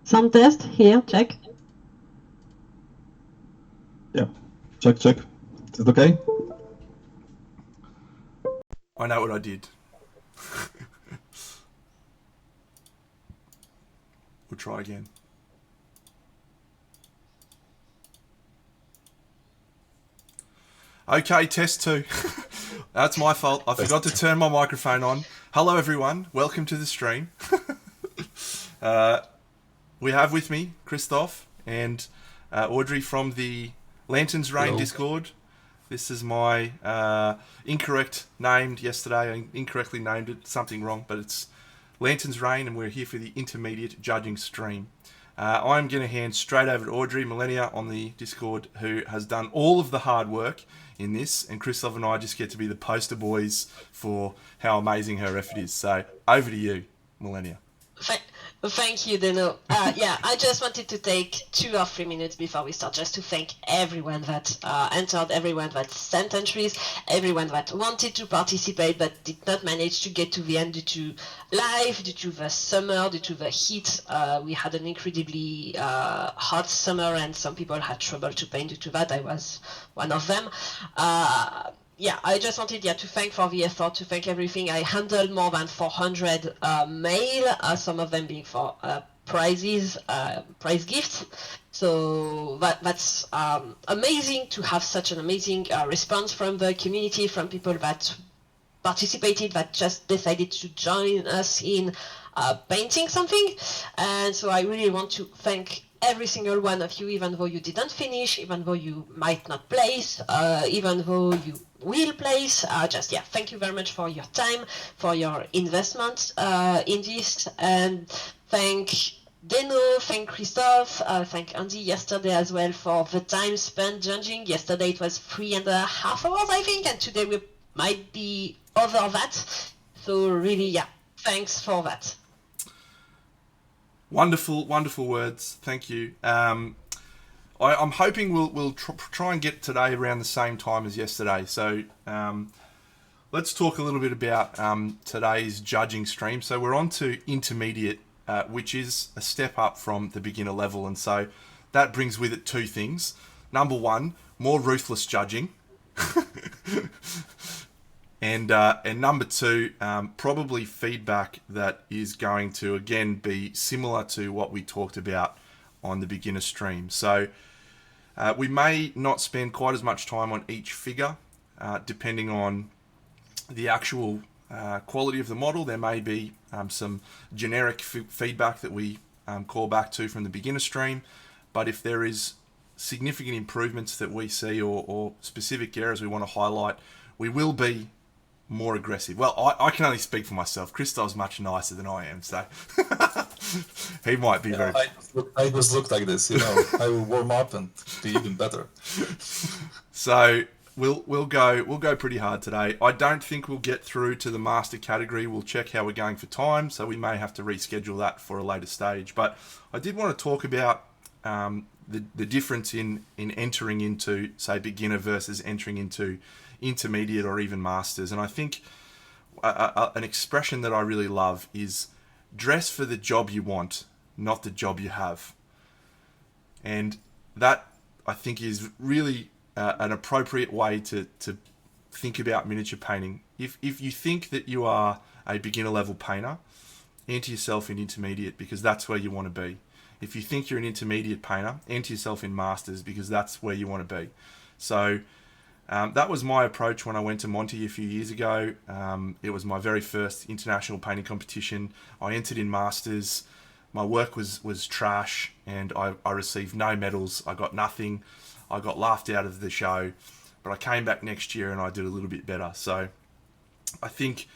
Sound test here, check. Yeah, check. Is it okay? I know what I did. We'll try again. Okay, test 2. That's my fault. I forgot to turn my microphone on. Hello, everyone. Welcome to the stream. We have with me Christoph and Audrey from the Lanterns Rain Hello. Discord. This is my incorrect named yesterday. I incorrectly named it, something wrong, but it's Lanterns Rain, and we're here for the intermediate judging stream. I'm going to hand straight over to Audrey Millennia on the Discord, who has done all of the hard work in this, and Christoph and I just get to be the poster boys for how amazing her effort is. So over to you, Millennia. Thank you, Dino. I just wanted to take 2 or 3 minutes before we start just to thank everyone that entered, everyone that sent entries, everyone that wanted to participate but did not manage to get to the end due to life, due to the summer, due to the heat. We had an incredibly hot summer and some people had trouble to paint due to that. I was one of them. I just wanted to thank for the effort, to thank everything. I handled more than 400 mail, some of them being for prize gifts. So that's amazing to have such an amazing response from the community, from people that participated, that just decided to join us in painting something. And so I really want to thank every single one of you, even though you didn't finish, even though you might not place, even though you will place. Thank you very much for your time, for your investment in this, and thank Deno, thank Christoph, thank Andy yesterday as well for the time spent judging. Yesterday it was 3.5 hours, I think, and today we might be over that. So really, thanks for that. Wonderful words. Thank you. I'm hoping we'll try and get today around the same time as yesterday. So let's talk a little bit about today's judging stream. So we're on to intermediate, which is a step up from the beginner level, and so that brings with it 2 things. Number 1, more ruthless judging. And number 2, probably feedback that is going to, again, be similar to what we talked about on the beginner stream. So we may not spend quite as much time on each figure, depending on the actual quality of the model. There may be some generic feedback that we call back to from the beginner stream. But if there is significant improvements that we see or specific areas we want to highlight, we will be more aggressive. Well, I can only speak for myself. Christoph's much nicer than I am, so he might be very... I just look like this, I will warm up and be even better. So we'll go pretty hard today. I don't think we'll get through to the master category. We'll check how we're going for time, so we may have to reschedule that for a later stage. But I did want to talk about the difference in entering into, say, beginner versus entering into intermediate or even masters. And I think an expression that I really love is dress for the job you want, not the job you have. And that, I think, is really an appropriate way to think about miniature painting. If you think that you are a beginner level painter, enter yourself in intermediate, because that's where you want to be. If you think you're an intermediate painter, enter yourself in masters, because that's where you want to be. So that was my approach when I went to Monty a few years ago. It was my very first international painting competition. I entered in masters. My work was trash, and I received no medals. I got nothing. I got laughed out of the show. But I came back next year and I did a little bit better. So I think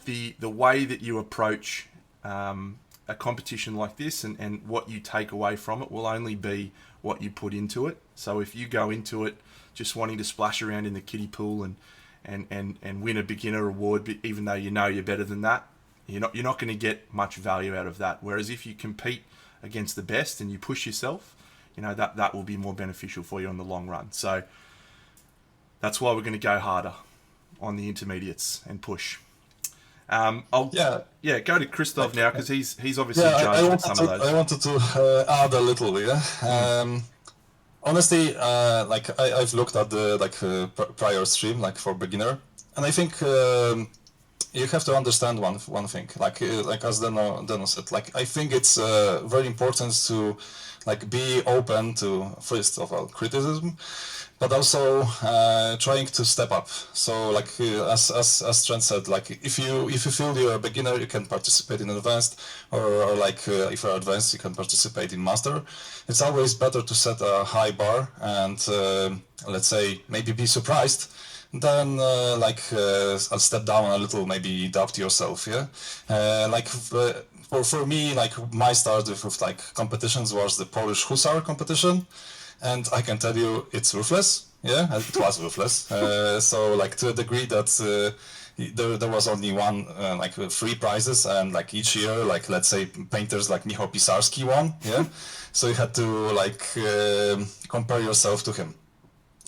the way that you approach a competition like this and what you take away from it will only be what you put into it. So if you go into it just wanting to splash around in the kiddie pool and win a beginner award, but even though you're better than that, you're not going to get much value out of that. Whereas if you compete against the best and you push yourself, that will be more beneficial for you in the long run. So that's why we're going to go harder on the intermediates and push. I'll Yeah. go to Christoph now because he's obviously Yeah, judged at some of those. I wanted to add a little. Yeah. Honestly, I've looked at the prior stream for beginner, and I think you have to understand one thing. Like as Deno said, I think it's very important to be open to, first of all, criticism, but also trying to step up. So as Trent said, if you feel you're a beginner, you can participate in advanced, or if you're advanced, you can participate in master. It's always better to set a high bar and let's say maybe be surprised than I'll step down a little, maybe doubt yourself. Yeah. For me, my start with competitions was the Polish Hussar competition, and I can tell you it's ruthless. Yeah, and it was ruthless. So to a degree that there was only one three prizes, and each year, let's say painters like Michał Pisarski won. Yeah, so you had to compare yourself to him.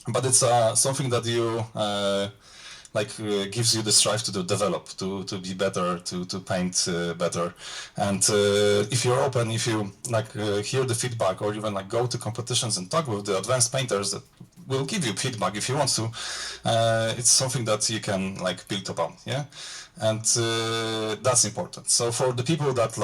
But it's something that you gives you the strive to develop, to be better, to paint better. And if you're open, if you hear the feedback, or even go to competitions and talk with the advanced painters that will give you feedback if you want to, it's something that you can build upon. Yeah. And that's important. So for the people that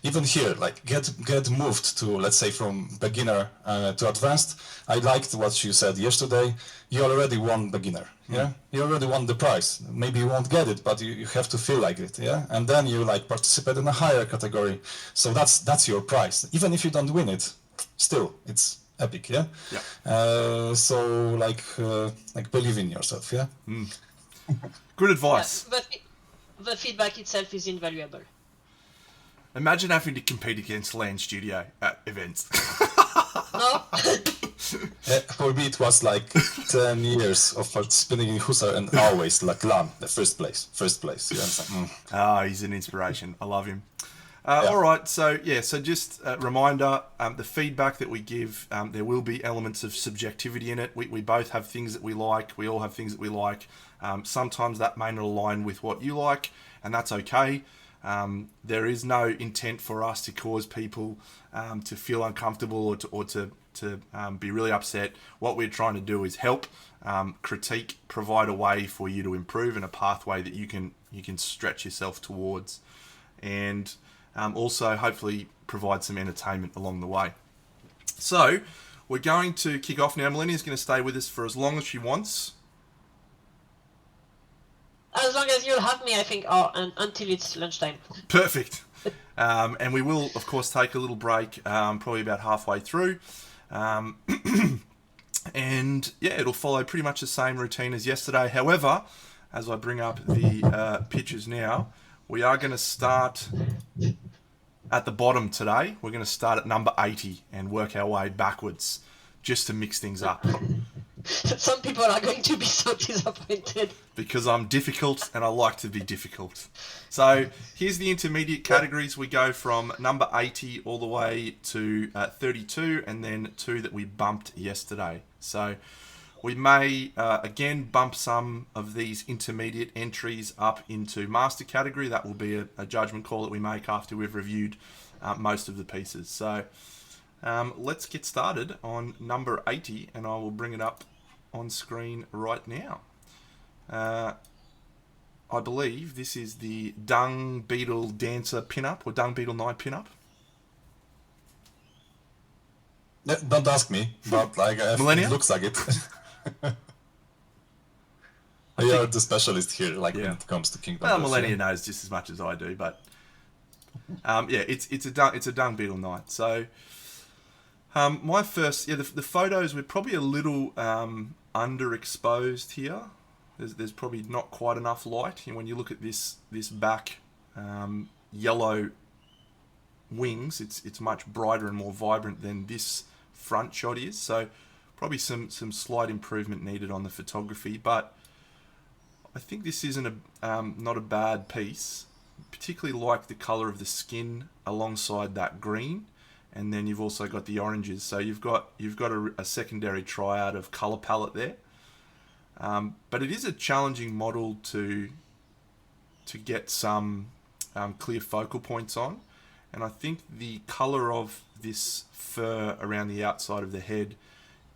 even here get moved to, let's say, from beginner to advanced, I liked what you said yesterday. You already won beginner. Yeah, you already won the prize. Maybe you won't get it, but you have to feel like it. Yeah, and then you participate in a higher category. So that's your prize. Even if you don't win it, still it's epic. Yeah. Yeah. So believe in yourself. Yeah. Good advice. But the feedback itself is invaluable. Imagine having to compete against Land Studio at events. No? For me, it was 10 years of participating in Hussar, and always LAN, the first place. Yeah, He's an inspiration. I love him. All right, so just a reminder, the feedback that we give, there will be elements of subjectivity in it. We both have things that we like. We all have things that we like. Sometimes that may not align with what you like, and that's okay. There is no intent for us to cause people to feel uncomfortable or to be really upset. What we're trying to do is help, critique, provide a way for you to improve and a pathway that you can stretch yourself towards, and also hopefully provide some entertainment along the way. So we're going to kick off now. Melania's going to stay with us for as long as she wants. As long as you'll have me, I think, until it's lunchtime. Perfect. And we will, of course, take a little break, probably about halfway through. And it'll follow pretty much the same routine as yesterday. However, as I bring up the pictures now, we are going to start at the bottom today. We're going to start at number 80 and work our way backwards, just to mix things up. Some people are going to be so disappointed. Because I'm difficult and I like to be difficult. So here's the intermediate categories. We go from number 80 all the way to 32, and then 2 that we bumped yesterday. So we may, again, bump some of these intermediate entries up into master category. That will be a judgment call that we make after we've reviewed most of the pieces. So let's get started on number 80, and I will bring it up on screen right now. I believe this is the Dung Beetle Dancer pinup, or Dung Beetle Knight pinup. Don't ask me, but it looks like it. You are the specialist here, when it comes to Kingdom. Well, Millennia knows just as much as I do, but it's a Dung Beetle Knight. So my first, the photos were probably a little underexposed here. There's probably not quite enough light. And when you look at this back yellow wings, it's much brighter and more vibrant than this front shot is. So probably some slight improvement needed on the photography. But I think this isn't not a bad piece. Particularly like the colour of the skin alongside that green. And then you've also got the oranges. So you've got a secondary triad of colour palette there. But it is a challenging model to to get some clear focal points on. And I think the colour of this fur around the outside of the head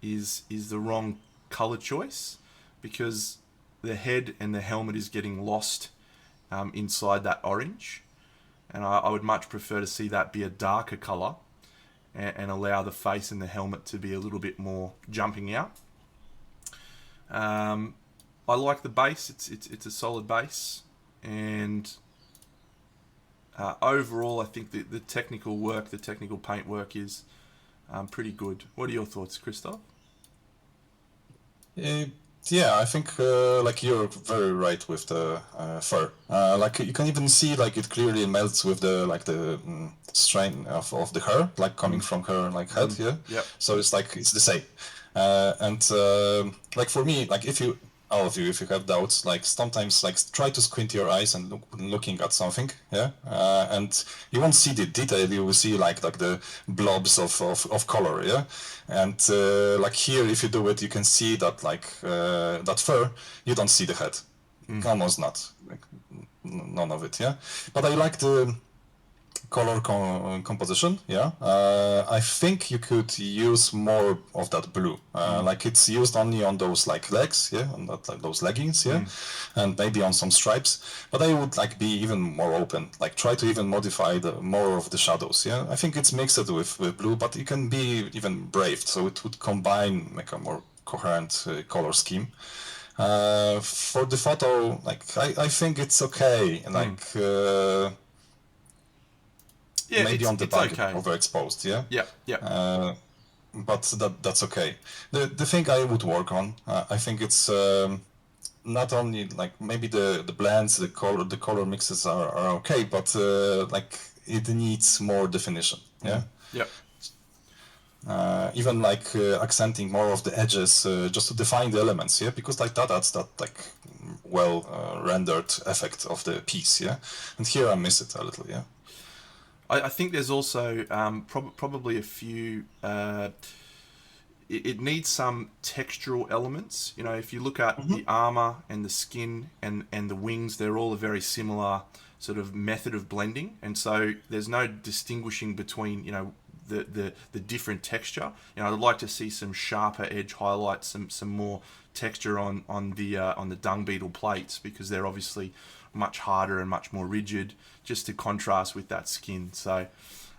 is the wrong colour choice, because the head and the helmet is getting lost inside that orange. And I would much prefer to see that be a darker colour and allow the face and the helmet to be a little bit more jumping out. I like the base. It's a solid base, and overall, I think the technical work, the technical paint work is pretty good. What are your thoughts, Christoph? Yeah, I think like you're very right with the fur. Like you can even see like it clearly melts with the strain of the hair, like coming from her like head. Yeah. Yep. So it's like it's the same. And like for me, like if you all of you, if you have doubts, like sometimes like try to squint your eyes and looking at something, yeah, and you won't see the detail. You will see like the blobs of color, yeah, and like here, if you do it, you can see that like that fur, you don't see the head, almost not, like, none of it, yeah. But I like the color composition, yeah. I think you could use more of that blue. Like it's used only on those like legs, yeah, on that, like those leggings, yeah, and maybe on some stripes. But I would like be even more open, like try to even modify the more of the shadows, yeah. I think it's mixed with blue, but it can be even braved, so it would combine like a more coherent color scheme. For the photo, like I think it's okay, like. Yeah, maybe on the it's back okay. overexposed, yeah. Yeah. But that's okay. The thing I would work on, I think it's not only like maybe the blends, the color mixes are okay, but like it needs more definition, yeah. Yep. Even like accenting more of the edges just to define the elements, yeah, because like that's that like well rendered effect of the piece, yeah. And here I miss it a little, yeah. I think there's also probably a few. It needs some textural elements. You know, if you look at the armor and the skin and the wings, they're all a very similar sort of method of blending, and so there's no distinguishing between the different texture. You know, I'd like to see some sharper edge highlights, some more texture on the dung beetle plates, because they're obviously much harder and much more rigid, just to contrast with that skin. So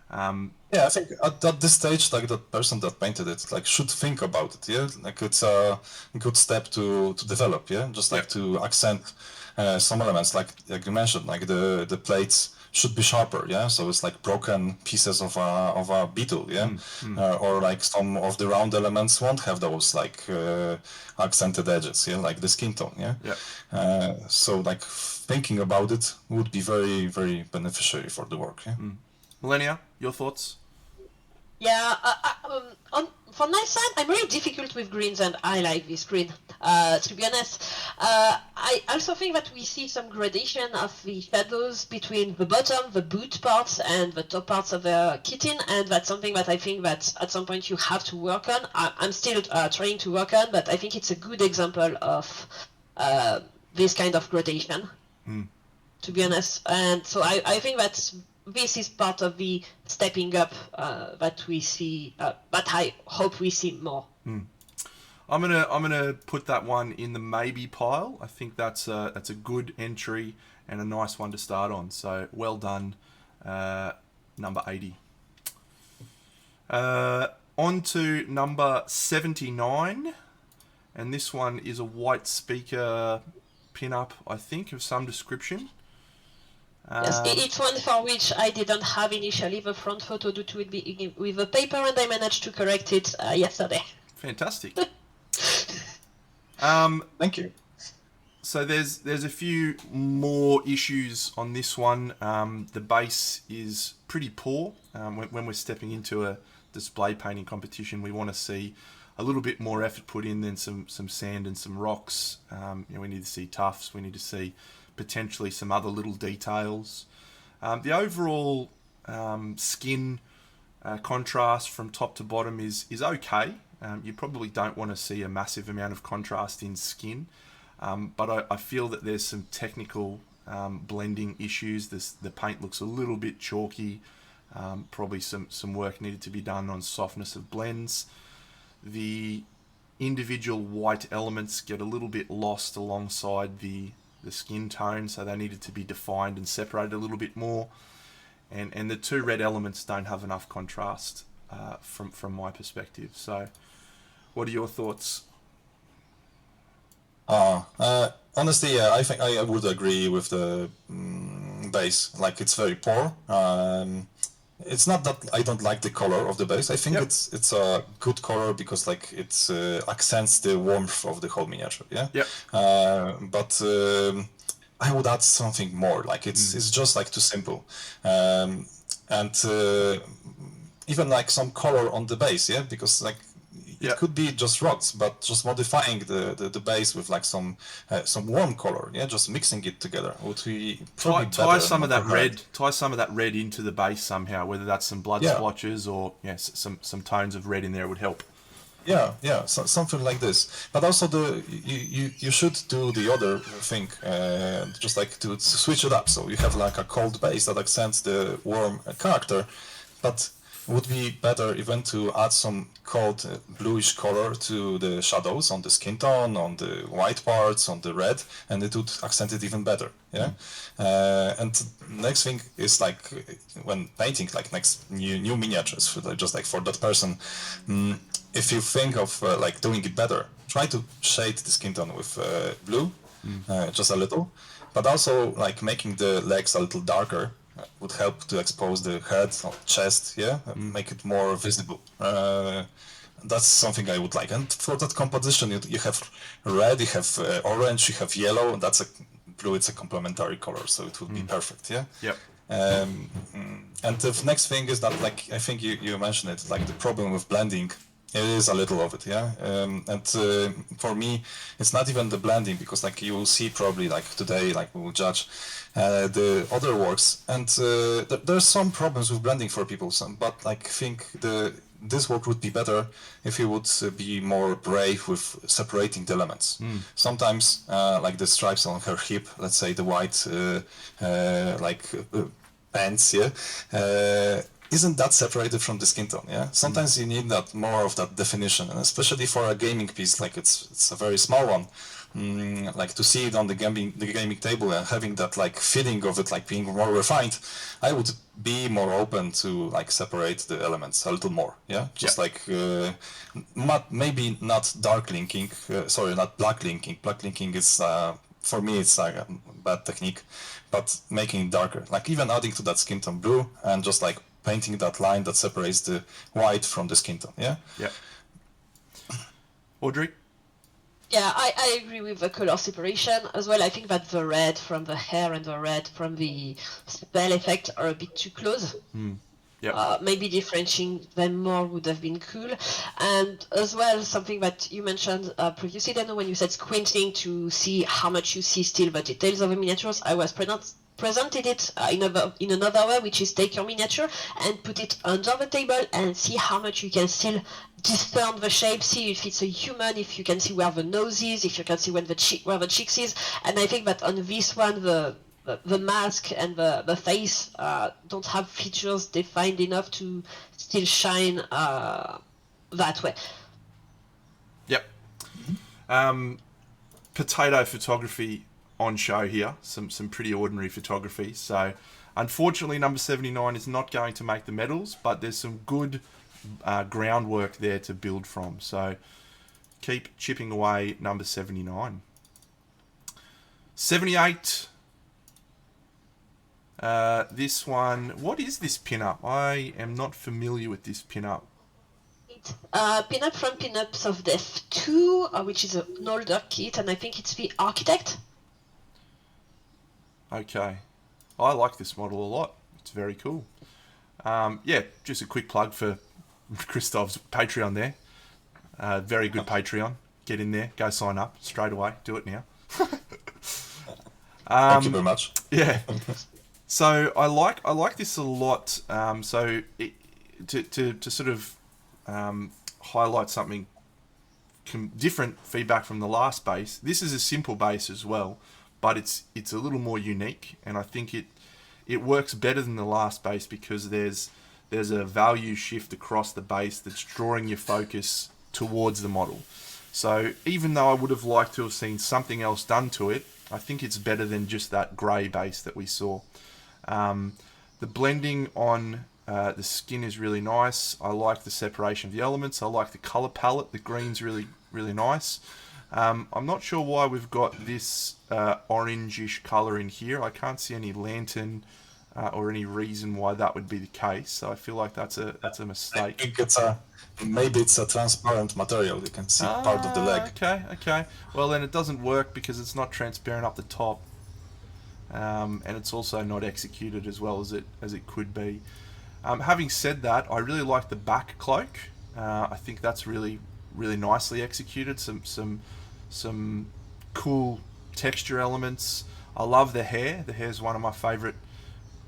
yeah, I think at this stage, like the person that painted it, like should think about it. Yeah, like it's a good step to develop. Yeah, just like to accent some elements, like you mentioned, like the plates should be sharper. Yeah, so it's like broken pieces of a beetle. Yeah, or like some of the round elements won't have those like accented edges. Yeah, like the skin tone. Yeah, so like thinking about it would be very very beneficiary for the work. Yeah. Millennia, your thoughts? Yeah, from my side, I'm really difficult with greens, and I like this green. To be honest, I also think that we see some gradation of the shadows between the bottom, the boot parts, and the top parts of the kitten, and that's something that I think that at some point you have to work on. I'm still trying to work on, but I think it's a good example of this kind of gradation. To be honest, and so I think that this is part of the stepping up that we see, but I hope we see more. I'm gonna put that one in the maybe pile. I think that's a good entry and a nice one to start on. So well done, number 80. On to number 79, and this one is a white speaker pinup, I think, of some description. Yes, it's one for which I didn't have initially the front photo due to it being with the paper, and I managed to correct it yesterday. Fantastic. Thank you. So there's a few more issues on this one. The base is pretty poor. When we're stepping into a display painting competition, we want to see a little bit more effort put in than some sand and some rocks. We need to see tufts. We need to see potentially some other little details. The overall skin contrast from top to bottom is okay. You probably don't want to see a massive amount of contrast in skin, but I feel that there's some technical blending issues. The paint looks a little bit chalky. Probably some work needed to be done on softness of blends. The individual white elements get a little bit lost alongside the skin tone, so they needed to be defined and separated a little bit more. And the two red elements don't have enough contrast from my perspective. So, what are your thoughts? Honestly, I think I would agree with the base. Like, it's very poor. It's not that I don't like the color of the base. I think it's a good color because like it accents the warmth of the whole miniature. Yeah. Yep. But I would add something more. Like it's just like too simple, and even like some color on the base. Yeah, because like. It could be just rocks, but just modifying the base with like some warm color, yeah, just mixing it together would be probably tie some of that red. Tie some of that red into the base somehow. Whether that's some blood splotches or some tones of red in there would help. Yeah, so, something like this. But also you should do the other thing, just like to switch it up. So you have like a cold base that accents the warm character, but would be better even to add some cold bluish color to the shadows on the skin tone, on the white parts, on the red, and it would accent it even better. Yeah. And next thing is like when painting like next new miniatures, just like for that person, if you think of like doing it better, try to shade the skin tone with blue, just a little, but also like making the legs a little darker. Would help to expose the head or chest, make it more visible. That's something I would like. And for that composition, you have red, you have orange, you have yellow, and that's a blue. It's a complementary color, so it would be perfect. Yeah. Yep. And the next thing is that, like, I think you mentioned it, like the problem with blending. It is a little of it, yeah. And for me, it's not even the blending because, like, you will see probably like today, like we will judge the other works, and there's some problems with blending for people. But like, I think this work would be better if you would be more brave with separating the elements. Sometimes, like the stripes on her hip, let's say the white, pants, isn't that separated from the skin tone, yeah? Sometimes you need that more of that definition, and especially for a gaming piece, like it's a very small one, like to see it on the gaming table and having that like feeling of it like being more refined, I would be more open to like separate the elements a little more, yeah? Just like, maybe not dark linking, not black linking. Black linking is, for me, it's like a bad technique, but making it darker, like even adding to that skin tone blue and just like painting that line that separates the white from the skin tone, yeah? Yeah. Audrey? Yeah, I agree with the color separation as well. I think that the red from the hair and the red from the spell effect are a bit too close. Maybe differentiating them more would have been cool. And as well, something that you mentioned previously, Dano, when you said squinting to see how much you see still the details of the miniatures, I was presented it in another way, which is take your miniature and put it under the table and see how much you can still discern the shape, see if it's a human, if you can see where the nose is, if you can see where the cheeks is. And I think that on this one, the mask and the face don't have features defined enough to still shine that way. Yep. Potato photography on show here. Some pretty ordinary photography. So, unfortunately, number 79 is not going to make the medals, but there's some good groundwork there to build from. So, keep chipping away, number 79. 78. This one, what is this pinup? I am not familiar with this pinup. It's Pinup from Pinups of Death 2, which is an older kit, and I think it's the Architect. Okay. I like this model a lot. It's very cool. Just a quick plug for Christoph's Patreon there. Very good Patreon. Get in there. Go sign up straight away. Do it now. Thank you very much. Yeah. So I like this a lot. To sort of highlight something different feedback from the last base. This is a simple base as well, but it's a little more unique, and I think it works better than the last base because there's a value shift across the base that's drawing your focus towards the model. So even though I would have liked to have seen something else done to it, I think it's better than just that grey base that we saw. The blending on the skin is really nice. I like the separation of the elements. I like the colour palette. The green's really, really nice. I'm not sure why we've got this orangish colour in here. I can't see any lantern or any reason why that would be the case. So I feel like that's a mistake. I think maybe it's a transparent material. You can see part of the leg. Okay. Well, then it doesn't work because it's not transparent up the top, and it's also not executed as well as it could be. Having said that, I really like the back cloak. I think that's really, really nicely executed. Some cool texture elements. I love the hair. The hair is one of my favourite.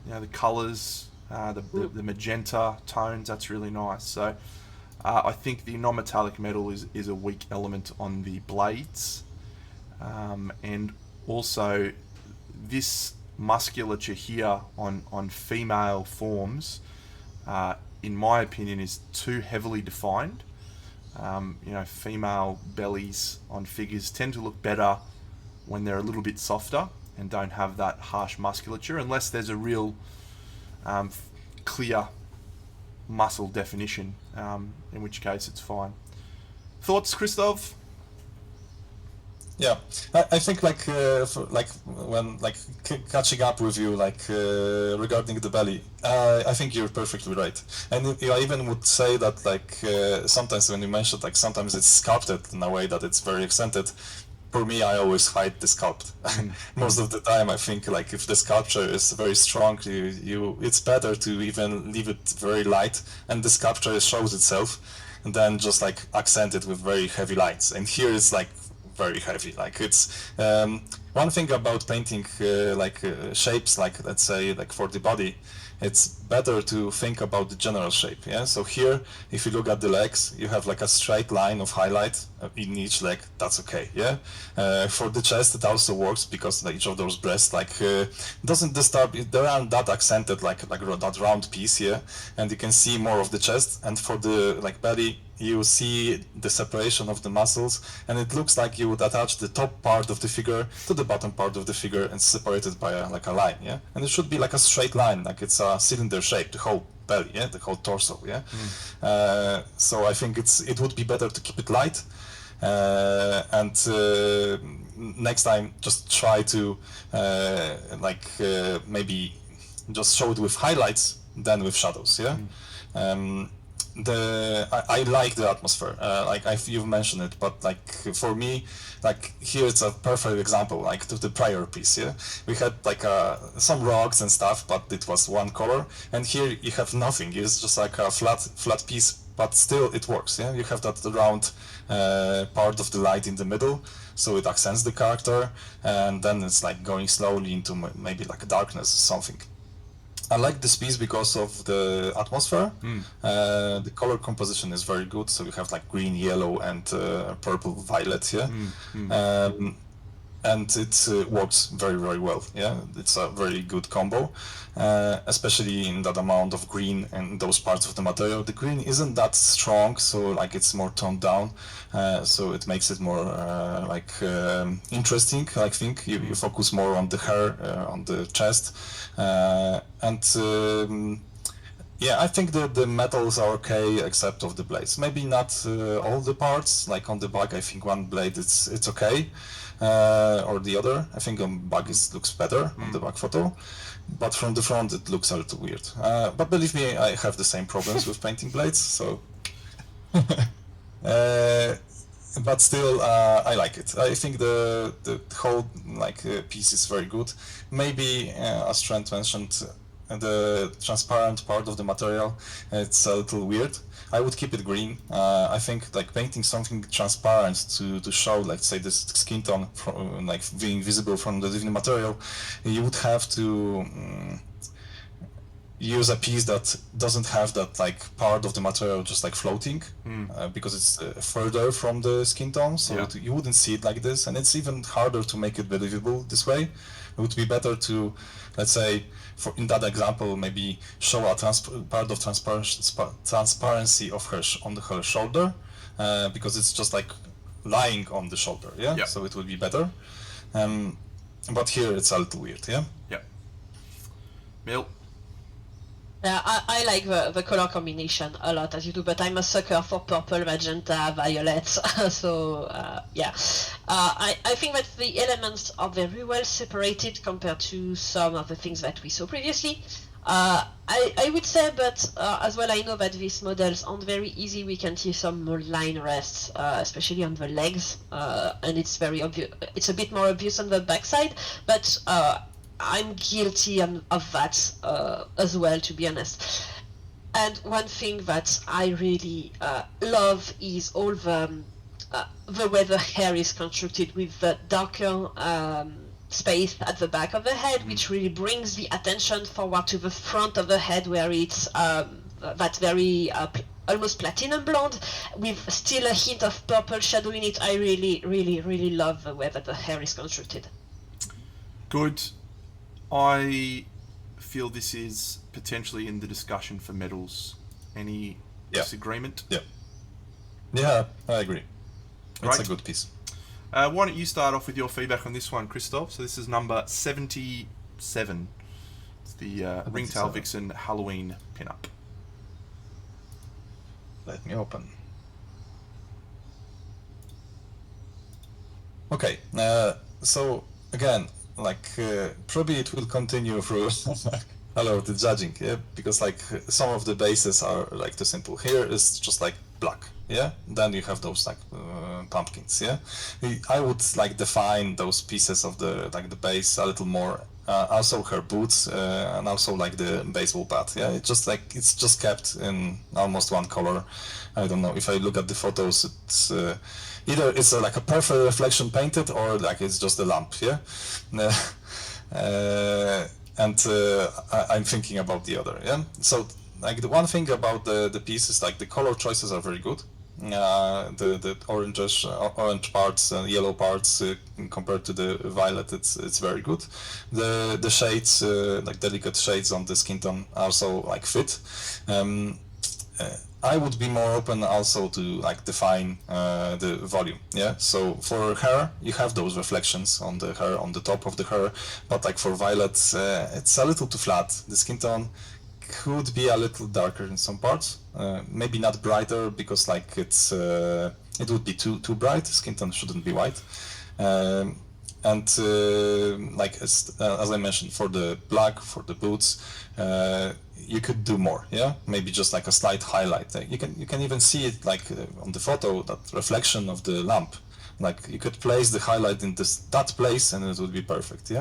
The colours, the magenta tones. That's really nice. So I think the non-metallic metal is a weak element on the blades, and also this musculature here on female forms, in my opinion, is too heavily defined. Female bellies on figures tend to look better when they're a little bit softer and don't have that harsh musculature, unless there's a real clear muscle definition, in which case it's fine. Thoughts, Christoph? Yeah, I think when catching up with you regarding the belly, I think you're perfectly right, and I even would say that sometimes when you mentioned sometimes it's sculpted in a way that it's very accented. For me, I always hide the sculpt. Most of the time, I think if the sculpture is very strong, it's better to even leave it very light, and the sculpture shows itself, and then just accent it with very heavy lines. And here it's very heavy. It's one thing about painting shapes, let's say for the body. It's better to think about the general shape. Yeah. So here, if you look at the legs, you have a straight line of highlight in each leg. That's okay. Yeah. For the chest, it also works because each of those breasts doesn't disturb. They aren't that accented that round piece here, and you can see more of the chest. And for the belly, you see the separation of the muscles, and it looks like you would attach the top part of the figure to the bottom part of the figure and separate it by a line, yeah? And it should be a straight line, it's a cylinder shape, the whole belly, yeah? The whole torso, yeah? So I think it would be better to keep it light, and next time just try to maybe just show it with highlights than with shadows, yeah? I like the atmosphere, you've mentioned it, but for me, here it's a perfect example, to the prior piece. Yeah, we had some rocks and stuff, but it was one color, and here you have nothing. It's just a flat piece, but still it works. Yeah, you have that round part of the light in the middle, so it accents the character, and then it's going slowly into maybe darkness or something. I like this piece because of the atmosphere. The color composition is very good, so you have green, yellow, and purple, violet here. And it works very, very well. Yeah, it's a very good combo, especially in that amount of green and those parts of the material. The green isn't that strong, so it's more toned down, so it makes it more interesting. I think you focus more on the hair, on the chest, and yeah, I think the metals are okay except of the blades. Maybe not all the parts. On the back, I think one blade it's okay. Or the other. I think on back looks better on the back photo, but from the front it looks a little weird. But believe me, I have the same problems with painting blades, so. But still, I like it. I think the whole piece is very good. Maybe, as Trent mentioned, the transparent part of the material, it's a little weird. I would keep it green. I think painting something transparent to show, say, the skin tone from, being visible from the different material, you would have to use a piece that doesn't have that like part of the material just like floating, because it's further from the skin tone, so you wouldn't see it like this, and it's even harder to make it believable this way. It would be better to, let's say, in that example, maybe show a part of transparency of on her shoulder, because it's just like lying on the shoulder, so it would be better. But here it's a little weird, Mill. Yeah, I like the color combination a lot, as you do, but I'm a sucker for purple, magenta, violet, so I think that the elements are very well separated compared to some of the things that we saw previously. I would say, but as well, I know that these models aren't very easy. We can see some more line rests, especially on the legs, and it's very obvious. It's a bit more obvious on the backside, but I'm guilty of that as well, to be honest. And one thing that I really love is all the way the hair is constructed with the darker space at the back of the head, which really brings the attention forward to the front of the head, where it's that very almost platinum blonde with still a hint of purple shadow in it. I really love the way that the hair is constructed. Good. I feel this is potentially in the discussion for medals. Any disagreement? Yeah, I agree. It's Great. a good piece. Why don't you start off with your feedback on this one, Christoph? So this is number 77. It's the Ringtail Vixen Halloween pinup. Let me open. Okay, so again, like probably it will continue through the judging, because like some of the bases are like too simple. Here is just like black, then you have those like pumpkins, I would like define those pieces of the like the base a little more, also her boots, and also like the baseball bat, it's just kept in almost one color. I don't know, if I look at the photos, it's either it's like a perfect reflection painted, or like it's just a lamp, and I'm thinking about the other, so like the one thing about the piece is like the color choices are very good. The orange parts and yellow parts compared to the violet, it's very good. The shades, like delicate shades on the skin tone, also like fit. I would be more open also to like define the volume, so for hair you have those reflections on the hair, on the top of the hair, but like for violet, it's a little too flat. The skin tone could be a little darker in some parts, maybe not brighter, because like it would be too bright. Skin tone shouldn't be white, and like as I mentioned, for the black, for the boots, you could do more, maybe just like a slight highlight. You can even see it like on the photo, that reflection of the lamp. Like you could place the highlight in that place and it would be perfect,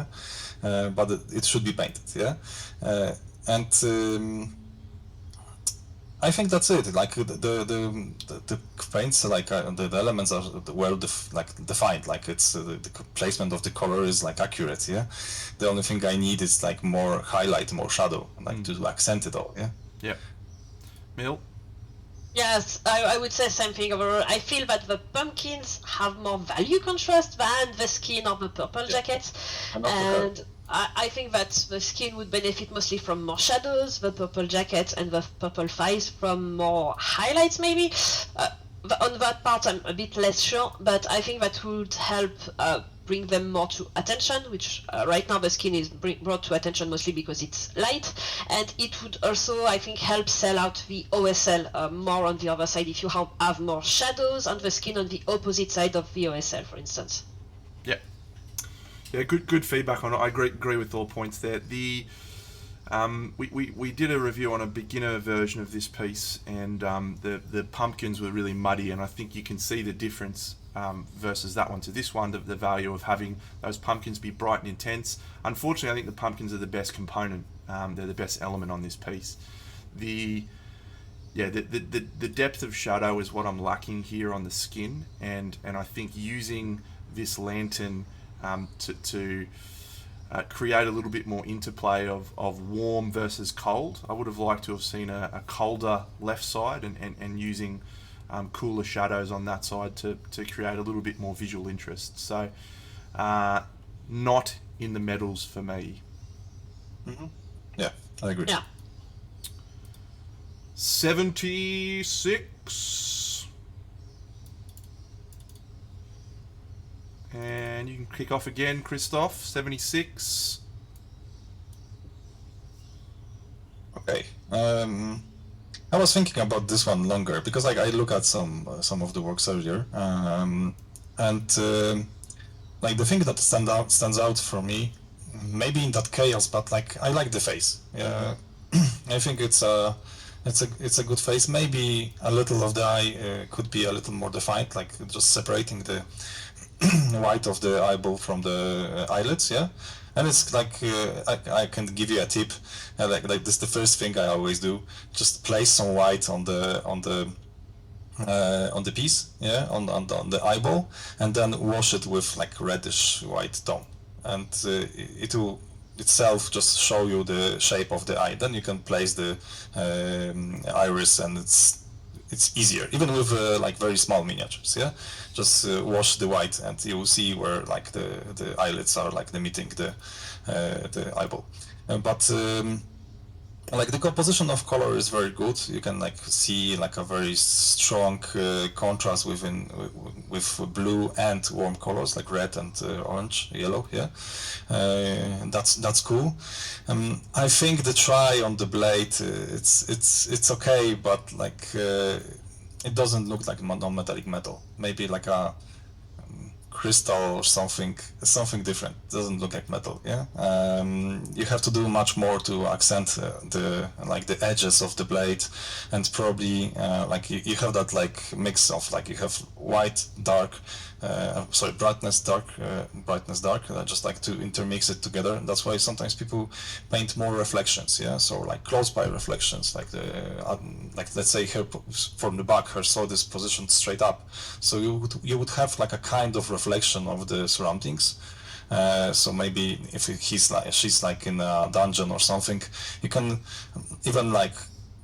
but it should be painted, and I think that's it. Like the paints, like the elements are well defined. Like it's the placement of the color is like accurate. The only thing I need is like more highlight, more shadow, like to accent it all. Yeah. Mill. Yes, I would say same thing overall. I feel that the pumpkins have more value contrast than the skin of the purple jackets, and I think that the skin would benefit mostly from more shadows, the purple jacket and the purple thighs from more highlights maybe. On that part I'm a bit less sure, but I think that would help bring them more to attention, which right now the skin is brought to attention mostly because it's light, and it would also, I think, help sell out the OSL more on the other side if you have more shadows on the skin on the opposite side of the OSL, for instance. Yeah, good feedback on it. I agree with all points there. The we did a review on a beginner version of this piece, and the pumpkins were really muddy, and I think you can see the difference versus that one to this one, the value of having those pumpkins be bright and intense. Unfortunately, I think the pumpkins are the best component. They're the best element on this piece. The depth of shadow is what I'm lacking here on the skin, and I think using this lantern to create a little bit more interplay of warm versus cold. I would have liked to have seen a colder left side and using cooler shadows on that side to create a little bit more visual interest. So not in the medals for me. Mm-hmm. Yeah, I agree. Yeah. 76. And you can kick off again, Christoph. 76. Okay. I was thinking about this one longer because like I look at some of the works earlier, and like the thing that stands out for me, maybe in that chaos, but like I like the face. Yeah, I think it's a good face. Maybe a little of the eye could be a little more defined, like just separating the white of the eyeball from the eyelids. Yeah, and it's like I can give you a tip. Like this, the first thing I always do, just place some white on the piece, yeah, on the eyeball, and then wash it with like reddish white tone, and it will itself just show you the shape of the eye. Then you can place the iris, and it's easier, even with like very small miniatures. Yeah, just wash the white, and you will see where like the eyelids are like limiting the eyeball. But like the composition of color is very good. You can like see like a very strong contrast with blue and warm colors like red and orange, yellow. Yeah, that's cool. I think the try on the blade it's okay, but like it doesn't look like non-metallic metal. Maybe like a crystal or something different. It doesn't look like metal. Yeah, you have to do much more to accent the edges of the blade, and probably like you have that like mix of like you have white, dark, brightness, dark, just like to intermix it together. That's why sometimes people paint more reflections. Yeah, so like close by reflections, like the like let's say her from the back, her sword is positioned straight up, so you would have like a kind of reflection of the surroundings. So maybe if she's like in a dungeon or something, you can even like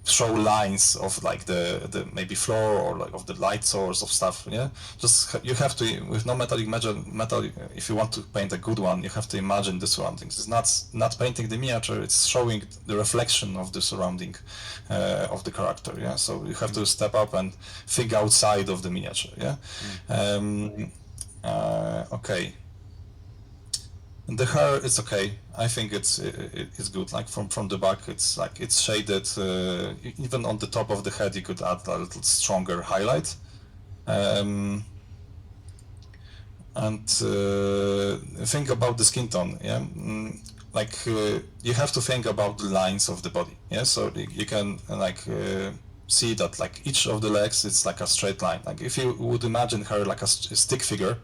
show lines of like the maybe floor or like of the light source of stuff. Yeah, just you have to, with no metal, if you want to paint a good one, you have to imagine the surroundings. It's not painting the miniature, it's showing the reflection of the surrounding of the character. Yeah, so you have to step up and think outside of the miniature. Yeah. Okay. The hair is okay. I think it's good. Like from the back, it's like it's shaded. Even on the top of the head, you could add a little stronger highlight. And think about the skin tone. Yeah, like you have to think about the lines of the body. Yeah, so you can like see that like each of the legs, it's like a straight line. Like if you would imagine her like a stick figure,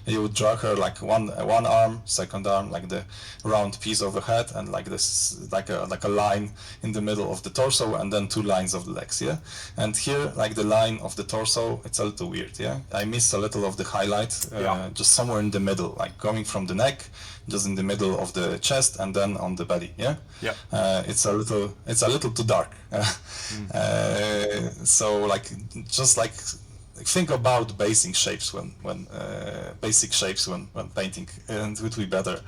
you would draw her like one arm, second arm, like the round piece of the head, and like this like a line in the middle of the torso, and then two lines of the legs. Yeah, and here like the line of the torso, it's a little weird. Yeah, I missed a little of the highlight, just somewhere in the middle, like going from the neck, just in the middle of the chest, and then on the belly. Yeah, it's a little too dark. So like just like think about basic shapes when painting, and it would be better.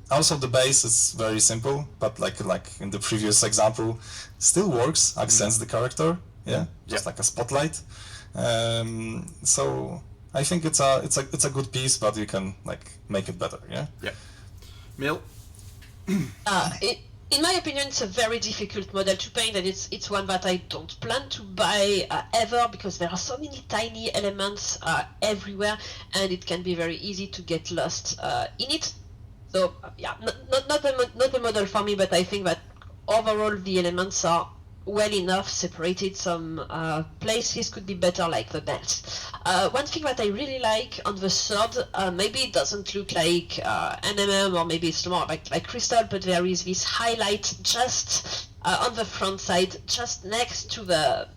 Also the base is very simple, but like in the previous example, still works, accents the character. Yeah, just like a spotlight. So I think it's a good piece, but you can like make it better. Yeah. Mil? In my opinion, it's a very difficult model to paint, and it's one that I don't plan to buy ever, because there are so many tiny elements everywhere, and it can be very easy to get lost in it. So not the model for me, but I think that overall the elements are well enough separated. Some places could be better, like the belt. One thing that I really like on the sword, maybe it doesn't look like NMM, or maybe it's more like crystal, but there is this highlight just on the front side, just next to the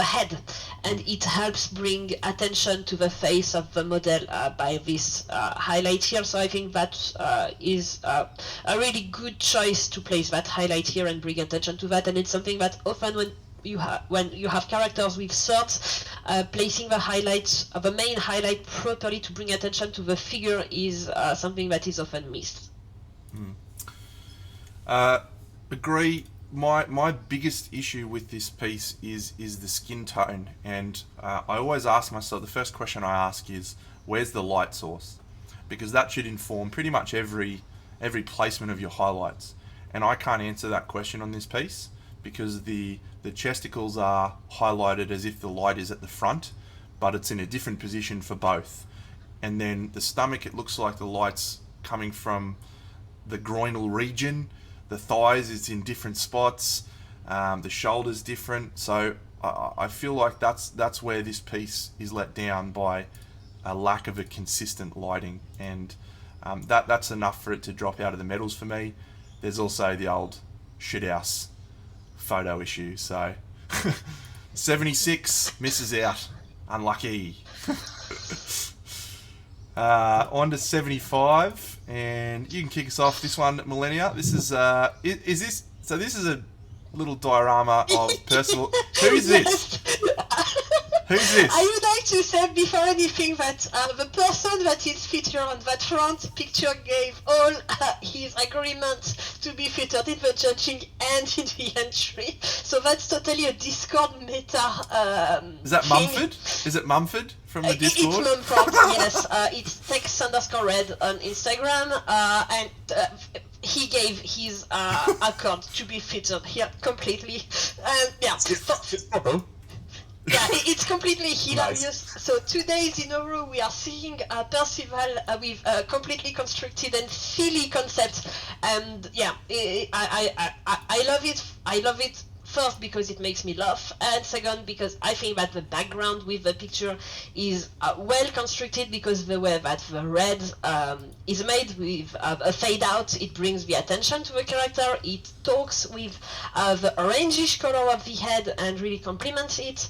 head, and it helps bring attention to the face of the model by this highlight here. So I think that is a really good choice to place that highlight here and bring attention to that, and it's something that often when you have characters with swords, placing the highlights, the main highlight properly to bring attention to the figure is something that is often missed. Agree. My biggest issue with this piece is the skin tone, and I always ask myself, the first question I ask is, where's the light source? Because that should inform pretty much every placement of your highlights, and I can't answer that question on this piece because the chesticles are highlighted as if the light is at the front, but it's in a different position for both. And then the stomach, it looks like the light's coming from the groinal region. The thighs, it's in different spots. The shoulders different. So I feel like that's where this piece is let down by a lack of a consistent lighting, and that's enough for it to drop out of the medals for me. There's also the old shithouse photo issue, so 76 misses out, unlucky. On to 75, and you can kick us off this one, Millennia. This is this is a little diorama of Percival. Who is this? Who's this? I would like to say before anything that the person that is featured on that front picture gave all his agreement to be featured in the judging and in the entry. So that's totally a Discord meta. Is that thing. Mumford? Is it Mumford from the Discord? It's Mumford, yes. It's text_red on Instagram, and he gave his accord to be featured here completely. Yeah. Yeah, it's completely hilarious. Nice. So 2 days in a row we are seeing Percival with completely constructed and silly concepts, and yeah, I love it. I love it. First because it makes me laugh, and second because I think that the background with the picture is well constructed, because the way that the red is made with a fade out, it brings the attention to the character. It talks with the orangish color of the head and really complements it.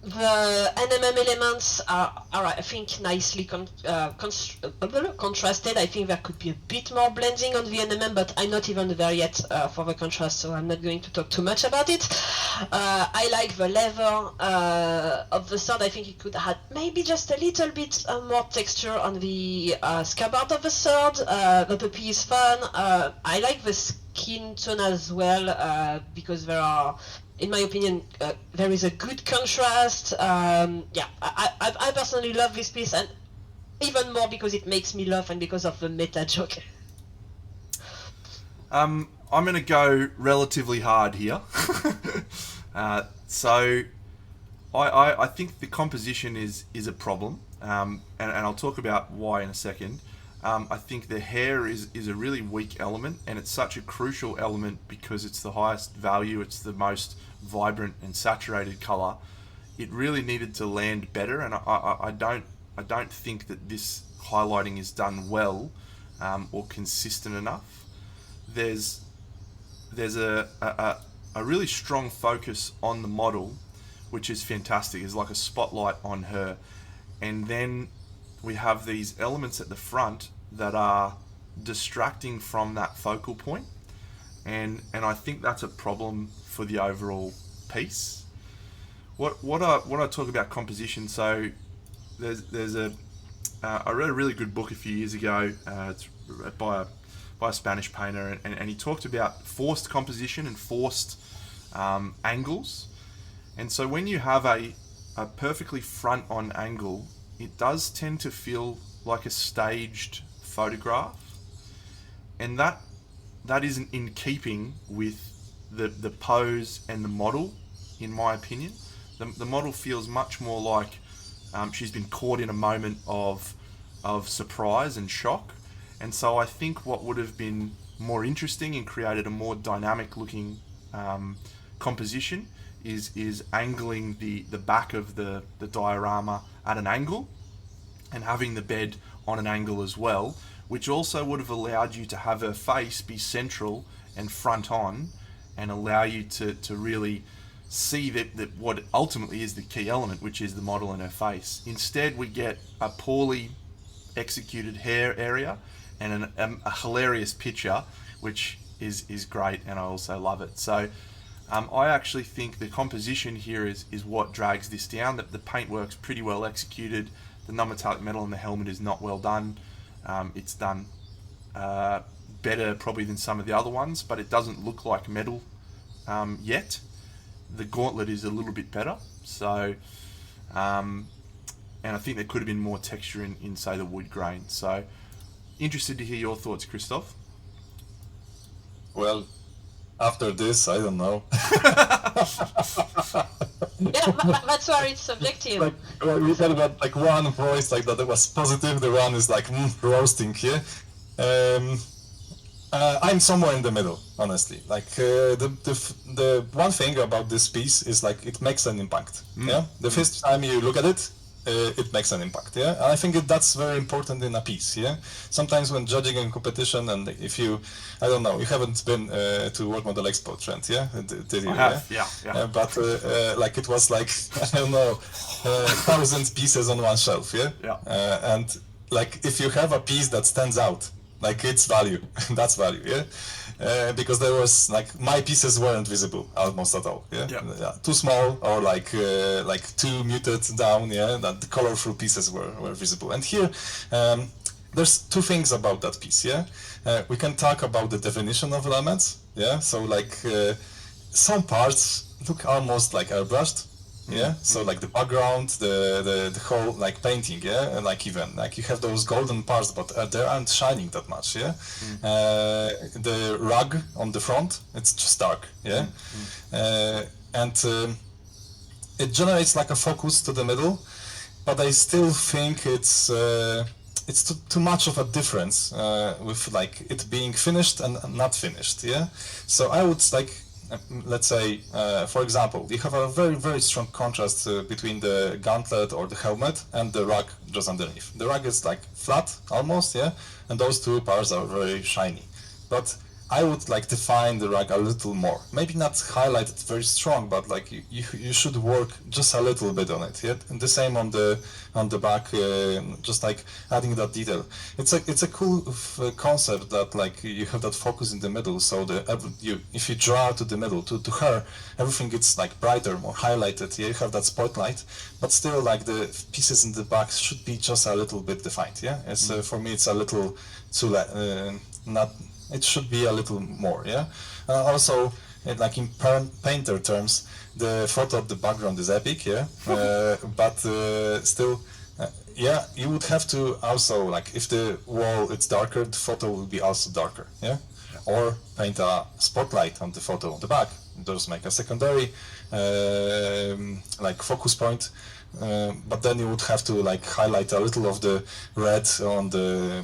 The NMM elements are I think, nicely contrasted. I think there could be a bit more blending on the NMM, but I'm not even there yet for the contrast, so I'm not going to talk too much about it. I like the leather of the sword. I think it could have maybe just a little bit more texture on the scabbard of the sword. The puppy is fun. I like the skin tone as well, because there are, in my opinion, there is a good contrast. Yeah, I personally love this piece, and even more because it makes me laugh and because of the meta joke. I'm going to go relatively hard here. So I think the composition is a problem, and I'll talk about why in a second. I think the hair is a really weak element, and it's such a crucial element because it's the highest value, it's the most vibrant and saturated colour. It really needed to land better, and I don't think that this highlighting is done well or consistent enough. There's a really strong focus on the model, which is fantastic. It's like a spotlight on her, and then we have these elements at the front that are distracting from that focal point, and I think that's a problem for the overall piece. What I talk about composition, so there's I read a really good book a few years ago. It's by a Spanish painter, and he talked about forced composition and forced angles. And so when you have a perfectly front-on angle, it does tend to feel like a staged photograph, and that isn't in keeping with the pose and the model, in my opinion. The model feels much more like she's been caught in a moment of surprise and shock, and so I think what would have been more interesting and created a more dynamic looking composition is angling the back of the diorama at an angle and having the bed on an angle as well, which also would have allowed you to have her face be central and front on and allow you to really see that what ultimately is the key element, which is the model and her face. Instead, we get a poorly executed hair area and a hilarious picture, which is great, and I also love it. So I actually think the composition here is what drags this down. That the paintwork's pretty well executed. The non-metallic metal in the helmet is not well done. It's done better probably than some of the other ones, but it doesn't look like metal yet. The gauntlet is a little bit better. So, and I think there could have been more texture in say, the wood grain. So, interested to hear your thoughts, Christoph. Well, after this, I don't know. Yeah, but that's where it's subjective. Like we said about like one voice like that it was positive, the one is like roasting here. I'm somewhere in the middle, honestly. Like the one thing about this piece is like it makes an impact. Yeah, the first time you look at it, it makes an impact. Yeah, and I think that's very important in a piece. Yeah, sometimes when judging in competition, and if you, I don't know, you haven't been to World Model Expo, Trent? Yeah, did you? I have. Yeah. But like it was like I don't know, 1,000 pieces on one shelf. Yeah. Yeah. And like if you have a piece that stands out, like it's value, that's value, yeah. Because there was like my pieces weren't visible almost at all, yeah. Too small or like too muted down, yeah. That the colorful pieces were visible. And here, there's two things about that piece, yeah. We can talk about the definition of elements, yeah. So like some parts look almost like airbrushed. Yeah, so like the background, the whole like painting, yeah, and like even like you have those golden parts, but they aren't shining that much, yeah. The rug on the front, it's just dark, yeah, and it generates like a focus to the middle, but I still think it's too much of a difference with like it being finished and not finished, yeah. So I would like. Let's say, for example, you have a very, very strong contrast between the gauntlet or the helmet and the rug just underneath. The rug is like flat, almost, yeah, and those two parts are very shiny. But I would like define the rug a little more. Maybe not highlight it very strong, but like you should work just a little bit on it. Yeah, and the same on the back, just like adding that detail. It's a cool concept that like you have that focus in the middle. So if you draw to the middle to her, everything gets like brighter, more highlighted. Yeah, you have that spotlight, but still like the pieces in the back should be just a little bit defined. Yeah, it's for me it's a little too not. It should be a little more, yeah. Also, like in painter terms, the photo of the background is epic, yeah. But still, yeah, you would have to also like if the wall is darker, the photo will be also darker, yeah. Or paint a spotlight on the photo on the back. Those make a secondary like focus point. But then you would have to like highlight a little of the red on the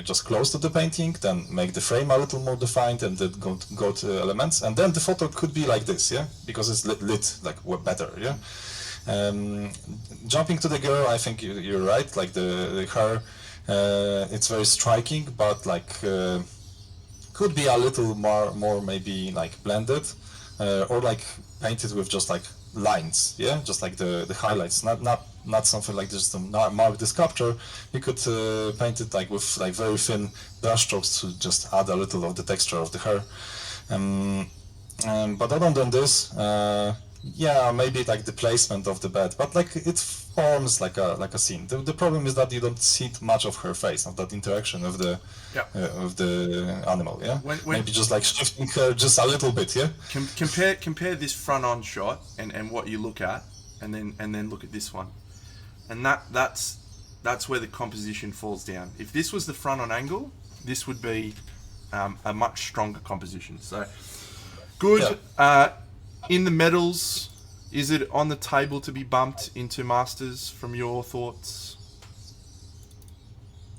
just close to the painting, then make the frame a little more defined, and then go to elements, and then the photo could be like this, yeah, because it's lit like better, yeah. Jumping to the girl, I think you're right. Like the hair, it's very striking, but like could be a little more maybe like blended, or like painted with just like lines, yeah, just like the highlights, not something like this to mark the sculpture. You could paint it like with like very thin brush strokes to just add a little of the texture of the hair. But other than this, yeah, maybe like the placement of the bed, but like it forms like a scene. The problem is that you don't see much of her face, of that interaction of the animal. Yeah, maybe just like shifting her just a little bit. Yeah. Compare this front on shot and what you look at, and then look at this one, and that's where the composition falls down. If this was the front on angle, this would be a much stronger composition. So good. Yeah. In the medals, is it on the table to be bumped into Masters from your thoughts?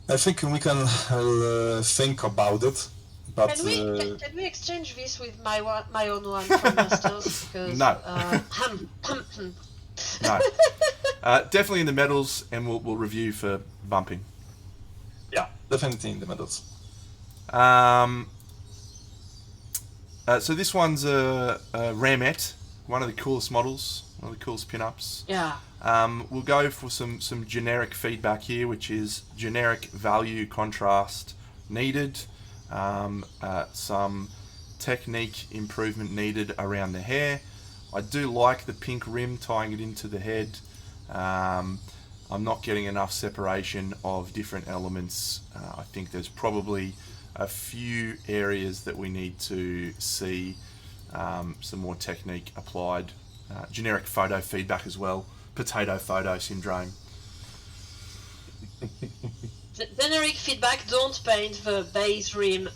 I think we can think about it. But can we exchange this with my own one from Masters? Because, no. No. Definitely in the medals, and we'll review for bumping. Yeah, definitely in the medals. So this one's a Ramette one of the coolest models, one of the coolest pinups. Yeah. We'll go for some generic feedback here, which is generic value contrast needed, some technique improvement needed around the hair. I do like the pink rim tying it into the head. I'm not getting enough separation of different elements. I think there's probably a few areas that we need to see some more technique applied. Generic photo feedback as well. Potato photo syndrome. Generic feedback, don't paint the base rim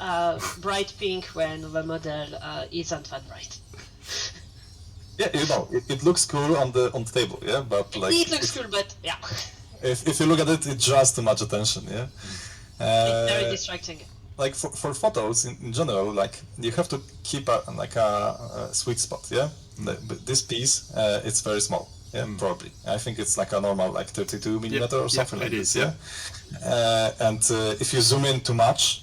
bright pink when the model isn't that bright. Yeah, it looks cool on the table, yeah, but like it looks cool, but yeah. If you look at it, it draws too much attention, yeah. It's very distracting. Like for photos in general, like you have to keep a sweet spot, yeah. This piece, it's very small, yeah, probably. I think it's like a normal like 32 millimeter or something like this, yeah. And if you zoom in too much,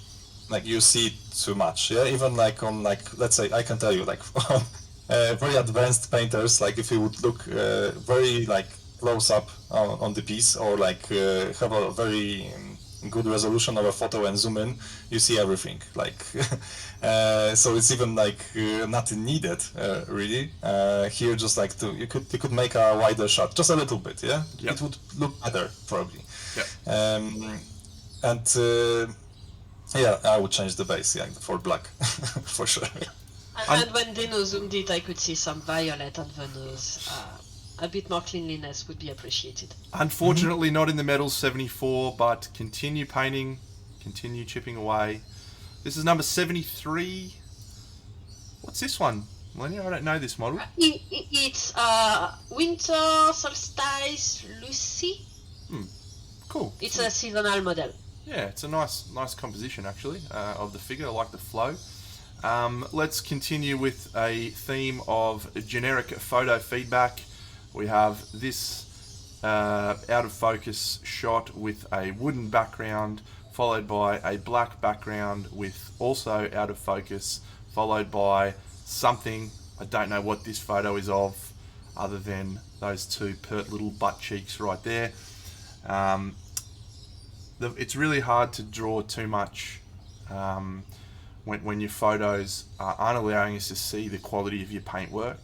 like you see too much, yeah. Even like on let's say I can tell you like very advanced painters, like if you would look very like close up on the piece, or like have a very good resolution of a photo and zoom in, you see everything. Like so it's even like nothing needed really. Here just like you could make a wider shot, just a little bit, yeah. Yep. It would look better probably. Yep. Yeah, I would change the base, yeah, for black for sure. And when Dino zoomed it, I could see some violet on the nose. A bit more cleanliness would be appreciated. Unfortunately, not in the Metals 74, but continue painting, continue chipping away. This is number 73. What's this one, Melania? I don't know this model. It's Winter Solstice Lucy. Cool. It's a seasonal model. Yeah, it's a nice composition actually of the figure. I like the flow. Let's continue with a theme of generic photo feedback. We have this out of focus shot with a wooden background, followed by a black background with also out of focus, followed by something, I don't know what this photo is of, other than those two pert little butt cheeks right there. It's really hard to draw too much when your photos aren't allowing us to see the quality of your paintwork,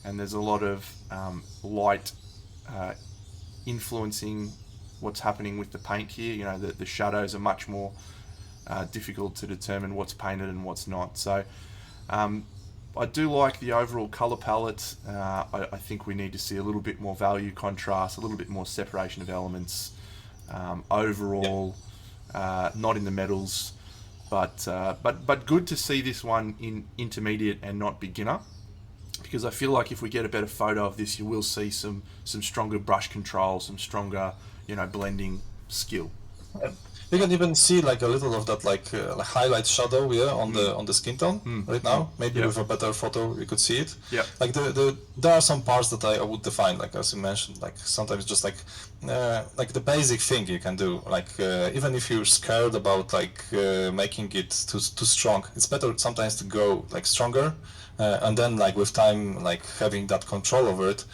and there's a lot of light influencing what's happening with the paint here. You know, the shadows are much more difficult to determine what's painted and what's not. So I do like the overall colour palette. I think we need to see a little bit more value contrast, a little bit more separation of elements. Overall, not in the metals, but good to see this one in intermediate and not beginner, because I feel like if we get a better photo of this, you will see some stronger brush control, some stronger blending skill. You can even see like a little of that like highlight shadow, yeah, on the skin tone right now. Maybe with a better photo you could see it. Yeah. Like there are some parts that I would define, like as you mentioned, like sometimes just like the basic thing you can do, like even if you're scared about like making it too strong, it's better sometimes to go like stronger, and then like with time like having that control over it.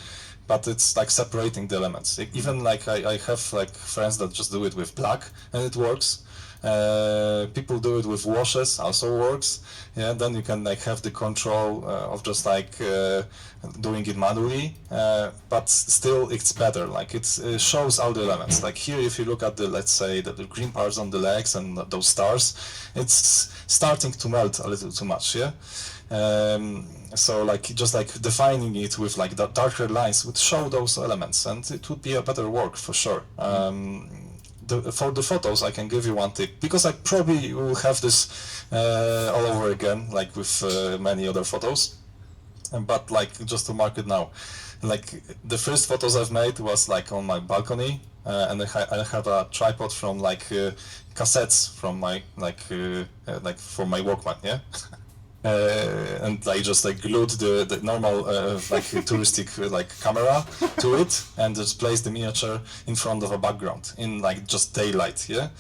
But it's like separating the elements. Even like I have like friends that just do it with black and it works. People do it with washes, also works. Yeah, then you can like have the control of just like doing it manually. But still, it's better. Like it shows all the elements. Like here, if you look at the, let's say the green parts on the legs and those stars, it's starting to melt a little too much. Yeah. So like just like defining it with like the darker lines would show those elements, and it would be a better work for sure. For the photos, I can give you one tip, because I probably will have this all over again, like with many other photos. But like just to mark it now, like the first photos I've made was like on my balcony, and I have a tripod from like cassettes from my like for my Walkman, yeah. And I just like glued the normal like touristic like camera to it, and just placed the miniature in front of a background in like just daylight, yeah,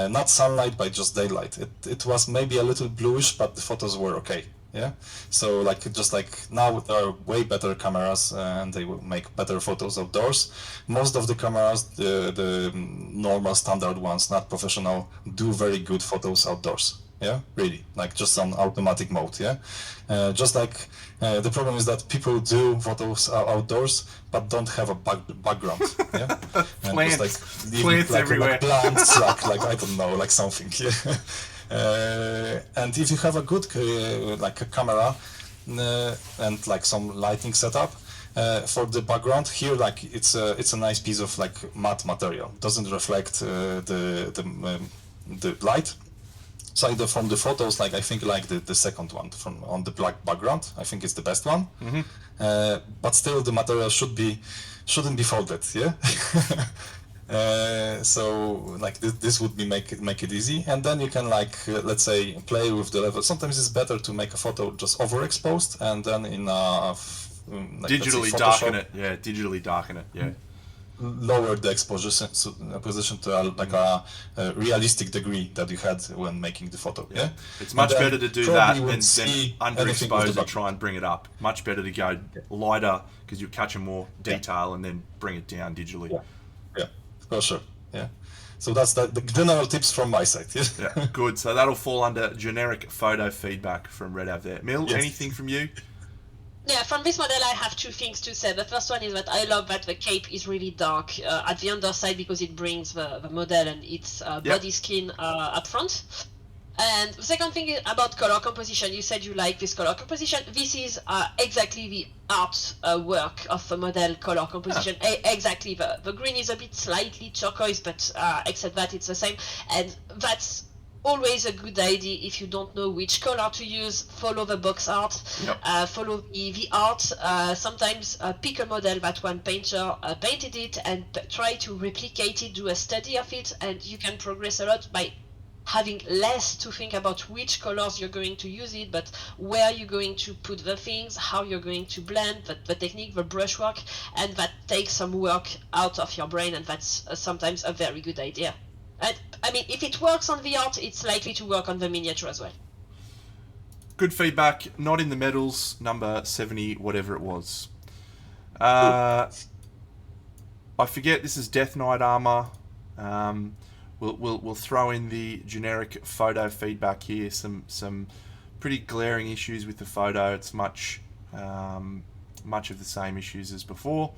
not sunlight but just daylight. It was maybe a little bluish, but the photos were okay. Yeah, so like just like now there are way better cameras and they will make better photos outdoors. Most of the cameras, the normal standard ones, not professional, do very good photos outdoors. Yeah, really, like just on automatic mode. Yeah, just like the problem is that people do photos outdoors but don't have a background. Yeah, and just like leaving Plants everywhere. like plants, like I don't know, like something. Yeah. And if you have a good like a camera and like some lighting setup for the background here, like it's a nice piece of like matte material, doesn't reflect the light. So from the photos, like I think like the second one from on the black background, I think it's the best one. But still the material shouldn't be folded. Yeah. So like this would be make it easy, and then you can like let's say play with the level. Sometimes it's better to make a photo just overexposed and then in like, Digitally darken it. Yeah, digitally darken it. Yeah. Lower the exposure position to like a realistic degree that you had when making the photo. Yeah, It's much better to do that than see underexpose and try and bring it up. Much better to go lighter because you're catching more detail and then bring it down digitally. Yeah, for sure. Yeah. So that's the general tips from my side. Yeah, good. So that'll fall under generic photo feedback from Red Av there. Mil, Yes. anything from you? Yeah, from this model I have two things to say. The first one is that I love that the cape is really dark at the underside because it brings the model and its body skin up front. And the second thing is about color composition. You said you like this color composition. This is exactly the art work of the model color composition. Exactly. The green is a bit slightly turquoise, but except that it's the same. And that's always a good idea if you don't know which color to use. Follow the box art, follow the art. Sometimes pick a model that one painter painted it and try to replicate it, do a study of it, and you can progress a lot by having less to think about which colors you're going to use it, but where you're going to put the things, how you're going to blend, the technique, the brushwork, and that takes some work out of your brain, and that's sometimes a very good idea. And I mean, if it works on the art, it's likely to work on the miniature as well. Good feedback. Not in the medals, number 70, whatever it was. I forget this is Death Knight armor. We'll throw in the generic photo feedback here. Some pretty glaring issues with the photo. It's much of the same issues as before.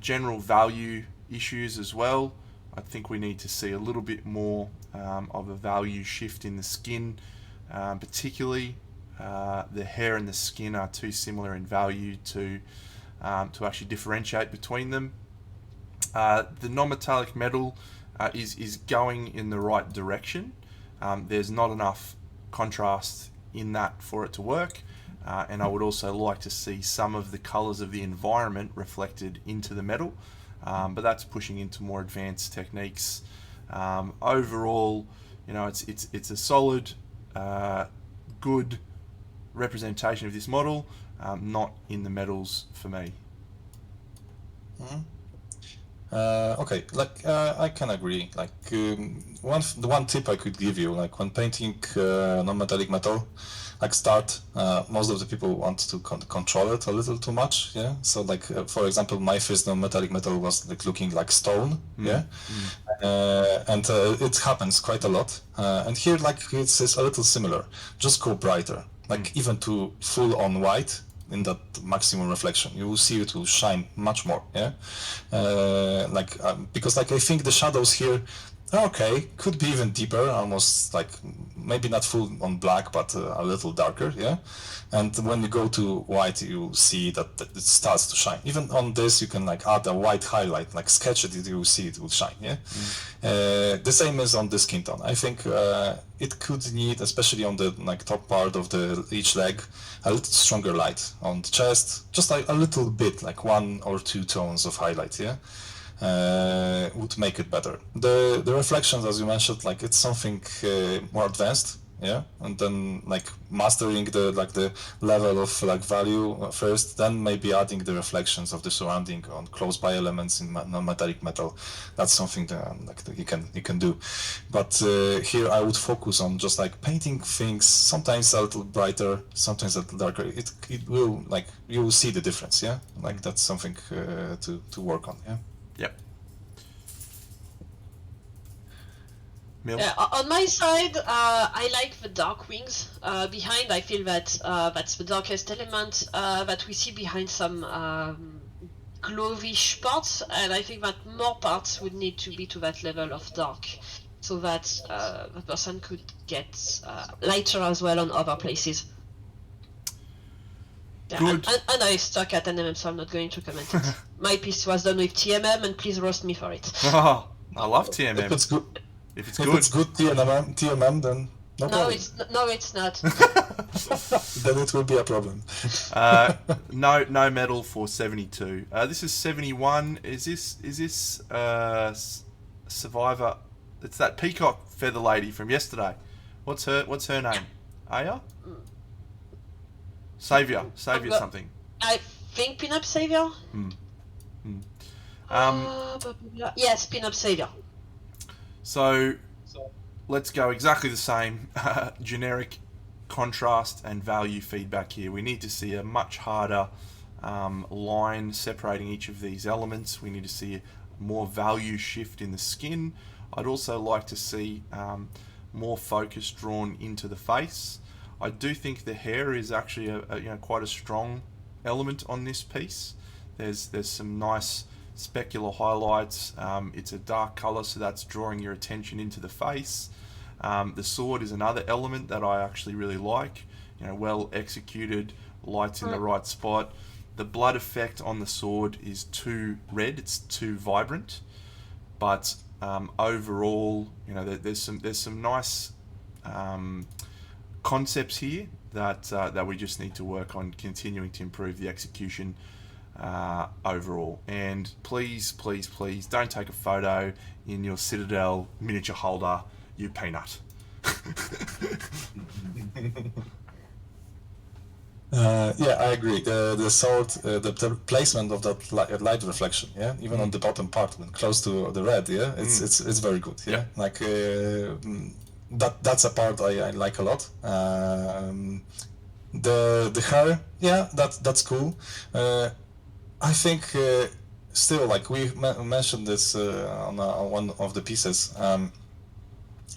General value issues as well. I think we need to see a little bit more of a value shift in the skin, particularly the hair and the skin are too similar in value to actually differentiate between them. The non-metallic metal is going in the right direction. There's not enough contrast in that for it to work, and I would also like to see some of the colours of the environment reflected into the metal. But that's pushing into more advanced techniques. Overall, you know, it's a solid, good representation of this model. Not in the metals for me. Okay, like I can agree. Like the one tip I could give you, like when painting non-metallic metal, like most of the people want to control it a little too much. Yeah. So like for example, my first non-metallic metal was like looking like stone. Yeah. And it happens quite a lot. And here like it's a little similar. Just go brighter, like even to full on white. In that maximum reflection, you will see it will shine much more. Yeah, because like I think the shadows here, okay, could be even deeper, almost like maybe not full on black, but a little darker. Yeah, and when you go to white, you see that it starts to shine. Even on this, you can like add a white highlight, like sketch it, you will see it will shine. Yeah, the same is on the skin tone. I think it could need, especially on the like top part of each leg, a little stronger light on the chest, just like a little bit, like 1 or 2 tones of highlight. Yeah, would make it better. The reflections, as you mentioned, like it's something more advanced. yeah, and then like mastering the level of like value first, then maybe adding the reflections of the surrounding on close by elements in non-metallic metal. That's something that you can do. But here I would focus on just like painting things sometimes a little brighter, sometimes a little darker. It will, like, you will see the difference, yeah. Like that's something to work on, yeah. Yep. Mil? Yeah, on my side, I like the dark wings behind. I feel that that's the darkest element that we see behind some glowish parts, and I think that more parts would need to be to that level of dark, so that the person could get lighter as well on other places. Yeah, Good. and I stuck at NMM, so I'm not going to comment it. My piece was done with TMM, and please roast me for it. Oh, I love TMM. If it's good, If it's if good. it's good TMM, then no problem. No, it's not. Then it will be a problem. No medal for 72. This is 71. Is this Survivor? It's that peacock feather lady from yesterday. What's her name? Aya? Savior something. I think Pinup Savior. Yes, Pinup Savior. So let's go exactly the same. Generic contrast and value feedback here. We need to see a much harder line separating each of these elements. We need to see a more value shift in the skin. I'd also like to see more focus drawn into the face. I do think the hair is actually quite a strong element on this piece. There's some nice specular highlights. It's a dark color, so that's drawing your attention into the face. The sword is another element that I actually really like. Well executed, lights in the right spot. The blood effect on the sword is too red. It's too vibrant. But overall, there's some nice concepts here that we just need to work on continuing to improve the execution overall. And please don't take a photo in your Citadel miniature holder, you peanut. Yeah, I agree. The sword, the placement of that light reflection, yeah, even on the bottom part, when close to the red, yeah, it's very good, yeah. Like that's a part I like a lot. The hair, yeah, that's cool. I think still, like we mentioned this on one of the pieces.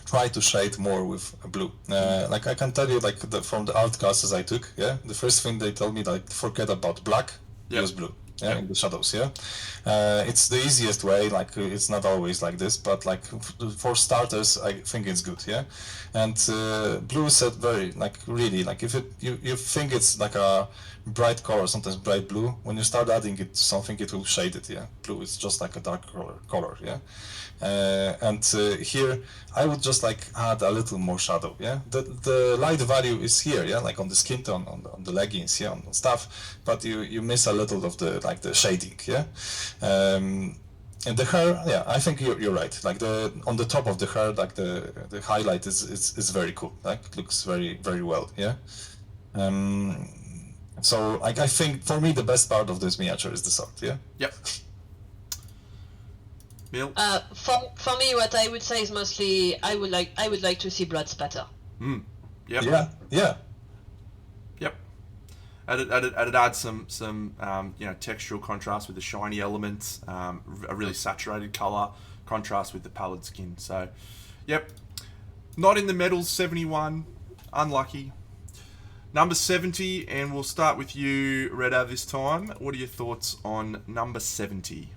Try to shade more with blue. Like I can tell you, like from the art classes I took, yeah, the first thing they told me, like, forget about black, use blue, yeah, in the shadows, yeah. It's the easiest way. Like it's not always like this, but like for starters, I think it's good, yeah. And blue is very, like, really, like if you think it's like a bright color, sometimes bright blue, when you start adding it to something, it will shade it, yeah. Blue is just like a dark color, yeah. And here I would just like add a little more shadow, yeah. The light value is here, yeah, like on the skin tone, on the leggings, yeah, on stuff, but you miss a little of the shading, yeah. And the hair, yeah, I think you're right. Like on the top of the hair, like the highlight is very cool. Like it looks very well, yeah. So like I think for me the best part of this miniature is the sword, yeah. Yep. Mil? For me, what I would say is mostly I would like to see blood spatter. Yep. Yeah. Yep. It'd add some textural contrast with the shiny elements, a really saturated color contrast with the pallid skin. So, yep. Not in the medals, 71. Unlucky. Number 70, and we'll start with you, Reda, this time. What are your thoughts on number 70?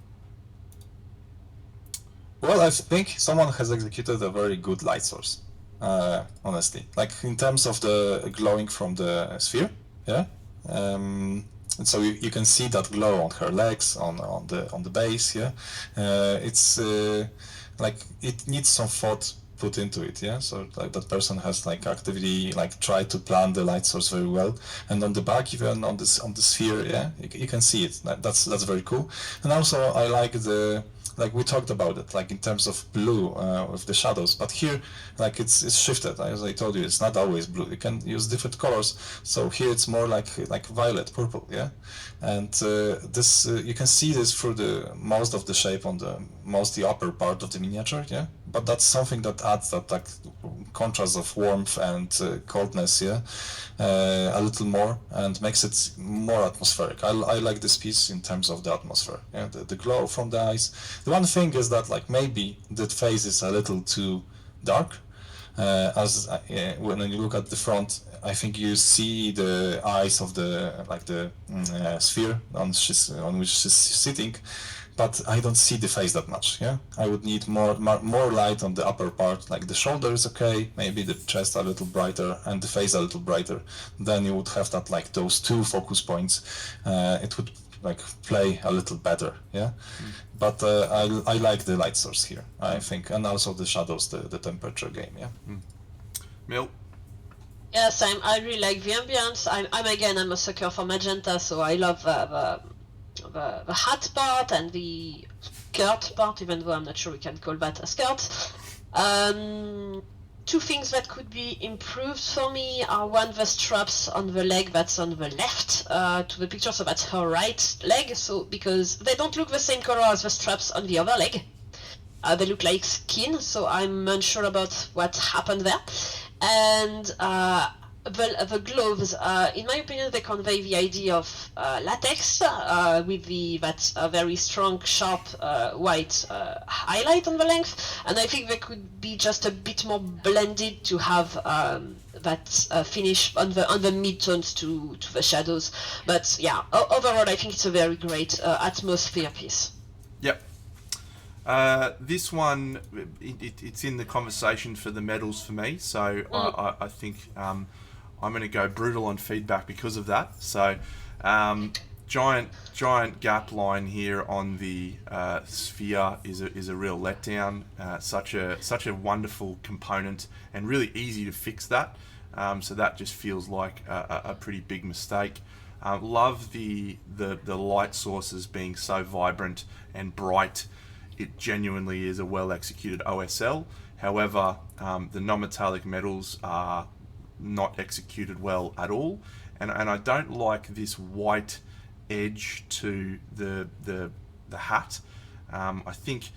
Well, I think someone has executed a very good light source, honestly. Like in terms of the glowing from the sphere, yeah. And so you can see that glow on her legs, on the base, yeah. It's like it needs some thought put into it, yeah. So like that person has like actively like tried to plan the light source very well, and on the back, even on this on the sphere, yeah, you can see it. That's very cool. And also I like the, like we talked about it, like in terms of blue with the shadows, but here like it's shifted. As I told you, it's not always blue. You can use different colors. So here it's more like violet, purple, yeah. And this you can see this through the most of the shape on the mostly upper part of the miniature, yeah. But that's something that adds that like contrast of warmth and coldness, yeah, a little more, and makes it more atmospheric. I like this piece in terms of the atmosphere, yeah, the glow from the eyes. The one thing is that like maybe the face is a little too dark. When you look at the front, I think you see the eyes of the sphere on which she's sitting, but I don't see the face that much. Yeah, I would need more light on the upper part. Like the shoulder is okay, maybe the chest a little brighter and the face a little brighter. Then you would have that like those two focus points. It would like play a little better. Yeah. But I like the light source here, I think, and also the shadows, the temperature game, yeah. Mil? Yes, I really like the ambience. I'm a sucker for magenta, so I love the hat part and the skirt part, even though I'm not sure we can call that a skirt. Two things that could be improved for me are one, the straps on the leg that's on the left to the picture, so that's her right leg, so because they don't look the same color as the straps on the other leg. They look like skin, so I'm unsure about what happened there. And the gloves, in my opinion, they convey the idea of latex with that very strong, sharp white highlight on the length, and I think they could be just a bit more blended to have that finish on the mid-tones to the shadows. But yeah, overall, I think it's a very great atmosphere piece. Yep. This one, it's in the conversation for the medals for me, so I think I'm going to go brutal on feedback because of that. So, giant gap line here on the sphere is a real letdown. Such a wonderful component and really easy to fix that. So that just feels like a pretty big mistake. Love the light sources being so vibrant and bright. It genuinely is a well executed OSL. However, the non-metallic metals are not executed well at all, and I don't like this white edge to the hat. I think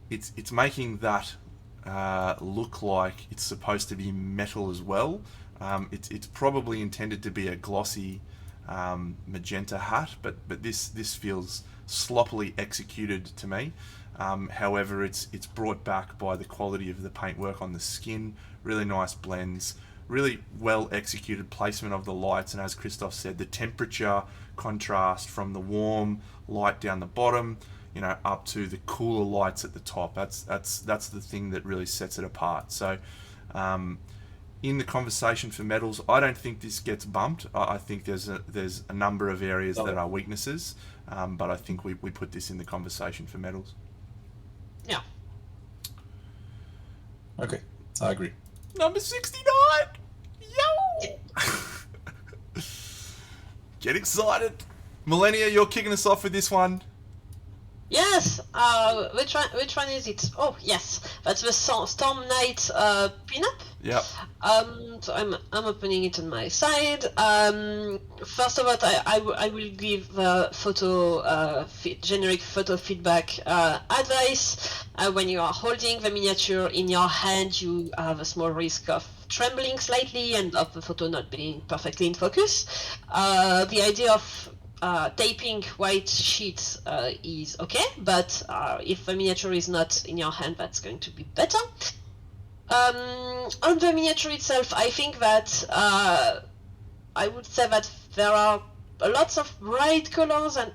it's making that look like it's supposed to be metal as well. It's probably intended to be a glossy magenta hat, but this feels sloppily executed to me. However, it's brought back by the quality of the paintwork on the skin. Really nice blends, really well executed placement of the lights, and as Christoph said, the temperature contrast from the warm light down the bottom, up to the cooler lights at the top. That's the thing that really sets it apart. So, in the conversation for medals, I don't think this gets bumped. I think there's a number of areas that are weaknesses, but I think we put this in the conversation for medals. Yeah. Okay, I agree. Number 69! Yo! Get excited. Millennia, you're kicking us off with this one. Yes, which one is it? Oh, yes, that's the Storm Knight Pinup. Yep. So I'm opening it on my side. First of all, I will give generic photo feedback advice. When you are holding the miniature in your hand, you have a small risk of trembling slightly and of the photo not being perfectly in focus. The idea of taping white sheets is okay, but if the miniature is not in your hand, that's going to be better. On the miniature itself, I think that I would say that there are lots of bright colors, and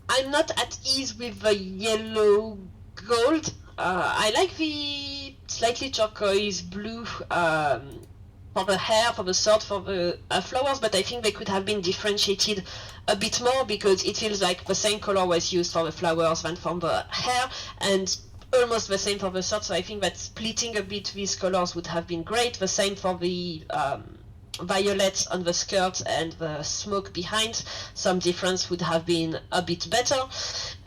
I'm not at ease with the yellow gold. I like the slightly turquoise blue for the hair, for the sword, for the flowers, but I think they could have been differentiated a bit more, because it feels like the same color was used for the flowers than for the hair, and almost the same for the sword, so I think that splitting a bit these colors would have been great. The same for the violet on the skirt and the smoke behind. Some difference would have been a bit better.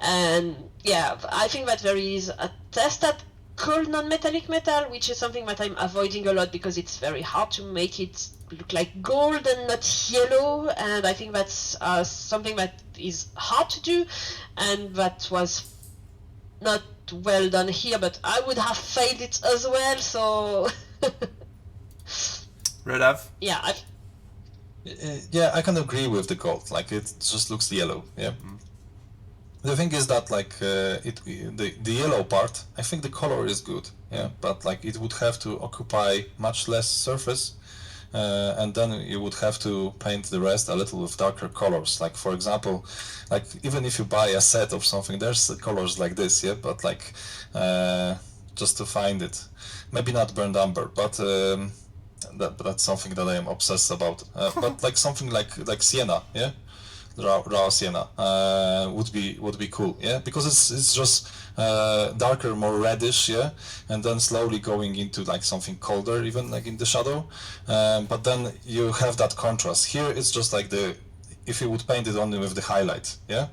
And yeah, I think that there is a test that called non-metallic metal, which is something that I'm avoiding a lot because it's very hard to make it look like gold and not yellow, and I think that's something that is hard to do, and that was not well done here, but I would have failed it as well, so Red Av? yeah. Yeah, I can agree with the gold. Like, it just looks yellow. Yeah. The thing is that like the yellow part, I think the color is good. Yeah, but like it would have to occupy much less surface. And then you would have to paint the rest a little with darker colors. Like, for example, like even if you buy a set of something, there's colors like this, yeah, but like just to find it, maybe not burnt umber, but that's something that I am obsessed about. But like something like sienna, yeah, raw sienna would be cool, yeah, because it's just darker, more reddish, yeah, and then slowly going into like something colder, even like in the shadow, but then you have that contrast. Here it's just like if you would paint it only with the highlight, yeah,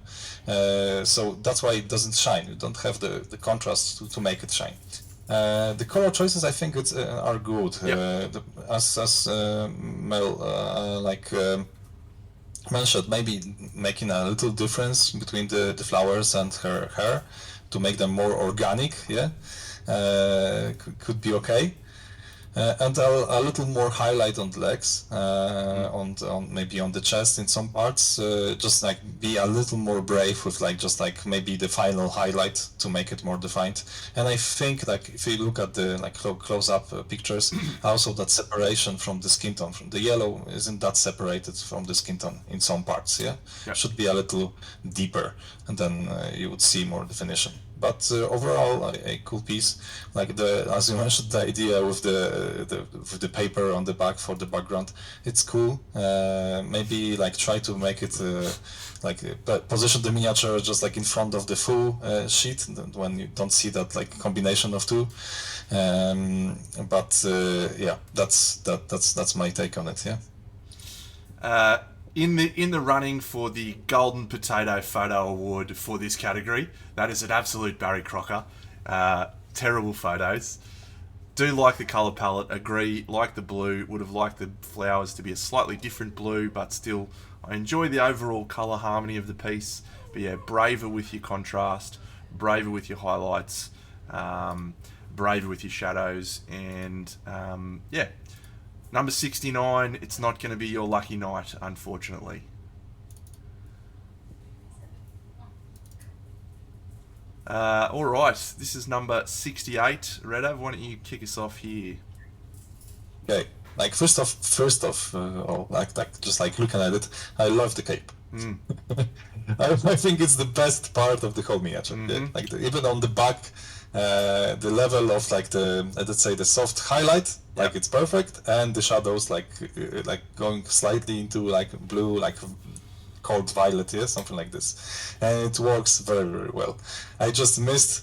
so that's why it doesn't shine. You don't have the contrast to make it shine. The color choices, I think, are good. Yep. As Mel mentioned, maybe making a little difference between the flowers and her hair to make them more organic, yeah, could be okay. And a little more highlight on the legs, on maybe on the chest in some parts, just like be a little more brave with like just like maybe the final highlight to make it more defined. And I think like if you look at the like close-up pictures, also that separation from the skin tone, from the yellow isn't that separated from the skin tone in some parts, yeah? Yep. Should be a little deeper, and then you would see more definition. But overall, a cool piece. Like as you mentioned, the idea with the paper on the back for the background, it's cool. Maybe like try to make it position the miniature just like in front of the full sheet when you don't see that like combination of two. But yeah, that's my take on it. Yeah. In the running for the Golden Potato Photo Award for this category, that is an absolute Barry Crocker. Terrible photos. Do like the colour palette, agree, like the blue, would have liked the flowers to be a slightly different blue, but still, I enjoy the overall colour harmony of the piece. But yeah, braver with your contrast, braver with your highlights, braver with your shadows, and yeah. Number 69, it's not going to be your lucky night, unfortunately. All right, this is number 68. Redav, why don't you kick us off here? Okay, like first off, just like looking at it, I love the cape. I think it's the best part of the whole miniature. Mm-hmm. Yeah, like even on the back, the level of like let's say the soft highlight, like it's perfect, and the shadows like going slightly into like blue, like cold violet, yeah, something like this, and it works very, very well. I just miss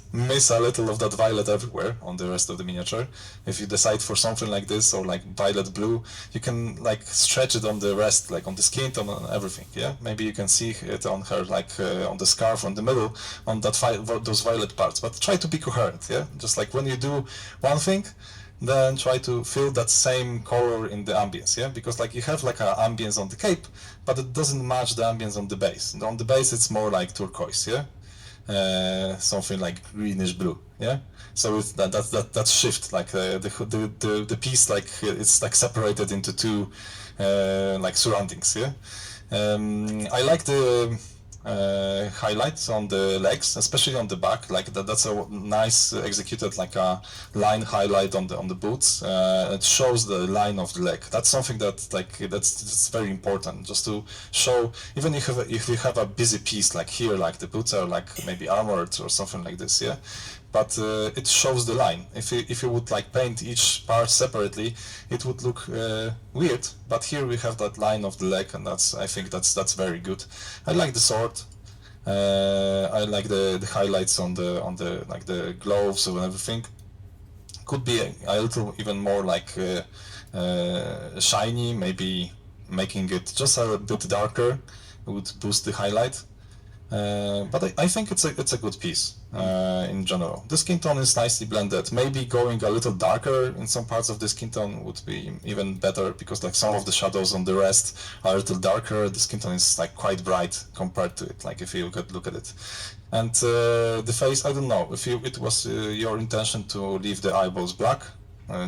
a little of that violet everywhere on the rest of the miniature. If you decide for something like this or like violet blue, you can like stretch it on the rest, like on the skin tone and everything, yeah. Maybe you can see it on her like on the scarf on the middle, on that those violet parts, but try to be coherent, yeah. Just like when you do one thing, then try to fill that same color in the ambience, yeah? Because like you have like an ambience on the cape, but it doesn't match the ambience on the base. And on the base it's more like turquoise, yeah? Something like greenish blue, yeah? So it's that shift, like the piece, like it's like separated into two like surroundings, yeah? I like the highlights on the legs, especially on the back, like that's a nice executed like a line highlight on the boots. It shows the line of the leg. That's something that like that's very important, just to show, even if you have a busy piece like here, like the boots are like maybe armored or something like this, yeah, but it shows the line. If you would like paint each part separately, it would look weird, but here we have that line of the leg, and I think that's very good. I like the sword. I like the highlights on the like the gloves and everything. Could be a little even more like shiny, maybe making it just a bit darker would boost the highlight. But I think it's a good piece in general. The skin tone is nicely blended. Maybe going a little darker in some parts of the skin tone would be even better, because like some of the shadows on the rest are a little darker. The skin tone is like quite bright compared to it. Like if you could look at it, and the face, I don't know if it was your intention to leave the eyeballs black.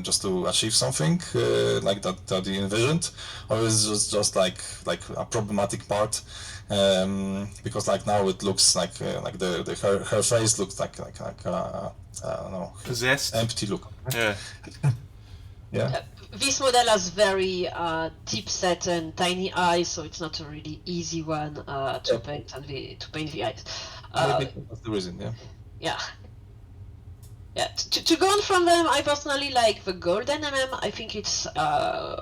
Just to achieve something like that you envisioned, or is it just like a problematic part? Because like now it looks like her face looks like I don't know, Possessed. empty look. Yeah. Yeah. This model has very deep set and tiny eyes, so it's not a really easy one to paint the eyes. Maybe that's the reason. Yeah. Yeah. Yeah, to go on from them, I personally like the golden MM. I think it's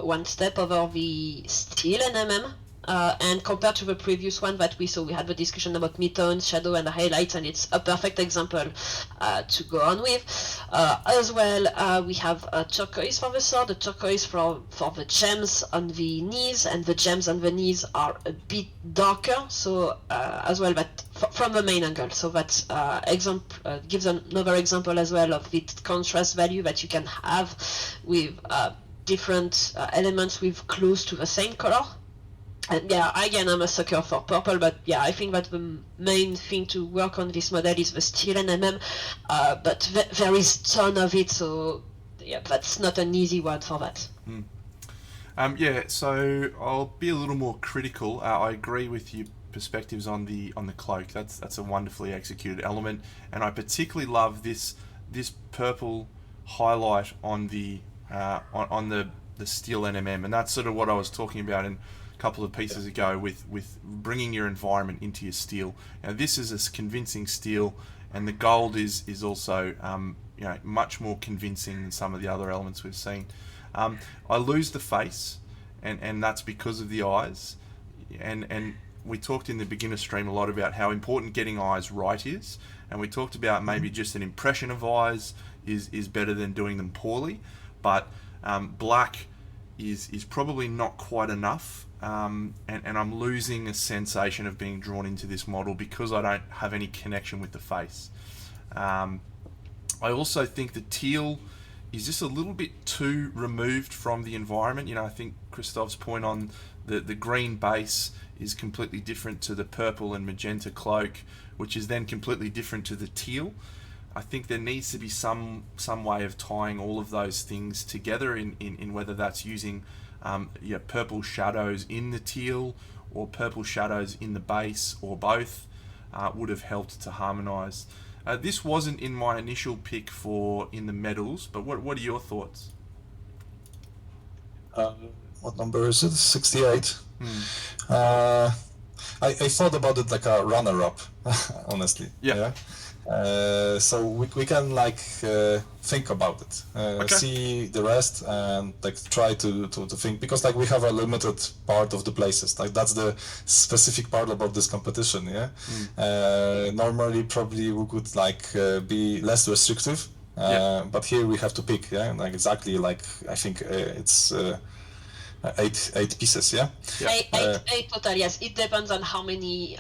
one step over the steel NMM. And compared to the previous one that we saw, we had the discussion about midtones, shadow, and highlights, and it's a perfect example to go on with. As well, we have a turquoise for the sword, a turquoise for the gems on the knees, and the gems on the knees are a bit darker, so as well, that from the main angle. So that gives another example as well of the contrast value that you can have with different elements with close to the same color. And yeah, again, I'm a sucker for purple, but yeah, I think that the main thing to work on this model is the steel and MM, but there is a ton of it, so yeah, that's not an easy one for that. Yeah, so I'll be a little more critical. I agree with your perspectives on the cloak. That's a wonderfully executed element, and I particularly love this purple highlight on the steel NMM, and that's sort of what I was talking about in couple of pieces ago with bringing your environment into your steel. Now this is a convincing steel, and the gold is also much more convincing than some of the other elements we've seen. I lose the face, and that's because of the eyes, and we talked in the beginner stream a lot about how important getting eyes right is, and we talked about maybe just an impression of eyes is better than doing them poorly, but black is probably not quite enough. And I'm losing a sensation of being drawn into this model because I don't have any connection with the face. I also think the teal is just a little bit too removed from the environment. I think Christoph's point on the green base is completely different to the purple and magenta cloak, which is then completely different to the teal. I think there needs to be some way of tying all of those things together in whether that's using purple shadows in the teal or purple shadows in the base, or both would have helped to harmonise. This wasn't in my initial pick for in the medals, but what are your thoughts? What number is it? 68. I thought about it like a runner-up, honestly. Yeah. So we can think about it, Okay. see the rest, and try to think, because we have a limited part of the places. That's the specific part about this competition. Yeah. Normally, probably we could be less restrictive, but here we have to pick. Yeah. Exactly. I think it's. Eight pieces, yeah? Eight total, yes. It depends on how many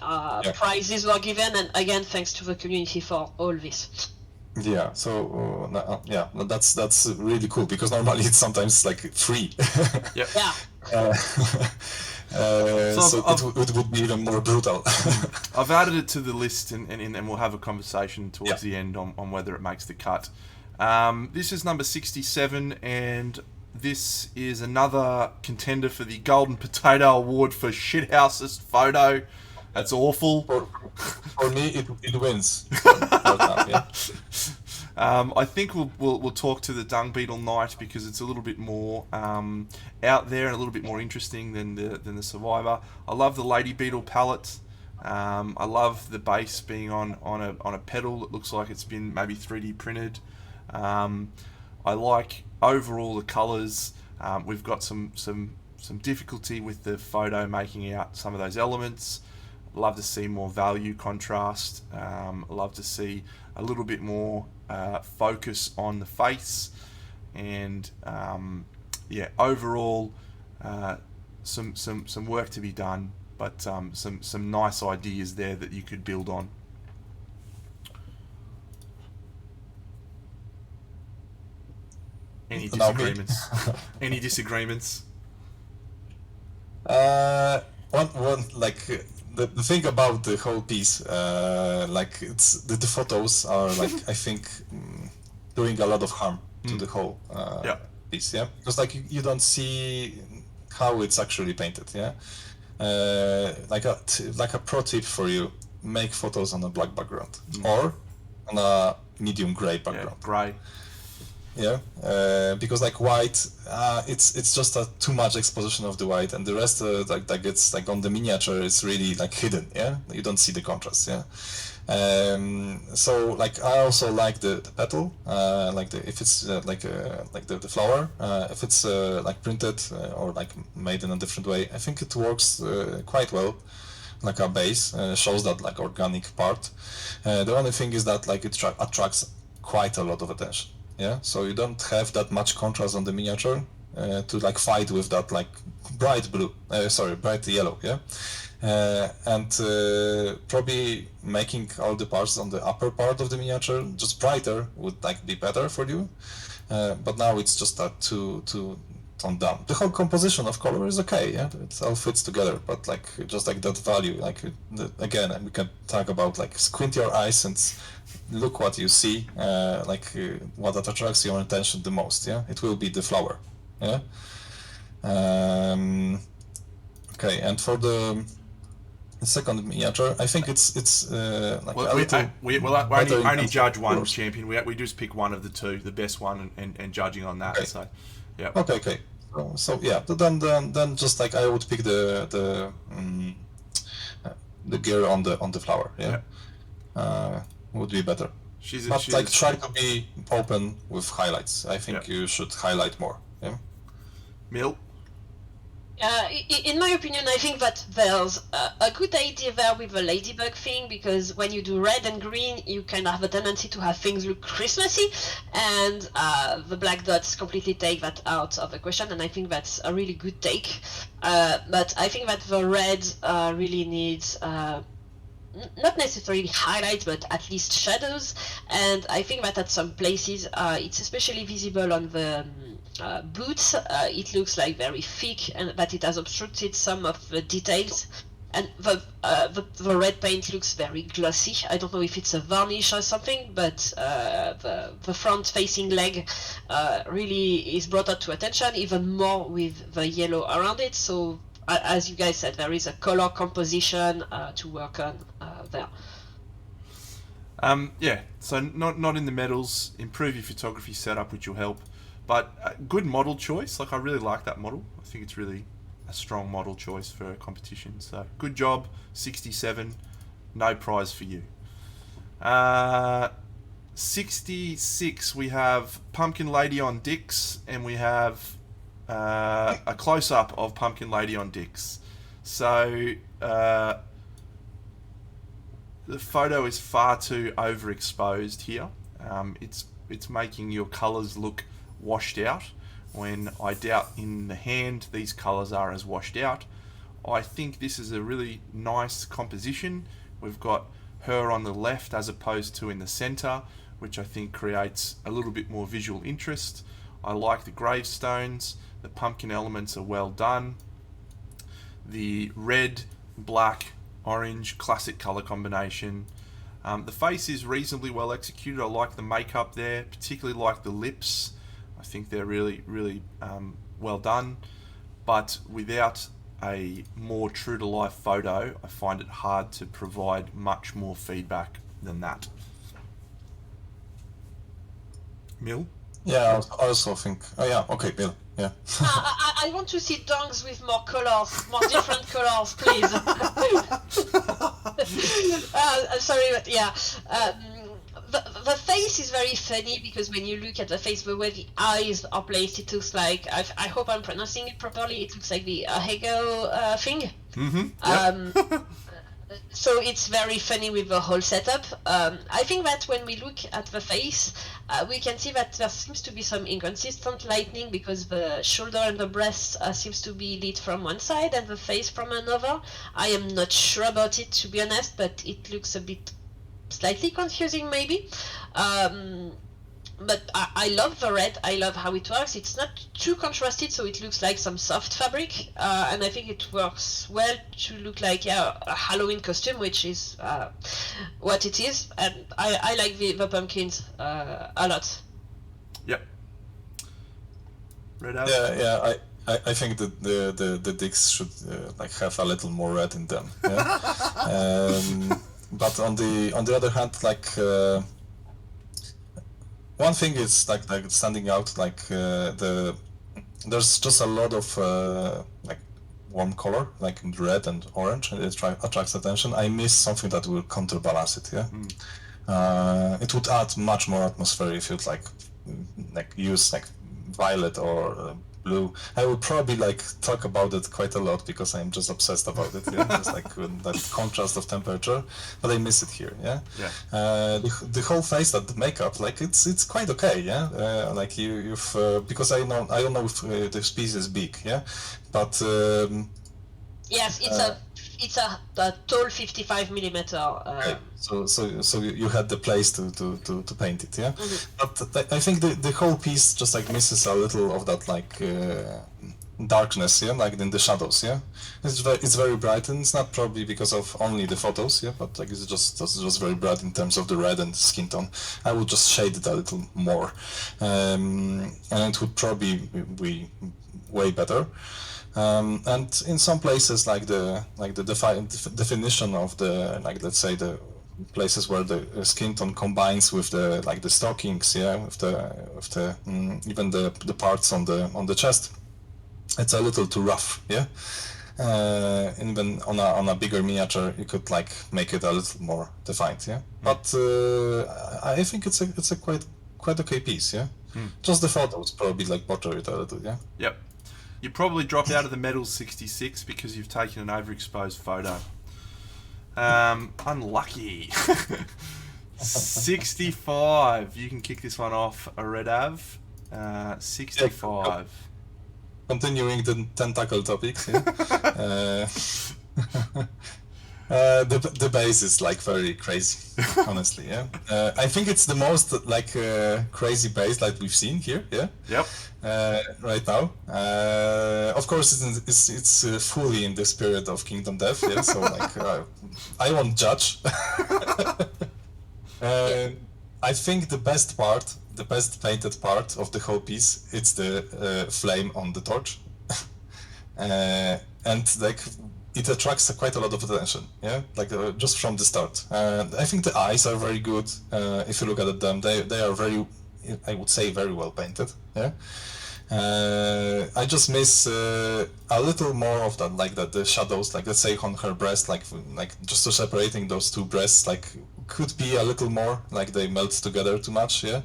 prizes were given, and again, thanks to the community for all this. Yeah, so that's really cool, because normally it's sometimes free. Yep. Yeah. So it would be even more brutal. I've added it to the list, and we'll have a conversation towards the end on whether it makes the cut. This is number 67, and this is another contender for the Golden Potato Award for shithouseest photo. That's awful. For me, it wins. I think we'll talk to the Dung Beetle Knight, because it's a little bit more out there and a little bit more interesting than the Survivor. I love the Lady Beetle palette. I love the base being on a pedal that looks like it's been maybe 3D printed. I like overall the colours. We've got some difficulty with the photo making out some of those elements. Love to see more value contrast. Love to see a little bit more focus on the face, and overall some work to be done, but some nice ideas there that you could build on. Any disagreements? Any disagreements? One like the thing about the whole piece, like it's the photos are like I think doing a lot of harm to the whole piece, yeah, because like you don't see how it's actually painted, yeah. Like a pro tip for you: make photos on a black background or on a medium gray background. Yeah, gray. Yeah, because like white, it's just a too much exposition of the white, and the rest like that gets like on the miniature, it's really like hidden. Yeah, you don't see the contrast. Yeah, so like I also like the petal, like if it's like the flower, if it's like printed or like made in a different way, I think it works quite well. Like a base shows that like organic part. The only thing is that like it attracts quite a lot of attention. Yeah, so you don't have that much contrast on the miniature to like fight with that like bright yellow. Yeah, and probably making all the parts on the upper part of the miniature just brighter would like be better for you. But now it's just that too toned down. The whole composition of color is okay. Yeah, it all fits together. But like just like that value, like again, we can talk about like squint your eyes and look what you see, what attracts your attention the most. Yeah, it will be the flower. Yeah. Okay, and for the second miniature, I think it's like we only judge one champion. We just pick one of the two, the best one, and judging on that. Okay. So, yeah. Okay. So yeah, then just like I would pick the gear on the flower. Yeah. Would be better. Try to be open with highlights. I think you should highlight more. Yeah. Mil? In my opinion, I think that there's a good idea there with the ladybug thing, because when you do red and green, you kind of have a tendency to have things look Christmassy, and the black dots completely take that out of the question, and I think that's a really good take. But I think that the red really needs not necessarily highlights, but at least shadows, and I think that at some places it's especially visible on the boots. It looks like very thick, and that it has obstructed some of the details, and the red paint looks very glossy. I don't know if it's a varnish or something, but the front facing leg really is brought out to attention, even more with the yellow around it. So as you guys said, there is a color composition to work on there. So not in the medals. Improve your photography setup, which will help. But good model choice. Like, I really like that model. I think it's really a strong model choice for a competition. So good job, 67. No prize for you. 66, we have Pumpkin Lady on Dix, and we have a close-up of Pumpkin Lady on Dix. So the photo is far too overexposed here. It's making your colours look washed out, when I doubt in the hand these colours are as washed out. I think this is a really nice composition. We've got her on the left as opposed to in the centre, which I think creates a little bit more visual interest. I like the gravestones. The pumpkin elements are well done. The red, black, orange, classic colour combination. The face is reasonably well executed. I like the makeup there, particularly like the lips. I think they're really, really well done. But without a more true-to-life photo, I find it hard to provide much more feedback than that. Mil? Yeah, I also think... Oh yeah, okay, Mil. Yeah. I want to see dongs with more colors, more different colors, please. Sorry, but yeah. The face is very funny, because when you look at the face, the way the eyes are placed, it looks like, I hope I'm pronouncing it properly, it looks like the Hegel thing. Mm-hmm. Yep. So it's very funny with the whole setup. I think that when we look at the face, we can see that there seems to be some inconsistent lighting because the shoulder and the breast seems to be lit from one side and the face from another. I am not sure about it, to be honest, but it looks a bit slightly confusing maybe. But I love the red. I love how it works. It's not too contrasted, so it looks like some soft fabric, and I think it works well to look like a Halloween costume, which is what it is. And I like the pumpkins a lot. Yep. Red out. Yeah. I think that the dicks should like have a little more red in them. Yeah? But on the other hand, like. One thing is like standing out, like there's just a lot of like warm color, like red and orange, and it attracts attention. I miss something that will counterbalance it. Yeah, it would add much more atmosphere if you'd like use like violet or blue. I would probably like talk about it quite a lot because I'm just obsessed about it. Yeah, just like that contrast of temperature, but I miss it here. Yeah, the whole face, that the makeup, like it's quite okay. Yeah, like you've because I don't know if this piece is big. Yeah, but yes, it's a tall 55 millimeter. Okay. So you had the place to paint it, yeah. But I think the whole piece just like misses a little of that like darkness, yeah, like in the shadows, yeah. It's very bright, and it's not probably because of only the photos, yeah, but like it's just very bright in terms of the red and skin tone. I would just shade it a little more, and it would probably be way better. And in some places, like the definition of the, like, let's say the places where the skin tone combines with the like the stockings, yeah, with the even the parts on the chest, it's a little too rough, yeah. Even on a bigger miniature, you could like make it a little more defined, yeah. But I think it's a quite okay piece, yeah. Just the photos probably like butcher it a little, yeah. Yep. You probably drop out of the medals 66 because you've taken an overexposed photo. Unlucky. 65. You can kick this one off, a Red Av. 65. Continuing the tentacle topics, yeah. The base is like very crazy, honestly. Yeah, I think it's the most like crazy base like we've seen here. Yeah. Yep. Right now, of course, it's fully in the spirit of Kingdom Death. Yeah. So like, I won't judge. I think the best painted part of the whole piece, it's the flame on the torch, and like. It attracts quite a lot of attention, yeah, like just from the start. And I think the eyes are very good. If you look at them, they are very, I would say, very well painted. Yeah. I just miss a little more of that, like the shadows, like let's say on her breast, like just to separating those two breasts, like could be a little more, like they melt together too much. Yeah.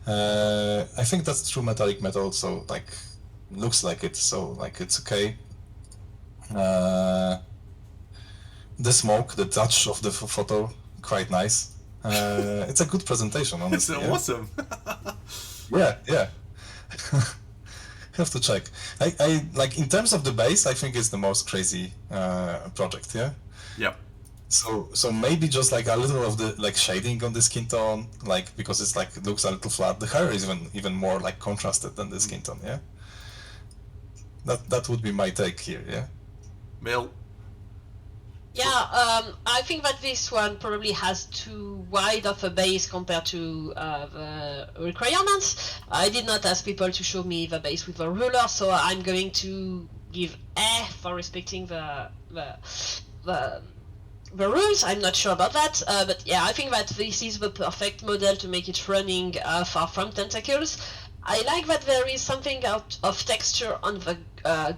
I think that's true metallic metal, so like looks like it, so like it's okay. The smoke, the touch of the photo, quite nice. It's a good presentation, honestly. It's awesome. Yeah. Have to check. I like in terms of the base, I think it's the most crazy project. Yeah. Yep. So maybe just like a little of the like shading on the skin tone, like because it's like it looks a little flat. The hair is even more like contrasted than the skin tone. Yeah. That would be my take here. Yeah. Mel. Yeah, I think that this one probably has too wide of a base compared to the requirements. I did not ask people to show me the base with a ruler, so I'm going to give A for respecting the rules. I'm not sure about that, but yeah, I think that this is the perfect model to make it running far from tentacles. I like that there is something out of texture on the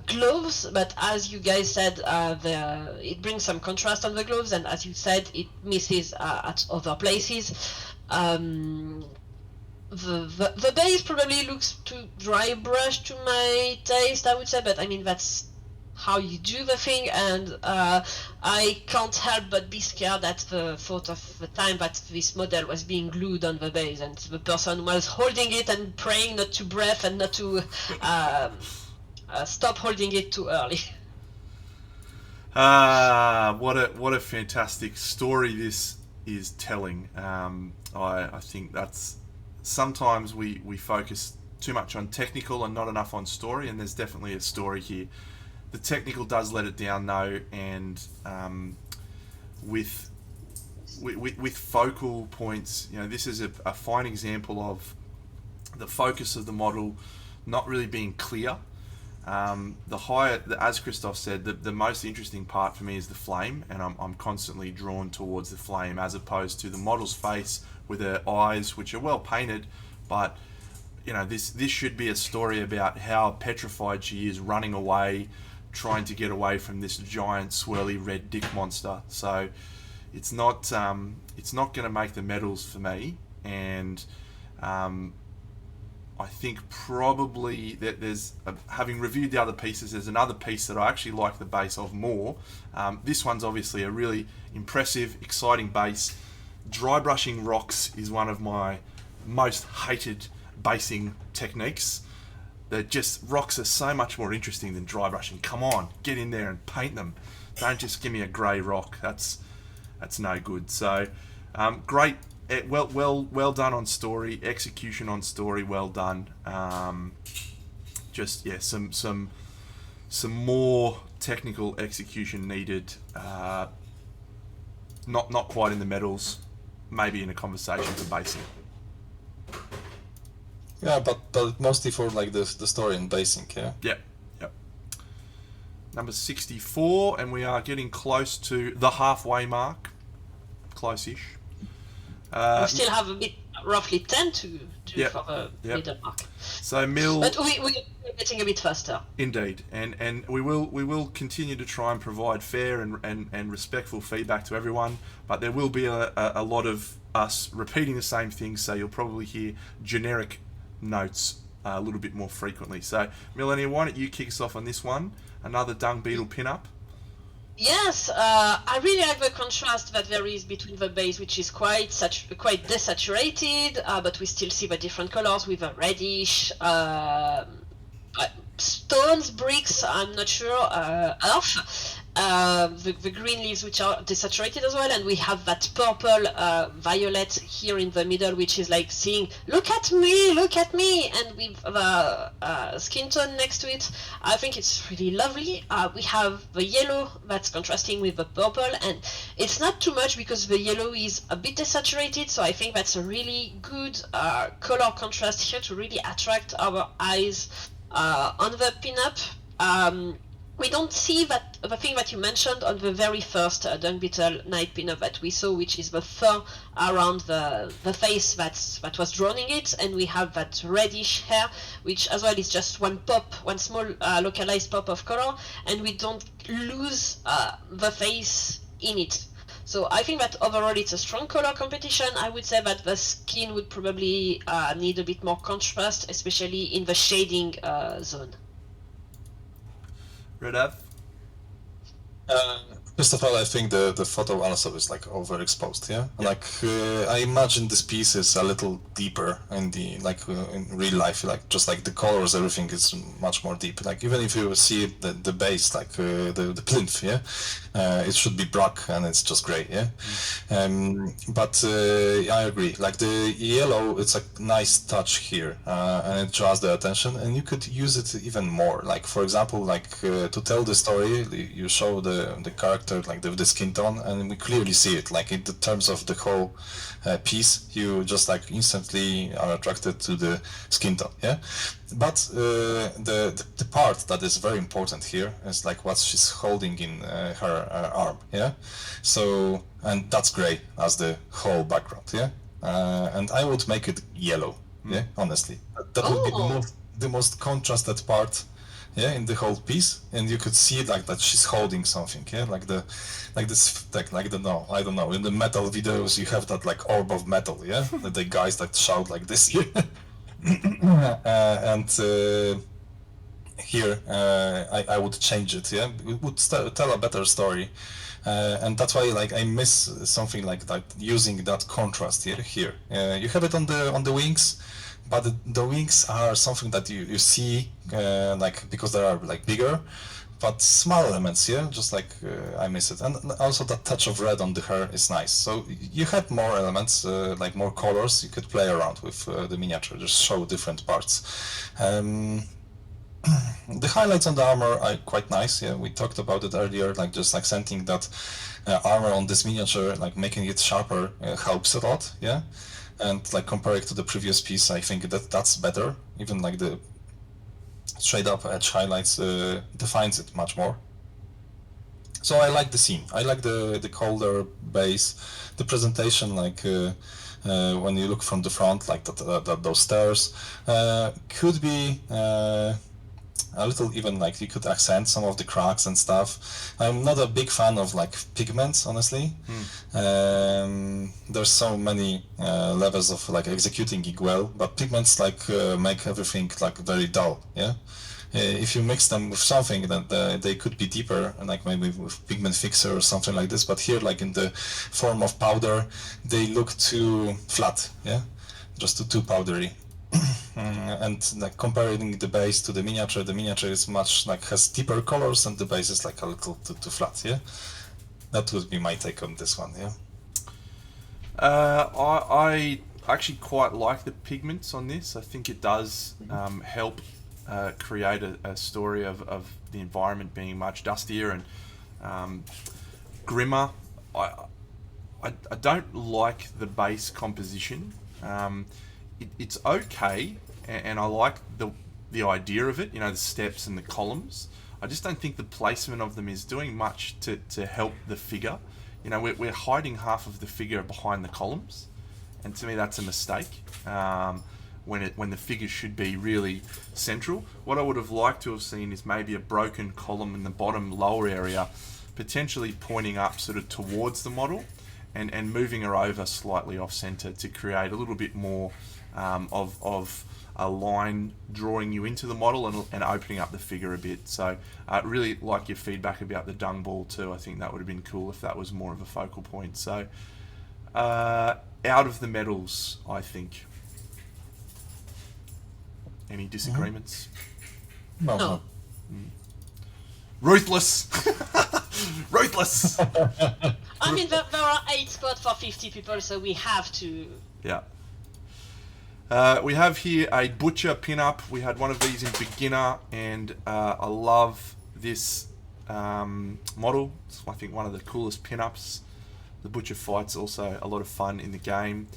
gloves, but as you guys said, it brings some contrast on the gloves, and as you said, it misses at other places. The base probably looks too dry brush to my taste, I would say, but I mean that's how you do the thing, and I can't help but be scared at the thought of the time that this model was being glued on the base and the person was holding it and praying not to breath and not to stop holding it too early. What a fantastic story this is telling. I think that's sometimes we focus too much on technical and not enough on story, and there's definitely a story here. The technical does let it down though, and with focal points, this is a fine example of the focus of the model not really being clear. As Christoph said, the most interesting part for me is the flame, and I'm constantly drawn towards the flame as opposed to the model's face with her eyes, which are well painted, but this should be a story about how petrified she is, running away, trying to get away from this giant swirly red dick monster. So it's not going to make the medals for me, and I think probably that having reviewed the other pieces, there's another piece that I actually like the base of more. This one's obviously a really impressive, exciting base. Dry brushing rocks is one of my most hated basing techniques. Rocks are so much more interesting than dry brushing. Come on, get in there and paint them. Don't just give me a grey rock. That's no good. So great. Well done on story, execution on story, well done. Some more technical execution needed. Not quite in the medals, maybe in a conversation for basing. Yeah, but mostly for like the story and basing, yeah. Yep. Number 64, and we are getting close to the halfway mark. Close-ish. We still have a bit, roughly 10 to do for the middle mark. So Mill, but we're getting a bit faster. Indeed, and we will continue to try and provide fair and respectful feedback to everyone. But there will be a lot of us repeating the same things, so you'll probably hear generic notes a little bit more frequently. So Millennia, why don't you kick us off on this one? Another dung beetle pinup. Yes, I really like the contrast that there is between the base, which is quite desaturated, but we still see the different colors with a reddish, stones, bricks, I'm not sure, earth, the green leaves which are desaturated as well, and we have that purple violet here in the middle, which is like saying, look at me, and with the skin tone next to it. I think it's really lovely. We have the yellow that's contrasting with the purple, and it's not too much because the yellow is a bit desaturated, so I think that's a really good color contrast here to really attract our eyes on the pinup. We don't see the thing that you mentioned on the very first Dung Beetle Night pinup that we saw, which is the fur around the face that was drawn in it, and we have that reddish hair, which as well is just one small localized pop of color, and we don't lose the face in it. So I think that overall it's a strong color competition. I would say that the skin would probably need a bit more contrast, especially in the shading zone. Red F? First of all, I think the photo also is like overexposed, yeah? Like, I imagine this piece is a little deeper in in real life, like, just like the colors, everything is much more deep. Like, even if you see the base, like, the plinth, yeah? It should be black and it's just gray, yeah? But I agree, like, the yellow, it's a nice touch here, and it draws the attention, and you could use it even more. Like, for example, like, to tell the story, you show the character, like the skin tone, and we clearly see it, like in the terms of the whole piece, you just like instantly are attracted to the skin tone, yeah? But the part that is very important here is like what she's holding in her arm, yeah? So, and that's gray as the whole background, yeah? And I would make it yellow, yeah, honestly. That would be the most contrasted part, yeah, in the whole piece, and you could see like that she's holding something, yeah, like the I don't know, in the metal videos you have that like orb of metal, yeah, the guys that shout like this, yeah. And here, I would change it. Yeah, it would tell a better story, and that's why like I miss something like that, using that contrast here. You have it on the wings, but the wings are something that you see like, because they are like bigger, but small elements, yeah, just like I miss it. And also that touch of red on the hair is nice. So you had more elements, like more colors you could play around with the miniature, just show different parts. The highlights on the armor are quite nice. Yeah, we talked about it earlier, like just accenting that armor on this miniature, like making it sharper, helps a lot. Yeah, and like comparing to the previous piece, I think that's better. Even like the straight up edge highlights defines it much more. So I like the scene. I like the colder base, the presentation, like when you look from the front, like those stairs could be a little, even like you could accent some of the cracks and stuff. I'm not a big fan of like pigments, honestly. There's so many levels of like executing it well, but pigments like make everything like very dull. Yeah. If you mix them with something, then they could be deeper, like maybe with pigment fixer or something like this. But here, like in the form of powder, they look too flat. Yeah, just too powdery. And like comparing the base to the miniature is much like has deeper colors, and the base is like a little too flat. Yeah, that would be my take on this one. Yeah. I actually quite like the pigments on this. I think it does help create a story of the environment being much dustier and grimmer. I don't like the base composition. It's okay, and I like the idea of it, you know, the steps and the columns. I just don't think the placement of them is doing much to help the figure. You know, we're hiding half of the figure behind the columns, and to me that's a mistake. When the figure should be really central. What I would have liked to have seen is maybe a broken column in the bottom lower area, potentially pointing up sort of towards the model, and moving her over slightly off center to create a little bit more of a line drawing you into the model and opening up the figure a bit. So I really like your feedback about the dung ball too. I think that would have been cool if that was more of a focal point. So out of the medals, I think. Any disagreements? No. Ruthless! Ruthless! I mean, there are 8 spots for 50 people, so we have to... Yeah. We have here a Butcher Pinup. We had one of these in beginner, and I love this model. It's, I think, one of the coolest pinups. The Butcher fight's also a lot of fun in the game.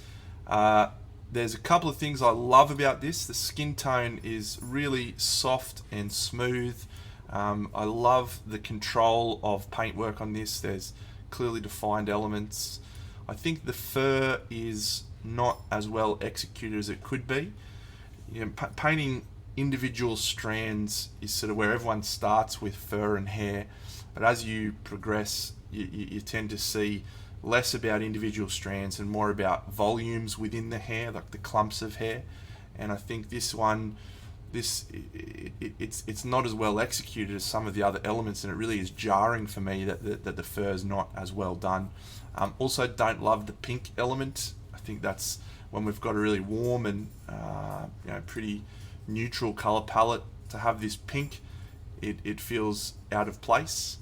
There's a couple of things I love about this. The skin tone is really soft and smooth. I love the control of paintwork on this. There's clearly defined elements. I think the fur is not as well executed as it could be. You know, painting individual strands is sort of where everyone starts with fur and hair, but as you progress, you tend to see less about individual strands and more about volumes within the hair, like the clumps of hair. And I think this one, it's not as well executed as some of the other elements, and it really is jarring for me that the fur is not as well done. Also, don't love the pink element. I think that's when we've got a really warm and pretty neutral color palette. To have this pink, it feels out of place.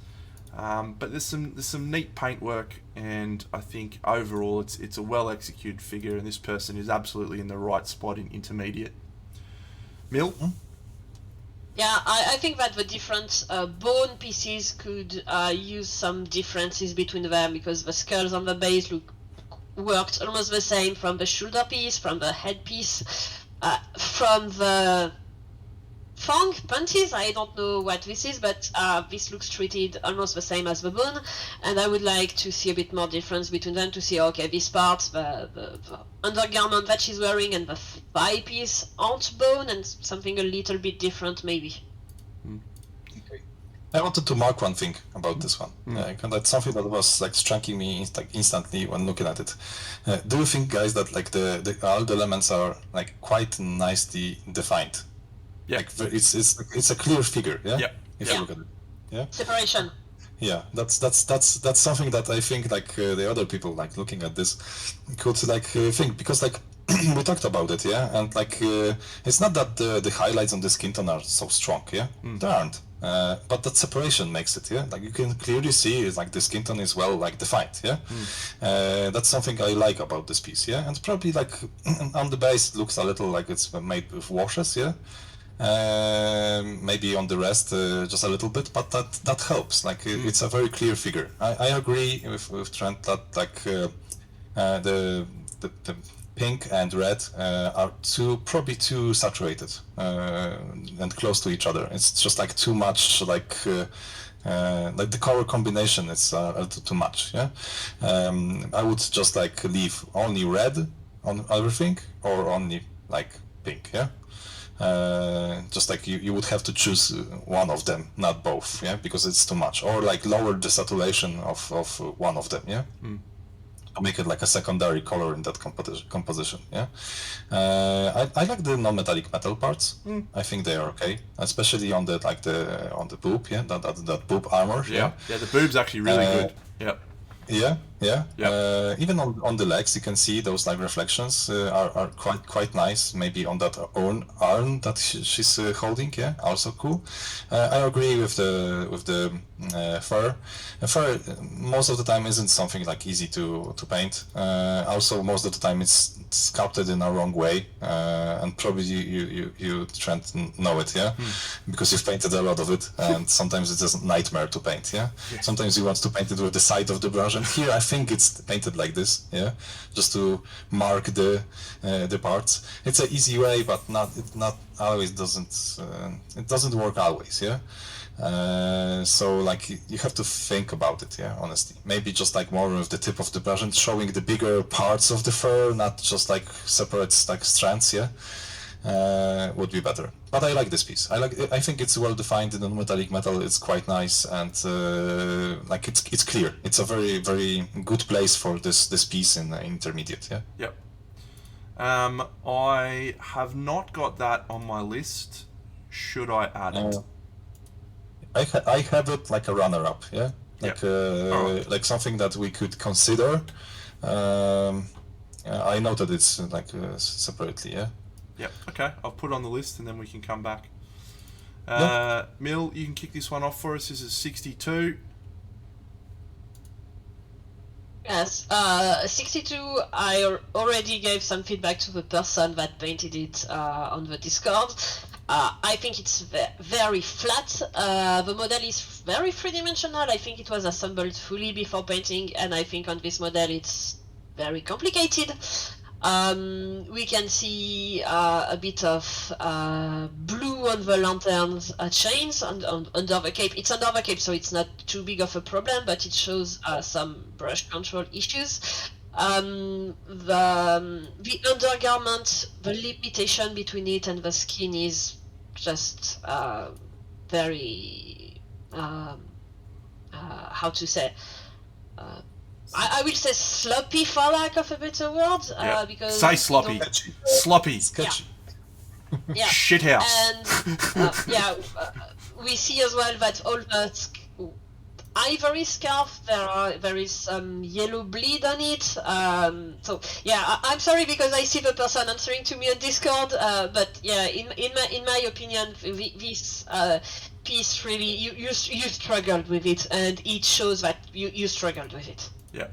But there's some neat paintwork, and I think overall it's a well executed figure, and this person is absolutely in the right spot in intermediate. Mill? Yeah, I think that the different bone pieces could use some differences between them, because the skulls on the base worked almost the same from the shoulder piece, from the head piece, from the fang punches. I don't know what this is, but this looks treated almost the same as the bone, and I would like to see a bit more difference between them, to see, okay, this part, the undergarment that she's wearing and the thigh piece aren't bone, and something a little bit different maybe. Okay. I wanted to mark one thing about this one, and that's something that was like striking me instantly when looking at it. Do you think, guys, that like all the elements are like quite nicely defined? Yeah. Like it's a clear figure. Yeah. Yep. If Yep. you look at it. Yeah. Separation. Yeah, that's something that I think like the other people like looking at this could like think, because like we talked about it, yeah, and like it's not that the highlights on the skin tone are so strong, yeah, they aren't, but that separation makes it, yeah, like you can clearly see it's like the skin tone is well like defined, yeah. That's something I like about this piece, yeah, and probably like on the base it looks a little like it's made with washes, yeah. Maybe on the rest just a little bit, but that helps. Like it's a very clear figure. I agree with Trent that like the pink and red are probably too saturated and close to each other. It's just like too much like the color combination is a little too much. Yeah, I would just like leave only red on everything or only like pink. Yeah. Just like you would have to choose one of them, not both, yeah, because it's too much, or like lower the saturation of one of them, yeah, to make it like a secondary color in that composition, yeah. I like the non-metallic metal parts. I think they are okay, especially on the on the boob, yeah, that boob armor, Yeah. The boob's actually really good. Yep. yeah, yeah. Yep. Even on the legs, you can see those like reflections are quite nice. Maybe on that arm that she's holding, yeah, also cool. I agree with the fur. Fur most of the time isn't something like easy to paint. Also, most of the time it's sculpted in a wrong way, and probably you try to know it, yeah, because you've painted a lot of it, and sometimes it's a nightmare to paint, yeah. Sometimes you want to paint it with the side of the brush, and here I think it's painted like this, yeah, just to mark the parts. It's an easy way, but it not always doesn't. It doesn't work always, yeah. So like you have to think about it, yeah, honestly. Maybe just like more with the tip of the brush and showing the bigger parts of the fur, not just like separate like strands, yeah, would be better. But I like this piece. I think it's well defined in the metallic metal. It's quite nice, and like it's clear. It's a very very good place for this piece in intermediate, yeah. Yep. I have not got that on my list. Should I add it? I have it like a runner-up, yeah, like Alright. like something that we could consider. I noted it's like separately, yeah. Yep. Okay. I'll put it on the list and then we can come back. Yeah. Mill, you can kick this one off for us. This is 62. Yes, 62, already gave some feedback to the person that painted it on the Discord. I think it's very flat. The model is very three-dimensional. I think it was assembled fully before painting, and I think on this model it's very complicated. We can see a bit of blue on the lantern's chains under the cape. It's under the cape, so it's not too big of a problem, but it shows some brush control issues. The undergarment, the limitation between it and the skin is just very how to say, I will say sloppy for lack of a better word, Yeah. because Say sloppy. Sketchy. Sloppy. Sketchy. yeah. Shithouse. And we see as well that all the ivory scarf, there is some yellow bleed on it. So yeah, I'm sorry because I see the person answering to me on Discord, but yeah, in my opinion, this piece really you struggled with it, and it shows that you struggled with it. Yeah.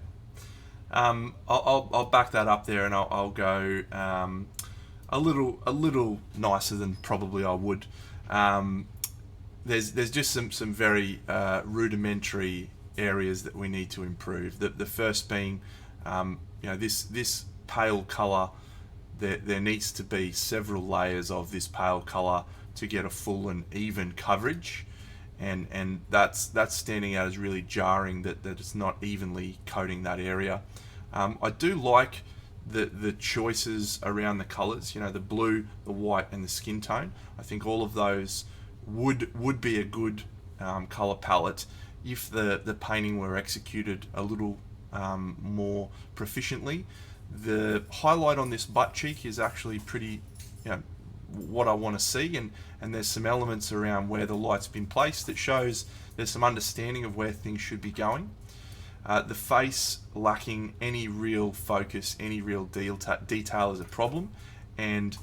I'll back that up there, and I'll go a little nicer than probably I would. There's just some very rudimentary areas that we need to improve. The first being, this pale colour. There needs to be several layers of this pale colour to get a full and even coverage, and that's standing out as really jarring that it's not evenly coating that area. I do like the choices around the colours. The blue, the white, and the skin tone. I think all of those would be a good colour palette if the painting were executed a little more proficiently. The highlight on this butt cheek is actually pretty what I want to see, and there's some elements around where the light's been placed that shows there's some understanding of where things should be going. The face lacking any real focus, any real detail is a problem, and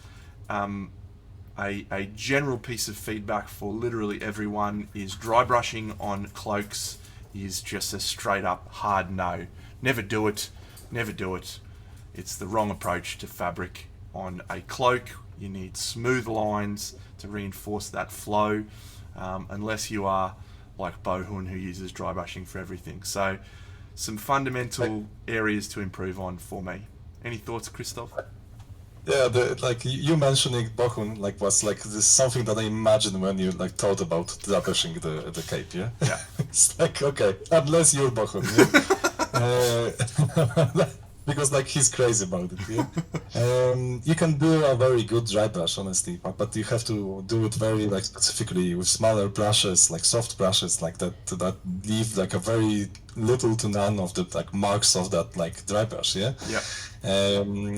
a general piece of feedback for literally everyone is dry brushing on cloaks is just a straight up hard no. Never do it. Never do it. It's the wrong approach to fabric. On a cloak, you need smooth lines to reinforce that flow, unless you are like Bohun, who uses dry brushing for everything. So some fundamental areas to improve on for me. Any thoughts, Christoph? Yeah, like you mentioning Bohun, like was like this something that I imagined when you like thought about dry brushing the cape. Yeah. Yeah. It's like, okay, unless you're Bohun. Yeah? Because like he's crazy about it. Yeah. You can do a very good dry brush, honestly, but you have to do it very like specifically with smaller brushes, like soft brushes, like that leave like a very little to none of the like marks of that like dry brush. Yeah. Yeah.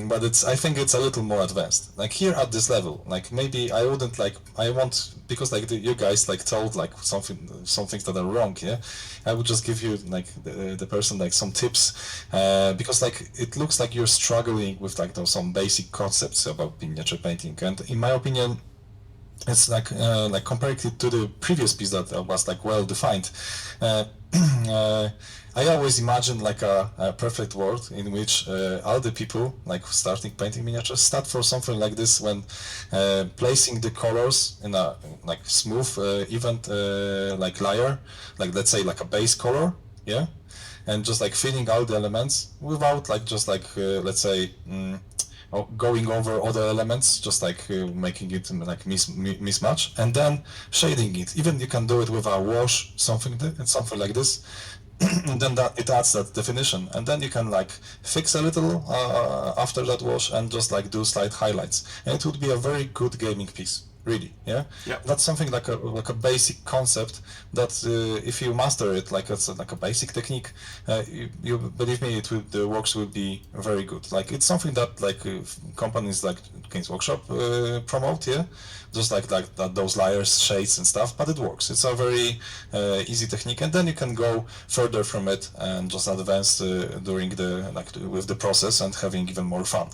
But I think it's a little more advanced. Like here at this level, like maybe I wouldn't like, I want, because like you guys like told like some things that are wrong, yeah? I would just give you like the person like some tips, because like it looks like you're struggling with like some basic concepts about miniature painting, and in my opinion, it's like comparing it to the previous piece that was like well defined. I always imagine like a perfect world in which all the people like starting painting miniatures start for something like this when placing the colors in a like smooth even like layer, like let's say like a base color, yeah, and just like filling all the elements without like just like let's say going over other elements, just like making it like mismatch, and then shading it. Even you can do it with a wash, something like this, and then that it adds that definition, and then you can like fix a little after that wash and just like do slight highlights, and it would be a very good gaming piece. Really, yeah. Yep. That's something like a basic concept that if you master it, like it's like a basic technique, you believe me, the works will be very good. Like it's something that like companies like Games Workshop promote, yeah, just like that those layers, shades and stuff. But it works. It's a very easy technique, and then you can go further from it and just advance during the with the process and having even more fun.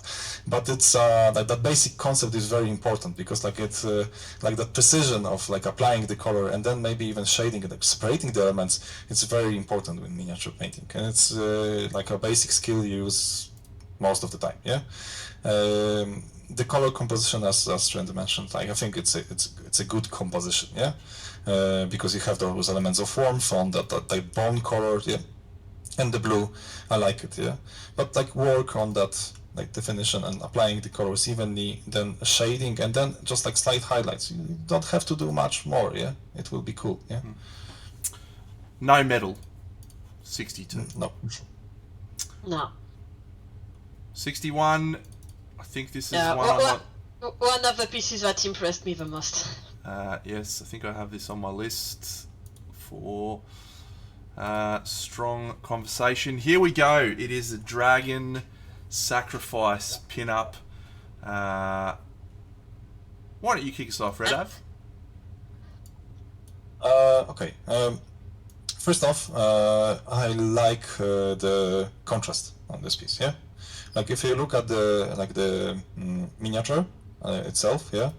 But it's like that basic concept is very important because like it's like that precision of like applying the color and then maybe even shading and separating the elements. It's very important in miniature painting, and it's like a basic skill you use most of the time. Yeah. The color composition, as Trent mentioned, like I think it's a good composition. Yeah. Because you have those elements of warmth on that like bone color. Yeah. And the blue, I like it. Yeah. But like work on that like definition and applying the colors evenly, then shading, and then just like slight highlights. You don't have to do much more. Yeah, it will be cool. Yeah. No medal. 62. No. No. 61. I think this is one of the pieces that impressed me the most. Yes, I think I have this on my list for strong conversation. Here we go. It is a dragon sacrifice pinup. Why don't you kick us off, Red Av? Okay. First off, I like the contrast on this piece. Yeah, like if you look at the miniature itself, yeah,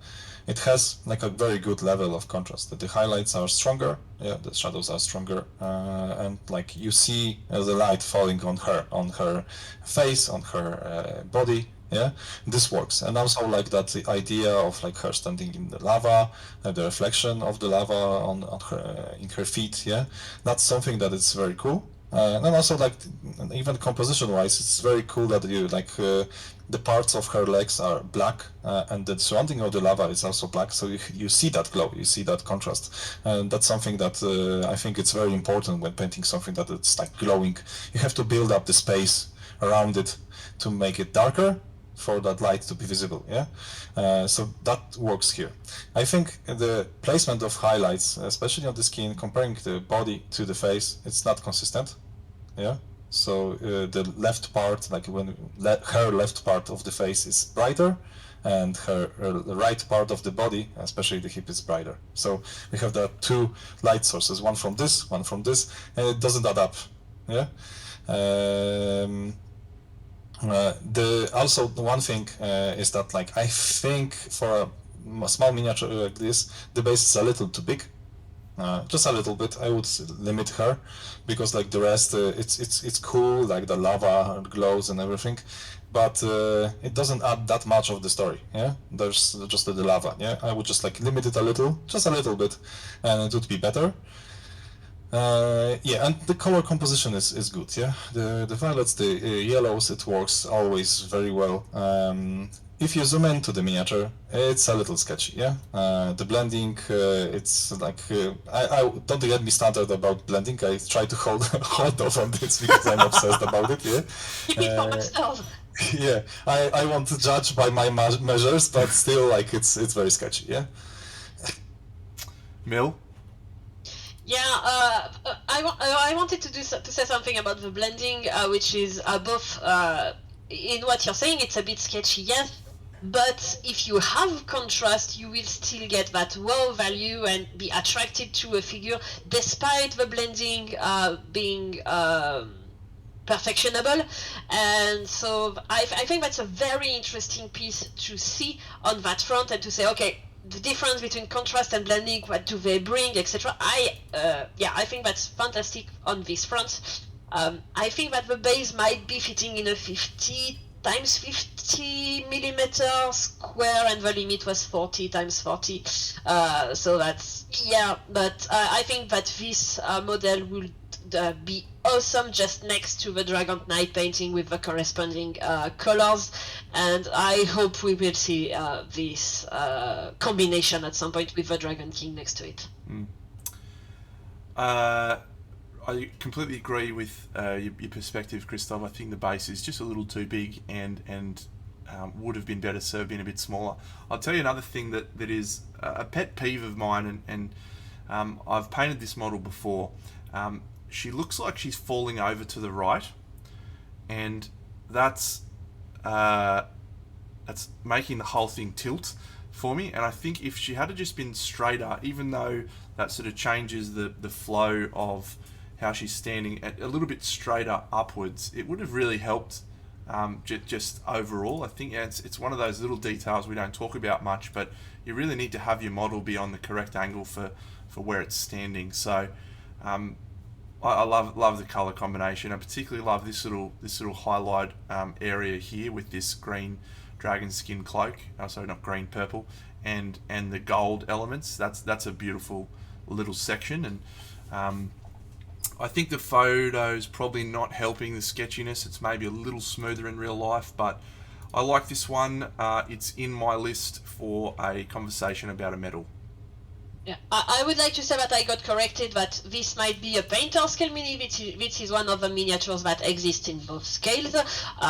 it has like a very good level of contrast. The highlights are stronger, yeah, the shadows are stronger, and like you see the light falling on her face, on her body. Yeah, this works, and also like that the idea of like her standing in the lava, the reflection of the lava on her in her feet. Yeah, that's something that is very cool. And also like even composition-wise, it's very cool that you like the parts of her legs are black, and the surrounding of the lava is also black. So you see that glow, you see that contrast, and that's something that I think it's very important when painting something that it's like glowing. You have to build up the space around it to make it darker, for that light to be visible, yeah? So that works here. I think the placement of highlights, especially on the skin, comparing the body to the face, it's not consistent, yeah? So the left part, like when her left part of the face is brighter, and her right part of the body, especially the hip, is brighter. So we have the two light sources, one from this, and it doesn't add up. Yeah. Also the one thing is that, like, I think for a small miniature like this, the base is a little too big. Just a little bit. I would limit her, because like the rest, it's cool, like the lava glows and everything, but it doesn't add that much of the story. Yeah, there's just the lava. Yeah, I would just like limit it a little, just a little bit, and it would be better. Yeah, and the color composition is good. Yeah, the violets, the yellows, it works always very well. If you zoom into the miniature, it's a little sketchy. Yeah, the blending, it's like I don't get me started about blending. I try to hold off on this because I'm obsessed about it. Yeah. Yeah, I want to judge by my measures, but still, like, it's very sketchy. Yeah. Mil? Yeah, I wanted to say something about the blending, which is both in what you're saying, it's a bit sketchy, yes, but if you have contrast, you will still get that wow value and be attracted to a figure, despite the blending being perfectionable. And so I think that's a very interesting piece to see on that front, and to say, okay, the difference between contrast and blending, what do they bring, etc. I think that's fantastic on this front. I think that the base might be fitting in a 50 times 50 millimeter square, and the limit was 40 times 40. So that's, yeah, but I think that this model will be awesome just next to the Dragon Knight painting with the corresponding colors, and I hope we will see this combination at some point with the Dragon King next to it. I completely agree with your perspective, Christoph. I think the base is just a little too big, and would have been better served being a bit smaller. I'll tell you another thing that is a pet peeve of mine, and I've painted this model before. She looks like she's falling over to the right, and that's making the whole thing tilt for me. And I think if she had just been straighter, even though that sort of changes the flow of how she's standing a little bit straighter upwards, it would have really helped just overall. I think it's one of those little details we don't talk about much, but you really need to have your model be on the correct angle for where it's standing. So I love the color combination. I particularly love this little highlight area here with this green dragon skin cloak. Sorry, not green, purple, and the gold elements. That's a beautiful little section, and I think the photo's probably not helping the sketchiness. It's maybe a little smoother in real life, but I like this one. It's in my list for a conversation about a medal. Yeah, I would like to say that I got corrected, that this might be a painter scale mini, which is one of the miniatures that exist in both scales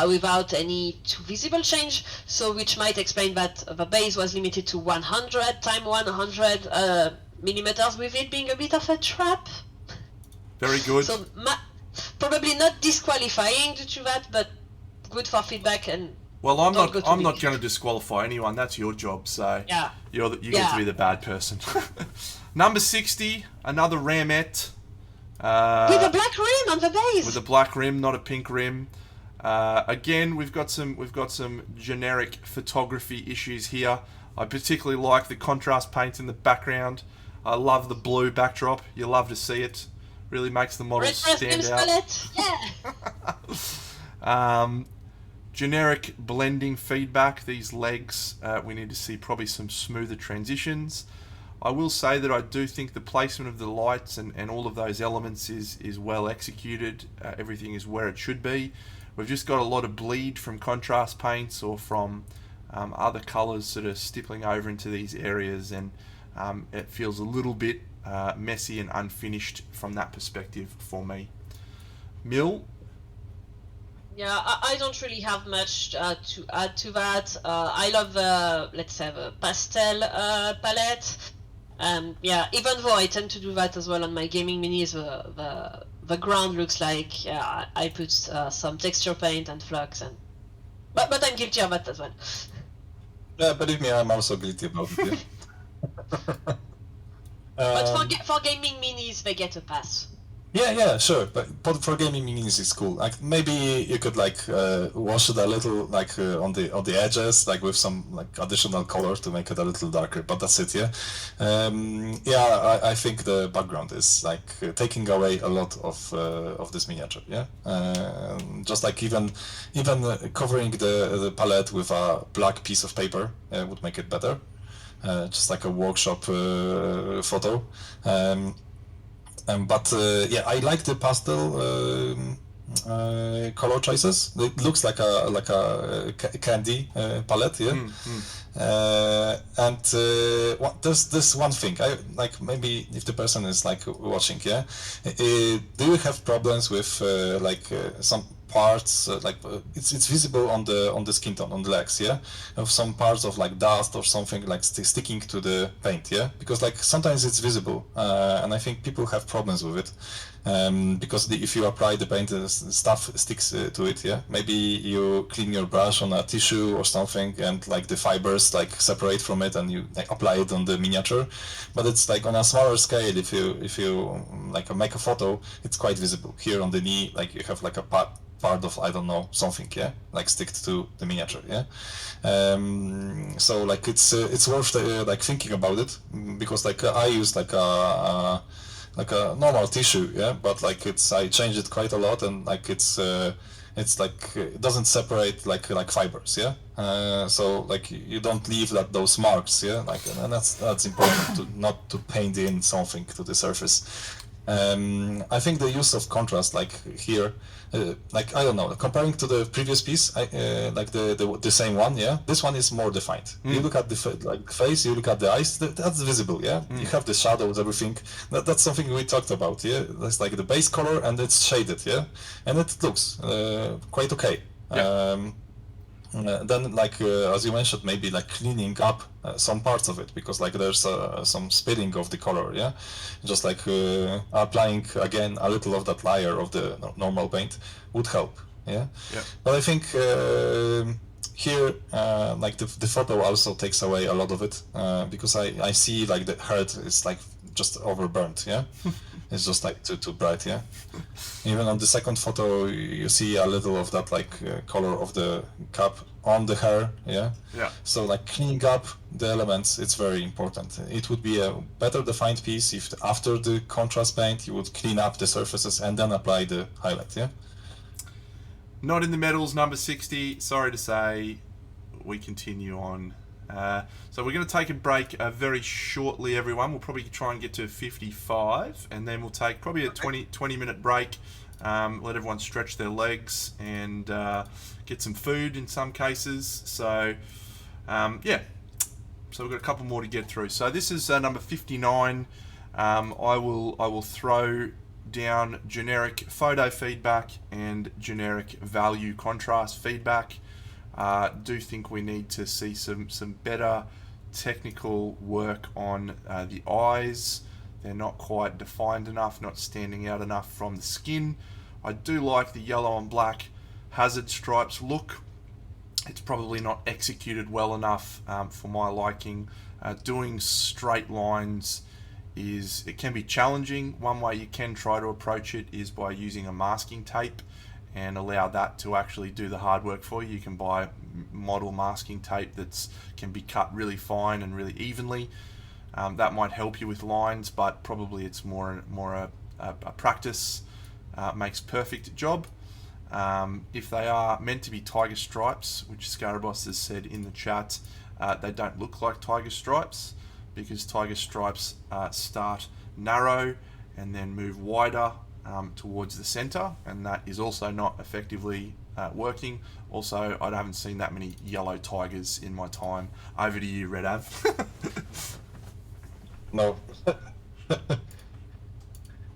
without any too visible change, so which might explain that the base was limited to 100 times 100 millimeters, with it being a bit of a trap. Very good. So probably not disqualifying due to that, but good for feedback. And well, I'm not going to disqualify anyone. That's your job. So yeah, you get to be the bad person. Number 60, another Ramette. With a black rim on the base. With a black rim, not a pink rim. Again, we've got some generic photography issues here. I particularly like the contrast paint in the background. I love the blue backdrop. You love to see it. Really makes the model stand out. Yeah. Generic blending feedback. These legs, we need to see probably some smoother transitions. I will say that I do think the placement of the lights and all of those elements is well executed. Everything is where it should be. We've just got a lot of bleed from contrast paints or from other colours sort of stippling over into these areas, and it feels a little bit messy and unfinished from that perspective for me. Mil? Yeah, I don't really have much to add to that. I love the, let's say, the pastel palette. Yeah, even though I tend to do that as well on my gaming minis, the ground looks like I put some texture paint and flux, but I'm guilty of that as well. Yeah, believe me, I'm also guilty about it. Yeah. But Um, for gaming minis, they get a pass. yeah, sure. But for gaming minis, it's cool. Like maybe you could like wash it a little, like on the edges, like with some like additional color to make it a little darker. But that's it. Yeah. Yeah, I think the background is like taking away a lot of this miniature. Yeah. Just like even covering the palette with a black piece of paper would make it better. Just like a workshop photo. But yeah, I like the pastel color choices. It looks like a candy palette, yeah. And there's this one thing. I like maybe if the person is like watching, yeah. Do you have problems with some parts it's visible on the skin tone on the legs, yeah, of some parts of like dust or something like sticking to the paint, yeah, because like sometimes it's visible and I think people have problems with it because if you apply the paint stuff sticks to it, yeah, maybe you clean your brush on a tissue or something and like the fibers like separate from it and you like apply it on the miniature, but it's like on a smaller scale. If you like make a photo, it's quite visible here on the knee, like you have like a part of I don't know something, yeah, like stick to the miniature, yeah. So like it's worth like thinking about it because like I use like a normal tissue, yeah, but like I changed it quite a lot and like it's like it doesn't separate like fibers, yeah. So like you don't leave those marks, yeah, like, and that's important to not to paint in something to the surface. I think the use of contrast, like here, like I don't know, comparing to the previous piece, like the same one, yeah. This one is more defined. You look at the face, you look at the eyes, that's visible, yeah. You have the shadows, everything. That's something we talked about, yeah. That's like the base color and it's shaded, yeah, and it looks quite okay. Yeah. Then like as you mentioned, maybe like cleaning up some parts of it because like there's some spilling of the color, yeah, just like applying again a little of that layer of the normal paint would help, yeah. But I think here like the photo also takes away a lot of it because I see like the heart is like just overburnt, yeah. It's just like too bright, yeah. Even on the second photo, you see a little of that like color of the cap on the hair, yeah. Yeah. So like cleaning up the elements, it's very important. It would be a better defined piece if after the contrast paint you would clean up the surfaces and then apply the highlight, yeah. Not in the medals, number 60. Sorry to say, we continue on. So we're going to take a break very shortly, everyone. We'll probably try and get to 55, and then we'll take probably a 20-minute break, let everyone stretch their legs and get some food in some cases. So, yeah. So we've got a couple more to get through. So this is number 59. I will throw down generic photo feedback and generic value contrast feedback. Do think we need to see some better technical work on the eyes. They're not quite defined enough, not standing out enough from the skin. I do like the yellow and black hazard stripes look. It's probably not executed well enough for my liking. Doing straight lines it can be challenging. One way you can try to approach it is by using a masking tape and allow that to actually do the hard work for you. You can buy model masking tape that can be cut really fine and really evenly. That might help you with lines, but probably it's more a practice makes perfect job. If they are meant to be tiger stripes, which Scaraboss has said in the chat, they don't look like tiger stripes because tiger stripes start narrow and then move wider towards the center, and that is also not effectively working. Also, I haven't seen that many yellow tigers in my time. Over to you, Red Av. No. It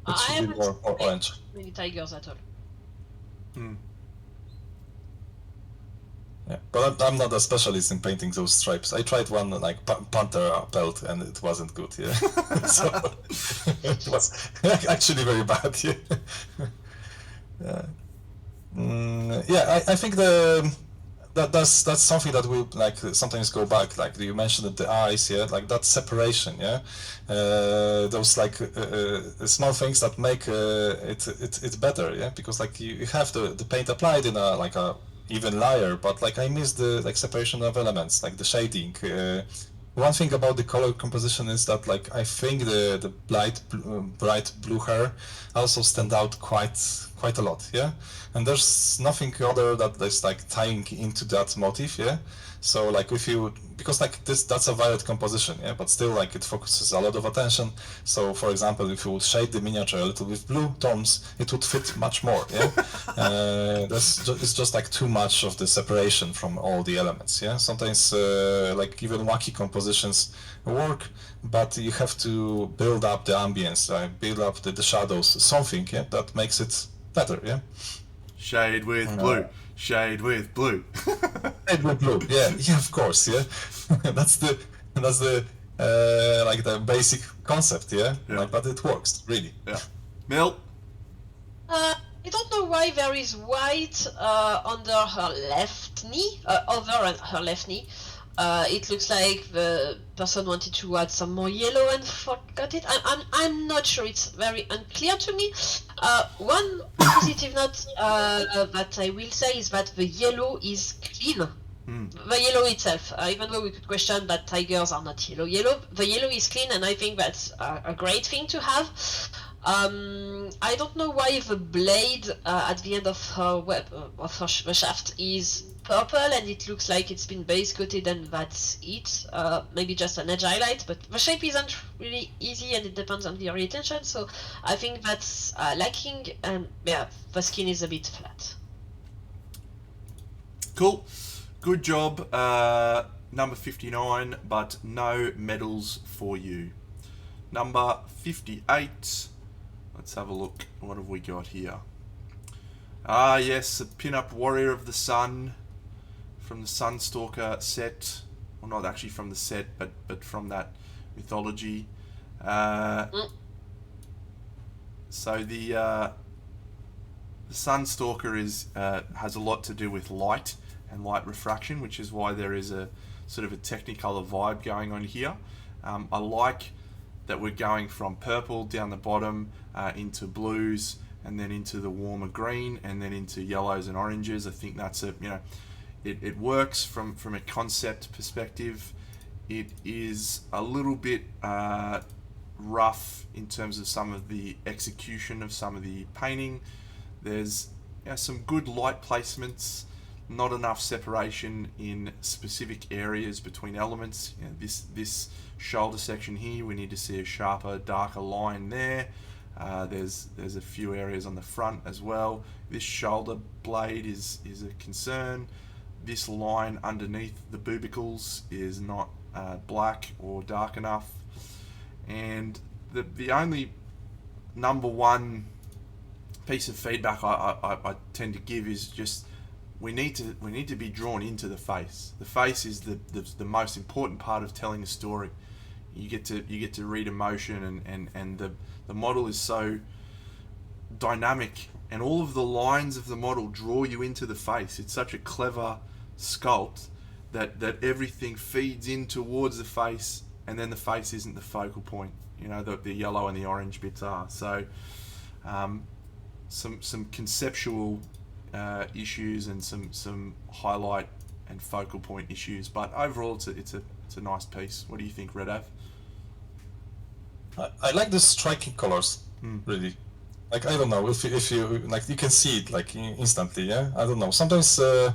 I should be haven't more seen orange. many tigers at all. Yeah, but I'm not a specialist in painting those stripes. I tried one like panther pelt and it wasn't good. Yeah, so it was actually very bad. Yeah, yeah. I think the that's something that we like sometimes go back. Like you mentioned the eyes, yeah, like that separation, yeah. Those like small things that make it better, yeah. Because like you have the paint applied in a like a even layer, but like I miss the like separation of elements, like the shading. One thing about the color composition is that like I think the bright blue hair also stand out quite a lot, yeah. And there's nothing other that is like tying into that motif, yeah. So like if you, because like that's a violet composition, yeah, but still like it focuses a lot of attention. So for example, if you would shade the miniature a little with blue tones, it would fit much more, yeah. It's just like too much of the separation from all the elements, yeah. Sometimes like even wacky compositions work, but you have to build up the ambience, build up the shadows, something, yeah, that makes it better, yeah. Shade with blue. Shade with blue. Shade with blue. Yeah, of course. Yeah, that's the like the basic concept. Yeah, Yeah. Like, but it works really. Yeah. Mel? I don't know why there is white under her left knee, over her left knee. It looks like the person wanted to add some more yellow and forgot it. I'm not sure. It's very unclear to me. One positive note that I will say is that the yellow is clean. The yellow itself, even though we could question that tigers are not yellow, the yellow is clean, and I think that's a great thing to have. I don't know why the blade at the end of her the shaft is purple, and it looks like it's been base coated, and that's it. Maybe just an edge highlight, but the shape isn't really easy, and it depends on the orientation. So I think that's lacking, and yeah, the skin is a bit flat. Cool. Good job, number 59, but no medals for you. Number 58. Let's have a look. What have we got here? Ah, yes, a Pinup Warrior of the Sun from the Sunstalker set. Well, not actually from the set, but from that mythology. So the Sunstalker has a lot to do with light and light refraction, which is why there is a sort of a Technicolor vibe going on here. I like that we're going from purple down the bottom into blues, and then into the warmer green, and then into yellows and oranges. I think that's it works from a concept perspective. It is a little bit rough in terms of some of the execution of some of the painting. There's some good light placements, not enough separation in specific areas between elements. This shoulder section here, we need to see a sharper, darker line there. There's a few areas on the front as well. This shoulder blade is a concern. This line underneath the bubicles is not black or dark enough. And the only number one piece of feedback I tend to give is just we need to be drawn into the face. The face is the most important part of telling a story. You get to read emotion, and the model is so dynamic, and all of the lines of the model draw you into the face. It's such a clever sculpt that everything feeds in towards the face, and then the face isn't the focal point. The yellow and the orange bits are. So some conceptual issues and some highlight and focal point issues, but overall it's a nice piece. What do you think, Red Av? I like the striking colors, really. Like I don't know if you like you can see it like instantly. Yeah, I don't know. Sometimes a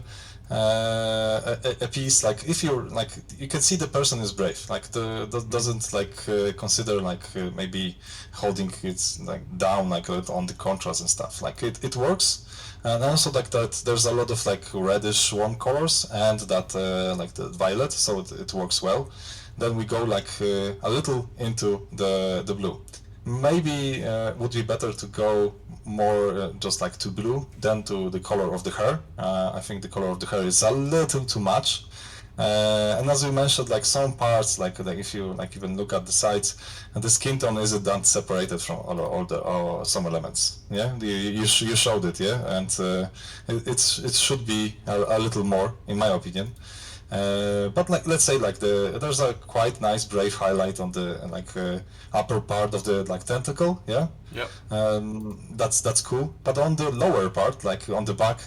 piece like if you're like you can see the person is brave. Like doesn't like consider like maybe holding it like down like on the contrast and stuff. Like it works. And also like that there's a lot of like reddish warm colors and that like the violet, so it works well. Then we go like a little into the blue. Maybe would be better to go more just like to blue than to the color of the hair. I think the color of the hair is a little too much. And as we mentioned, like some parts, like if you like even look at the sides, and the skin tone isn't that separated from all the some elements. Yeah, you showed it. Yeah, and it should be a little more, in my opinion. But like let's say like there's a quite nice brave highlight on the upper part of the like tentacle. Yeah, Yep. that's cool. But on the lower part, like on the back,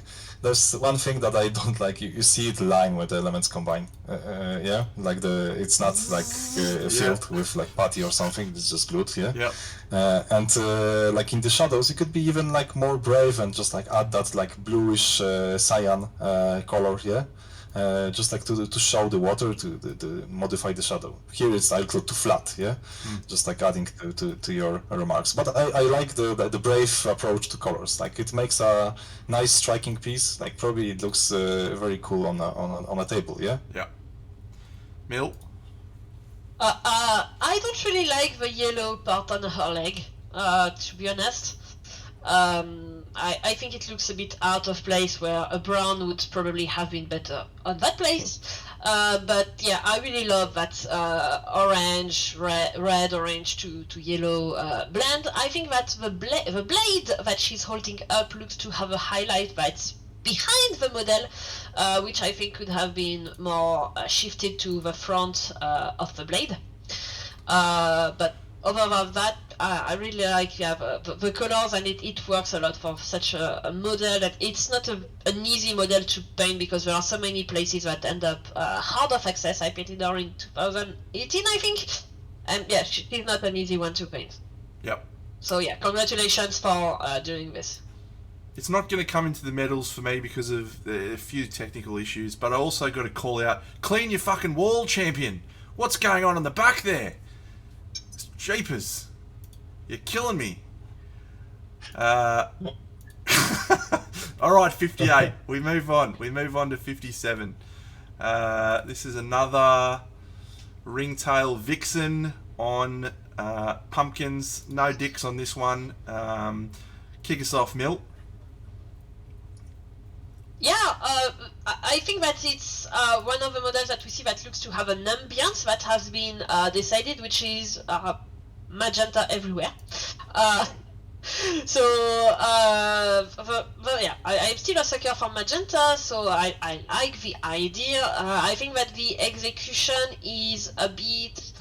there's one thing that I don't like. You see it line where the elements combine. Yeah, like it's not like filled with like putty or something. It's just glued. Yeah. Yep. And like in the shadows, you could be even like more brave and just like add that like bluish cyan color. Yeah. Just like to show the water to modify the shadow. Here it's a little too flat, yeah. Just like adding to your remarks. But I like the brave approach to colors. Like it makes a nice striking piece. Like probably it looks very cool on a table, yeah. Yeah. Mill. I don't really like the yellow part on her leg, to be honest. I think it looks a bit out of place where a brown would probably have been better on that place. But yeah, I really love that orange, red, orange to yellow blend. I think that the blade that she's holding up looks to have a highlight that's behind the model, which I think could have been more shifted to the front of the blade. But other than that, I really like the colors, and it works a lot for such a model. That it's not an easy model to paint because there are so many places that end up hard of access. I painted her in 2018, I think, and yeah, she's not an easy one to paint. Yep. So yeah, congratulations for doing this. It's not going to come into the medals for me because of a few technical issues, but I also got to call out, clean your fucking wall, champion. What's going on in the back there? Jeepers. You're killing me. Alright, 58. We move on. We move on to 57. This is another ringtail vixen on pumpkins. No dicks on this one. Kick us off, Milt. Yeah, I think that it's one of the models that we see that looks to have an ambience that has been decided, which is magenta everywhere. Yeah, I'm still a sucker for magenta, so I like the idea. I think that the execution is a bit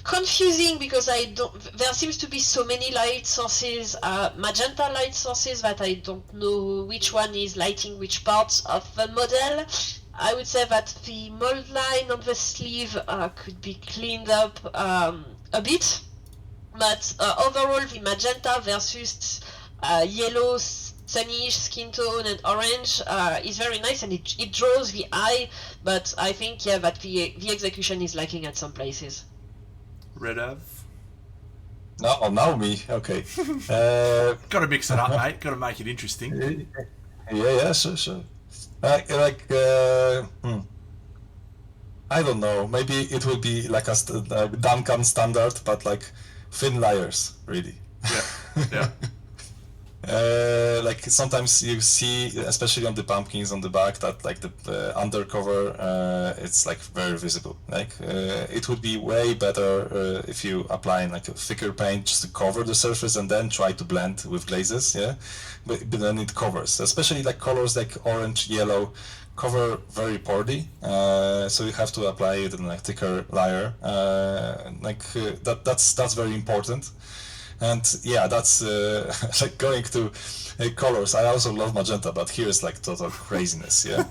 confusing because there seems to be so many light sources, magenta light sources, that I don't know which one is lighting which parts of the model. I would say that the mold line on the sleeve could be cleaned up a bit, but overall the magenta versus yellow, sunny skin tone and orange is very nice, and it draws the eye, but I think that the execution is lacking at some places. Red Av. No, now me. Okay. Got to mix it up, mate. Got to make it interesting. Yeah, sure. I don't know. Maybe it will be like a Duncan standard, but like thin layers, really. Yeah. Like sometimes you see, especially on the pumpkins on the back, that like the undercover, it's like very visible. Like it would be way better if you apply like a thicker paint just to cover the surface and then try to blend with glazes. Yeah, but then it covers, especially like colors like orange, yellow, cover very poorly. So you have to apply it in like thicker layer. That's very important. And yeah, that's like going to colors. I also love magenta, but here is like total craziness, yeah.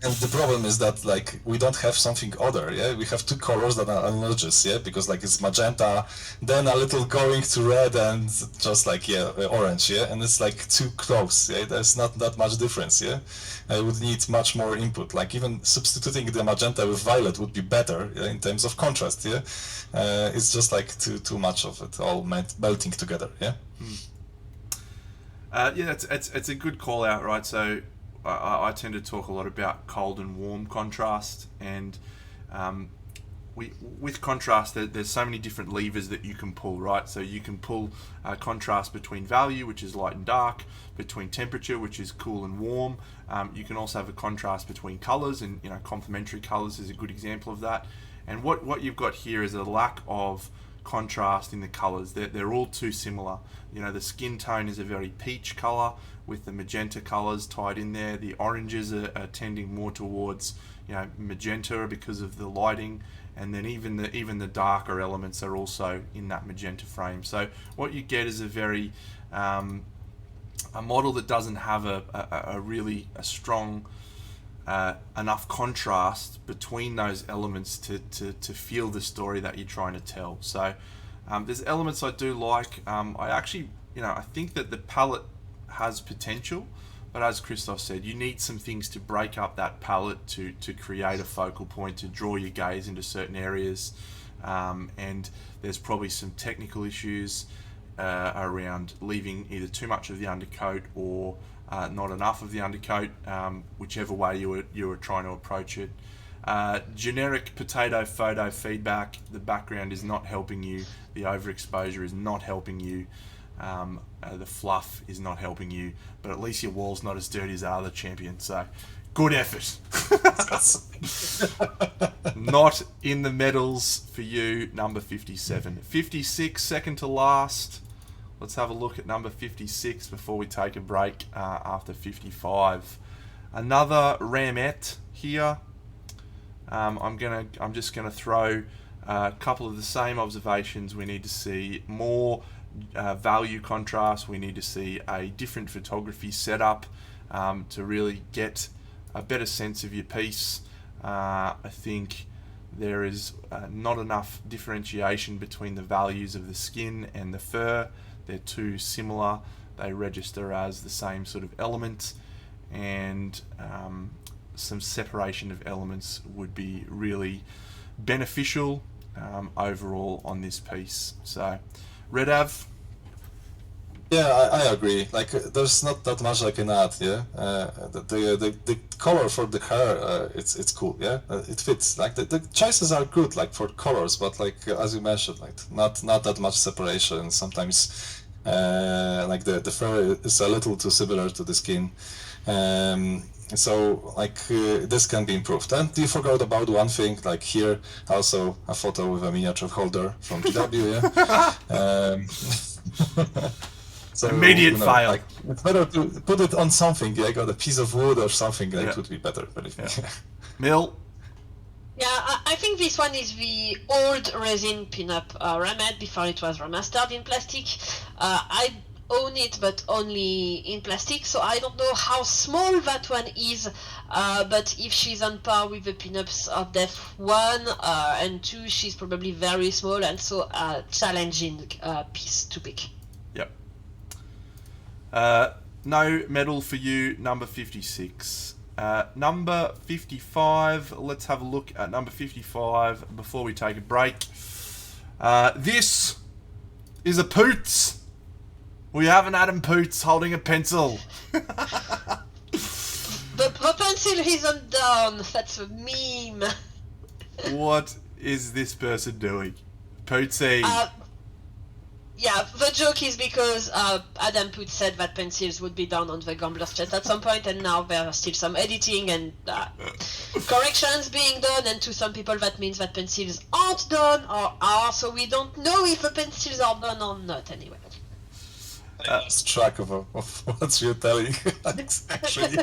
And the problem is that like we don't have something other, yeah. We have two colors that are analogous, yeah, because like it's magenta, then a little going to red, and just like orange, yeah, and it's like too close, yeah. There's not that much difference, yeah. I would need much more input. Like even substituting the magenta with violet would be better, yeah, in terms of contrast, yeah. It's just like too much of it all melting together, yeah. Yeah, it's a good call out, right? So I tend to talk a lot about cold and warm contrast, and with contrast, there's so many different levers that you can pull, right? So you can pull contrast between value, which is light and dark, between temperature, which is cool and warm. You can also have a contrast between colors, and complementary colors is a good example of that. And what you've got here is a lack of contrast in the colors. They're all too similar. The skin tone is a very peach color with the magenta colors tied in there. The oranges are tending more towards magenta because of the lighting, and then even the darker elements are also in that magenta frame. So what you get is a very a model that doesn't have a really strong enough contrast between those elements to feel the story that you're trying to tell. So there's elements I do like. I actually, I think that the palette has potential, but as Christoph said, you need some things to break up that palette to create a focal point, to draw your gaze into certain areas. And there's probably some technical issues around leaving either too much of the undercoat or not enough of the undercoat, whichever way you were trying to approach it. Generic potato photo feedback. The background is not helping you. The overexposure is not helping you. The fluff is not helping you. But at least your wall's not as dirty as our other champion. So, good effort. Not in the medals for you, number 57. 56, second to last. Let's have a look at number 56 before we take a break after 55. Another Ramette here. I'm just gonna throw a couple of the same observations. We need to see more value contrast. We need to see a different photography setup to really get a better sense of your piece. I think there is not enough differentiation between the values of the skin and the fur. They're too similar. They register as the same sort of element, and some separation of elements would be really beneficial overall on this piece. So, Red Av? Yeah, I agree. Like, there's not that much I can add. Yeah, the color for the hair, it's cool. Yeah, it fits. Like the choices are good, like for colors, but like as you mentioned, like not that much separation. Sometimes, like the fur is a little too similar to the skin. So like this can be improved. And you forgot about one thing. Like here, also a photo with a miniature holder from GW. Yeah. So, Immediate fail. Like, it's better to put it on something, like on a piece of wood or something. Like, Yeah. would be better. Believe me. Yeah. Mill? Yeah, I think this one is the old resin pinup Ramette before it was remastered in plastic. I own it, but only in plastic, so I don't know how small that one is. But if she's on par with the pinups of Def 1 and 2, she's probably very small and so a challenging piece to pick. Yep. No medal for you, number 56. Number 55, let's have a look at number 55 before we take a break. This is a Poots. We have an Adam Poots holding a pencil. The pencil isn't down, that's a meme. What is this person doing? Pootsy. Yeah, the joke is because Adam Poots said that pencils would be down on the Gambler's chest at some point, and now there are still some editing and corrections being done, and to some people that means that pencils aren't done or are, so we don't know if the pencils are done or not anyway. I lost track of what you're telling. Actually.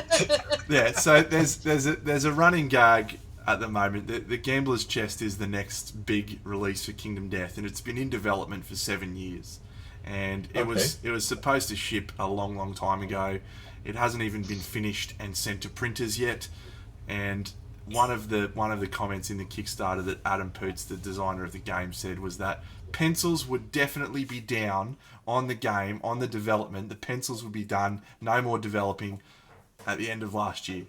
Yeah, so there's a running gag at the moment. The Gambler's Chest is the next big release for Kingdom Death, and it's been in development for 7 years. And it was supposed to ship a long time ago. It hasn't even been finished and sent to printers yet. And one of the comments in the Kickstarter that Adam Poots, the designer of the game, said was that pencils would definitely be down on the game, on the development. The pencils would be done, no more developing, at the end of last year.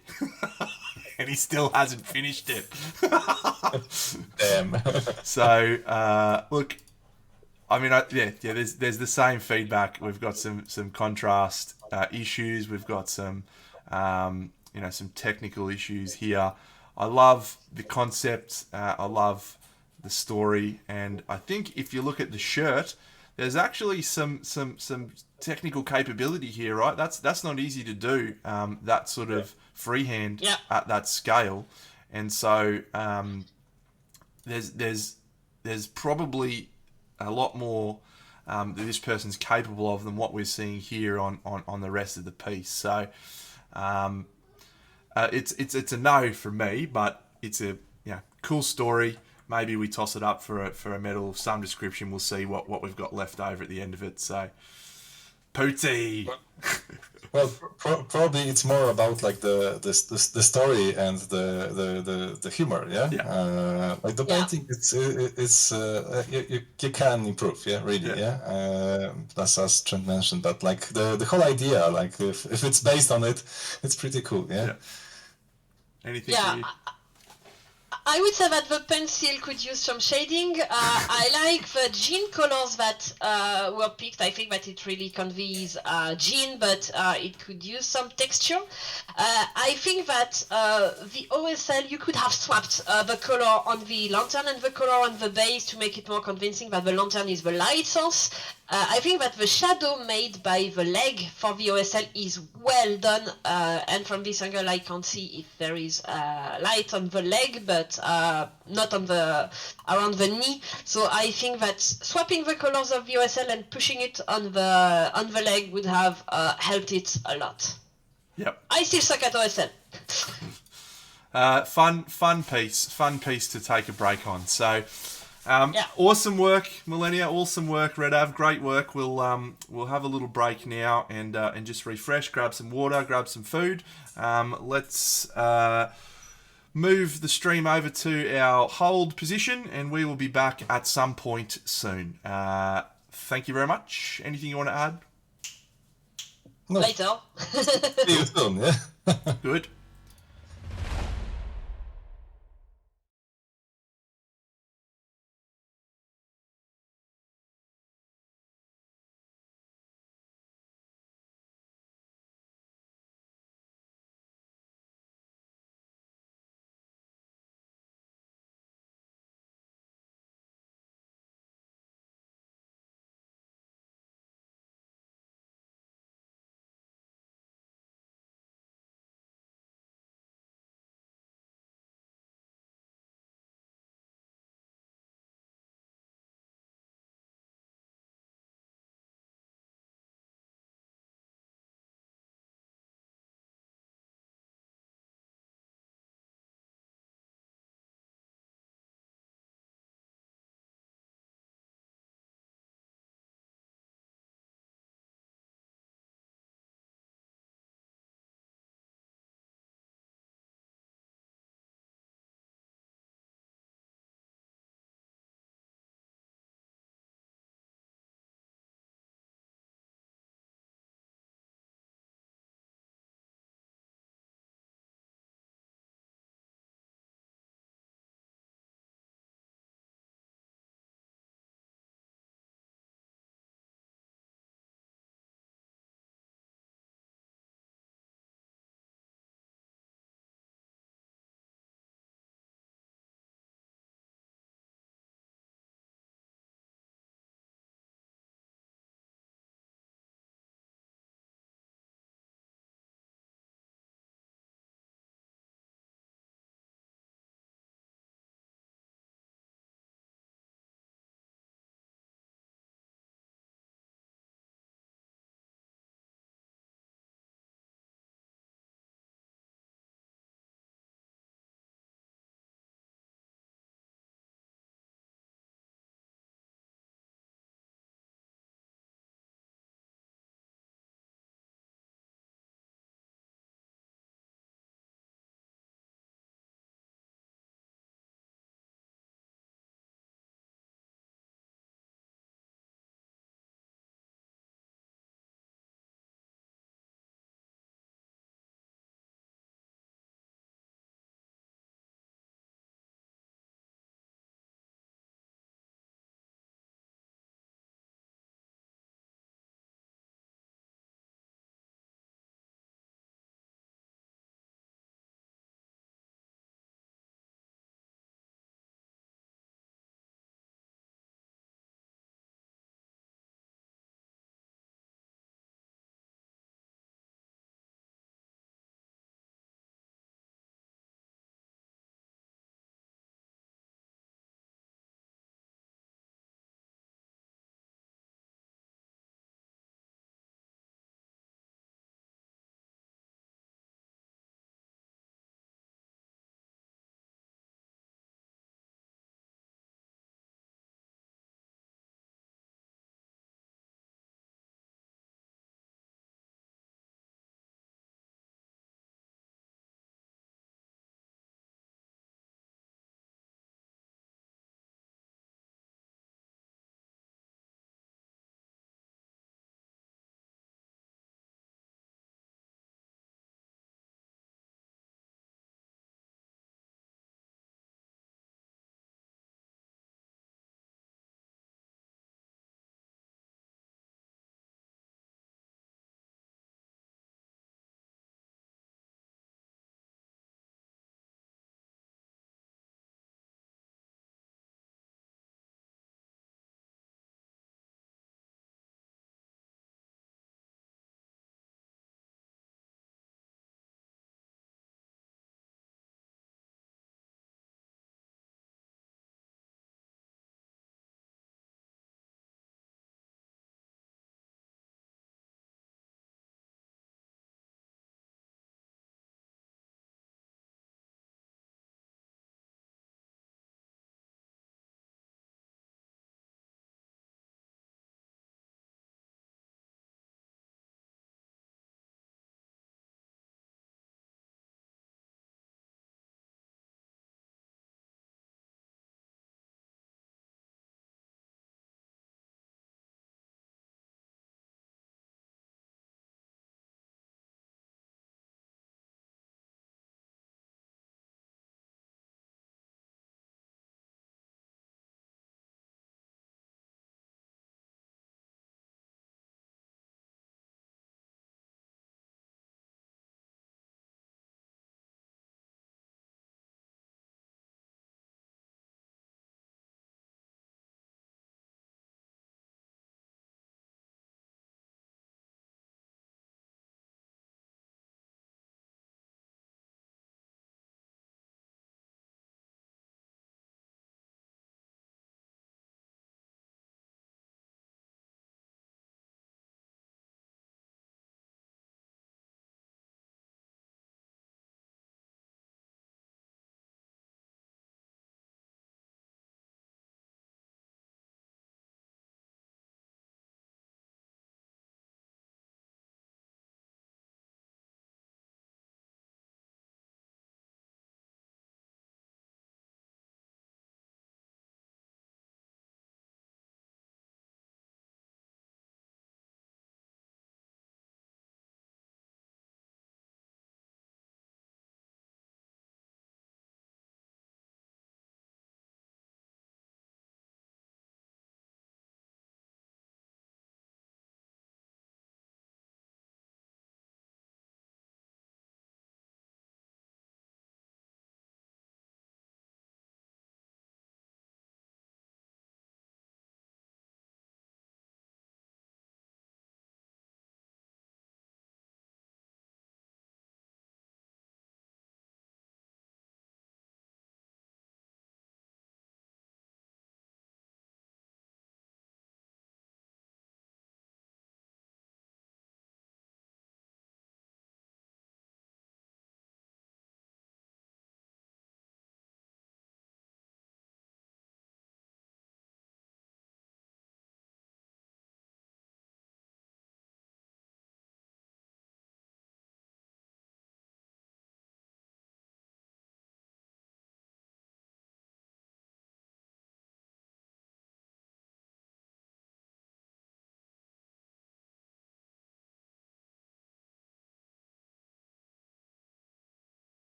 And he still hasn't finished it. Damn. So, look, I mean, there's the same feedback. We've got some contrast issues. We've got some technical issues here. I love the concept. I love the story. And I think if you look at the shirt, there's actually some technical capability here, right? That's not easy to do. That sort of freehand at that scale, and so there's probably a lot more that this person's capable of than what we're seeing here on the rest of the piece. So it's a no from me, but it's a cool story. Maybe we toss it up for a medal of some description. We'll see what we've got left over at the end of it. So, Pooty. Well, probably it's more about like the story and the humor, yeah. Like the painting, it's you can improve, really, as Trent mentioned, but like the whole idea, like if it's based on it, it's pretty cool, Anything for you? I would say that the pencil could use some shading. I like the jean colors that were picked. I think that it really conveys jean, but it could use some texture. I think that the OSL, you could have swapped the color on the lantern and the color on the base to make it more convincing that the lantern is the light source. I think that the shadow made by the leg for the OSL is well done, and from this angle I can't see if there is light on the leg, but not on around the knee. So I think that swapping the colors of the OSL and pushing it on the leg would have helped it a lot. Yep. I still suck at OSL. Fun piece to take a break on. So. Awesome work, Millennia. Awesome work, Red Av. Great work. We'll have a little break now and just refresh, grab some water, grab some food. Let's move the stream over to our hold position, and we will be back at some point soon. Thank you very much. Anything you want to add? No. Later. See you soon. Yeah. Good.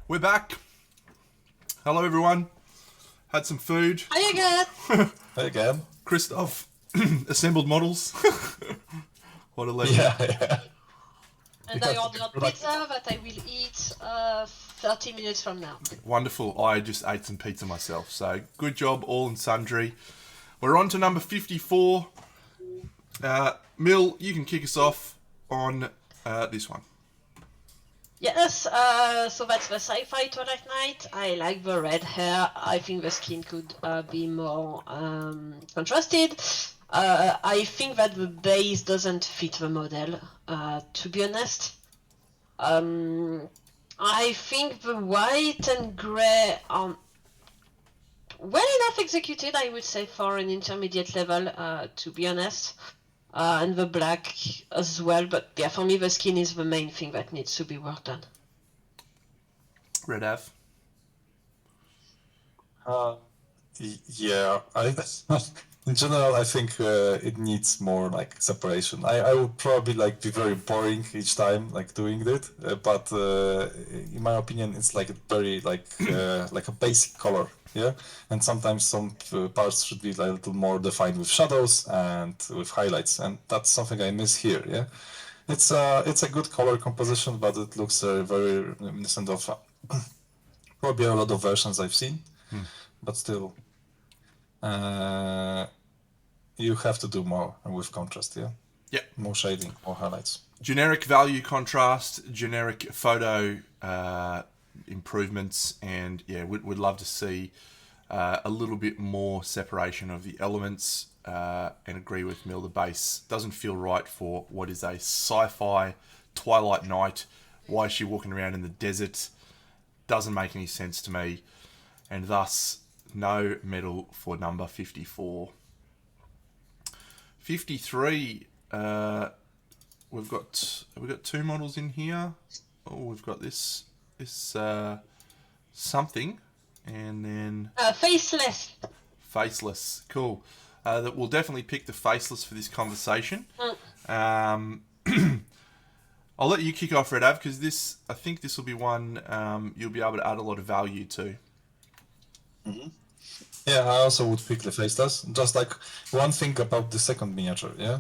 We're back. Hello, everyone. Had some food. Hi again. Hey again. Christoph assembled models. What a legend. Yeah. And I ordered pizza that I will eat 30 minutes from now. Wonderful. I just ate some pizza myself. So good job, all and sundry. We're on to number 54. Mill, you can kick us off on this one. Yes, so that's the sci-fi Twilight Knight. I like the red hair. I think the skin could be more contrasted. I think that the base doesn't fit the model, to be honest. I think the white and grey are well enough executed, I would say, for an intermediate level, to be honest. And the black as well, but yeah, for me the skin is the main thing that needs to be worked on. Red Av. Yeah, in general, I think it needs more like separation. I would probably like be very boring each time like doing it, but in my opinion, it's like a very like a basic color, yeah. And sometimes some parts should be like a little more defined with shadows and with highlights, and that's something I miss here, yeah. It's a good color composition, but it looks very reminiscent of probably a lot of versions I've seen, but still. You have to do more with contrast, yeah? Yeah. More shading, more highlights. Generic value contrast, generic photo improvements, and yeah, we'd love to see a little bit more separation of the elements, and agree with Mill. The base doesn't feel right for what is a sci-fi Twilight Knight. Why is she walking around in the desert? Doesn't make any sense to me, and thus no medal for number 54. 53, we've got two models in here. Oh, we've got this something, and then faceless. Cool. That we'll definitely pick the faceless for this conversation. I'll let you kick off, Red Av, because I think this will be one you'll be able to add a lot of value to. Mm-hmm. Yeah, I also would pick the faceless. Just like one thing about the second miniature, yeah?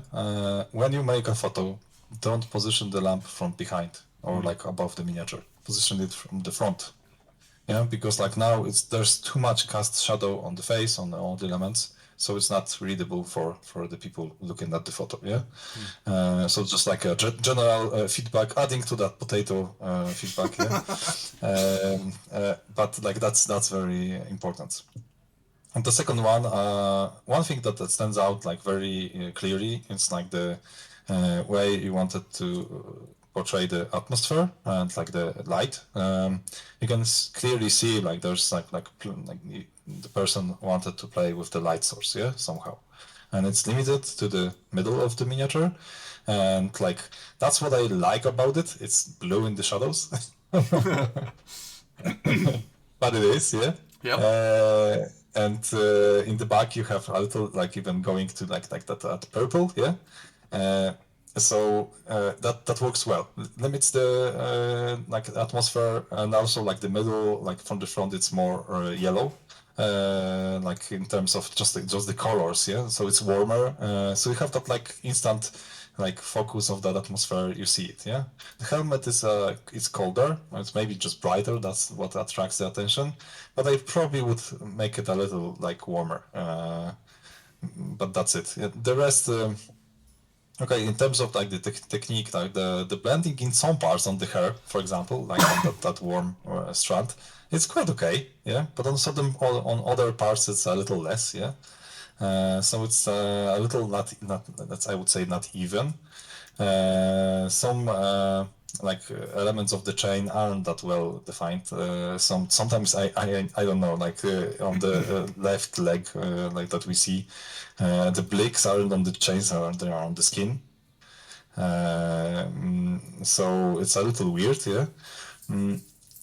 When you make a photo, don't position the lamp from behind or like above the miniature. Position it from the front. Yeah, because like now there's too much cast shadow on the face, on all the elements, so it's not readable for the people looking at the photo, yeah? So just like a general feedback, adding to that potato feedback, yeah? But like that's very important. And the second one thing that stands out like very clearly, it's like the way you wanted to portray the atmosphere and like the light. You can clearly see like there's like the person wanted to play with the light source, yeah, somehow. And it's limited to the middle of the miniature. And like, that's what I like about it. It's blue in the shadows. But it is, yeah. Yep. And in the back you have a little like even going to like that purple, yeah. So that works well. Limits the like atmosphere, and also like the middle, like from the front, it's more yellow, like in terms of just the colors, yeah. So it's warmer. So you have that like instant like focus of that atmosphere. You see it, yeah. The helmet is it's colder. It's maybe just brighter. That's what attracts the attention. But I probably would make it a little like warmer. But that's it. Yeah, the rest. Okay, in terms of like the technique, like the blending in some parts on the hair, for example, like on that warm strand, it's quite okay, yeah. But on on other parts, it's a little less, yeah. So it's a little not that's, I would say, not even. Some like elements of the chain aren't that well defined. Sometimes I don't know, like on the left leg, like that we see, the blicks aren't on the chains, they are on the skin. So it's a little weird, yeah.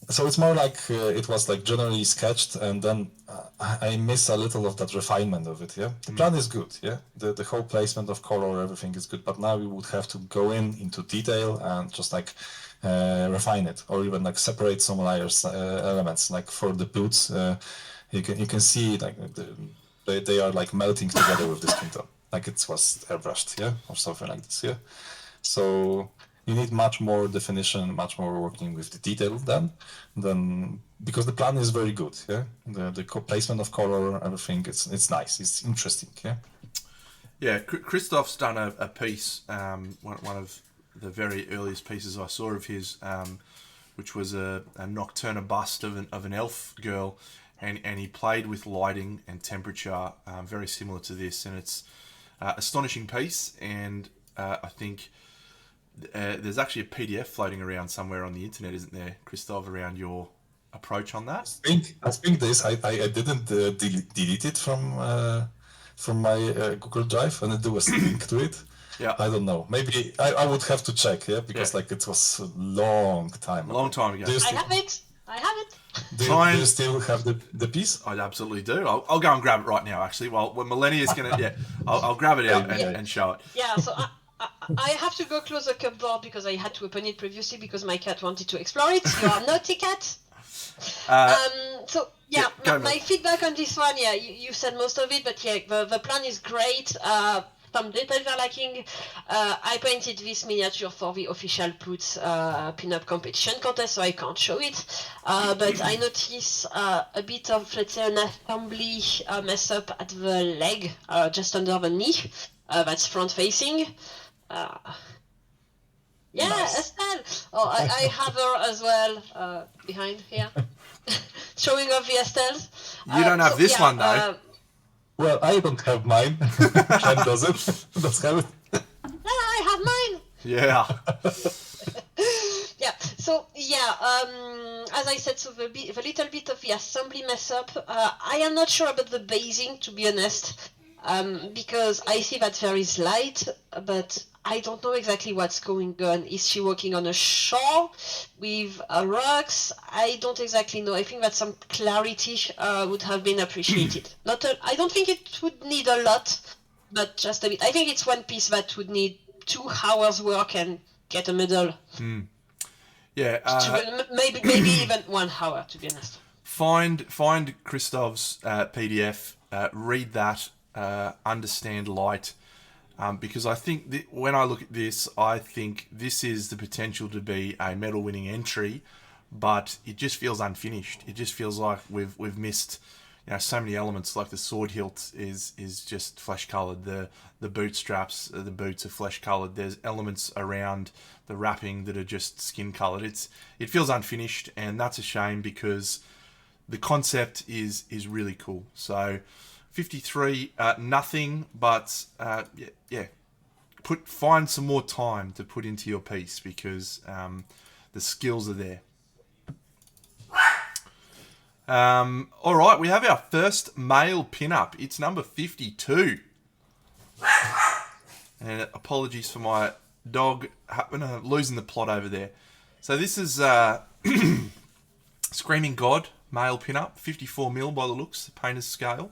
So it's more like it was like generally sketched, and then I miss a little of that refinement of it, yeah. The plan is good, yeah. The whole placement of color, everything is good, but now we would have to go into detail and just like refine it, or even like separate some layers elements. Like for the boots, you can see like they are like melting together with the skin tone, like it was airbrushed, yeah, or something like this, yeah. So you need much more definition, much more working with the detail than because the plan is very good, yeah. The placement of color, everything, it's nice, it's interesting, yeah. Yeah, Christoph's done a piece, one of the very earliest pieces I saw of his, which was a nocturna bust of an elf girl, and he played with lighting and temperature, very similar to this, and it's astonishing piece, and I think there's actually a PDF floating around somewhere on the internet, isn't there, Christoph, around your approach on that? I think this I didn't delete it from my Google Drive, and there was a link to it. Yeah, I don't know. Maybe I would have to check, yeah, because Yeah. like it was a long time long time ago. Do you I still, have it. I have it. do you still have the piece? I absolutely do. I'll go and grab it right now. Actually, well, when Millennia is gonna, yeah, I'll grab it out and show it. Yeah, so I have to go close the cupboard because I had to open it previously because my cat wanted to explore it. You are naughty cat. So yeah, my feedback on this one, yeah, you said most of it, but yeah, the plan is great. Some details are lacking. I painted this miniature for the official Poots pinup competition contest, so I can't show it. But I notice a bit of, let's say, an assembly mess up at the leg, just under the knee. That's front facing. Yeah, Nice. Estelle. Oh, I have her as well behind here, showing off the Estelles. You don't have this one though. Well, I don't have mine. Ken doesn't have it. I have mine. Yeah. Yeah. So yeah, as I said, so the little bit of the assembly mess up. I am not sure about the basing, to be honest, because I see that there is light, but I don't know exactly what's going on. Is she walking on a shore with rocks? I don't exactly know. I think that some clarity would have been appreciated. I don't think it would need a lot, but just a bit. I think it's one piece that would need 2 hours work and get a medal. Yeah. Maybe even 1 hour, to be honest. Find Christoph's PDF. Read that. Understand light. Because I think when I look at this, I think this is the potential to be a medal-winning entry, but it just feels unfinished. It just feels like we've missed, so many elements. Like the sword hilt is just flesh-colored. The bootstraps, the boots are flesh-colored. There's elements around the wrapping that are just skin-colored. It feels unfinished, and that's a shame because the concept is really cool. So 53, nothing, but yeah. Find some more time to put into your piece because the skills are there. All right, we have our first male pinup. It's number 52. And apologies for my dog losing the plot over there. So this is Screaming God male pinup, 54mm by the looks, the painter's scale.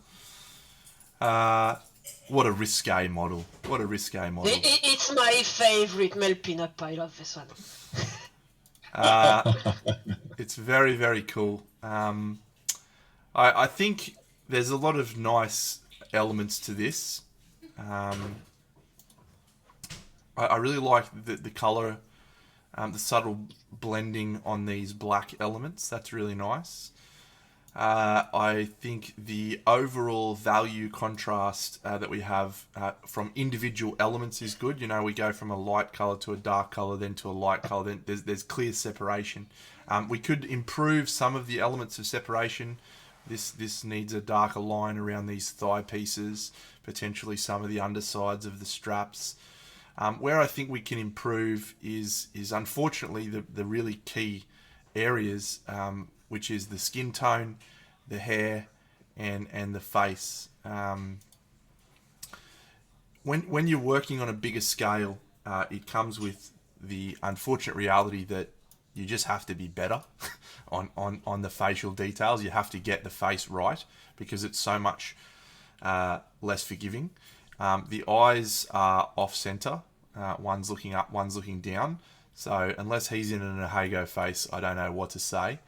What a risque model. It's my favorite male pinup. I love this one. It's very, very cool. I think there's a lot of nice elements to this. I really like the colour, the subtle blending on these black elements. That's really nice. I think the overall value contrast that we have from individual elements is good. We go from a light colour to a dark colour, then to a light colour. Then there's clear separation. We could improve some of the elements of separation. This needs a darker line around these thigh pieces, potentially some of the undersides of the straps. Where I think we can improve is unfortunately the really key areas, which is the skin tone, the hair, and the face. When you're working on a bigger scale, it comes with the unfortunate reality that you just have to be better on the facial details. You have to get the face right because it's so much less forgiving. The eyes are off center. One's looking up, one's looking down. So unless he's in an Ahago face, I don't know what to say.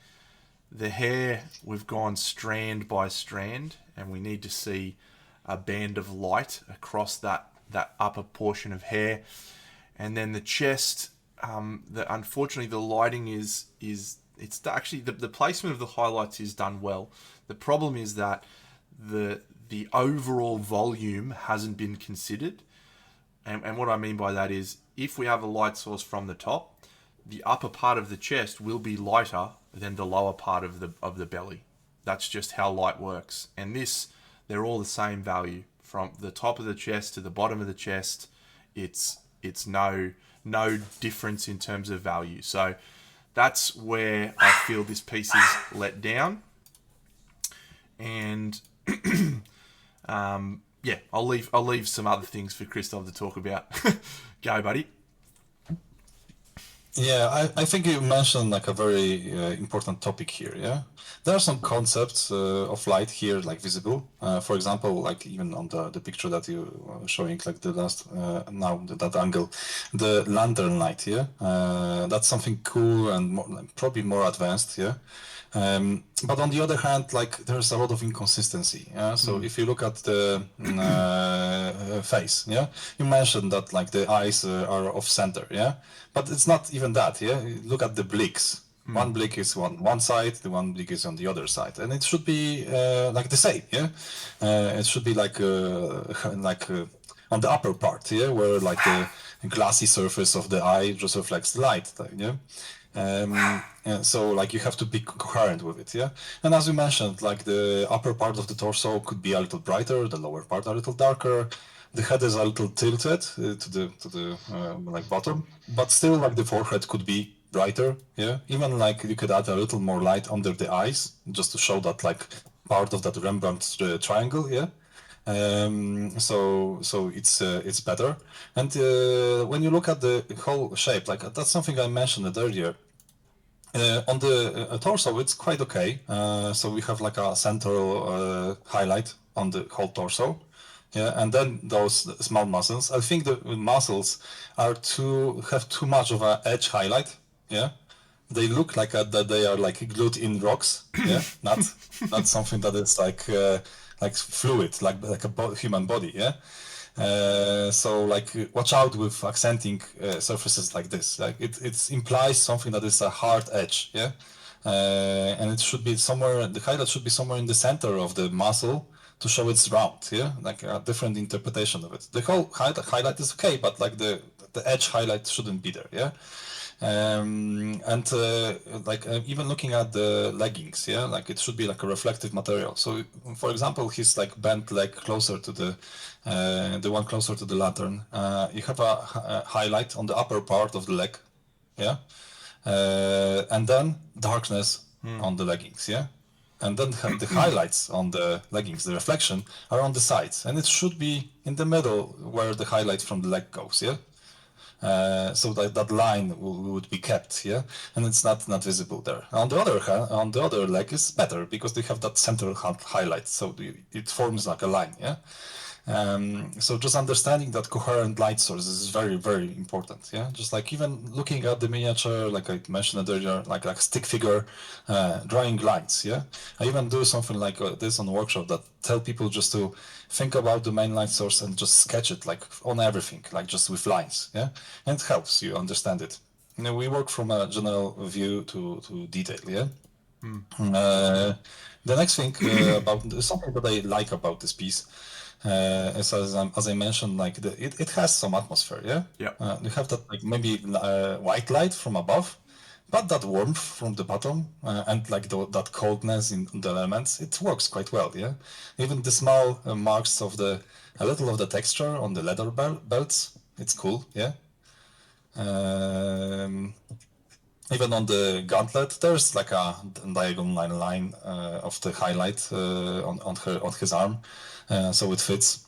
The hair, we've gone strand by strand, and we need to see a band of light across that upper portion of hair. And then the chest, unfortunately the lighting is it's actually the placement of the highlights is done well. The problem is that the overall volume hasn't been considered. And what I mean by that is, if we have a light source from the top, the upper part of the chest will be lighter than the lower part of the belly. That's just how light works. And this, they're all the same value from the top of the chest to the bottom of the chest. It's no difference in terms of value. So that's where I feel this piece is let down. And yeah, I'll leave some other things for Christoph to talk about. Go, buddy. Yeah, I think you mentioned like a very important topic here. Yeah, there are some concepts of light here, like visible. For example, like even on the picture that you were showing, like the last now that angle, the lantern light. Yeah, that's something cool and more, like, probably more advanced. Yeah. But on the other hand, like there's a lot of inconsistency. Yeah? So if you look at the face, yeah, you mentioned that like the eyes are off center, yeah, but it's not even that. Yeah, you look at the blicks. One blick is one side, the one blick is on the other side, and it should be like the same. Yeah, it should be like on the upper part, yeah, where like the glassy surface of the eye just reflects the light. Yeah. And so like you have to be coherent with it, yeah. And as you mentioned, like the upper part of the torso could be a little brighter, the lower part a little darker. The head is a little tilted to the like bottom, but still like the forehead could be brighter, yeah. Even like you could add a little more light under the eyes just to show that like part of that Rembrandt triangle, yeah. So it's better. And when you look at the whole shape, like that's something I mentioned earlier. On the torso, it's quite okay. So we have like a central highlight on the whole torso. Yeah, and then those small muscles. I think the muscles have too much of an edge highlight. Yeah, they look that they are like glued in rocks. Yeah, not something that is like fluid, like a human body. Yeah. So like watch out with accenting surfaces like this. Like it implies something that is a hard edge, yeah. And it should be somewhere. The highlight should be somewhere in the center of the muscle to show it's round, yeah. Like a different interpretation of it. The whole highlight is okay, but like the edge highlight shouldn't be there, yeah. And even looking at the leggings, yeah, like it should be like a reflective material. So, for example, his like bent leg closer to the one closer to the lantern, you have a highlight on the upper part of the leg, yeah, and then darkness on the leggings, yeah, and then the highlights on the leggings, the reflection, are on the sides, and it should be in the middle where the highlight from the leg goes, yeah. So that line would be kept, yeah, and it's not visible there. On the other hand, on the other leg is better because they have that central highlight, so it forms like a line, yeah. So just understanding that coherent light source is very, very important, yeah. Just like even looking at the miniature, like I mentioned earlier, like stick figure, drawing lines, yeah. I even do something like this on workshop that tell people just to think about the main light source and just sketch it like on everything, like just with lines, yeah, and it helps you understand it. You know, we work from a general view to detail, yeah. The next thing about something that I like about this piece is as I mentioned, like it has some atmosphere, yeah. Yeah. You have that like maybe white light from above, but that warmth from the bottom and like that coldness in the elements, it works quite well, yeah. Even the small marks of a little of the texture on the leather belts, it's cool, yeah. Even on the gauntlet, there's like a diagonal line of the highlight on his arm, so it fits.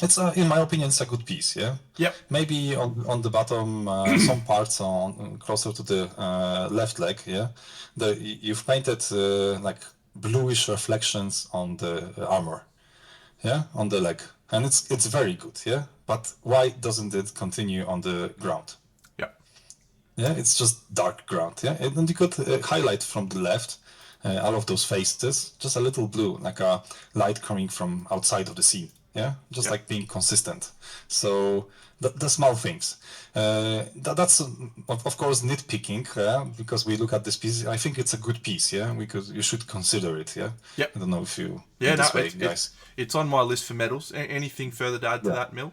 It's in my opinion, it's a good piece. Yeah. Yep. Maybe on the bottom, some parts on closer to the left leg. Yeah. You've painted like bluish reflections on the armor. Yeah, on the leg, and it's very good. Yeah. But why doesn't it continue on the ground? Yep. Yeah, it's just dark ground. Yeah, and then you could highlight from the left all of those faces, just a little blue, like a light coming from outside of the scene. Yeah, just Yep. like being consistent. So the small things. That's of course nitpicking, because we look at this piece. I think it's a good piece. Yeah, because you should consider it. Yeah, Yep. I don't know if you Yeah, in no, this way, guys. it's on my list for medals. Anything further to add to Yeah. that, Mill?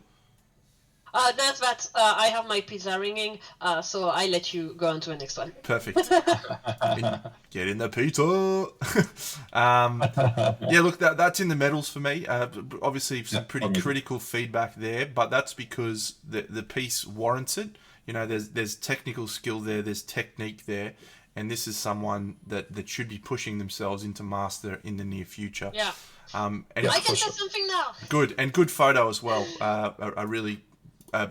That's that. I have my pizza ringing, so I let you go on to the next one. Perfect. Get in the pizza. Yeah, look, that's in the medals for me. Obviously, some pretty critical feedback there, but that's because the piece warrants it. You know, there's technical skill there, there's technique there, and this is someone that should be pushing themselves into master in the near future. Yeah. And I can say something now. good photo as well. A really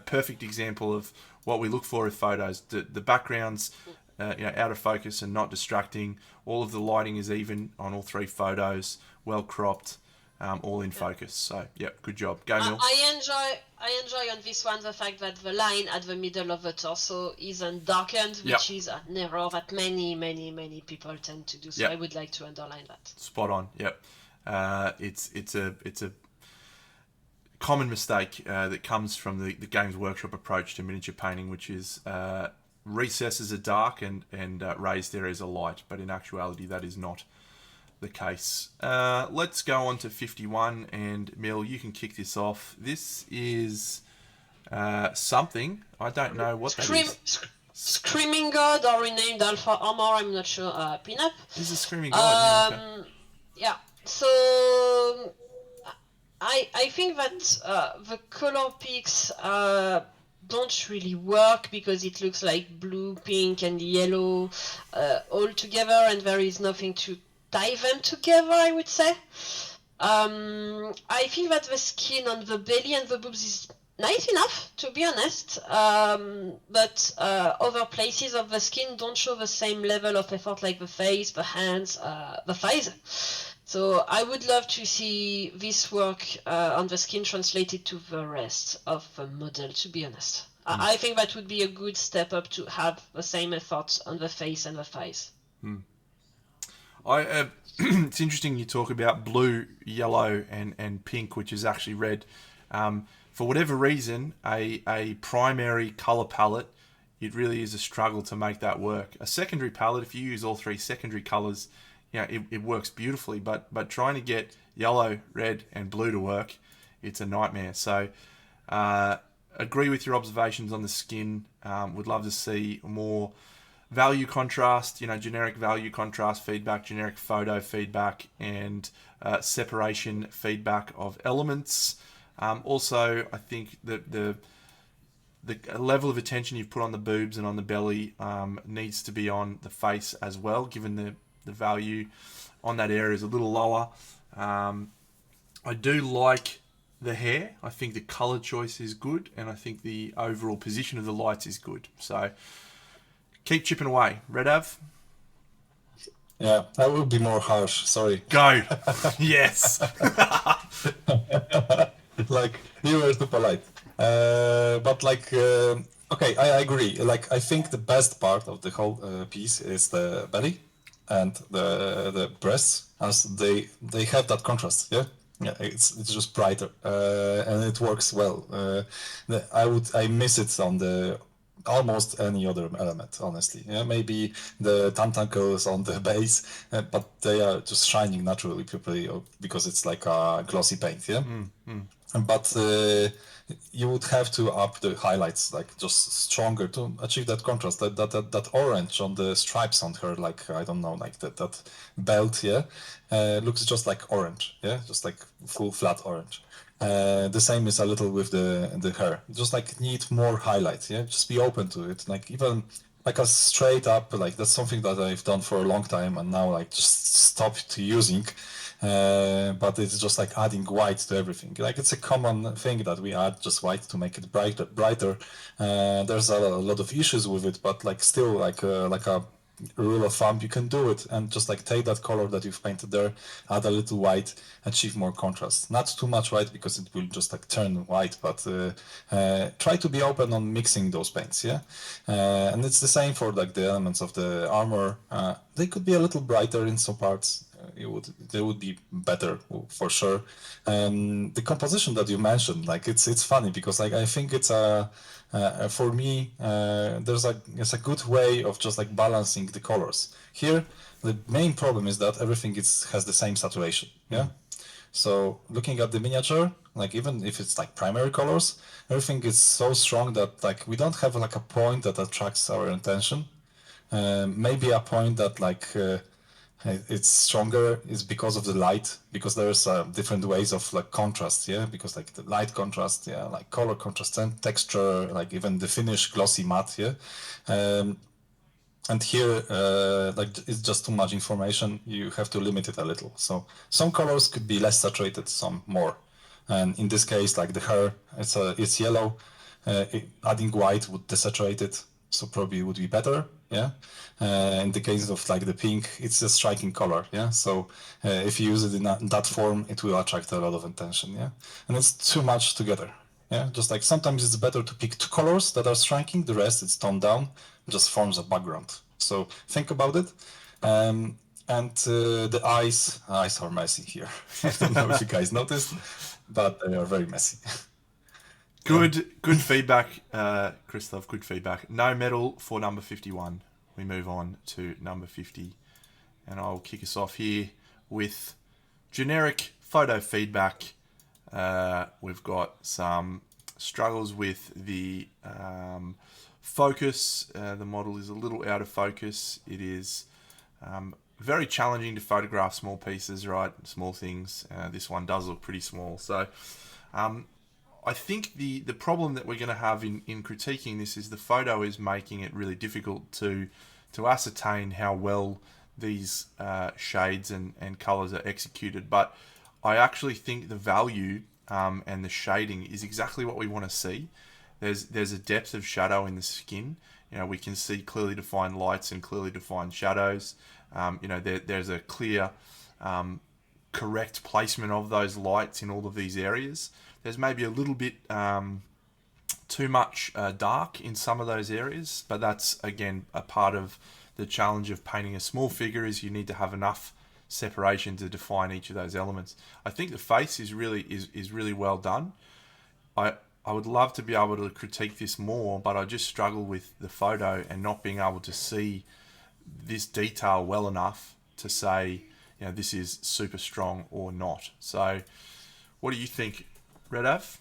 perfect example of what we look for with photos. The backgrounds, out of focus and not distracting. All of the lighting is even on all three photos. Well cropped, all in focus. So, good job. Go, Mill. I enjoy on this one the fact that the line at the middle of the torso isn't darkened, which is an error that many people tend to do. So I would like to underline that. Spot on. Yep. It's a common mistake that comes from the Games Workshop approach to miniature painting, which is recesses are dark and raised areas are light, but in actuality that is not the case. Let's go on to 51, and Mill, you can kick this off. This is something, I don't know what that is. Screaming God, or renamed Alpha Armor, I'm not sure. Pinup. This is a Screaming God. Okay. Yeah. So I think that the color picks don't really work because it looks like blue, pink, and yellow all together, and there is nothing to tie them together, I would say. I think that the skin on the belly and the boobs is nice enough, to be honest, but other places of the skin don't show the same level of effort, like the face, the hands, the thighs. So I would love to see this work on the skin translated to the rest of the model, to be honest. I think that would be a good step up to have the same effort on the face and the thighs. It's interesting you talk about blue, yellow, and pink, which is actually red. For whatever reason, a primary colour palette, it really is a struggle to make that work. A secondary palette, if you use all three secondary colours, it works beautifully. But trying to get yellow, red, and blue to work, it's a nightmare. So, agree with your observations on the skin. Would love to see more value contrast, generic value contrast feedback, generic photo feedback, and separation feedback of elements. Also, I think that the level of attention you've put on the boobs and on the belly needs to be on the face as well, given the value on that area is a little lower. I do like the hair. I think the colour choice is good, and I think the overall position of the lights is good. So keep chipping away. Red Av? Yeah, I will be more harsh. Sorry. Go. Yes. Like, you were too polite. But like, okay, I agree. Like, I think the best part of the whole piece is the belly and the breasts, as they have that contrast. Yeah. Yeah, it's just brighter, and it works well. I miss it on the almost any other element, honestly. Yeah, maybe the tentacles on the base, but they are just shining naturally, probably because it's like a glossy paint. Yeah. But you would have to up the highlights, like just stronger to achieve that contrast. That orange on the stripes on her, like, I don't know, like that belt, yeah, looks just like orange, yeah, just like full flat orange. The same is a little with the hair. Just like need more highlights, yeah. Just be open to it, like even like a straight up, like that's something that I've done for a long time, and now like just stopped using. But it's just like adding white to everything. Like it's a common thing that we add just white to make it brighter. There's a lot of issues with it, but like still like a rule of thumb, you can do it and just like take that color that you've painted there, add a little white, achieve more contrast. Not too much white because it will just like turn white, but try to be open on mixing those paints, yeah. And it's the same for like the elements of the armor. They could be a little brighter in some parts. They would be better for sure. The composition that you mentioned, like it's funny because like I think it's for me it's a good way of just like balancing the colors. Here the main problem is that everything has the same saturation, yeah. So looking at the miniature, like even if it's like primary colors, everything is so strong that like we don't have like a point that attracts our attention. Maybe a point that like it's stronger is because of the light, because there's different ways of like contrast, yeah, because like the light contrast, yeah, like color contrast and texture, like even the finish glossy matte, yeah. And here like it's just too much information, you have to limit it a little. So some colors could be less saturated, some more, and in this case like the hair, it's yellow, adding white would desaturate it, so probably would be better, yeah. In the case of like the pink, it's a striking color, yeah. So if you use it in that form, it will attract a lot of attention, yeah. And it's too much together, yeah. Just like sometimes it's better to pick two colors that are striking, the rest it's toned down, just forms a background. So think about it. And the eyes are messy here. I don't know if you guys noticed, but they are very messy. Good feedback, Christoph. Good feedback. No medal for number 51. We move on to number 50. And I'll kick us off here with generic photo feedback. We've got some struggles with the focus. The model is a little out of focus. It is very challenging to photograph small pieces, right? Small things. This one does look pretty small. So I think the problem that we're going to have in critiquing this is the photo is making it really difficult to ascertain how well these shades and colours are executed. But I actually think the value and the shading is exactly what we want to see. There's a depth of shadow in the skin. You know, we can see clearly defined lights and clearly defined shadows. You know, there's a clear, correct placement of those lights in all of these areas. There's maybe a little bit too much dark in some of those areas, but that's again a part of the challenge of painting a small figure. Is you need to have enough separation to define each of those elements. I think the face is really well done. I would love to be able to critique this more, but I just struggle with the photo and not being able to see this detail well enough to say, you know, this is super strong or not. So what do you think, Redav?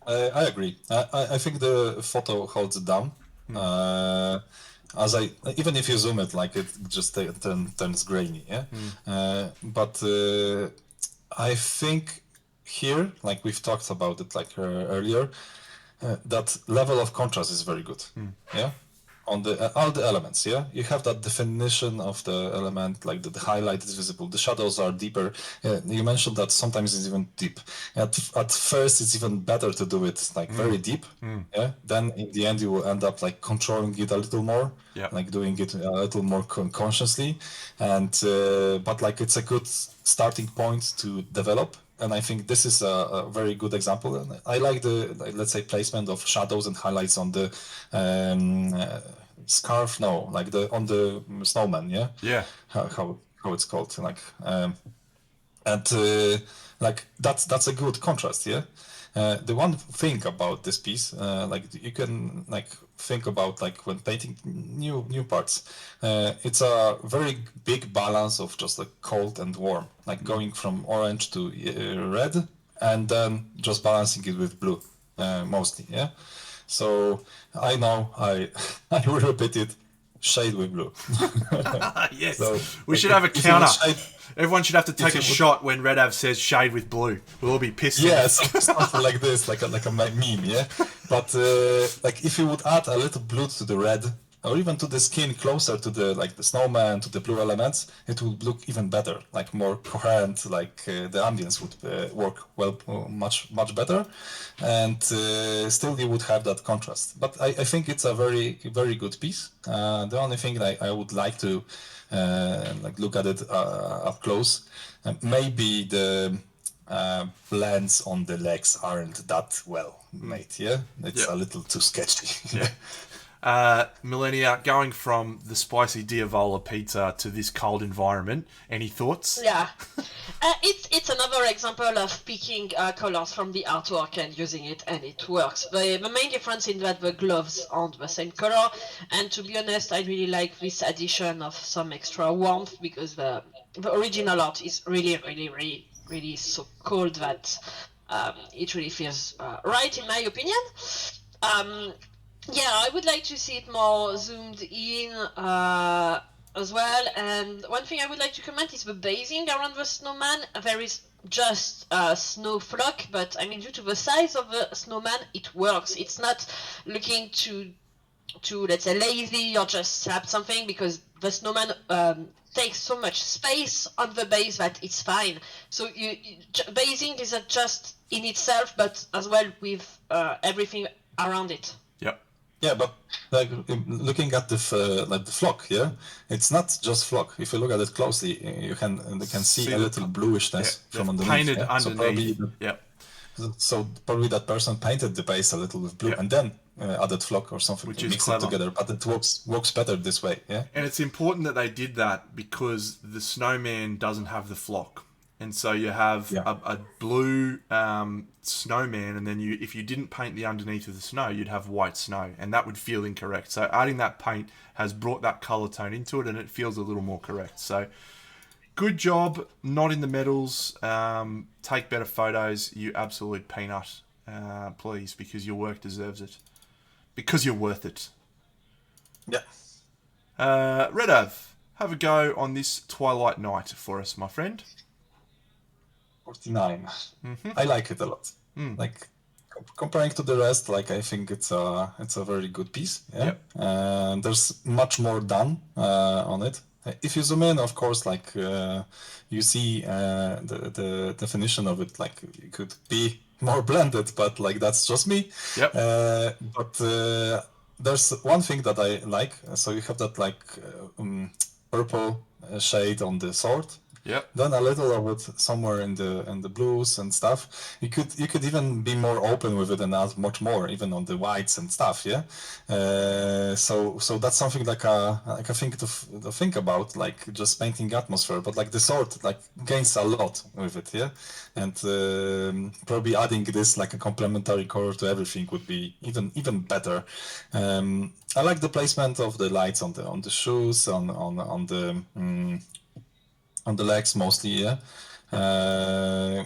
I agree. I think the photo holds it down. Even if you zoom it, like it just turns grainy, yeah. But I think here, like we've talked about it like earlier, that level of contrast is very good, yeah. On the all the elements, yeah, you have that definition of the element, like the highlight is visible, the shadows are deeper. You mentioned that sometimes it's even deep. At first, it's even better to do it like very deep, yeah. Then in the end, you will end up like controlling it a little more, like doing it a little more consciously, and but like it's a good starting point to develop. And I think this is a very good example. And I like the, let's say, placement of shadows and highlights on the scarf. No, like on the snowman. Yeah. Yeah. How it's called? Like, and like that's a good contrast. Yeah. The one thing about this piece, like you can like think about like when painting new parts, it's a very big balance of just like cold and warm, like going from orange to red, and then just balancing it with blue, mostly, yeah. So I know I will repeat it, shade with blue. Yes, so, we should have a counter. Everyone should have to take a shot when Redav says shade with blue. We'll all be pissed. Yeah, something like this, like a meme, yeah. But like if you would add a little blue to the red, or even to the skin closer to the snowman, to the blue elements, it would look even better, like more coherent, like the ambience would work well, much better, and still you would have that contrast. But I think it's a very good piece. The only thing I would like to look at it up close, maybe the blends on the legs aren't that well made. Yeah, it's a little too sketchy. Yeah. Millennia, going from the spicy Diavola pizza to this cold environment, any thoughts? Yeah, it's another example of picking colors from the artwork and using it, and it works. The main difference is that the gloves aren't the same color, and to be honest, I really like this addition of some extra warmth, because the original art is really so cold that it really feels right, in my opinion. Yeah, I would like to see it more zoomed in as well. And one thing I would like to comment is the basing around the snowman. There is just a snow flock, but I mean, due to the size of the snowman, it works. It's not looking to let's say lazy or just slap something, because the snowman takes so much space on the base that it's fine. So basing is not just in itself, but as well with everything around it. Yep. Yeah, but like looking at the flock, yeah, it's not just flock. If you look at it closely, you can see a little bluishness from underneath. Painted yeah? underneath. So probably that person painted the base a little with blue and then added flock or something, which to is mix clever. it together. But it works better this way. Yeah. And it's important that they did that, because the snowman doesn't have the flock. And so you have a blue snowman, and then if you didn't paint the underneath of the snow, you'd have white snow, and that would feel incorrect. So adding that paint has brought that colour tone into it, and it feels a little more correct. So good job, not in the medals. Take better photos, you absolute peanut, please, because your work deserves it. Because you're worth it. Yeah. Redav, have a go on this Twilight Night for us, my friend. 49. I like it a lot. Like comparing to the rest, like I think it's a very good piece. Yeah. And there's much more done on it. If you zoom in, of course, like you see the definition of it, like it could be more blended, but like that's just me. Yep. But there's one thing that I like. So you have that like purple shade on the sword. Yep. Then a little of it somewhere in the blues and stuff. You could even be more open with it and add much more, even on the whites and stuff. Yeah. So that's something like a thing to think about, like just painting atmosphere. But like the sword like gains a lot with it. Yeah. And probably adding this like a complementary color to everything would be even better. I like the placement of the lights on the shoes, on the legs mostly, yeah.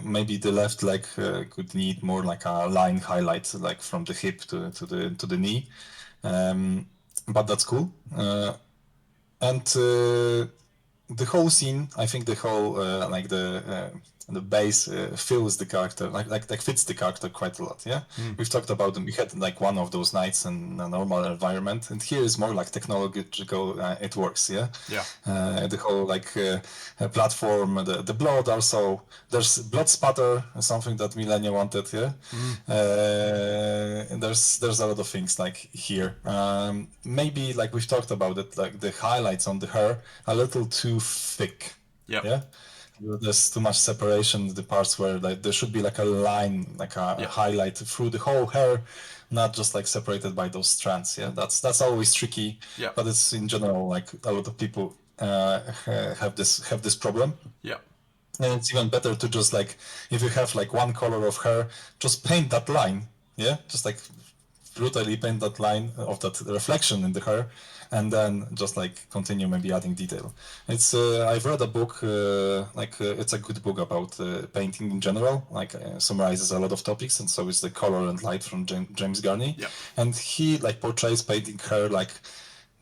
Maybe the left leg could need more like a line highlight, like from the hip to the knee, but that's cool. And the whole scene, I think the whole like the base feels the character, like fits the character quite a lot. Yeah, we've talked about them. We had like one of those nights in a normal environment, and here is more like technological. It works. Yeah. The whole like platform, the blood also. There's blood spatter, something that Millennia wanted. Yeah. There's a lot of things like here. Maybe like we've talked about it, like the highlights on the hair a little too thick. Yeah. There's too much separation. The parts where like there should be like a line, like a highlight through the whole hair, not just like separated by those strands. Yeah, that's always tricky. Yeah. But it's in general like a lot of people have this problem. Yeah. And it's even better to just like if you have like one color of hair, just paint that line. Yeah, just like brutally paint that line of that reflection in the hair, and then just like continue maybe adding detail. It's I've read a book it's a good book about painting in general, like summarizes a lot of topics, and so is the Color and Light from James Garney. And he like portrays painting hair like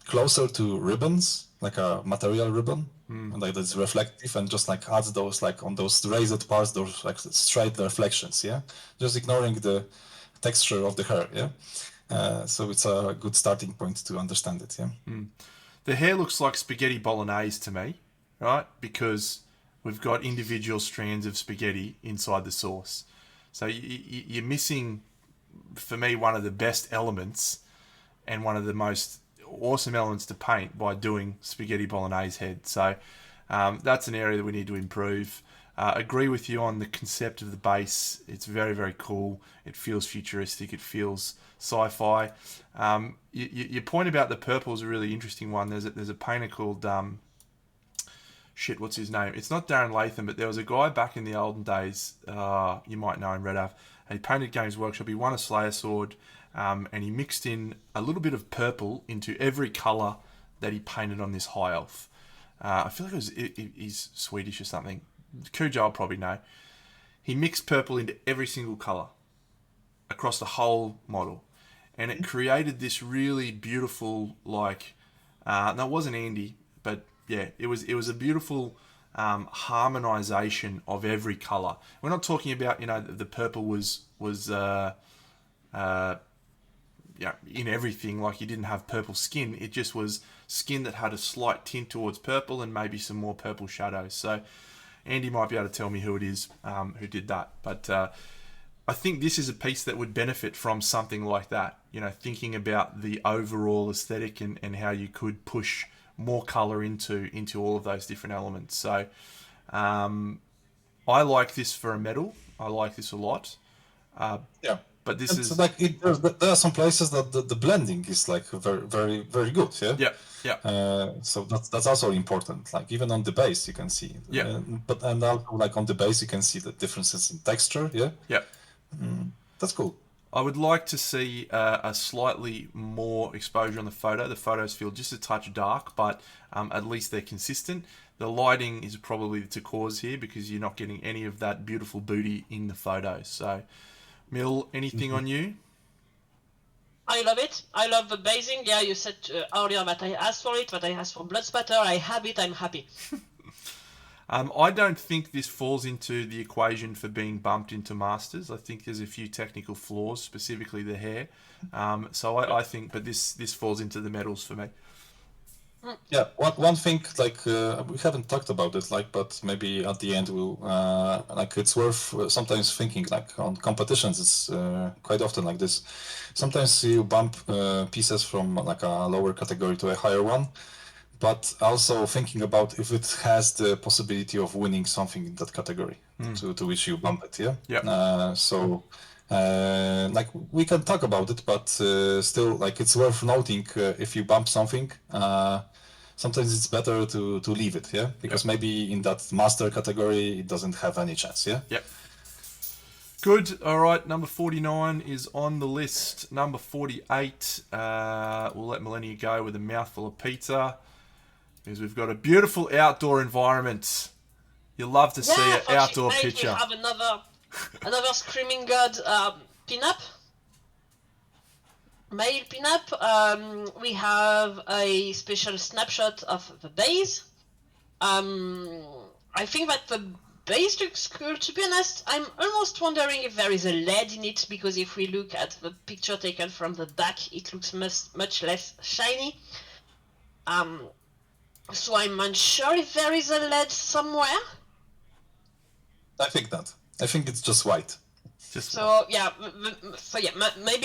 closer to ribbons, like a material ribbon, like that's reflective, and just like adds those like on those raised parts, those like straight reflections. Yeah, just ignoring the texture of the hair. Yeah. So it's a good starting point to understand it. Yeah. The hair looks like spaghetti bolognese to me, right? Because we've got individual strands of spaghetti inside the sauce. So you're missing, for me, one of the best elements and one of the most awesome elements to paint by doing spaghetti bolognese head. So that's an area that we need to improve. Agree with you on the concept of the base. It's very, very cool. It feels futuristic. It feels sci-fi. Your point about the purple is a really interesting one. There's a painter called what's his name? It's not Darren Latham, but there was a guy back in the olden days. You might know him, Red Av. He painted Games Workshop. He won a Slayer sword, and he mixed in a little bit of purple into every colour that he painted on this high elf. I feel like he's Swedish or something. Cujo will probably know. He mixed purple into every single colour across the whole model, and it created this really beautiful, like, no, it wasn't Andy, but yeah, it was a beautiful harmonisation of every colour. We're not talking about, the purple was in everything, like you didn't have purple skin. It just was skin that had a slight tint towards purple and maybe some more purple shadows. So Andy might be able to tell me who it is who did that. But I think this is a piece that would benefit from something like that. Thinking about the overall aesthetic and how you could push more colour into all of those different elements. So I like this for a medal. I like this a lot. Yeah. But this it's is like there are some places that the blending is like very, very, very good. Yeah. Yeah. So that's also important. Like even on the base, you can see. Yeah. But also like on the base, you can see the differences in texture. Yeah. Yeah. That's cool. I would like to see a slightly more exposure on the photo. The photos feel just a touch dark, but at least they're consistent. The lighting is probably the cause here because you're not getting any of that beautiful booty in the photos. So, Mill, anything on you? I love it. I love the basing. Yeah, you said earlier that I asked for it, that I asked for blood spatter. I have it. I'm happy. I don't think this falls into the equation for being bumped into Masters. I think there's a few technical flaws, specifically the hair. So I think, but this falls into the medals for me. Yeah, one thing like we haven't talked about it, like, but maybe at the end we'll like it's worth sometimes thinking like on competitions. It's quite often like this. Sometimes you bump pieces from like a lower category to a higher one, but also thinking about if it has the possibility of winning something in that category to which you bump it. Yeah. Yeah. So. Like we can talk about it, but still, like it's worth noting if you bump something. Sometimes it's better to leave it, yeah, because maybe in that master category it doesn't have any chance, yeah. Yep. Good. All right. Number 49 is on the list. Number 48. We'll let Millennia go with a mouthful of pizza because we've got a beautiful outdoor environment. You love to see an outdoor picture. We have another Screaming God pinup. Male pinup. We have a special snapshot of the base. I think that the base looks cool. To be honest, I'm almost wondering if there is a lead in it, because if we look at the picture taken from the back, it looks much less shiny. So I'm unsure if there is a lead somewhere. I think it's just white. Maybe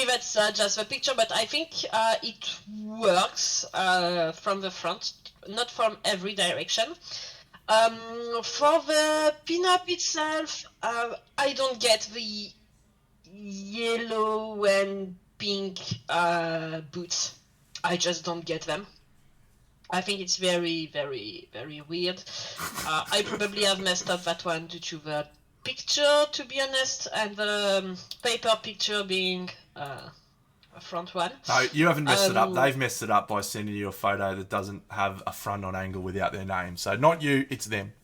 that's just the picture, but I think it works from the front, not from every direction. For the pinup itself, I don't get the yellow and pink boots. I just don't get them. I think it's very, very, very weird. I probably have messed up that one due to the picture, to be honest, and the paper picture being a front one. No, you haven't messed it up. They've messed it up by sending you a photo that doesn't have a front on angle without their name. So not you, it's them.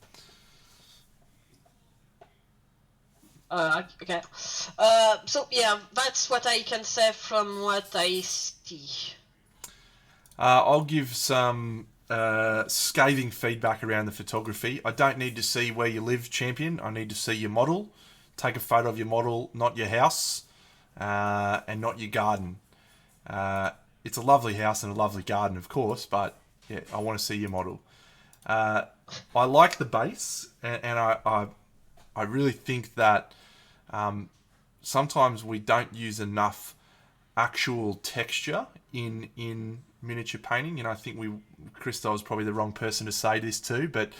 Okay. So yeah, that's what I can say from what I see. I'll give some scathing feedback around the photography. I don't need to see where you live, champion. I need to see your model. Take a photo of your model, not your house, and not your garden. It's a lovely house and a lovely garden, of course, but yeah, I want to see your model. I like the base, and I really think that sometimes we don't use enough actual texture in miniature painting. I think Christoph is probably the wrong person to say this to, but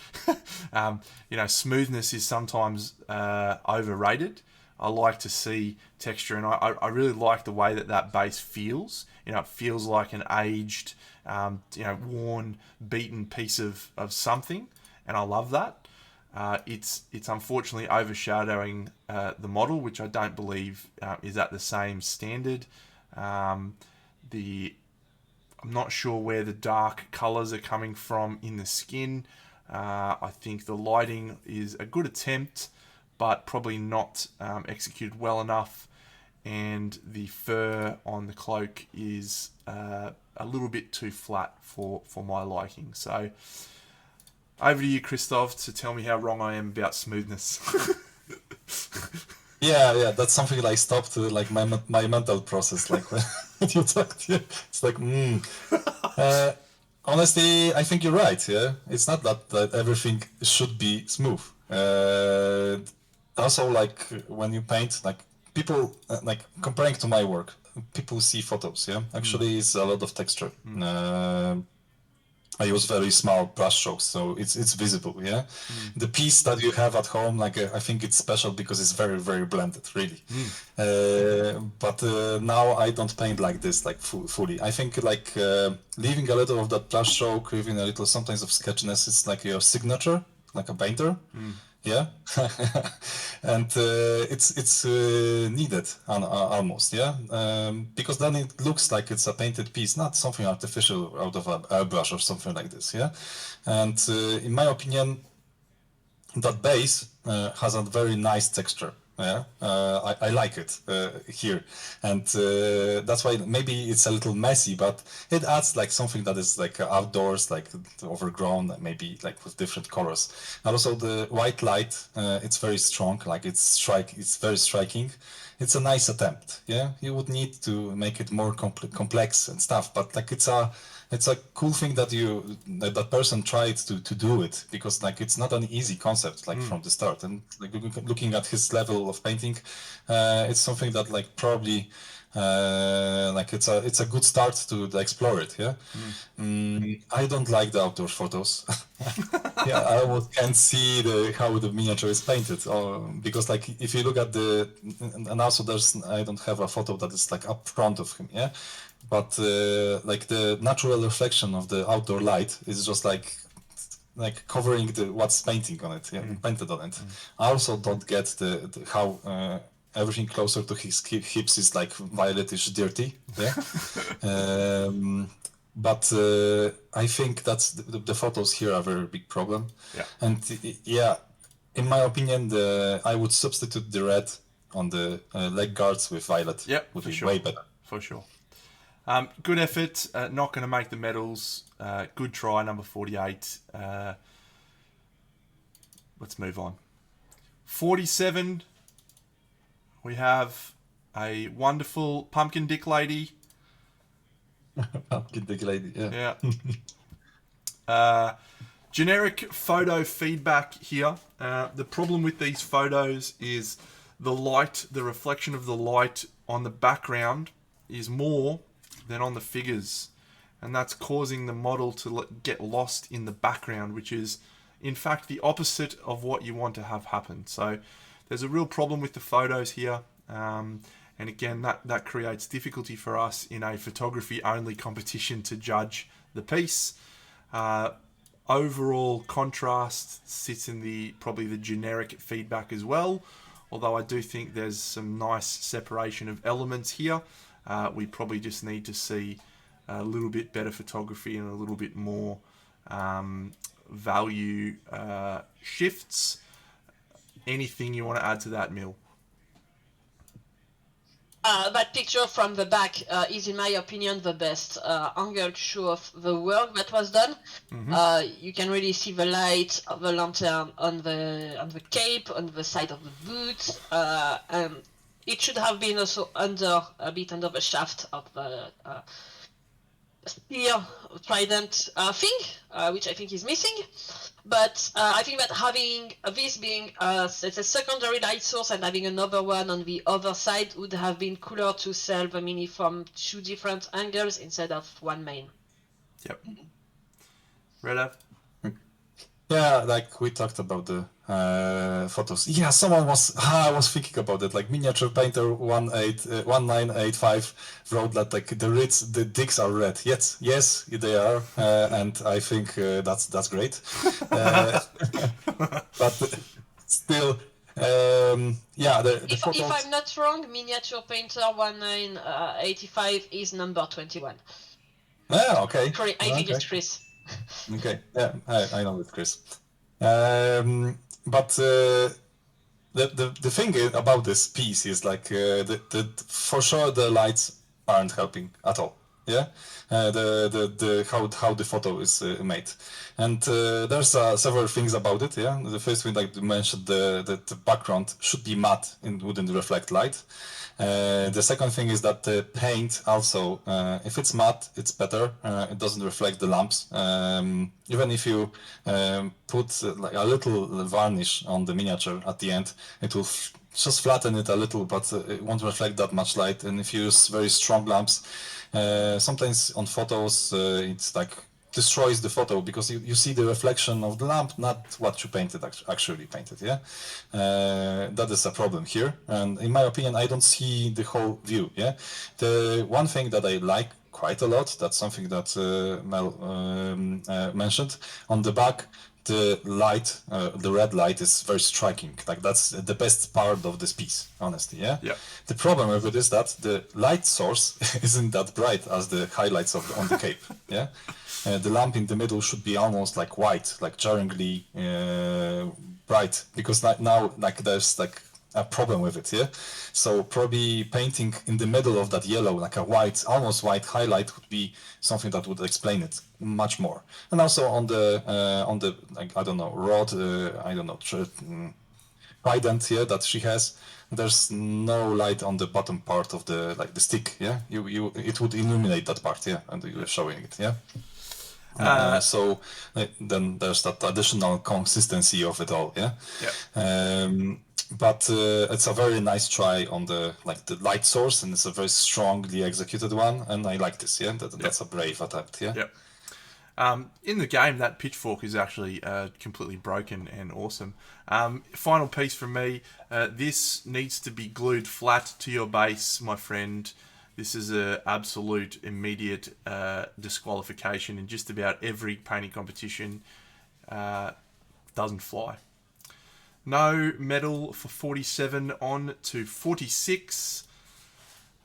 smoothness is sometimes overrated. I like to see texture, and I really like the way that base feels. It feels like an aged, worn, beaten piece of something, and I love that. It's unfortunately overshadowing the model, which I don't believe is at the same standard. I'm not sure where the dark colours are coming from in the skin. I think the lighting is a good attempt, but probably not executed well enough. And the fur on the cloak is a little bit too flat for my liking. So over to you, Christoph, to tell me how wrong I am about smoothness. Yeah, that's something like stopped like my mental process. Like when you talked, it's like, honestly, I think you're right. Yeah, it's not that everything should be smooth. Also, like when you paint, like people like comparing to my work, people see photos. Yeah, actually, it's a lot of texture. I use very small brush strokes, so it's visible. Yeah, the piece that you have at home, like I think it's special because it's very very blended, really. But now I don't paint like this, like fully. I think like leaving a little of that brush stroke, leaving a little sometimes of sketchiness, it's like your signature, like a painter. Yeah, and it's needed almost, yeah, because then it looks like it's a painted piece, not something artificial out of a airbrush or something like this, yeah. And in my opinion, that base has a very nice texture. Yeah, I like it here, and that's why maybe it's a little messy, but it adds like something that is like outdoors, like overgrown, maybe like with different colors. And also the white light, it's very strong, like it's very striking. It's a nice attempt. Yeah, you would need to make it more complex and stuff, but like it's a cool thing that that person tried to do it, because like it's not an easy concept like from the start, and like looking at his level of painting, it's something that like probably like it's a good start to explore it. Yeah. I don't like the outdoor photos. Yeah, I almost can't see how the miniature is painted, because like if you look at and also I don't have a photo that is like up front of him, yeah, but like the natural reflection of the outdoor light is just like covering what's painting on it, yeah, painted on it. I also don't get how everything closer to his hips is like violetish dirty, yeah. But I think that's the photos here are a very big problem. Yeah. And yeah, in my opinion, I would substitute the red on the leg guards with violet. Yep, would for be sure. way better. For sure. Good effort. Not going to make the medals. Good try, number 48. Let's move on. 47. We have a wonderful pumpkin dick lady. Pumpkin dick lady, yeah. Yeah. Generic photo feedback here. The problem with these photos is the light, the reflection of the light on the background is more than on the figures. And that's causing the model to get lost in the background, which is, in fact, the opposite of what you want to have happen. So there's a real problem with the photos here. And again, that creates difficulty for us in a photography-only competition to judge the piece. Overall contrast sits in probably the generic feedback as well, although I do think there's some nice separation of elements here. We probably just need to see a little bit better photography and a little bit more value shifts. Anything you want to add to that, Mil? That picture from the back is, in my opinion, the best angle to show of the work that was done. You can really see the light of the lantern on the cape, on the side of the boots, and it should have been also a bit under the shaft of the spear trident thing, which I think is missing. But I think that having this being it's a secondary light source and having another one on the other side would have been cooler to sell the mini from 2 different angles instead of one main. Yep. Red Av? Yeah, like we talked about the photos. Yeah, someone was. I was thinking about it. Like Miniature Painter 1985 wrote that like the dicks are red. Yes, they are, and I think that's great. But still, yeah, the photos. If I'm not wrong, Miniature Painter 1985 is number 21. Yeah, okay. I think it's Chris. Okay, yeah, I know it's Chris. But the thing about this piece is like for sure the lights aren't helping at all. Yeah, the how the photo is made, and there's several things about it. Yeah, the first thing, like you mentioned, the background should be matte and wouldn't reflect light. The second thing is that the paint also, if it's matte, it's better. It doesn't reflect the lamps. Even if you put like a little varnish on the miniature at the end, it will just flatten it a little, but it won't reflect that much light. And if you use very strong lamps, sometimes on photos, it's like destroys the photo because you see the reflection of the lamp, not what you painted actually painted. Yeah, that is a problem here, and in my opinion, I don't see the whole view. Yeah, the one thing that I like quite a lot, that's something that Mel mentioned on the back. The light, the red light is very striking. Like that's the best part of this piece, honestly. Yeah. Yeah. The problem with it is that the light source isn't that bright as the highlights on the cape. Yeah. The lamp in the middle should be almost like white, like jarringly bright, because now like there's like a problem with it. Yeah. So probably painting in the middle of that yellow, like a white, almost white highlight, would be something that would explain it much more. And also on the like I don't know rod, I don't know trident here that she has. There's no light on the bottom part of the like the stick. Yeah, it would illuminate that part. Yeah, and you were showing it. Yeah. So then there's that additional consistency of it all. Yeah. Yeah. But it's a very nice try on the light source, and it's a very strongly executed one, and I like this. Yeah, that's a brave attempt. Yeah. Yeah. In the game, that pitchfork is actually completely broken and awesome. Final piece from me. This needs to be glued flat to your base, my friend. This is an absolute immediate disqualification in just about every painting competition. Doesn't fly. No medal for 47, on to 46.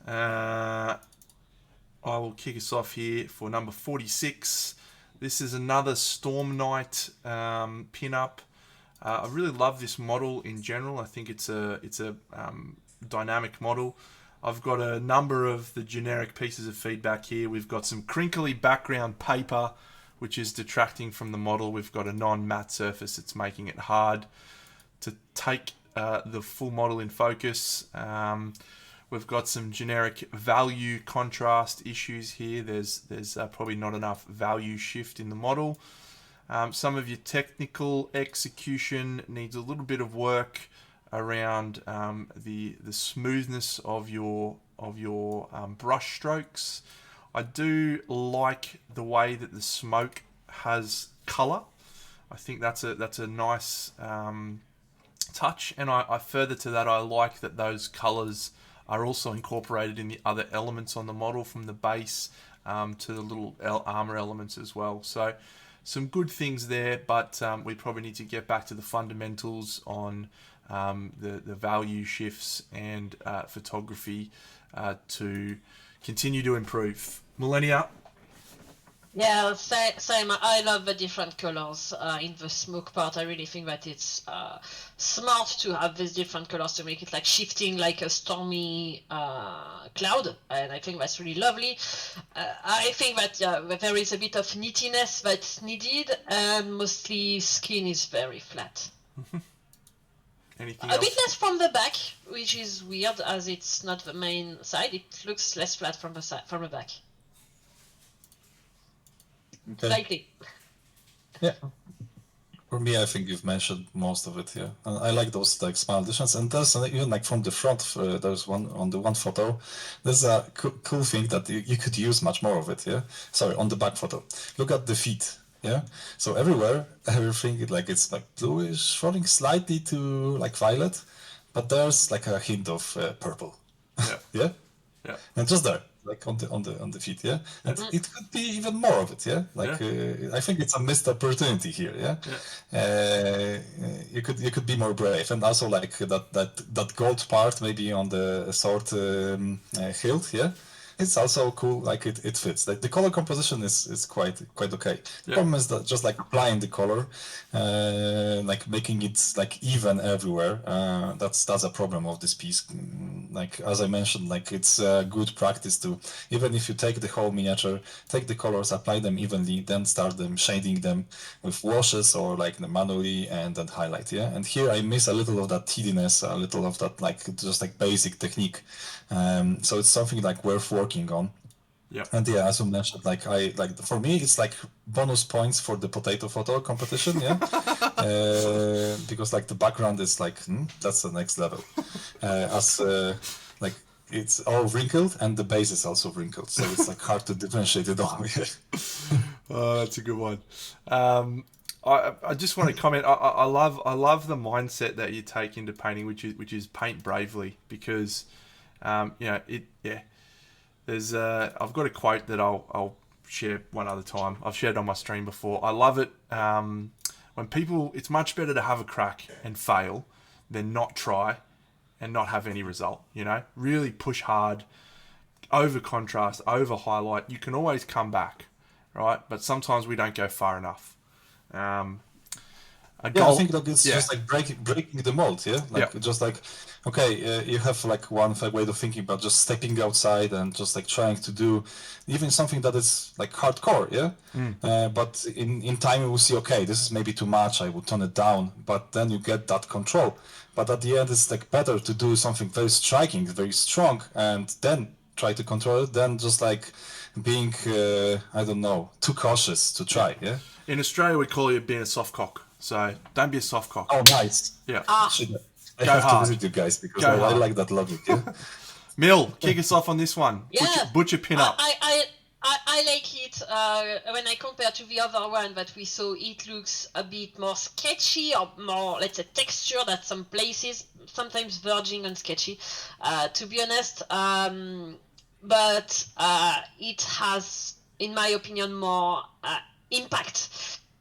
I will kick us off here for number 46. This is another Storm Knight pin-up. I really love this model in general. I think it's a dynamic model. I've got a number of the generic pieces of feedback here. We've got some crinkly background paper, which is detracting from the model. We've got a non-matte surface that's making it hard to take the full model in focus. We've got some generic value contrast issues here. There's probably not enough value shift in the model. Some of your technical execution needs a little bit of work around the smoothness of your brush strokes. I do like the way that the smoke has color. I think that's a nice touch, and I further to that, I like that those colors are also incorporated in the other elements on the model, from the base to the little armor elements as well. So some good things there, but we probably need to get back to the fundamentals on the value shifts and photography to continue to improve. Millennia? Yeah, same. I love the different colors in the smoke part. I really think that it's smart to have these different colors to make it like shifting like a stormy cloud, and I think that's really lovely. I think that there is a bit of nittiness that's needed, and mostly skin is very flat. Anything A else? bit less from the back, which is weird as it's not the main side. It looks less flat from the side, from the back. Okay. Slightly. Yeah. For me, I think you've mentioned most of it. Yeah, and I like those like small additions, and there's even like from the front. There's one on the one photo. There's a cool thing that you could use much more of it. Yeah. Sorry, on the back photo. Look at the feet. Yeah. So everywhere, everything like it's like bluish, falling slightly to like violet, but there's like a hint of purple. Yeah. Yeah. Yeah. And just there, like on the feet, yeah. And it could be even more of it, yeah. Like I think it's a missed opportunity here, yeah. You could be more brave, and also like that gold part maybe on the sword hilt, yeah. It's also cool, like it fits. Like the color composition is quite okay. The problem is that just like applying the color, like making it like even everywhere. That's a problem of this piece. Like as I mentioned, like it's good practice to, even if you take the whole miniature, take the colors, apply them evenly, then start them shading them with washes or like manually, and then highlight. Yeah, and here I miss a little of that tidiness, a little of that like just like basic technique. So it's something like worth working on. Yeah. And yeah, as you mentioned, like for me, it's like bonus points for the potato photo competition, yeah, because like the background is like that's the next level, like it's all wrinkled and the base is also wrinkled, so it's like hard to differentiate it all. Oh, that's a good one. I just want to comment. I love the mindset that you take into painting, which is paint bravely, because There's I've got a quote that I'll share one other time. I've shared on my stream before. I love it. When people, it's much better to have a crack and fail than not try and not have any result. Really push hard, over contrast, over highlight. You can always come back, right? But sometimes we don't go far enough. I think that it's just like breaking the mold, yeah? Just like, okay, you have like one way of thinking, but just stepping outside and just like trying to do even something that is like hardcore, yeah? But in time you will see, okay, this is maybe too much, I will tone it down, but then you get that control. But at the end, it's like better to do something very striking, very strong, and then try to control it than just like being, I don't know, too cautious to try, yeah? In Australia, we call it being a soft cock. So don't be a soft cock. Oh, nice. Yeah. I have hard. to visit you guys because I like that logic. Yeah. Mill, kick us off on this one. Yeah. Butcher Pinup. I like it. When I compare to the other one that we saw, it looks a bit more sketchy or more, let's say, textured at some places, sometimes verging on sketchy, to be honest. But it has, in my opinion, more impact.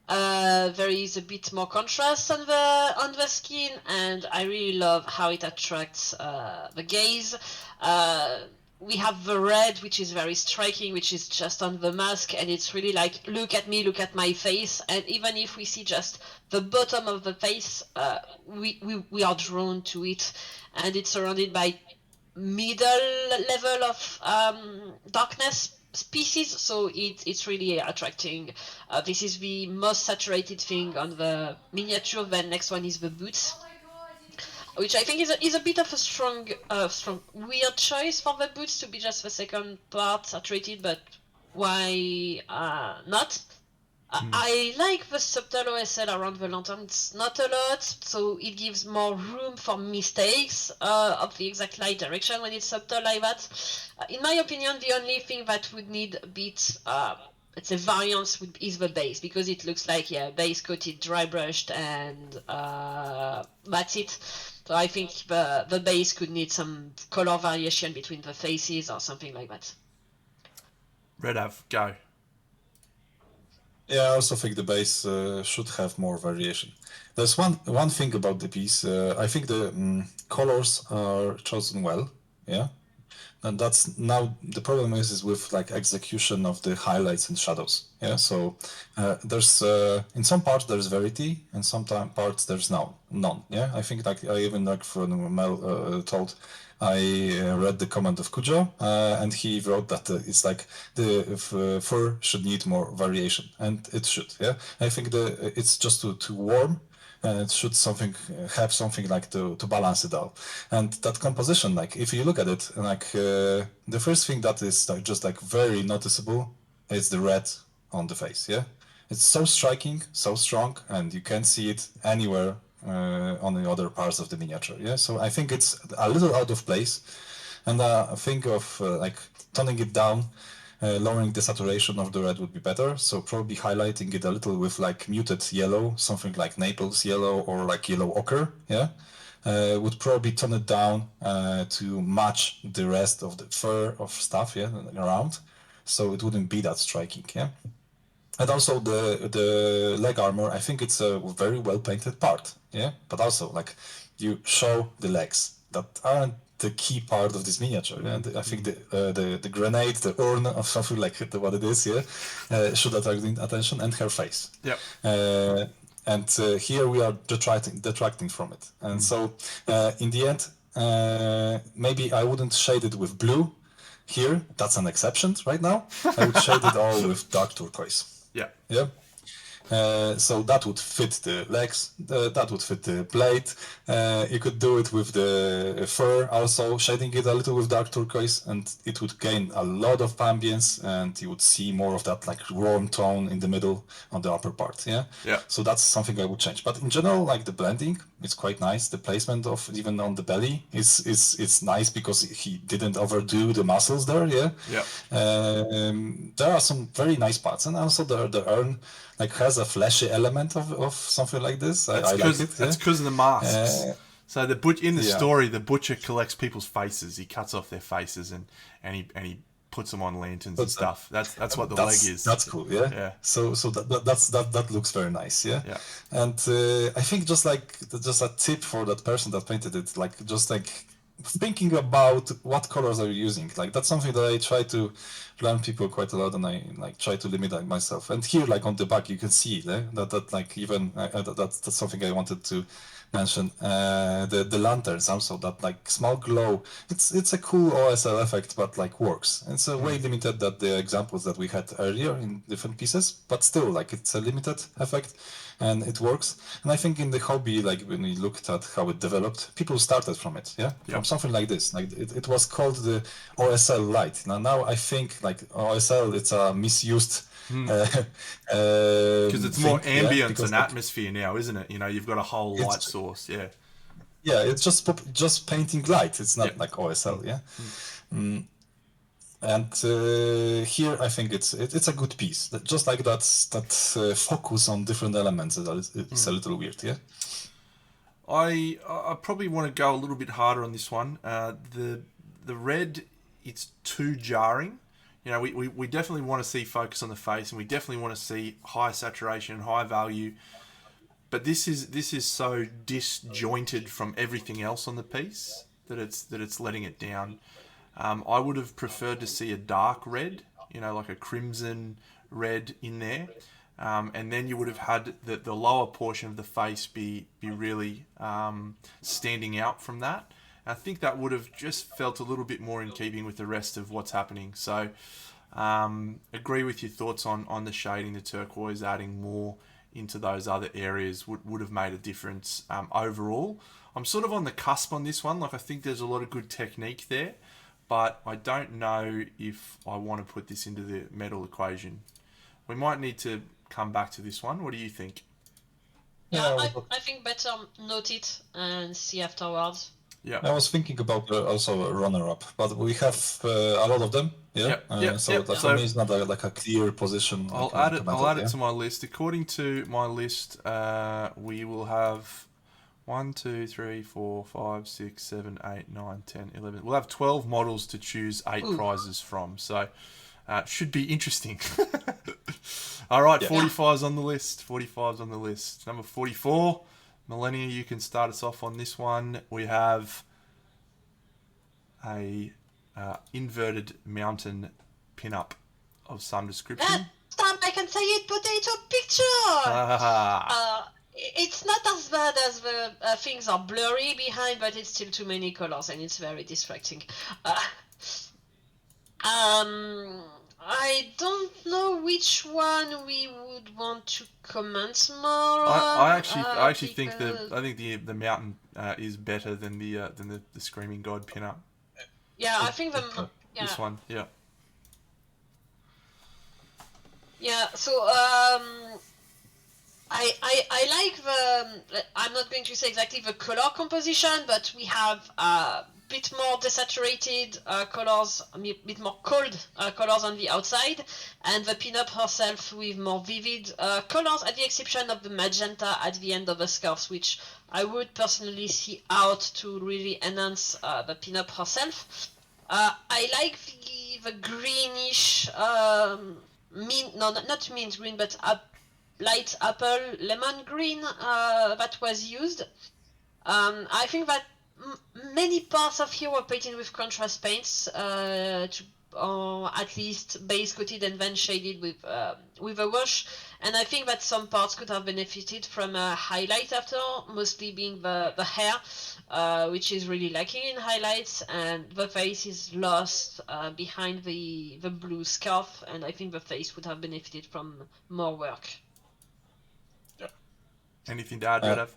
There is a bit more contrast on the skin, and I really love how it attracts the gaze. We have the red, which is very striking, which is just on the mask, and it's really like, look at me, look at my face. And even if we see just the bottom of the face, we are drawn to it, and it's surrounded by middle level of darkness species, so it's really attracting. This is the most saturated thing on the miniature. Then next one is the boots, which I think is a bit of a strong weird choice for the boots to be just the second part saturated, but why not? I like the subtle OSL around the lantern. It's not a lot, so it gives more room for mistakes of the exact light direction when it's subtle like that. In my opinion, the only thing that would need a bit, let's say, variance is the base, because it looks like, base coated, dry brushed, and that's it. So I think the base could need some color variation between the faces or something like that. Red Av, go. Yeah, I also think the base should have more variation. There's one thing about the piece. I think the colors are chosen well. Yeah, and that's now the problem is with like execution of the highlights and shadows. Yeah, so there's in some parts there's variety, and some parts there's none. Yeah, I think like I even like from Mel told. I read the comment of Kujo, and he wrote that it's like the fur should need more variation, and it should. Yeah, I think it's just too warm, and it should have something like to balance it out. And that composition, like if you look at it, like the first thing that is like just like very noticeable is the red on the face. Yeah, it's so striking, so strong, and you can't see it anywhere on the other parts of the miniature. Yeah, so I think it's a little out of place, and I think of like toning it down, lowering the saturation of the red would be better. So probably highlighting it a little with like muted yellow, something like Naples yellow or like yellow ochre. Yeah, would probably tone it down to match the rest of the fur of stuff. Yeah, around, so it wouldn't be that striking. Yeah. And also the leg armor, I think it's a very well painted part, yeah. But also like you show the legs that aren't the key part of this miniature. Yeah? I think the grenade, the urn or something like what it is, yeah, should attract attention, and her face. Yep. And here we are detracting from it. And so in the end, maybe I wouldn't shade it with blue. Here, that's an exception right now. I would shade it all with dark turquoise. Yeah. Yeah. So that would fit the legs, that would fit the blade. You could do it with the fur also, shading it a little with dark turquoise, and it would gain a lot of ambience, and you would see more of that like warm tone in the middle on the upper part. Yeah. Yeah. So that's something I would change. But in general, like the blending, it's quite nice. The placement of even on the belly is nice because he didn't overdo the muscles there. Yeah. Yeah. There are some very nice parts, and also the urn like has a flashy element of something like this. I like it. That's because of the masks. So in the story, the butcher collects people's faces. He cuts off their faces and he puts them on lanterns and stuff. That's what the leg is. That's cool. Yeah. Yeah. So that looks very nice. Yeah. Yeah. And I think just a tip for that person that painted it, like just like thinking about what colors are you using. Like that's something that I try to learn people quite a lot, and I like try to limit myself. And here, like on the back, you can see that like even that's something I wanted to mention. The lanterns also, that like small glow. It's a cool OSL effect, but like works. It's a way limited than the examples that we had earlier in different pieces, but still like it's a limited effect. And it works. And I think in the hobby, like when we looked at how it developed, people started from it, from something like this. Like it was called the OSL light. Now I think like OSL, it's a misused because it's more ambience and atmosphere now, isn't it? You know, you've got a whole light source, yeah. Yeah, it's just painting light. It's not like OSL, yeah. And here I think it's a good piece. Just like that focus on different elements it's a little weird, yeah. I probably want to go a little bit harder on this one. The red, it's too jarring. You know, we definitely want to see focus on the face, and we definitely want to see high saturation and high value. But this is so disjointed from everything else on the piece that it's letting it down. I would have preferred to see a dark red, you know, like a crimson red in there. And then you would have had the lower portion of the face be really standing out from that. And I think that would have just felt a little bit more in keeping with the rest of what's happening. So agree with your thoughts on the shading, the turquoise, adding more into those other areas would have made a difference overall. I'm sort of on the cusp on this one. Like, I think there's a lot of good technique there, but I don't know if I want to put this into the metal equation. We might need to come back to this one. What do you think? Yeah, I think better note it and see afterwards. Yeah, I was thinking about also a runner-up, but we have a lot of them. So for me, it's not like a clear position. I'll add it to my list. According to my list, we will have 1, 2, 3, 4, 5, 6, 7, 8, 9, 10, 11. We'll have 12 models to choose 8 prizes from. So should be interesting. All right, 45's on the list. 45's on the list. Number 44, Millennia, you can start us off on this one. We have a inverted mountain pinup of some description. Stop, I can say it, potato picture! It's not as bad as the things are blurry behind, but it's still too many colors and it's very distracting. I don't know which which one we would want to comment more on. I actually think because... the mountain is better than the Screaming God Pinup. Yeah, I think This one, yeah. Yeah, so I like the. I'm not going to say exactly the color composition, but we have a bit more desaturated colors, a bit more cold colors on the outside, and the Pinup herself with more vivid colors, at the exception of the magenta at the end of the scarf, which I would personally see out to really enhance the Pinup herself. I like the greenish, not mint green, but light apple lemon green that was used. I think that many parts of here were painted with contrast paints, or at least base coated and then shaded with a wash. And I think that some parts could have benefited from a highlight after, mostly being the hair, which is really lacking in highlights, and the face is lost behind the blue scarf, and I think the face would have benefited from more work. Anything to add, Redav?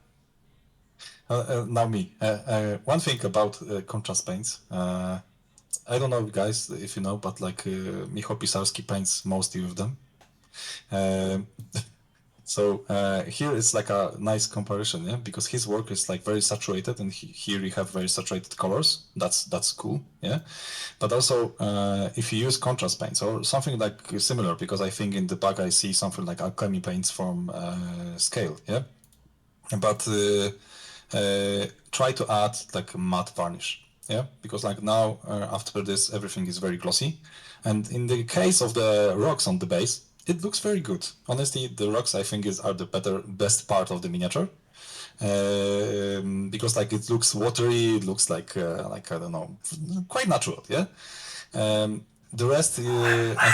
Now me. One thing about contrast paints. I don't know, guys, if you know, but like Michał Pisarski paints mostly with them. So here it's like a nice comparison, yeah, because his work is like very saturated, and here you have very saturated colors. That's cool, yeah. But also if you use contrast paints or something like similar, because I think in the back I see something like alchemy paints from Scale, yeah. But try to add like matte varnish, yeah, because like now after this everything is very glossy, and in the case of the rocks on the base, it looks very good. Honestly, the rocks I think are the best part of the miniature, because like it looks watery, it looks like I don't know, quite natural, yeah. The rest, I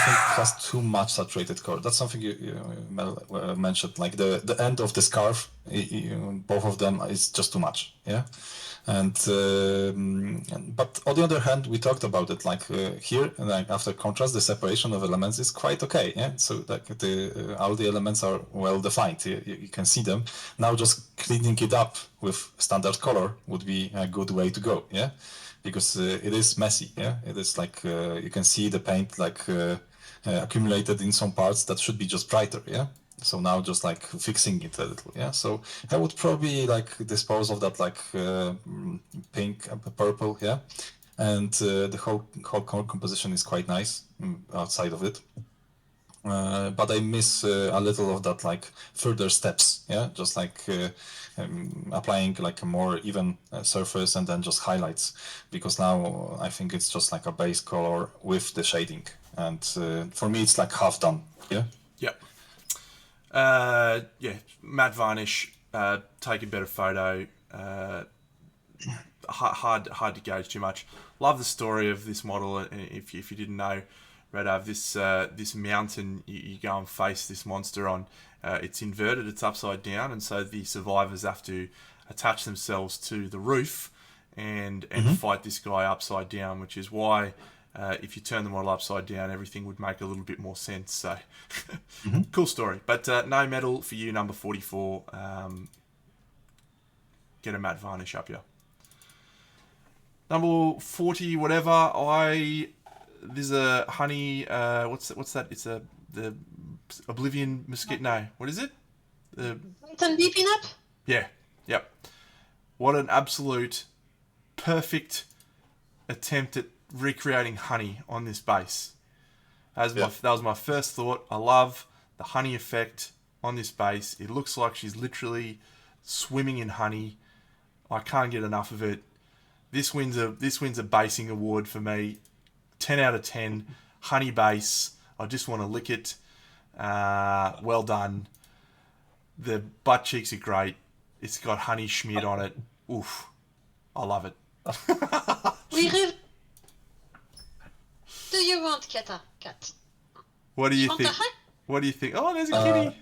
think, has too much saturated color. That's something you mentioned. Like the end of the scarf, both of them is just too much. Yeah, but on the other hand, we talked about it. Like here, like after contrast, the separation of elements is quite okay. Yeah, so like all the elements are well defined. You can see them. Now, just cleaning it up with standard color would be a good way to go. Yeah. Because it is messy, yeah. It is like you can see the paint like accumulated in some parts that should be just brighter, yeah. So now just like fixing it a little, yeah. So I would probably like dispose of that like pink, purple, yeah. And the whole color composition is quite nice outside of it. But I miss a little of that like further steps, yeah, just like applying like a more even surface and then just highlights, because now I think it's just like a base color with the shading, and for me it's like half done, yeah. Yep. Yeah, matte varnish, take a better photo. Hard to gauge too much. Love the story of this model. If you didn't know, Redav, this mountain you go and face this monster on, it's inverted, it's upside down, and so the survivors have to attach themselves to the roof and fight this guy upside down, which is why if you turn the model upside down, everything would make a little bit more sense. So cool story. But no medal for you, number 44. Get a matte varnish up here. Number 40, whatever. There's a honey. What's that? It's the Oblivion mosquito. No, what is it? The Pinup? Yeah. Yep. What an absolute perfect attempt at recreating honey on this base. That was my first thought. I love the honey effect on this base. It looks like she's literally swimming in honey. I can't get enough of it. This wins a basing award for me. 10 out of 10. Honey base. I just want to lick it. Well done. The butt cheeks are great. It's got honey smeared on it. Oof. I love it. Do you want cat? What do you think? Want a hug? What do you think? Oh, there's a kitty.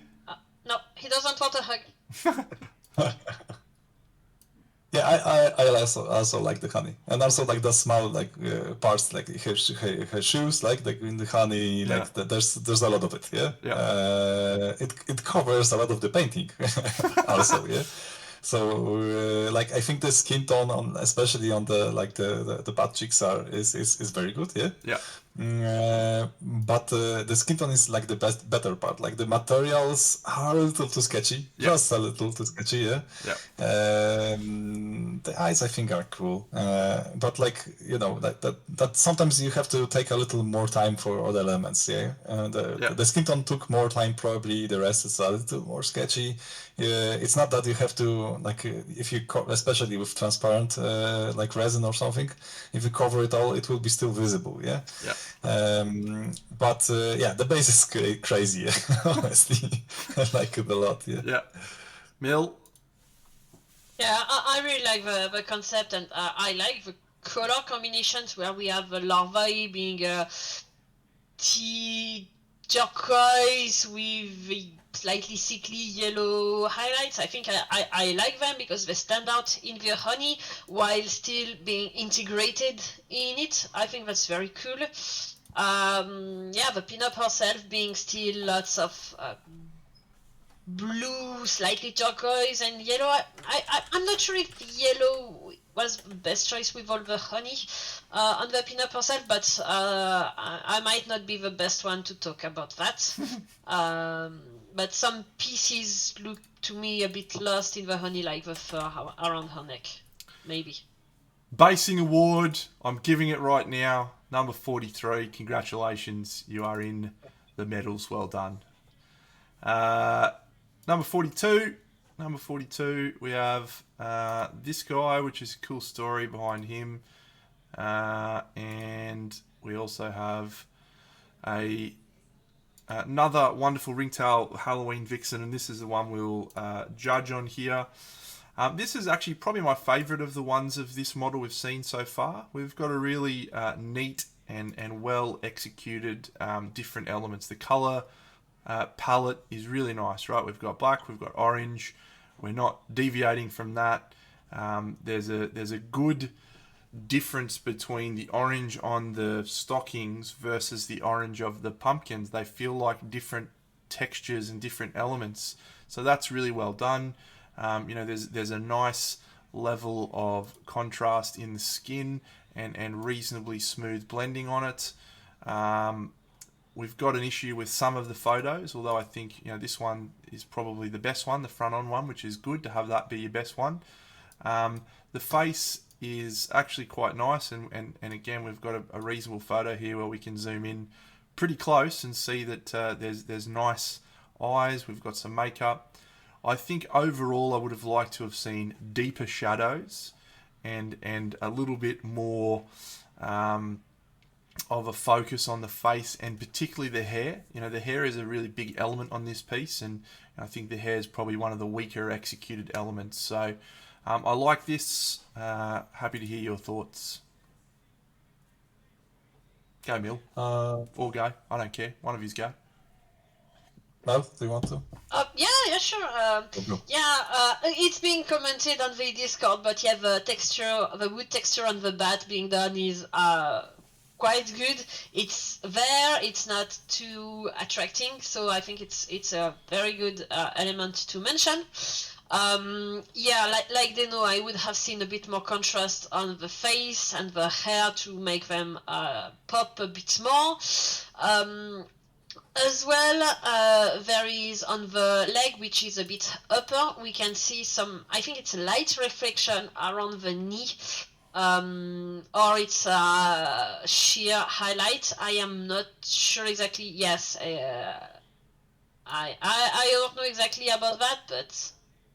No, he doesn't want a hug. Yeah, I also like the honey, and also like the small like parts, like her shoes, like in the honey, Yeah. like there's a lot of it. Yeah, Yeah. it covers a lot of the painting, also. Yeah, so like I think the skin tone on, especially on the like the butt cheeks is very good. Yeah. Yeah. But the skin tone is like the better part. Like the materials are a little too sketchy, Yeah. just a little too sketchy. Yeah. Yeah. The eyes I think are cool, but like that sometimes you have to take a little more time for other elements. Yeah. The skin tone took more time probably. The rest is a little more sketchy. It's not that you have to like if you especially with transparent like resin or something, if you cover it all, it will be still visible. Yeah. Yeah. But yeah, the base is crazy. Honestly, I like it a lot. Yeah. Yeah. Mill. Yeah, I really like the concept, and I like the color combinations where we have the larvae being tea turquoise with the slightly sickly yellow highlights. I think I like them because they stand out in the honey while still being integrated in it. I think that's very cool. Yeah, the Pinup herself being still lots of blue, slightly turquoise, and yellow. I'm not sure if yellow was the best choice with all the honey on the Pinup herself, but I might not be the best one to talk about that. But some pieces look to me a bit lost in the honey, like the fur around her neck, maybe. Basing award. I'm giving it right now. Number 43. Congratulations. You are in the medals. Well done. Number 42. Number 42. We have this guy, which is a cool story behind him. And we also have another wonderful ringtail Halloween vixen, and this is the one we'll judge on here. This is actually probably my favourite of the ones of this model we've seen so far. We've got a really neat and well executed different elements. The colour palette is really nice, right? We've got black, we've got orange. We're not deviating from that. There's a good difference between the orange on the stockings versus the orange of the pumpkins. They feel like different textures and different elements, so that's really well done. There's a nice level of contrast in the skin and reasonably smooth blending on it. We've got an issue with some of the photos, although I think this one is probably the best one, the front-on one, which is good to have that be your best one. The face is actually quite nice, and again we've got a reasonable photo here where we can zoom in pretty close and see that there's nice eyes. We've got some makeup. I think overall I would have liked to have seen deeper shadows and a little bit more of a focus on the face, and particularly the hair. The hair is a really big element on this piece, and I think the hair is probably one of the weaker executed elements. So I like this. Happy to hear your thoughts. Go, Mill. Or go. I don't care. One of yous go. Well, do you want to? Yeah, sure. It's being commented on the Discord, but yeah, the wood texture on the bat being done is quite good. It's there. It's not too attracting, so I think it's a very good element to mention. Like Deno, I would have seen a bit more contrast on the face and the hair to make them pop a bit more. As well, there is on the leg, which is a bit upper, we can see some, I think it's a light reflection around the knee, or it's a sheer highlight. I am not sure exactly. Yes, I don't know exactly about that, but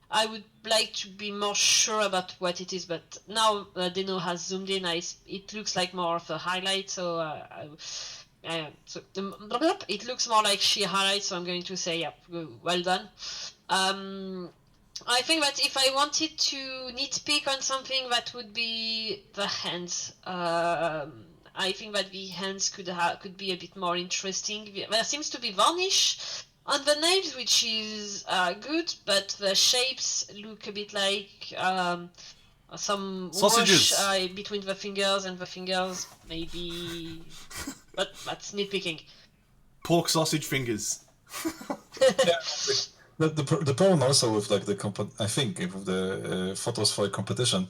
I would like to be more sure about what it is. But now Deno has zoomed in, it looks like more of a highlight, so it looks more like sheer highlight, so I'm going to say, yeah, well done. I think that if I wanted to nitpick on something, that would be the hands. I think that the hands could be a bit more interesting. There seems to be varnish on the nails, which is good, but the shapes look a bit like some Sausages. wash between the fingers and the fingers, maybe, but that's nitpicking. Pork sausage fingers. The problem also with like I think with the photos for a competition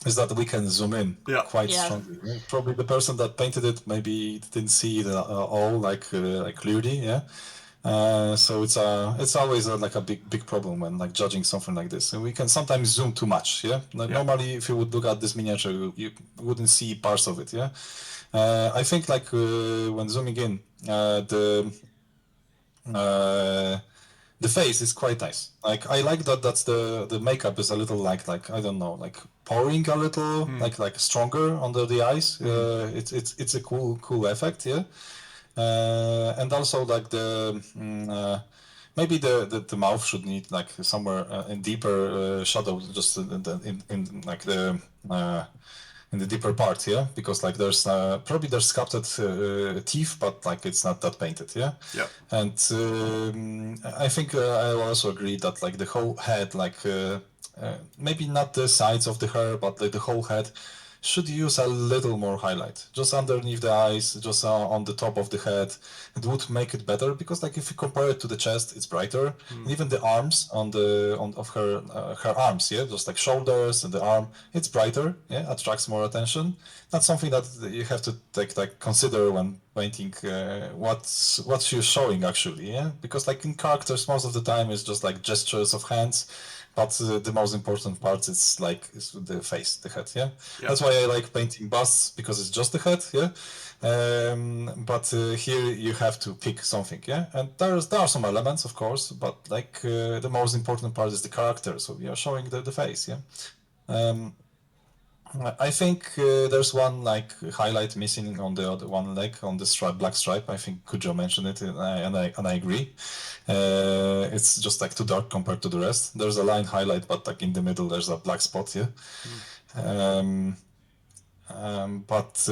is that we can zoom in quite strongly. Yeah? Probably the person that painted it maybe didn't see it all like clearly. Yeah. So it's always like a big problem when like judging something like this. And we can sometimes zoom too much. Yeah. Like normally, if you would look at this miniature, you wouldn't see parts of it. Yeah. I think like when zooming in, the face is quite nice. Like I like that's the makeup is a little like I don't know, like pouring a little like stronger under the eyes. It's a cool effect, yeah. And also like maybe the mouth should need like somewhere in deeper shadow, just in like the in the deeper part, yeah, because like there's probably there's sculpted teeth, but like it's not that painted, yeah. Yeah. And I think I also agree that like the whole head, like maybe not the sides of the hair, but like the whole head should use a little more highlight, just underneath the eyes, just on the top of the head. It would make it better because, like, if you compare it to the chest, it's brighter. And even the arms of her arms, yeah, just like shoulders and the arm, it's brighter. Yeah, attracts more attention. That's something that you have to consider when painting what she's showing actually. Yeah, because like in characters, most of the time it's just like gestures of hands. But the most important part is the face, the head. Yeah, that's why I like painting busts because it's just the head. Yeah, but here you have to pick something. Yeah, and there are some elements, of course, but like the most important part is the character. So we are showing the face. Yeah. I think there's one like highlight missing on the other one leg on the black stripe. I think Kujo mentioned it, and I agree. It's just like too dark compared to the rest. There's a line highlight, but like in the middle there's a black spot. Yeah. But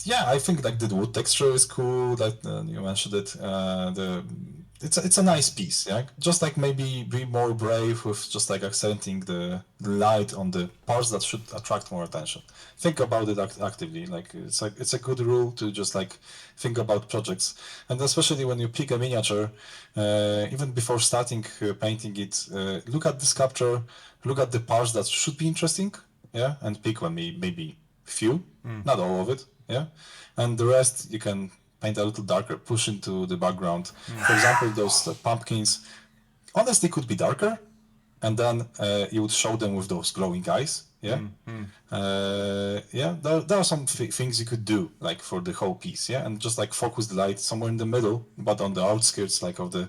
yeah, I think like the wood texture is cool. That you mentioned it. It's a nice piece. Yeah, just like maybe be more brave with just like accenting the light on the parts that should attract more attention. Think about it actively. Like it's a good rule to just like think about projects, and especially when you pick a miniature, even before starting painting it, look at the sculpture, look at the parts that should be interesting. Yeah, and pick one maybe few, not all of it. Yeah, and the rest you can paint a little darker, push into the background. For example, those pumpkins, honestly, could be darker, and then you would show them with those glowing eyes. Yeah, yeah. There are some things you could do like for the whole piece. Yeah, and just like focus the light somewhere in the middle, but on the outskirts, like on the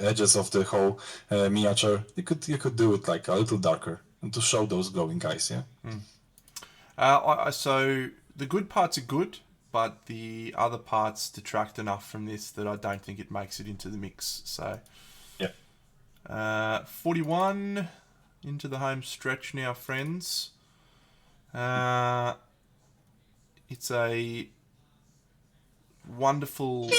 edges of the whole miniature, you could do it like a little darker and to show those glowing eyes. Yeah. So the good parts are good, but the other parts detract enough from this that I don't think it makes it into the mix. So, yeah. 41 into the home stretch now, friends. It's a wonderful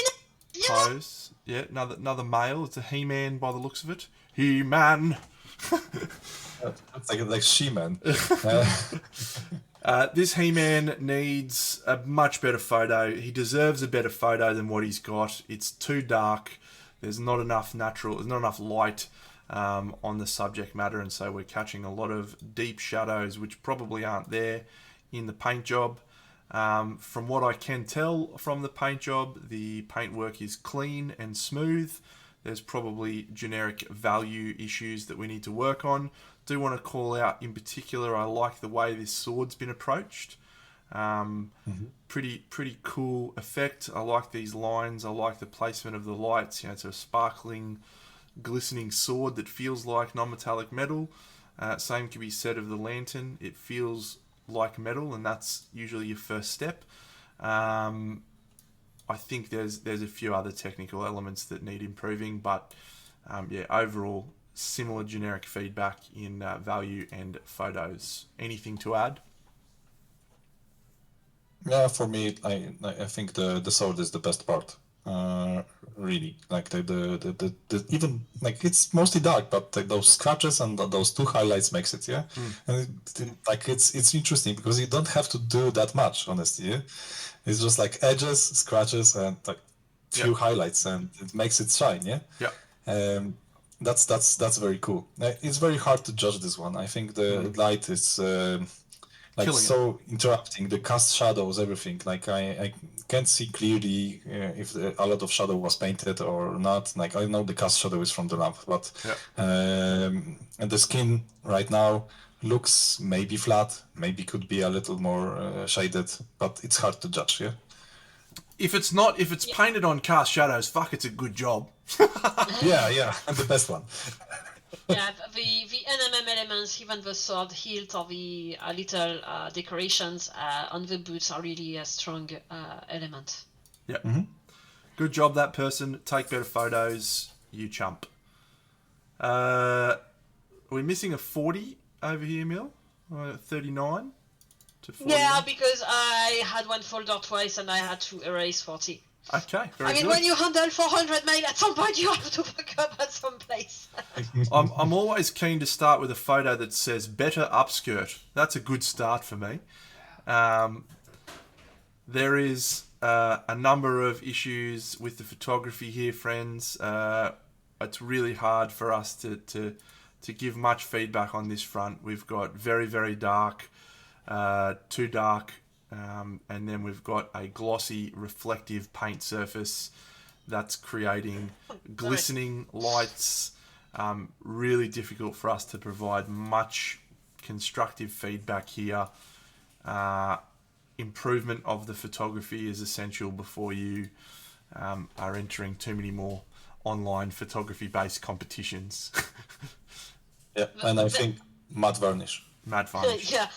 pose. Yeah, another male. It's a He-Man by the looks of it. He-Man. It's like She-Man. This He-Man needs a much better photo. He deserves a better photo than what he's got. It's too dark. There's not enough light on the subject matter, and so we're catching a lot of deep shadows which probably aren't there in the paint job. From what I can tell from the paint job, the paintwork is clean and smooth. There's probably generic value issues that we need to work on. Do want to call out in particular, I like the way this sword's been approached. Pretty cool effect. I like these lines. I like the placement of the lights. It's a sparkling, glistening sword that feels like non-metallic metal. Same can be said of the lantern. It feels like metal, and that's usually your first step. I think there's a few other technical elements that need improving, but overall, similar generic feedback in value and photos. Anything to add? Yeah, for me, I think the sword is the best part. really. Like the even like it's mostly dark, but those scratches and those 2 highlights makes it, yeah. And like it's interesting because you don't have to do that much, honestly. Yeah? It's just like edges, scratches, and like few highlights, and it makes it shine, yeah. Yeah. That's very cool. It's very hard to judge this one. I think the light is like Killing so interrupting the cast shadows, everything. Like I can't see clearly if a lot of shadow was painted or not. Like I know the cast shadow is from the lamp, but and the skin right now looks maybe flat, maybe could be a little more shaded, but it's hard to judge. Yeah. If it's painted on cast shadows, fuck, it's a good job. Yeah, the best one. Yeah, the NMM elements, even the sword hilt or the little decorations on the boots are really a strong element. Yeah. Good job, that person. Take better photos, you chump. Are we missing a 40 over here, Mill? 39 to 41? Yeah, because I had one folder twice and I had to erase 40. Okay, very I mean, good. when you handle 400 mail, at some point you have to back up at some place. I'm always keen to start with a photo that says better upskirt. That's a good start for me. There is a number of issues with the photography here, friends. It's really hard for us to give much feedback on this front. We've got very, very dark, too dark, and then we've got a glossy, reflective paint surface that's creating glistening lights. Really difficult for us to provide much constructive feedback here. Improvement of the photography is essential before you are entering too many more online photography-based competitions. Yeah, and I think matte varnish. Matte varnish. Yeah.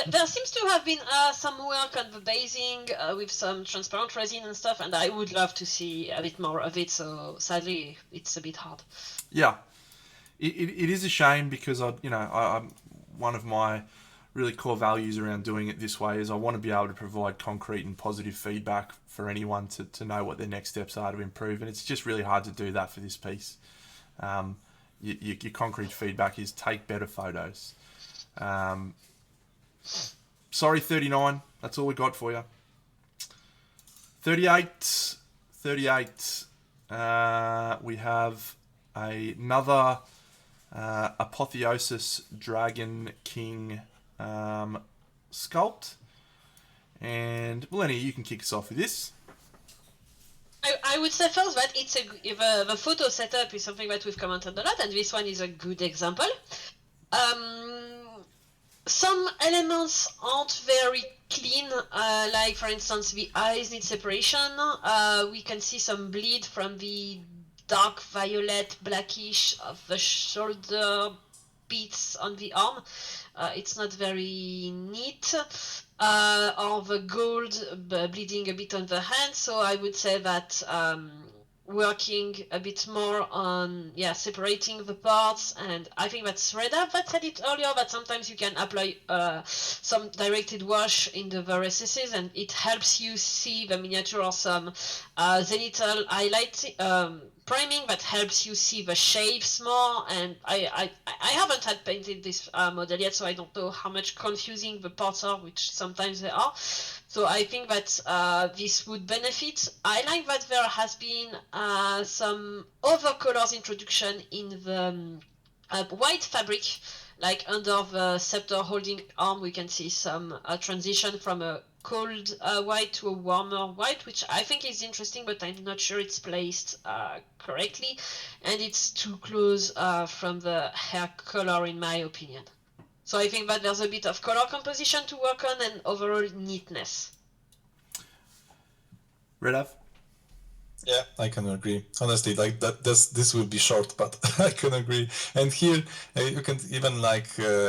There seems to have been some work on the basing with some transparent resin and stuff, and I would love to see a bit more of it, so sadly it's a bit hard. Yeah. It is a shame because I'm one of my really core values around doing it this way is I want to be able to provide concrete and positive feedback for anyone to know what their next steps are to improve, and it's just really hard to do that for this piece. Your concrete feedback is take better photos. Sorry, 39. That's all we got for you. 38. We have another Apotheosis Dragon King sculpt. And Lenny, you can kick us off with this. I would say first that it's the photo setup is something that we've commented a lot, and this one is a good example. Some elements aren't very clean, like for instance the eyes need separation. We can see some bleed from the dark violet blackish of the shoulder beads on the arm. It's not very neat. Or the gold bleeding a bit on the hand, so I would say that working a bit more on separating the parts, and I think that's Reda that said it earlier, that sometimes you can apply some directed wash in the recesses and it helps you see the miniature, or some zenithal highlight priming that helps you see the shapes more. And I haven't had painted this model yet, so I don't know how much confusing the parts are, which sometimes they are. So I think that this would benefit. I like that there has been some other colors introduction in the white fabric, like under the scepter holding arm we can see some transition from a cold white to a warmer white, which I think is interesting, but I'm not sure it's placed correctly, and it's too close from the hair color in my opinion. So I think that there's a bit of color composition to work on and overall neatness. Redav? Yeah, I can agree. Honestly, like that, this will be short, but I can agree. And here you can even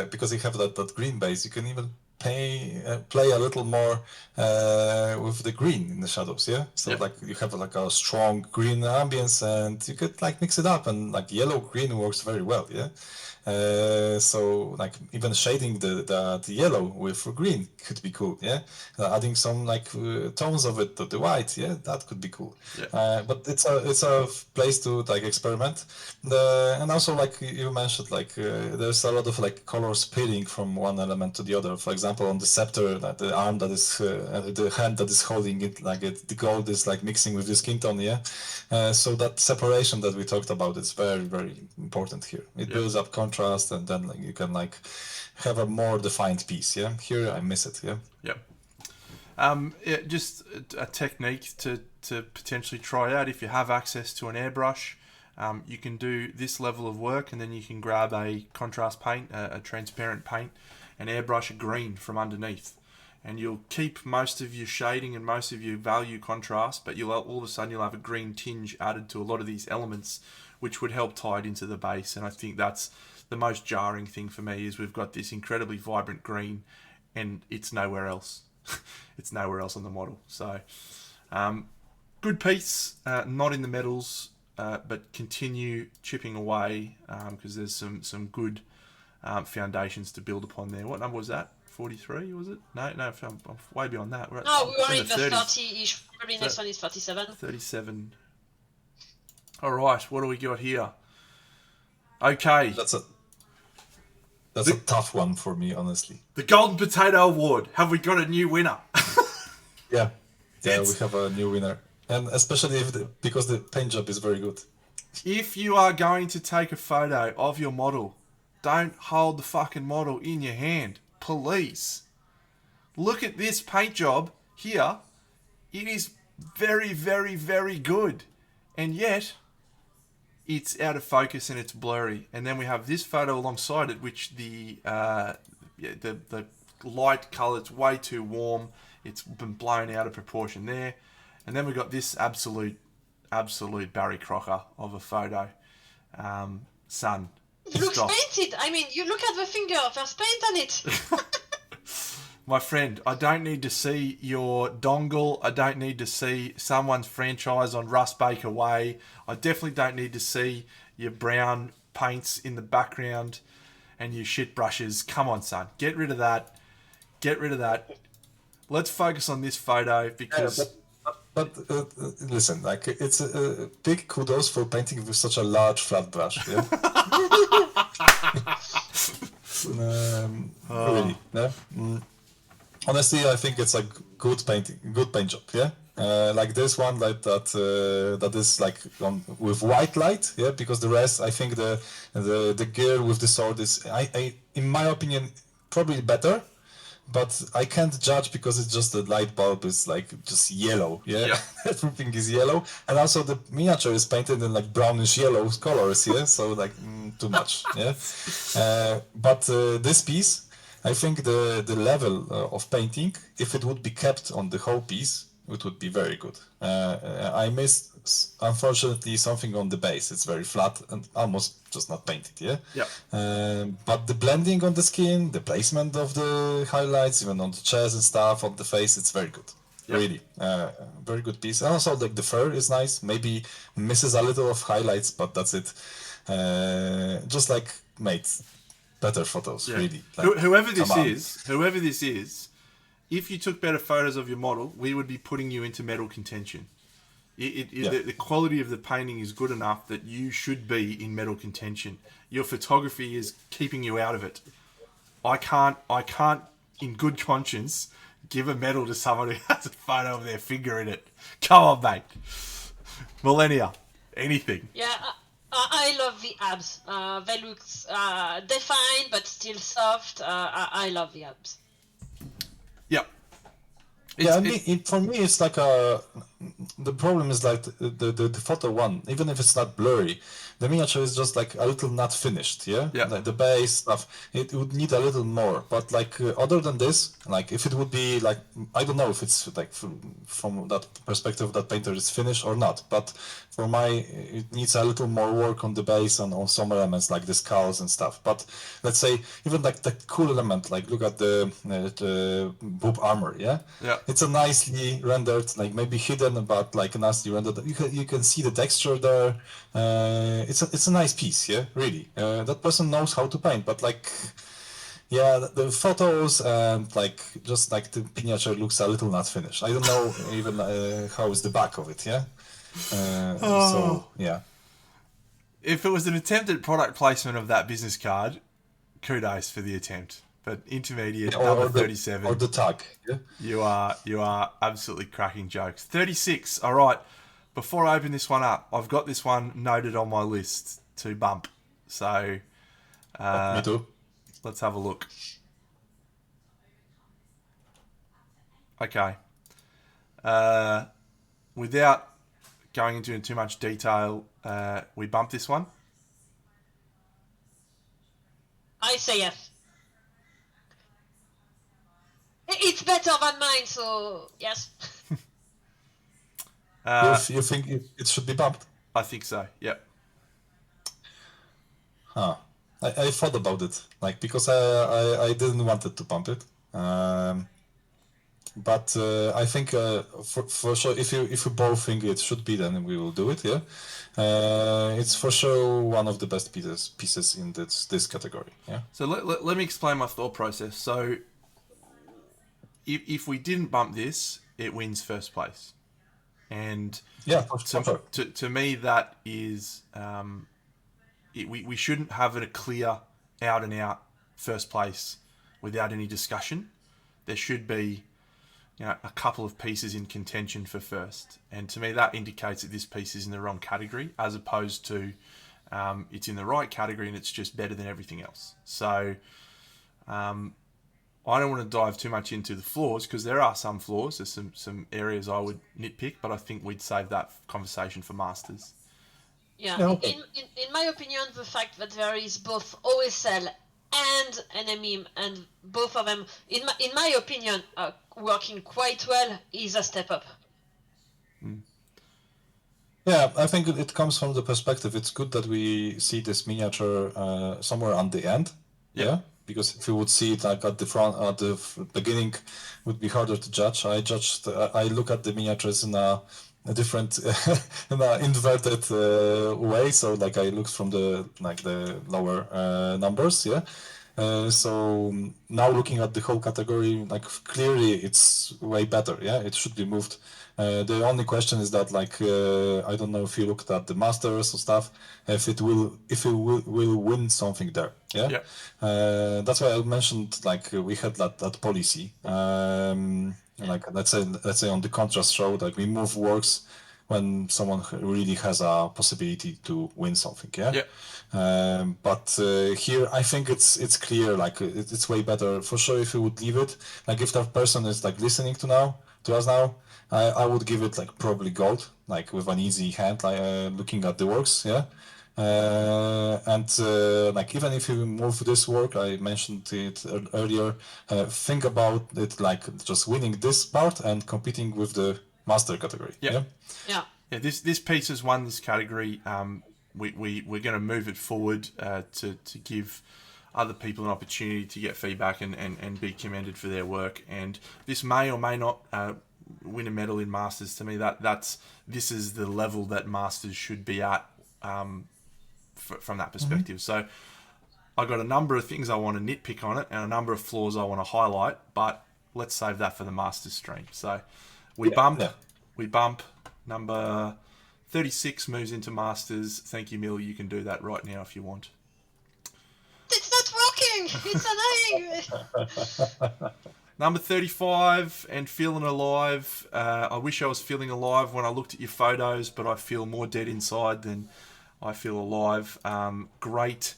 because you have that green base, you can even play a little more with the green in the shadows, yeah. So Yep. like you have like a strong green ambience, and you could like mix it up, and like yellow green works very well, yeah. So like even shading the yellow with green could be cool, yeah. Adding some like tones of it to the white, yeah, that could be cool. Yeah. But it's a place to like experiment, and also like you mentioned, like there's a lot of like color splitting from one element to the other. For example, on the scepter, the arm that is the hand that is holding it, like the gold is like mixing with the skin tone, yeah. So that separation that we talked about is very very important here. It builds up contrast, and then like, you can like have a more defined piece. Yeah, here I miss it. Yeah. Yep. Just a technique to potentially try out if you have access to an airbrush. You can do this level of work, and then you can grab a contrast paint, a transparent paint, and airbrush a green from underneath. And you'll keep most of your shading and most of your value contrast, but you'll all of a sudden you'll have a green tinge added to a lot of these elements, which would help tie it into the base. And I think that's the most jarring thing for me, is we've got this incredibly vibrant green, and it's nowhere else. It's nowhere else on the model. So, good piece, not in the metals, but continue chipping away, because there's some good foundations to build upon there. What number was that? 43, was it? No, I'm way beyond that. We were in the 30-ish. Probably next one is 47. 37. All right, what do we got here? Okay. That's a tough one for me, honestly. The Golden Potato Award. Have we got a new winner? Yeah, we have a new winner. And especially because the paint job is very good. If you are going to take a photo of your model, don't hold the fucking model in your hand. Please. Look at this paint job here. It is very, very, very good. And yet, it's out of focus and it's blurry. And then we have this photo alongside it, which the light colour, it's way too warm. It's been blown out of proportion there. And then we've got this absolute Barry Crocker of a photo. Son. It looks painted. I mean, you look at the finger, there's paint on it. My friend, I don't need to see your dongle. I don't need to see someone's franchise on Russ Baker Way. I definitely don't need to see your brown paints in the background and your shit brushes. Come on, son. Get rid of that. Let's focus on this photo because... But listen, like it's a big kudos for painting with such a large flat brush. Yeah. Really, no. Honestly, I think it's like good paint job. Yeah. Like this one, like that is like with white light. Yeah, because the rest, I think the gear with the sword is, I in my opinion, probably better. But I can't judge because it's just the light bulb is like just yellow, yeah? Everything is yellow, and also the miniature is painted in like brownish yellow colors, yeah. So like too much, yeah. But this piece, I think the level of painting, if it would be kept on the whole piece, it would be very good. I missed, unfortunately, something on the base. It's very flat and almost just not painted, yeah? Yeah. But the blending on the skin, the placement of the highlights, even on the chest and stuff, on the face, it's very good. Yep. Really. Very good piece. And also, like, the fur is nice. Maybe misses a little of highlights, but that's it. Just, like, made better photos, really. Like, whoever this is, if you took better photos of your model, we would be putting you into medal contention. The quality of the painting is good enough that you should be in medal contention. Your photography is keeping you out of it. I can't, in good conscience, give a medal to someone who has a photo of their finger in it. Come on, mate. Millennia, anything. Yeah, I love the abs. They look defined but still soft. I love the abs. Yep. For me, it's like the problem is like the photo one, even if it's not blurry, the miniature is just like a little not finished. Yeah, Yeah. like the base stuff, it would need a little more. But like other than this, like if it would be like, I don't know if it's like from that perspective that painter is finished or not. But for it needs a little more work on the base and on some elements like the skulls and stuff. But let's say even like the cool element, like look at the boob armor. Yeah, Yeah. it's a nicely rendered, like maybe hidden, but like nicely rendered. You can see the texture there. It's a nice piece, yeah, really. That person knows how to paint, but like, yeah, the photos and like just like the miniature looks a little not finished. I don't know even how is the back of it, yeah. So yeah. If it was an attempted product placement of that business card, kudos for the attempt. But intermediate number 37, or the tag, yeah. you are absolutely cracking jokes. 36. All right. Before I open this one up, I've got this one noted on my list to bump. So Me too. let's have a look. Okay. Without going into too much detail, we bump this one. I say yes. It's better than mine, so yes. You think it should be bumped? I think so. Yep. Huh. I thought about it, like because I didn't want it to pump it. But I think for sure, if you both think it should be, then we will do it. Yeah, it's for sure one of the best pieces in this category. Yeah. So let me explain my thought process. So if we didn't bump this, it wins first place, and yeah, for sure. to me that is we shouldn't have a clear out and out first place without any discussion. There should be a couple of pieces in contention for first. And to me, that indicates that this piece is in the wrong category, as opposed to it's in the right category and it's just better than everything else. So I don't want to dive too much into the flaws, because there are some flaws. There's some areas I would nitpick, but I think we'd save that conversation for Masters. Yeah, Yeah, okay. in my opinion, the fact that there is both OSL and NMM, and both of them, in my opinion, are working quite well, is a step up. Yeah, I think it comes from the perspective. It's good that we see this miniature somewhere on the end. Yeah. Because if you would see it like at the front, at the beginning, it would be harder to judge. I look at the miniatures in a different, in an inverted way. So like I look from the lower numbers. Yeah. So now looking at the whole category, like clearly it's way better. Yeah, it should be moved. The only question is that I don't know if you looked at the Masters or stuff, if it will win something there. Yeah. That's why I mentioned we had that policy. Like let's say on the contrast show, like we move works when someone really has a possibility to win something. Yeah. But here I think it's clear, it's way better for sure if you would leave it. Like if that person is listening to us now, I would give it probably gold, with an easy hand, looking at the works. Yeah. And even if you move this work, I mentioned it earlier, think about it just winning this part and competing with the master category. Yeah. This piece has won this category. We're going to move it forward to give other people an opportunity to get feedback and be commended for their work. And this may or may not win a medal in Masters. To me, this is the level that Masters should be at from that perspective. So I've got a number of things I want to nitpick on it and a number of flaws I want to highlight, but let's save that for the Masters stream. So we bump number 36 moves into Masters. Thank you, Mill. You can do that right now if you want. It's not working! It's annoying! Number 35, and feeling alive. I wish I was feeling alive when I looked at your photos, but I feel more dead inside than I feel alive. Great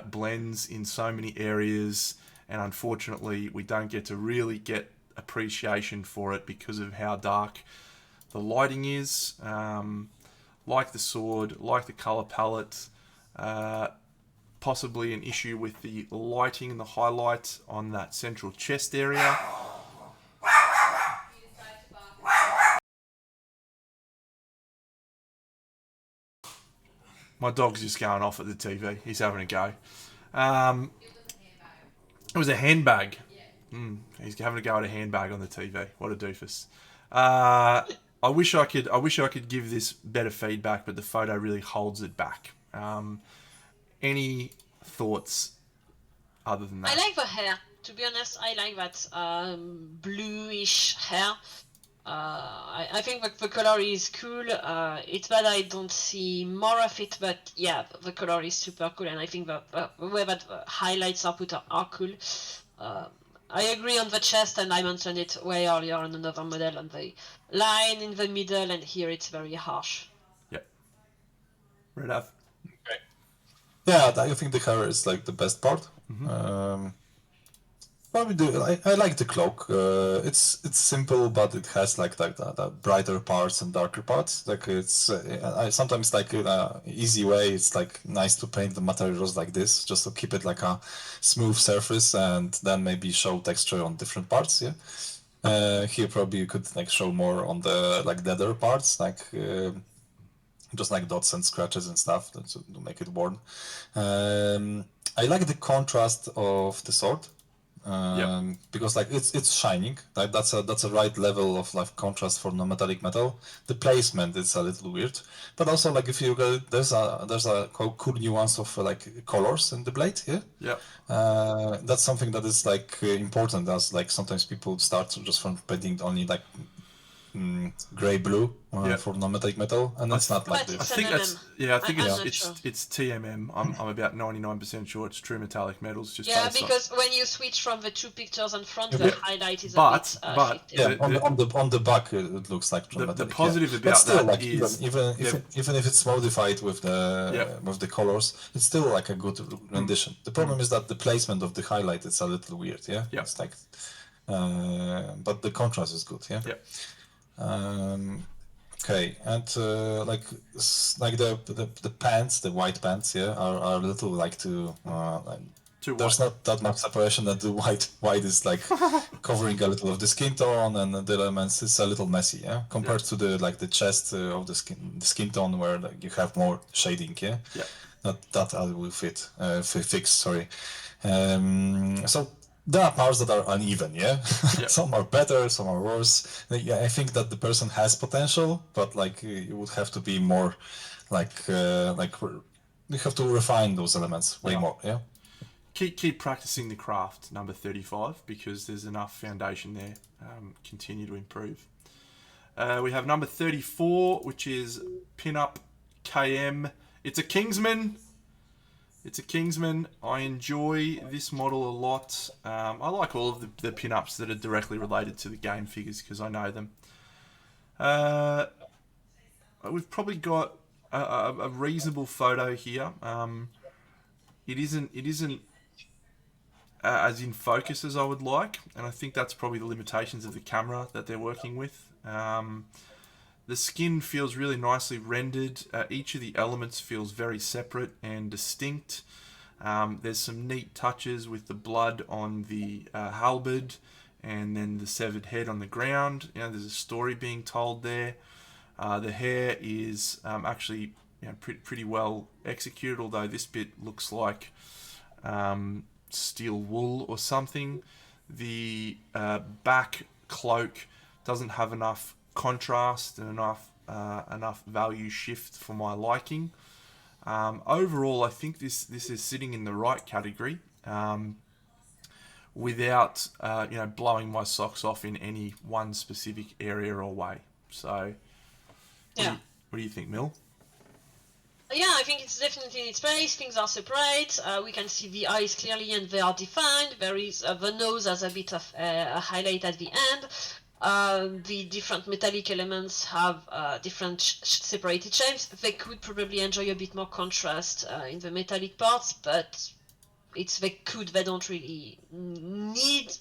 blends in so many areas, and unfortunately we don't get to really get appreciation for it because of how dark the lighting is. Like the sword, like the color palette. Possibly an issue with the lighting and the highlights on that central chest area. My dog's just going off at the TV. He's having a go. It was a handbag. He's having a go at a handbag on the TV. What a doofus. I wish I could give this better feedback, but the photo really holds it back. Any thoughts other than that? I like the hair. To be honest, I like that bluish hair. I think that the color is cool. It's that I don't see more of it, but yeah, the color is super cool, and I think the way that the highlights are put are cool. I agree on the chest, and I mentioned it way earlier on another model on the line in the middle, and here it's very harsh. Yep. Red F. Okay. Yeah, I think the hair is like the best part. Probably I like the cloak. It's simple, but it has like the brighter parts and darker parts. Like it's I sometimes like easy way. It's like nice to paint the materials like this, just to keep it like a smooth surface, and then maybe show texture on different parts. Yeah. Here probably you could like show more on the like leather parts, like just like dots and scratches and stuff to make it worn. I like the contrast of the sword. Because like it's shining, like that's a right level of like contrast for non-metallic metal. The placement is a little weird, but also like if you go, there's a cool nuance of like colors in the blade. That's something that is like important, as like sometimes people start just from painting only like gray blue for non-metallic metal, and it's not like But I it's this. think an that's MM. I think I'm not it's sure. it's TMM. I'm about 99% sure it's true metallic metals. Just Yeah, based because when you switch from the two pictures in front, Okay. the highlight is a But bit shifted. Yeah, the on the back it looks like the metallic. positive Yeah. But about still, that like is even if it's modified with the colors, it's still like a good rendition. The problem is that the placement of the highlight is a little weird. Yeah, it's like, but the contrast is good. Yeah. Okay, and like the pants, the white pants, are a little like there's white. not that much separation, that the white is like covering a little of the skin tone, and the elements it's a little messy, compared to the like the chest of the skin tone, where like, you have more shading, that I will fix, sorry. So there are parts that are uneven, some are better, some are worse. I think that the person has potential, but like you would have to be more like you have to refine those elements way more. Keep practicing the craft, number 35, because there's enough foundation there. Continue to improve. We have number 34, which is Pinup KM. It's a Kingsman. I enjoy this model a lot. I like all of the pinups that are directly related to the game figures because I know them. We've probably got a reasonable photo here. It isn't as in focus as I would like, and I think that's probably the limitations of the camera that they're working with. The skin feels really nicely rendered. Each of the elements feels very separate and distinct. There's some neat touches with the blood on the halberd and then the severed head on the ground. There's a story being told there. The hair is actually pretty well executed, although this bit looks like steel wool or something. The back cloak doesn't have enough contrast and enough value shift for my liking. Overall, I think this is sitting in the right category without blowing my socks off in any one specific area or way. So, what do you think, Mil? Yeah, I think it's definitely in its place. Things are separate. We can see the eyes clearly and they are defined. There is the nose has a bit of a highlight at the end. The different metallic elements have different separated shapes. They could probably enjoy a bit more contrast in the metallic parts, but they don't really need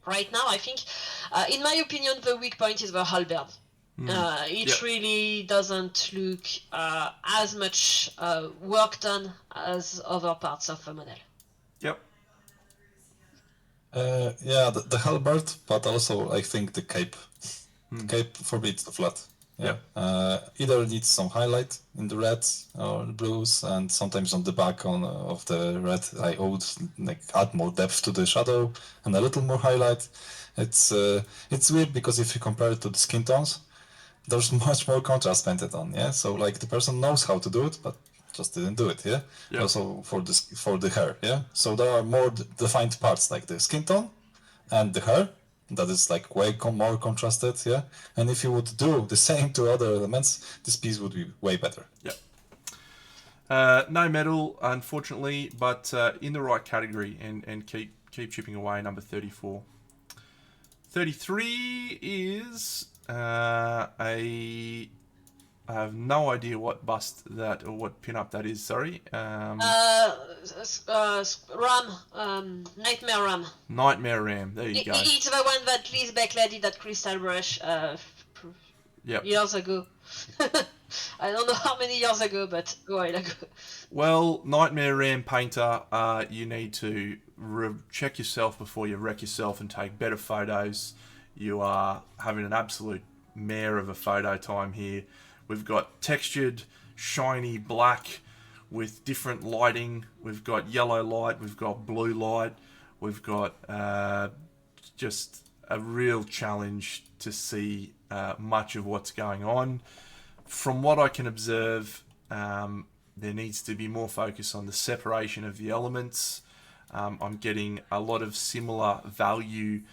right now, I think. In my opinion, the weak point is the halberd. It Yep. really doesn't look as much work done as other parts of the model. Yep. Yeah, the halberd, but also I think the cape. The cape forbids the flat. Yeah. Either needs some highlight in the reds or the blues, and sometimes on the back of the red, I would like add more depth to the shadow and a little more highlight. It's weird because if you compare it to the skin tones, there's much more contrast painted on. Yeah, so like the person knows how to do it, but just didn't do it. Yeah. Yep. Also for the hair. Yeah. So there are more defined parts like the skin tone and the hair that is like way more contrasted, yeah. And if you would do the same to other elements, this piece would be way better. Yep. No medal, unfortunately, but in the right category, and keep chipping away. Number 34. 33 is I have no idea what bust that or what pinup that is. Sorry. Nightmare Ram. Nightmare Ram. There you go. It's the one that Liz Beckley did at Crystal Brush Yep. years ago. I don't know how many years ago, but a while ago. Well, Nightmare Ram painter, you need to check yourself before you wreck yourself and take better photos. You are having an absolute mare of a photo time here. We've got textured, shiny black with different lighting. We've got yellow light. We've got blue light. We've got just a real challenge to see much of what's going on. From what I can observe, there needs to be more focus on the separation of the elements. I'm getting a lot of similar value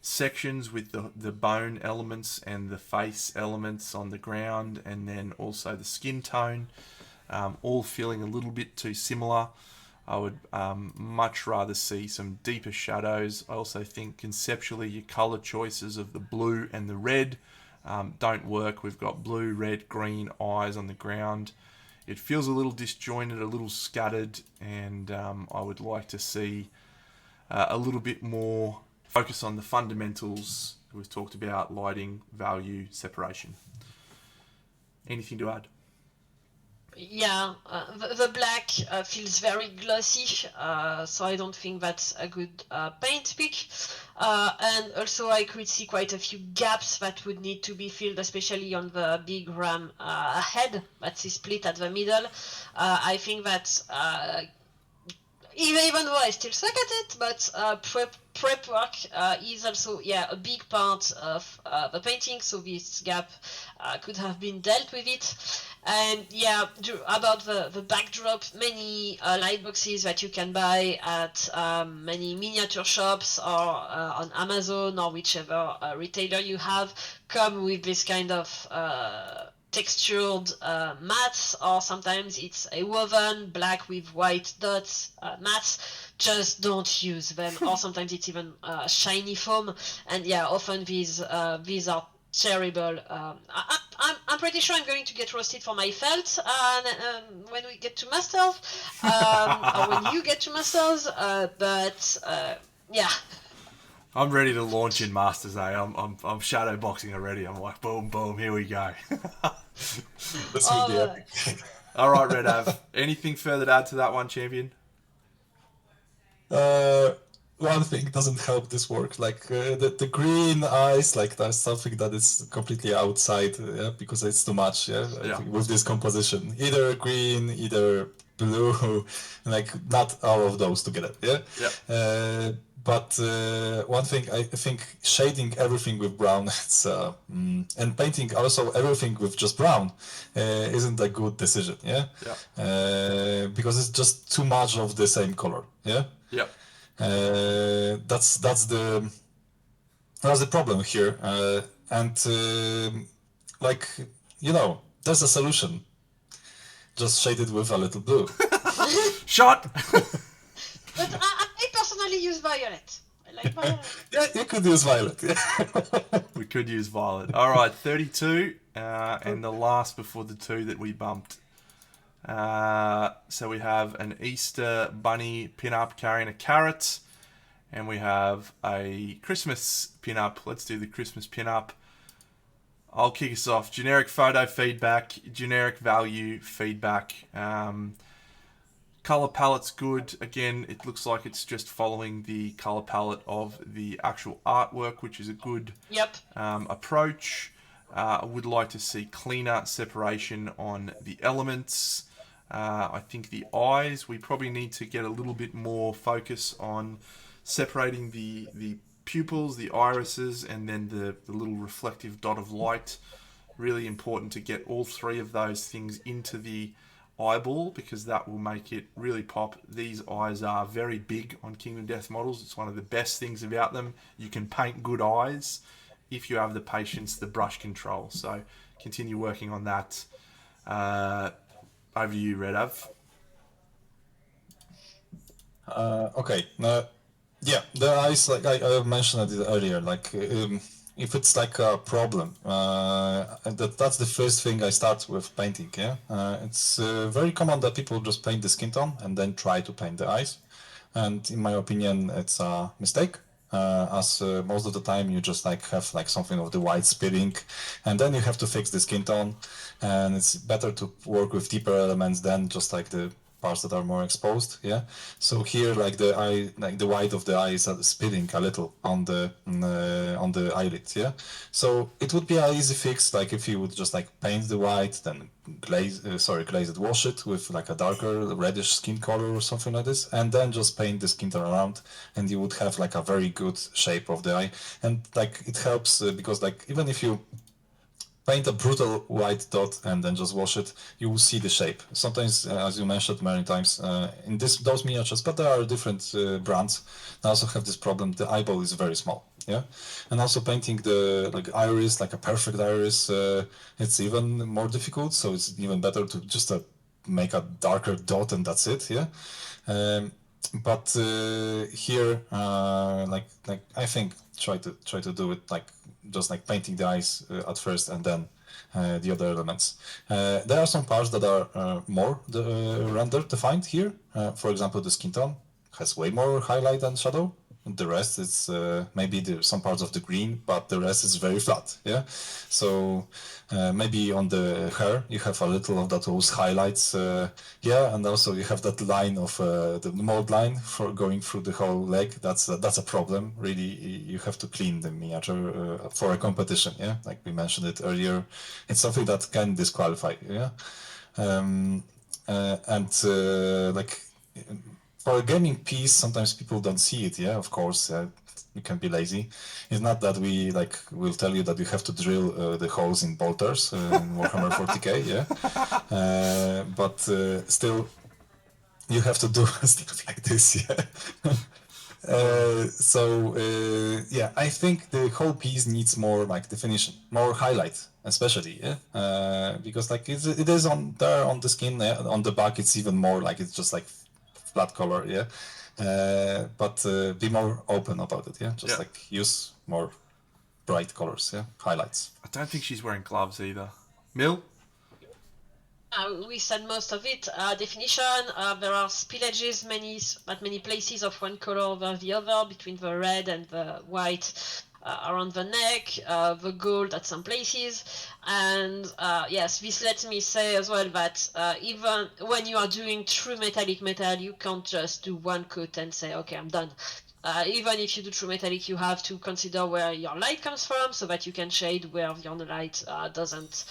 sections with the bone elements and the face elements on the ground, and then also the skin tone, all feeling a little bit too similar. I would much rather see some deeper shadows. I also think conceptually your color choices of the blue and the red don't work. We've got blue, red, green eyes on the ground. It feels a little disjointed, a little scattered, and I would like to see a little bit more focus on the fundamentals we've talked about: lighting, value, separation. Anything to add? Yeah, the black feels very glossy, so I don't think that's a good paint pick. And also I could see quite a few gaps that would need to be filled, especially on the big ram head that is split at the middle. I think that even though I still suck at it, but prep work is also a big part of the painting, so this gap could have been dealt with it. And about the backdrop, many light boxes that you can buy at many miniature shops or on Amazon or whichever retailer you have come with this kind of textured mats, or sometimes it's a woven black with white dots mats. Just don't use them. Or sometimes it's even shiny foam, and often these are terrible. I'm pretty sure I'm going to get roasted for my felt when we get to masters, or when you get to masters. But I'm ready to launch in Masters, I'm shadow boxing already. I'm like, boom, boom, here we go. This would be epic. All right, Red Av. Anything further to add to that one, champion? One thing doesn't help this work, like the green eyes, like that's something that is completely outside, because it's too much, with this composition. Either green, either blue, like not all of those together, But one thing, I think shading everything with brown, it's and painting also everything with just brown isn't a good decision, because it's just too much of the same color, that's the problem here, and there's a solution. Just shade it with a little blue. Shot. But I personally use violet. I like violet. Yeah, you could use violet. We could use violet. All right, 32, and the last before the two that we bumped. So we have an Easter bunny pinup carrying a carrot, and we have a Christmas pinup. Let's do the Christmas pinup. I'll kick us off. Generic photo feedback, generic value feedback. Color palette's good. Again, it looks like it's just following the color palette of the actual artwork, which is a good approach. I would like to see cleaner separation on the elements. I think the eyes, we probably need to get a little bit more focus on separating the pupils, the irises, and then the little reflective dot of light. Really important to get all three of those things into the eyeball, because that will make it really pop. These eyes are very big on Kingdom Death models. It's one of the best things about them. You can paint good eyes if you have the patience, the brush control. So continue working on that. Over to you, Red Av. Okay. Yeah, the eyes, like I mentioned it earlier, like if it's like a problem, that's the first thing I start with painting. Yeah, it's very common that people just paint the skin tone and then try to paint the eyes, and in my opinion, it's a mistake. As most of the time you just like have like something of the white spilling, and then you have to fix the skin tone, and it's better to work with deeper elements than just like the parts that are more exposed. Yeah, so here like the eye, like the white of the eye is spilling a little on the eyelid. Yeah, so it would be an easy fix, like if you would just like paint the white, then glaze it, wash it with like a darker reddish skin color or something like this, and then just paint the skin tone around, and you would have like a very good shape of the eye. And like it helps because like even if you paint a brutal white dot and then just wash it, you will see the shape. Sometimes, as you mentioned many times, in those miniatures, but there are different brands that also have this problem. The eyeball is very small. Yeah, and also painting the like iris, like a perfect iris, it's even more difficult. So it's even better to just make a darker dot and that's it. Yeah. But here, like I think try to do it like just like painting the eyes at first, and then the other elements. There are some parts that are more rendered defined here. For example, the skin tone has way more highlight and shadow. The rest is maybe some parts of the green, but the rest is very flat. Yeah, so maybe on the hair you have a little of those highlights. Yeah, and also you have that line of the mold line for going through the whole leg. That's a problem. Really, you have to clean the miniature for a competition. Yeah, like we mentioned it earlier, it's something that can disqualify. Yeah, and like. For a gaming piece, sometimes people don't see it. Yeah, of course, you can be lazy. It's not that we like will tell you that you have to drill the holes in bolters in Warhammer 40k. Yeah, but still, you have to do stuff like this. Yeah. Yeah, I think the whole piece needs more like definition, more highlight, especially. Yeah, because like it is on there on the skin. Yeah? On the back, it's even more like it's just like flat color. Yeah, but be more open about it. Yeah, just like use more bright colors. Yeah, highlights. I don't think she's wearing gloves either. Mill? We said most of it. Definition, there are spillages at many places of one color over the other, between the red and the white around the neck, the gold at some places. And yes, this lets me say as well that even when you are doing true metallic metal, you can't just do one coat and say, okay, I'm done. Even if you do true metallic, you have to consider where your light comes from so that you can shade where your light doesn't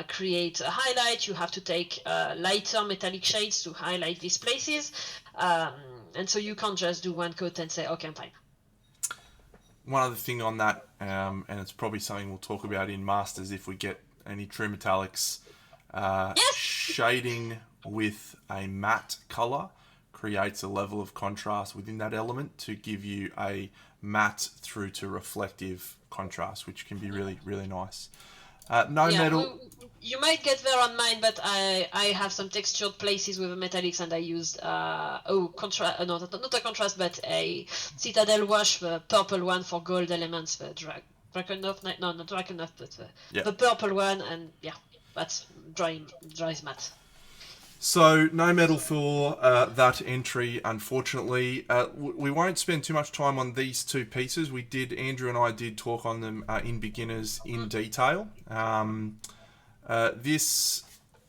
create a highlight. You have to take lighter metallic shades to highlight these places. And so you can't just do one coat and say, okay, I'm fine. One other thing on that, and it's probably something we'll talk about in Masters if we get any true metallics, Yes! Shading with a matte colour creates a level of contrast within that element to give you a matte through to reflective contrast, which can be really, really nice. Metal. You might get there on mine, but I have some textured places with the metallics, and I used not a contrast, but a Citadel wash, the purple one for gold elements, the Drakenhof, no, not Drakenhof, but the purple one, and yeah, that's dries matte. So no medal for that entry, unfortunately. We won't spend too much time on these two pieces. Andrew and I did talk on them in beginners in detail. This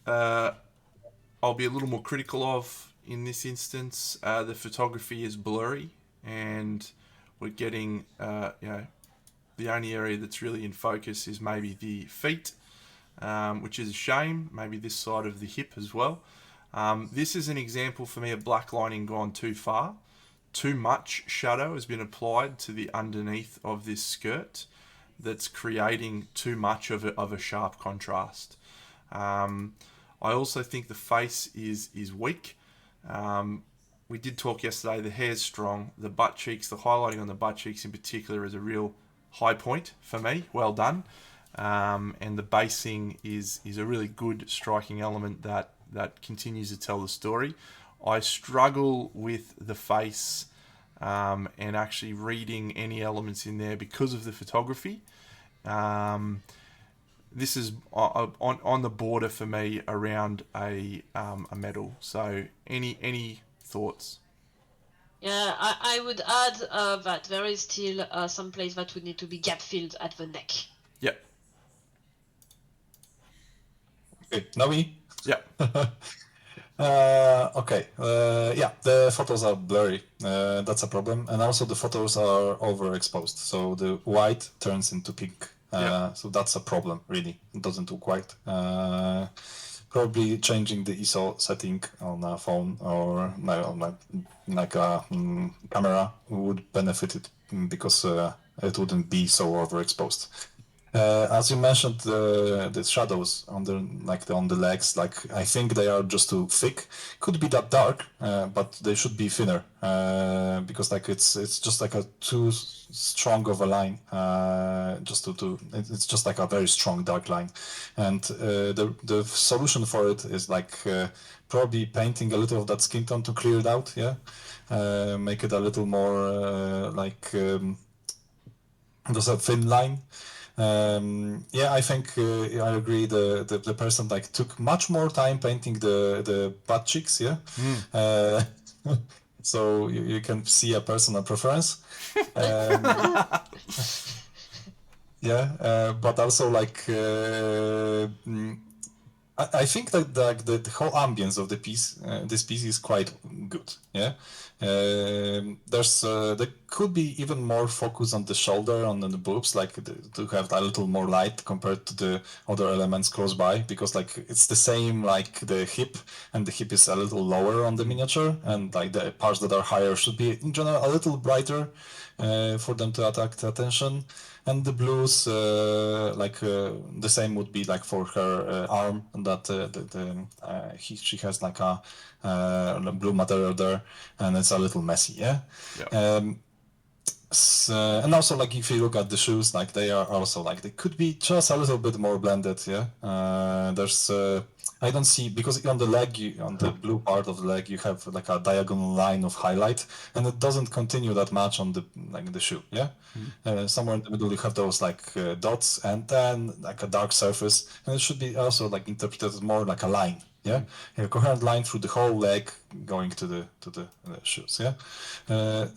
I'll be a little more critical of in this instance. The photography is blurry, and we're getting the only area that's really in focus is maybe the feet, which is a shame. Maybe this side of the hip as well. This is an example for me of blacklining gone too far. Too much shadow has been applied to the underneath of this skirt that's creating too much of a sharp contrast. I also think the face is weak. We did talk yesterday, the hair's strong, the butt cheeks, the highlighting on the butt cheeks in particular is a real high point for me. Well done. And the basing is a really good striking element that continues to tell the story. I struggle with the face and actually reading any elements in there because of the photography. This is on the border for me around a medal. So any thoughts? Yeah, I would add that there is still some place that would need to be gap filled at the neck. Yep. Okay, now me. Yep. Okay. Yeah, the photos are blurry. That's a problem, and also the photos are overexposed, so the white turns into pink. So that's a problem, really. It doesn't look white. Probably changing the ISO setting on a phone or like a camera would benefit it because it wouldn't be so overexposed. As you mentioned, the shadows on the legs, I think they are just too thick. Could be that dark, but they should be thinner because it's just like a too strong of a line. It's just like a very strong dark line, and the solution for it is probably painting a little of that skin tone to clear it out. Yeah, make it a little more just a thin line. Yeah, I think I agree. The person took much more time painting the butt cheeks. Yeah, so you can see a personal preference. Yeah, but also I think that the whole ambience of the piece, this piece is quite good. Yeah, there could be even more focus on the shoulder, on the boobs, to have a little more light compared to the other elements close by, because it's the same the hip, and the hip is a little lower on the miniature, and the parts that are higher should be in general a little brighter for them to attract attention. And the blues, the same would be for her arm, that she has a blue material there, and it's a little messy. Yeah. And also if you look at the shoes, they are also they could be just a little bit more blended. Yeah. There's I don't see, because on the leg, on the blue part of the leg, you have a diagonal line of highlight, and it doesn't continue that much on the shoe. Yeah. Somewhere in the middle you have those dots, and then a dark surface, and it should be also interpreted more like a line. Yeah, a coherent line through the whole leg going to the shoes. Yeah, there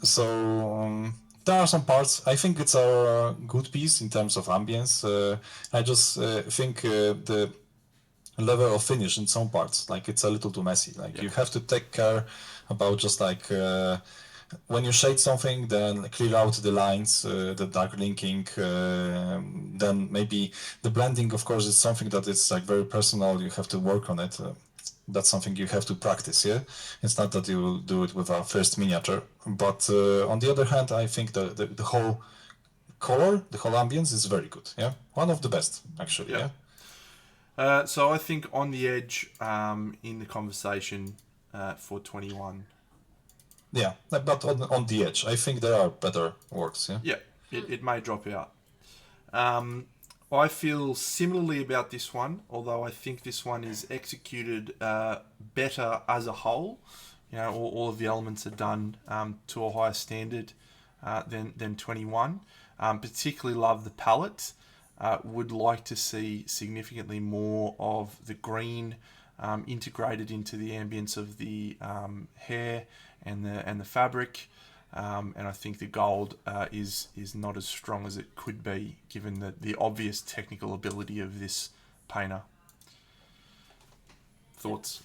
are some parts. I think it's a good piece in terms of ambience. I just think the level of finish in some parts, it's a little too messy. You have to take care about just when you shade something, then clear out the lines, the dark linking, then maybe the blending, of course, is something that is very personal. You have to work on it. That's something you have to practice. Yeah, it's not that you will do it with a first miniature. But on the other hand, I think the whole color, the whole ambience is very good. Yeah, one of the best actually. Yeah. So I think on the edge in the conversation for 21. Yeah, but on the edge, I think there are better words. Yeah. Yeah, it may drop out. I feel similarly about this one, although I think this one is executed better as a whole. All of the elements are done to a higher standard than 21. Particularly love the palette. Would like to see significantly more of the green integrated into the ambience of the hair and the fabric. And I think the gold is not as strong as it could be, given the obvious technical ability of this painter. Thoughts?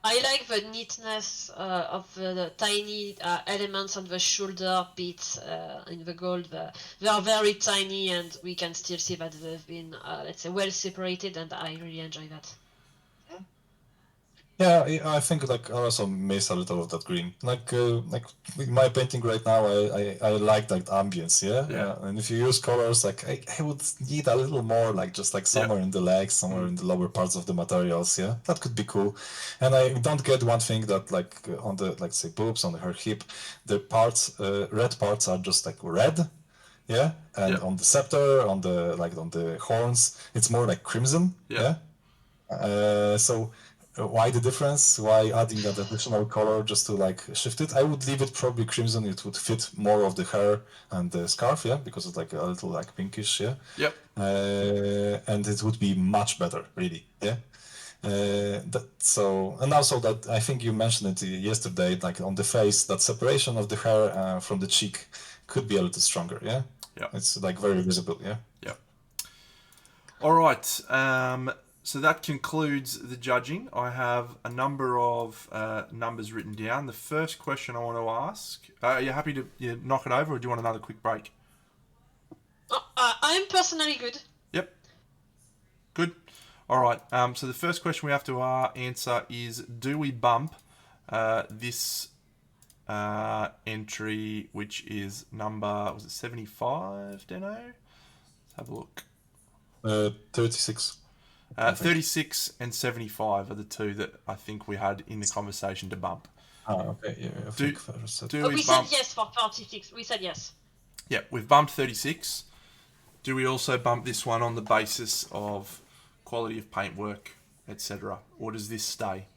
I like the neatness of the tiny elements on the shoulder bits in the gold. They are very tiny, and we can still see that they've been, let's say, well separated, and I really enjoy that. Yeah, I think like I also miss a little of that green. Like in my painting right now, I like that ambience, yeah. Yeah. And if you use colors, like I would need a little more, like just like somewhere in the legs, somewhere in the lower parts of the materials, yeah. That could be cool. And I don't get one thing that like on the like say boobs on her hip, the parts, red parts are just like red, yeah. And on the scepter, on the horns, it's more like crimson, yeah. So why the difference? Why adding that additional color just to like shift it? I would leave it probably crimson. It would fit more of the hair and the scarf, yeah, because it's like a little like pinkish, yeah. Yep. And it would be much better, really, yeah. And also that I think you mentioned it yesterday, like on the face, that separation of the hair from the cheek could be a little stronger, yeah. Yeah. It's like very visible, yeah. Yep. All right. So that concludes the judging. I have a number of numbers written down. The first question I want to ask, are you happy to knock it over, or do you want another quick break? I'm personally good. Yep. Good. All right. So the first question we have to answer is, do we bump this entry, which is number, was it 75, Deno? Let's have a look. 36. 36 and 75 are the two that I think we had in the conversation to bump. Oh, okay. Yeah, I think first. We said yes for 36. We said yes. Yeah, we've bumped 36. Do we also bump this one on the basis of quality of paintwork, etc., or does this stay?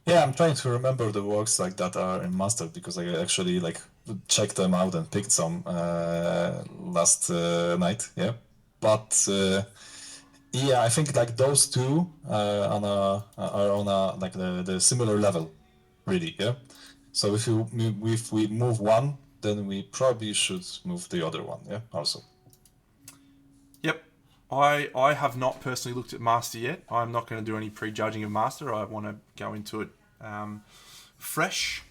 Yeah, I'm trying to remember the works like that are in master, because I actually like checked them out and picked some last night. Yeah, but yeah, I think like those two are on a like the similar level, really. Yeah. So if we move one, then we probably should move the other one. Yeah. Also. Yep. I have not personally looked at Master yet. I'm not going to do any prejudging of Master. I want to go into it fresh.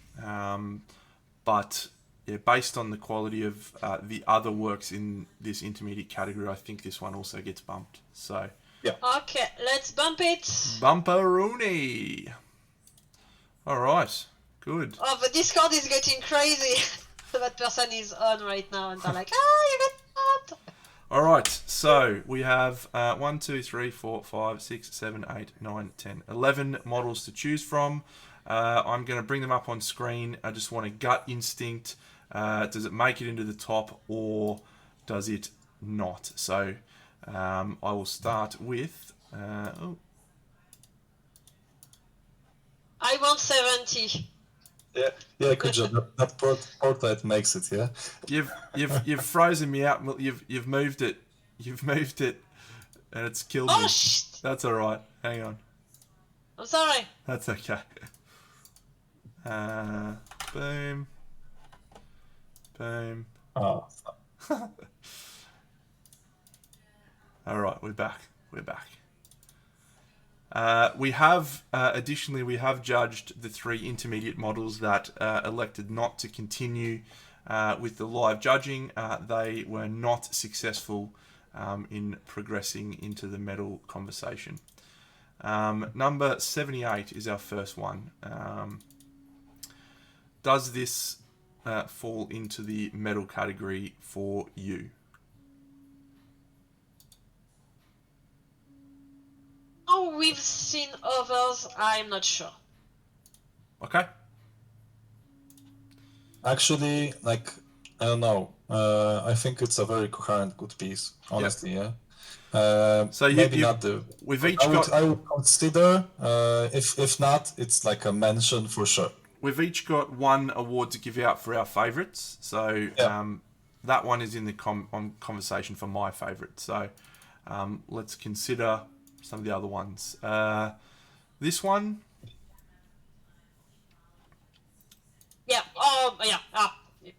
But yeah, based on the quality of the other works in this intermediate category, I think this one also gets bumped. So yeah. Okay, let's bump it. Bumperoonie. All right. Good. Oh, the Discord is getting crazy. That person is on right now, and they're like, you get bumped. All right, so we have 1, 2, 3, 4, 5, 6, 7, 8, 9, 10, 11 models to choose from. I'm going to bring them up on screen. I just want a gut instinct. Does it make it into the top, or does it not? So I will start with... I want 70. Yeah, good job. That portrait makes it. Yeah. You've frozen me out. You've moved it. You've moved it, and it's killed me. Shit. That's all right. Hang on. I'm sorry. That's okay. Boom. Boom. Oh. All right, we're back. We're back. We have, additionally, we have judged the 3 intermediate models that elected not to continue with the live judging. They were not successful in progressing into the medal conversation. Number 78 is our first one. Does this fall into the medal category for you? Oh, we've seen others. I'm not sure. Okay. Actually, like, I don't know. I think it's a very coherent, good piece. Honestly, yeah. So maybe not the. We've each I would consider. If not, it's like a mention for sure. We've each got one award to give out for our favourites. So that one is in the conversation for my favourite. So let's consider some of the other ones. This one. Yeah. Oh, yeah.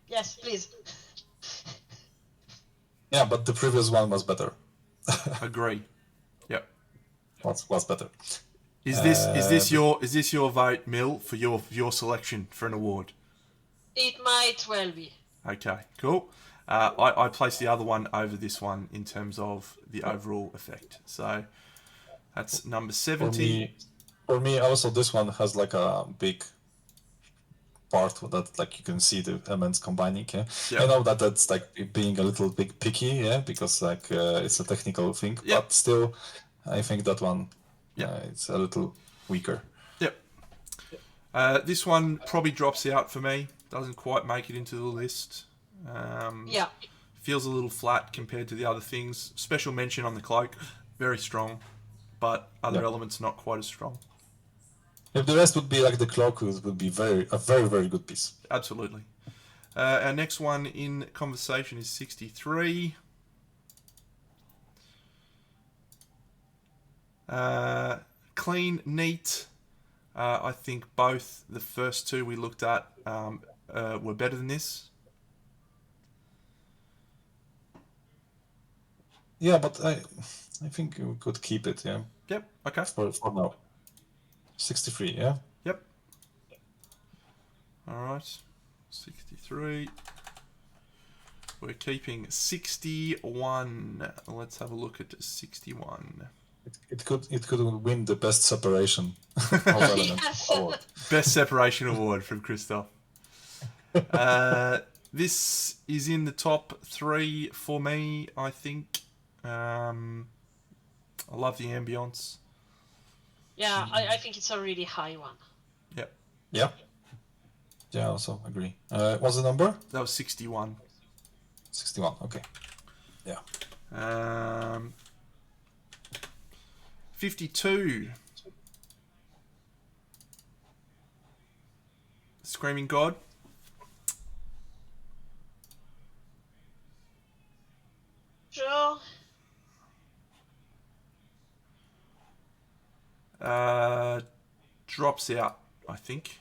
Yes, please. Yeah, but the previous one was better. Agree. Yep. Was better. Is this your vote, Mill, for your selection for an award? It might well be. Okay, cool. I place the other one over this one in terms of the overall effect. So that's number 70. For me, also this one has like a big part that like you can see the elements combining. Yeah, Yep. I know that that's like being a little bit picky. Yeah, because like it's a technical thing, Yep. but still, I think that one Yep. it's a little weaker. Yep. This one probably drops out for me. Doesn't quite make it into the list. Yeah. Feels a little flat compared to the other things. Special mention on the cloak, very strong, but other elements not quite as strong. If the rest would be like the cloak, it would be a very good piece. Absolutely. Our next one in conversation is 63. Clean, neat. I think both the first two we looked at were better than this. Yeah, but I think we could keep it. Yeah. Yep. Okay. For now. 63. Yeah. Yep. All right. 63. We're keeping 61. Let's have a look at 61. It could win the best separation of elements award. Best separation award from Christoph. This is in the top 3 for me, I think. I love the ambience. Yeah, I think it's a really high one. Yep. Yeah. Yeah, I also agree. What's the number? That was 61. 61, okay. Yeah. 52. Screaming God. Sure. Drops out, I think.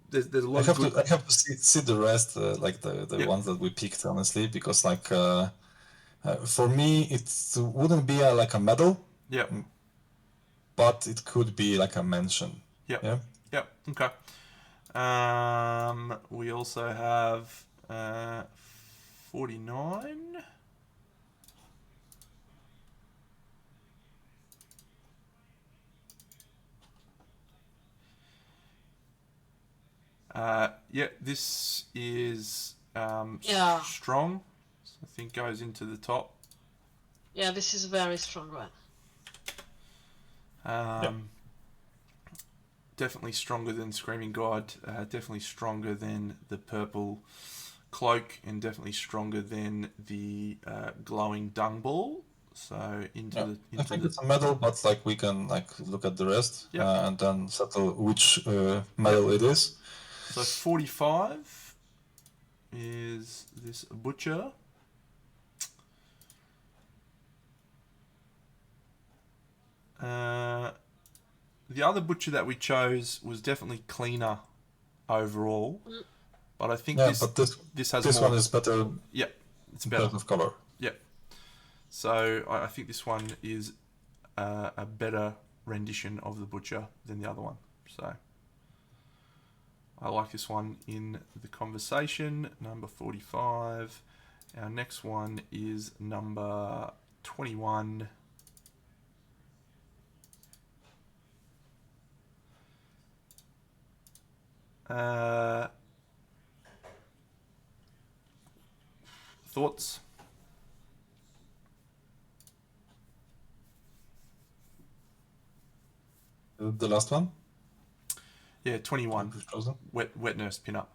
There's a lot of good... I have to see the rest, like the ones that we picked, honestly, because like for me it wouldn't be like a medal. Yep. But it could be like a mention. Yep. Yeah. Yep. Okay. We also have 49. Yeah, this is strong. So I think goes into the top. Yeah, this is a very strong one. Definitely stronger than Screaming God. Definitely stronger than the purple cloak, and definitely stronger than the glowing dung ball. So I think it's a medal, but like we can like look at the rest and then settle which medal it is. So 45 is this butcher. The other butcher that we chose was definitely cleaner overall, but I think this has this more. One is better. Yep, it's better of color. Yep. So I think this one is a better rendition of the butcher than the other one. So I like this one in the conversation, number 45. Our next one is number 21. Thoughts? The last one? Yeah, 21. Wet Nurse Pinup.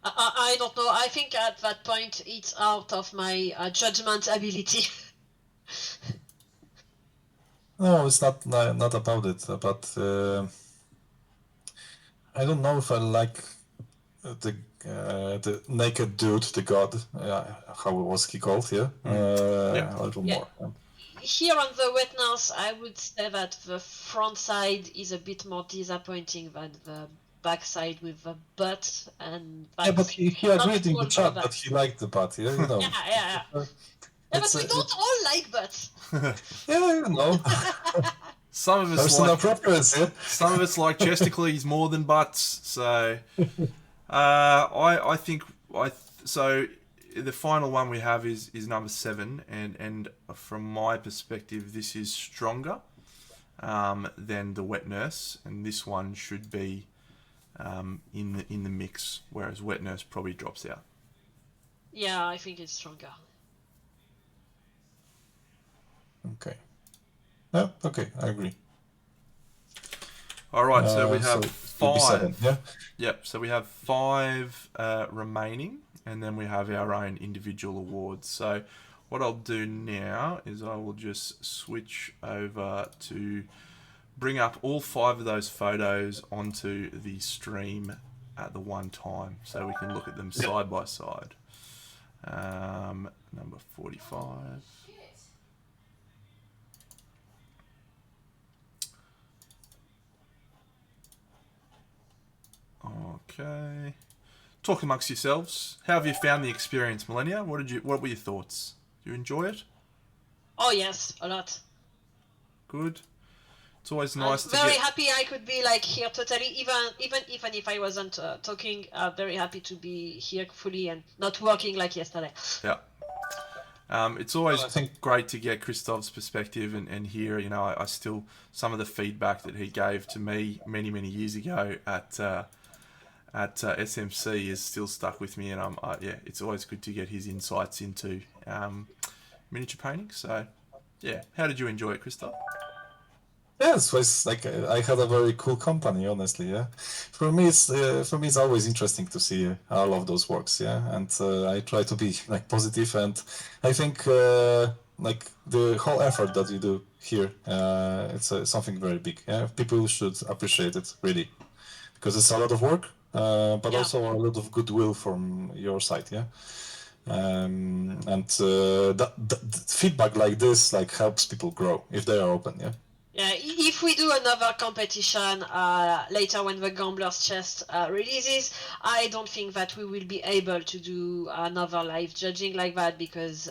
I don't know. I think at that point it's out of my judgment ability. No, it's not about it, but I don't know if I like the naked dude, the god. How was he called? Yeah, Yeah. a little Yeah. more. Here on the wetness, I would say that the front side is a bit more disappointing than the back side with the butt, and Yeah, but that's he not agreed in the all chat about that he liked the butt. Yeah, you know. Yeah, yeah, yeah. Yeah, It's but we don't all like butts. yeah, you know. Some of us Personal like preference. Yeah. some of us like chesticles more than butts. So I think so. The final one we have is number 7, and from my perspective, this is stronger than the wet nurse, and this one should be in the mix, whereas wet nurse probably drops out. Yeah, I think it's stronger. Okay. Yeah. Okay, I agree. All right, so we have So it would be 7. 5. Yeah. Yep, so we have 5 remaining, and then we have our own individual awards. So what I'll do now is I will just switch over to bring up all 5 of those photos onto the stream at the one time, so we can look at them side by side. Number 45. Okay. Talk amongst yourselves. How have you found the experience, Millennia? What were your thoughts? Did you enjoy it? Oh yes, a lot. Good. It's always nice I'm to very get. happy I could be like here totally, even if I wasn't talking. Very happy to be here fully and not working like yesterday. Yeah. It's always I think great to get Christoph's perspective and hear, I still, some of the feedback that he gave to me many years ago at SMC is still stuck with me, and it's always good to get his insights into miniature painting. So, yeah, how did you enjoy it, Christoph? yes, was like I had a very cool company, honestly. Yeah, for me it's always interesting to see all of those works. Yeah, and I try to be like positive, and I think like the whole effort that you do here, it's something very big. Yeah, people should appreciate it really, because it's a lot of work, but Yeah. also a lot of goodwill from your side. Yeah. And that feedback like this like helps people grow if they are open. Yeah. Yeah, if we do another competition later when the Gambler's Chest releases, I don't think that we will be able to do another live judging like that, because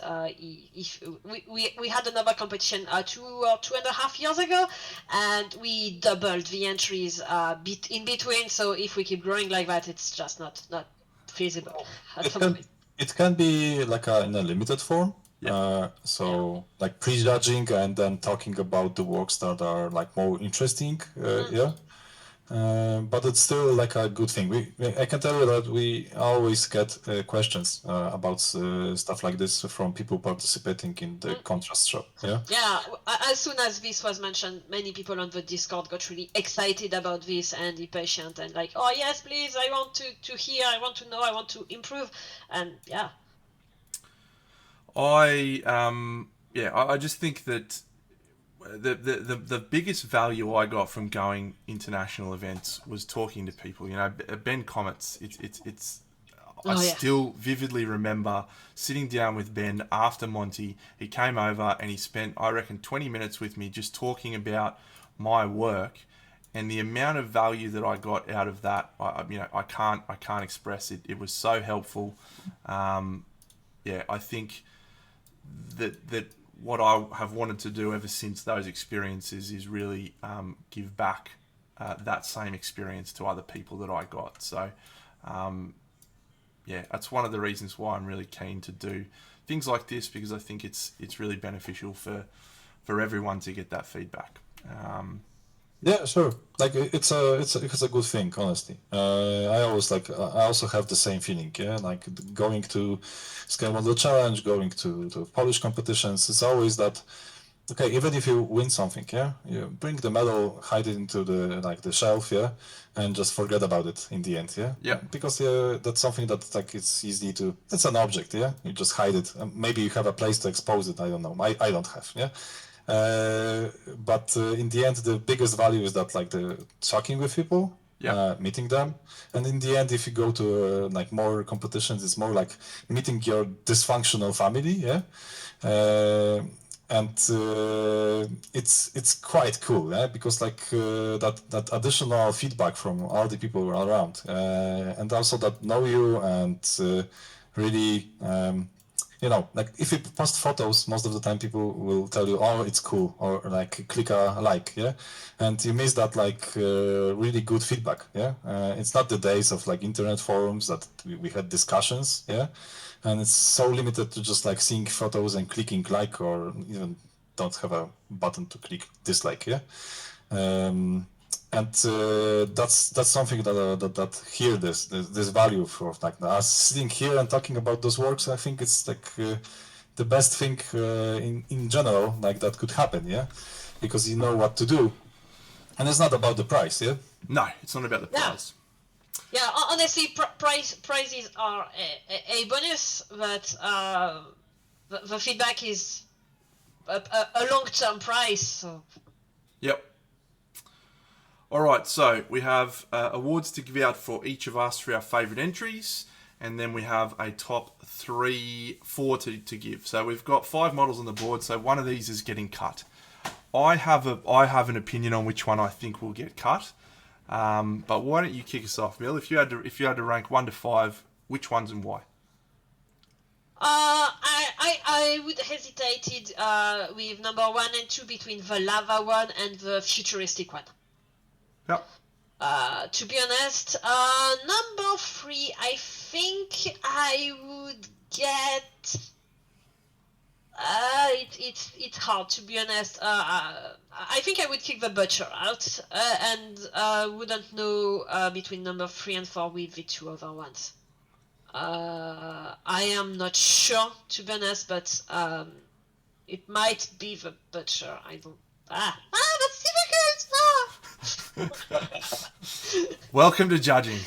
if we had another competition 2.5 years ago, and we doubled the entries in between. So if we keep growing like that, it's just not feasible at the moment. It can be like in a limited form. Yeah. Like prejudging and then talking about the works that are like more interesting. Yeah. But it's still like a good thing. I can tell you that we always get questions about stuff like this from people participating in the contrast show. Yeah. Yeah, as soon as this was mentioned, many people on the Discord got really excited about this and impatient and like, oh yes, please, I want to hear, I want to know, I want to improve, and yeah. I just think that the biggest value I got from going international events was talking to people. Ben Comets. I still vividly remember sitting down with Ben after Monty. He came over and he spent, I reckon, 20 minutes with me just talking about my work, and the amount of value that I got out of that, I can't express it. It was so helpful. I think that what I have wanted to do ever since those experiences is really give back that same experience to other people that I got. So, that's one of the reasons why I'm really keen to do things like this, because I think it's really beneficial for everyone to get that feedback. Yeah, sure. Like it's a good thing, honestly. I also have the same feeling. Yeah, like going to Scale Model Challenge, going to Polish competitions. It's always that okay, even if you win something, yeah, you bring the medal, hide it into the shelf, yeah, and just forget about it in the end, yeah. Yep. Because that's something that like it's easy to. It's an object, yeah. You just hide it. Maybe you have a place to expose it. I don't know. I don't have, yeah. But in the end, the biggest value is that like the talking with people, Yep. meeting them, and in the end, if you go to like more competitions, it's more like meeting your dysfunctional family, yeah. And it's quite cool, because like that additional feedback from all the people around, and also that know you and really. Like if you post photos, most of the time people will tell you, "Oh, it's cool," or like click a like, yeah, and you miss that like really good feedback, yeah. It's not the days of like internet forums that we had discussions, yeah, and it's so limited to just like seeing photos and clicking like, or even don't have a button to click dislike, yeah. And that's something that here this value for like us sitting here and talking about those works. I think it's like the best thing in general like that could happen, yeah, because you know what to do, and it's not about the price, yeah. No, it's not about the Yeah. prize. Yeah, honestly, prizes are a bonus, but the feedback is a long-term prize. So. Yep. All right, so we have awards to give out for each of us for our favourite entries, and then we have a top 4 to give. So we've got 5 models on the board, so one of these is getting cut. I have an opinion on which one I think will get cut, but why don't you kick us off, Mill? If you had to rank 1 to 5, which ones and why? I would hesitated with number 1 and 2 between the lava one and the futuristic one. Yep. To be honest, number 3, I think I would get. It's hard, to be honest. I think I would kick the butcher out and wouldn't know between number 3 and 4 with the 2 other ones. I am not sure, to be honest, but it might be the butcher. I don't. That's difficult. Welcome to judging.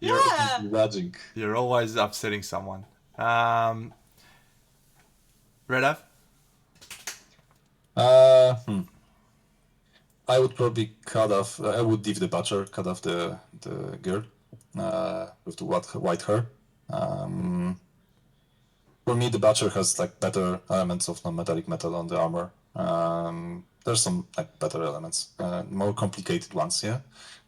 Yeah. Judging. You're always upsetting someone. Red Av? I would probably cut off. I would leave the butcher, cut off the girl with the white hair. For me, the butcher has like better elements of non-metallic metal on the armor. There's some like better elements, more complicated ones, yeah.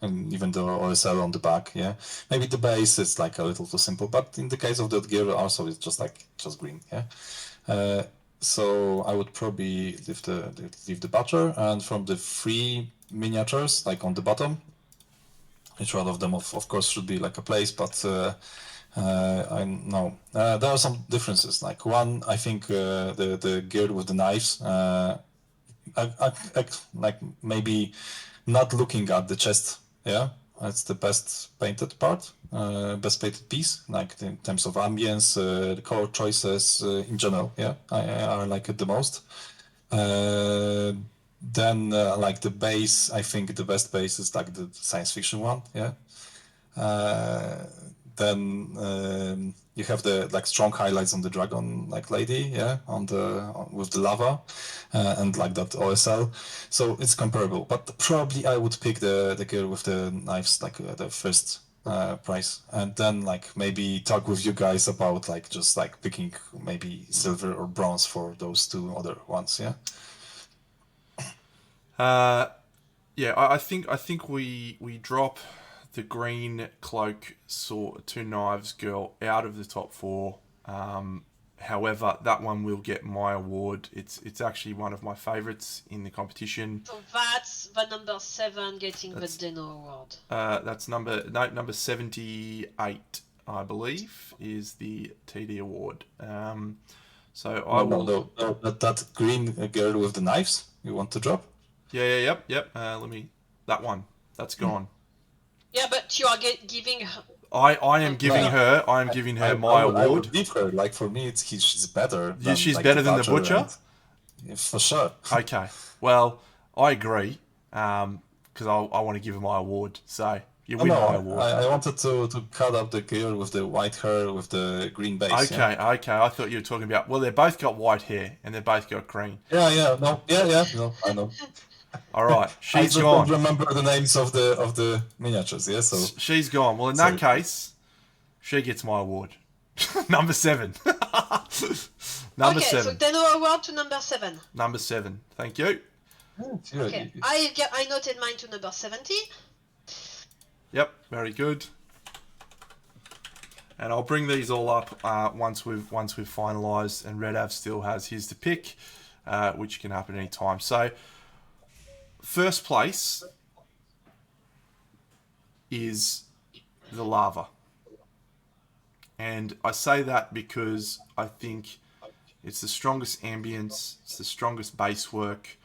And even the OSL on the back, yeah. Maybe the base is like a little too simple, but in the case of that gear, also it's just green, yeah. So I would probably leave the butcher, and from the 3 miniatures, like on the bottom, each one of them of course should be like a place, but I know there are some differences. Like one, I think the gear with the knives, I like maybe not looking at the chest. Yeah, that's the best painted part, best painted piece. Like in terms of ambience, the color choices in general. Yeah, I like it the most. Then like the base, I think the best base is like the science fiction one. Yeah. Then you have the like strong highlights on the dragon like lady, yeah, with the lava and like that OSL. So it's comparable, but probably I would pick the girl with the knives, like the first price, and then like maybe talk with you guys about like just like picking maybe silver or bronze for those 2 other ones, yeah. Yeah, I think we drop the green cloak sword 2 knives girl out of the top 4. However, that one will get my award. It's actually one of my favourites in the competition. So that's the number 7 getting the Deno award. That's number 78, I believe, is the TD award. So I will. No, that green girl with the knives you want to drop? Yep. That one. That's gone. Yeah, but you are giving her. I am giving her. I am giving her my award. I would leave her. Like for me, she's better. She's like better than the butcher. for sure. Okay. Well, I agree because I want to give her my award. So you Oh, win no, my award. I wanted to cut up the girl with the white hair with the green base. Okay, okay. I thought you were talking about. Well, they both got white hair and they both got green. No, yeah, no, I know. All right, I she's just don't gone. remember the names of the miniatures. Yeah, so She's gone. Well, in sorry. that case, she gets my award. Number 7. Number Okay, so 7. then our award to number 7. Number 7. Thank you. Yeah, Okay, I noted mine to number 70. Yep, very good. And I'll bring these all up once we've finalised, and Red Av still has his to pick, which can happen any time. So, first place is the lava, and I say that because I think it's the strongest ambience, it's the strongest base work.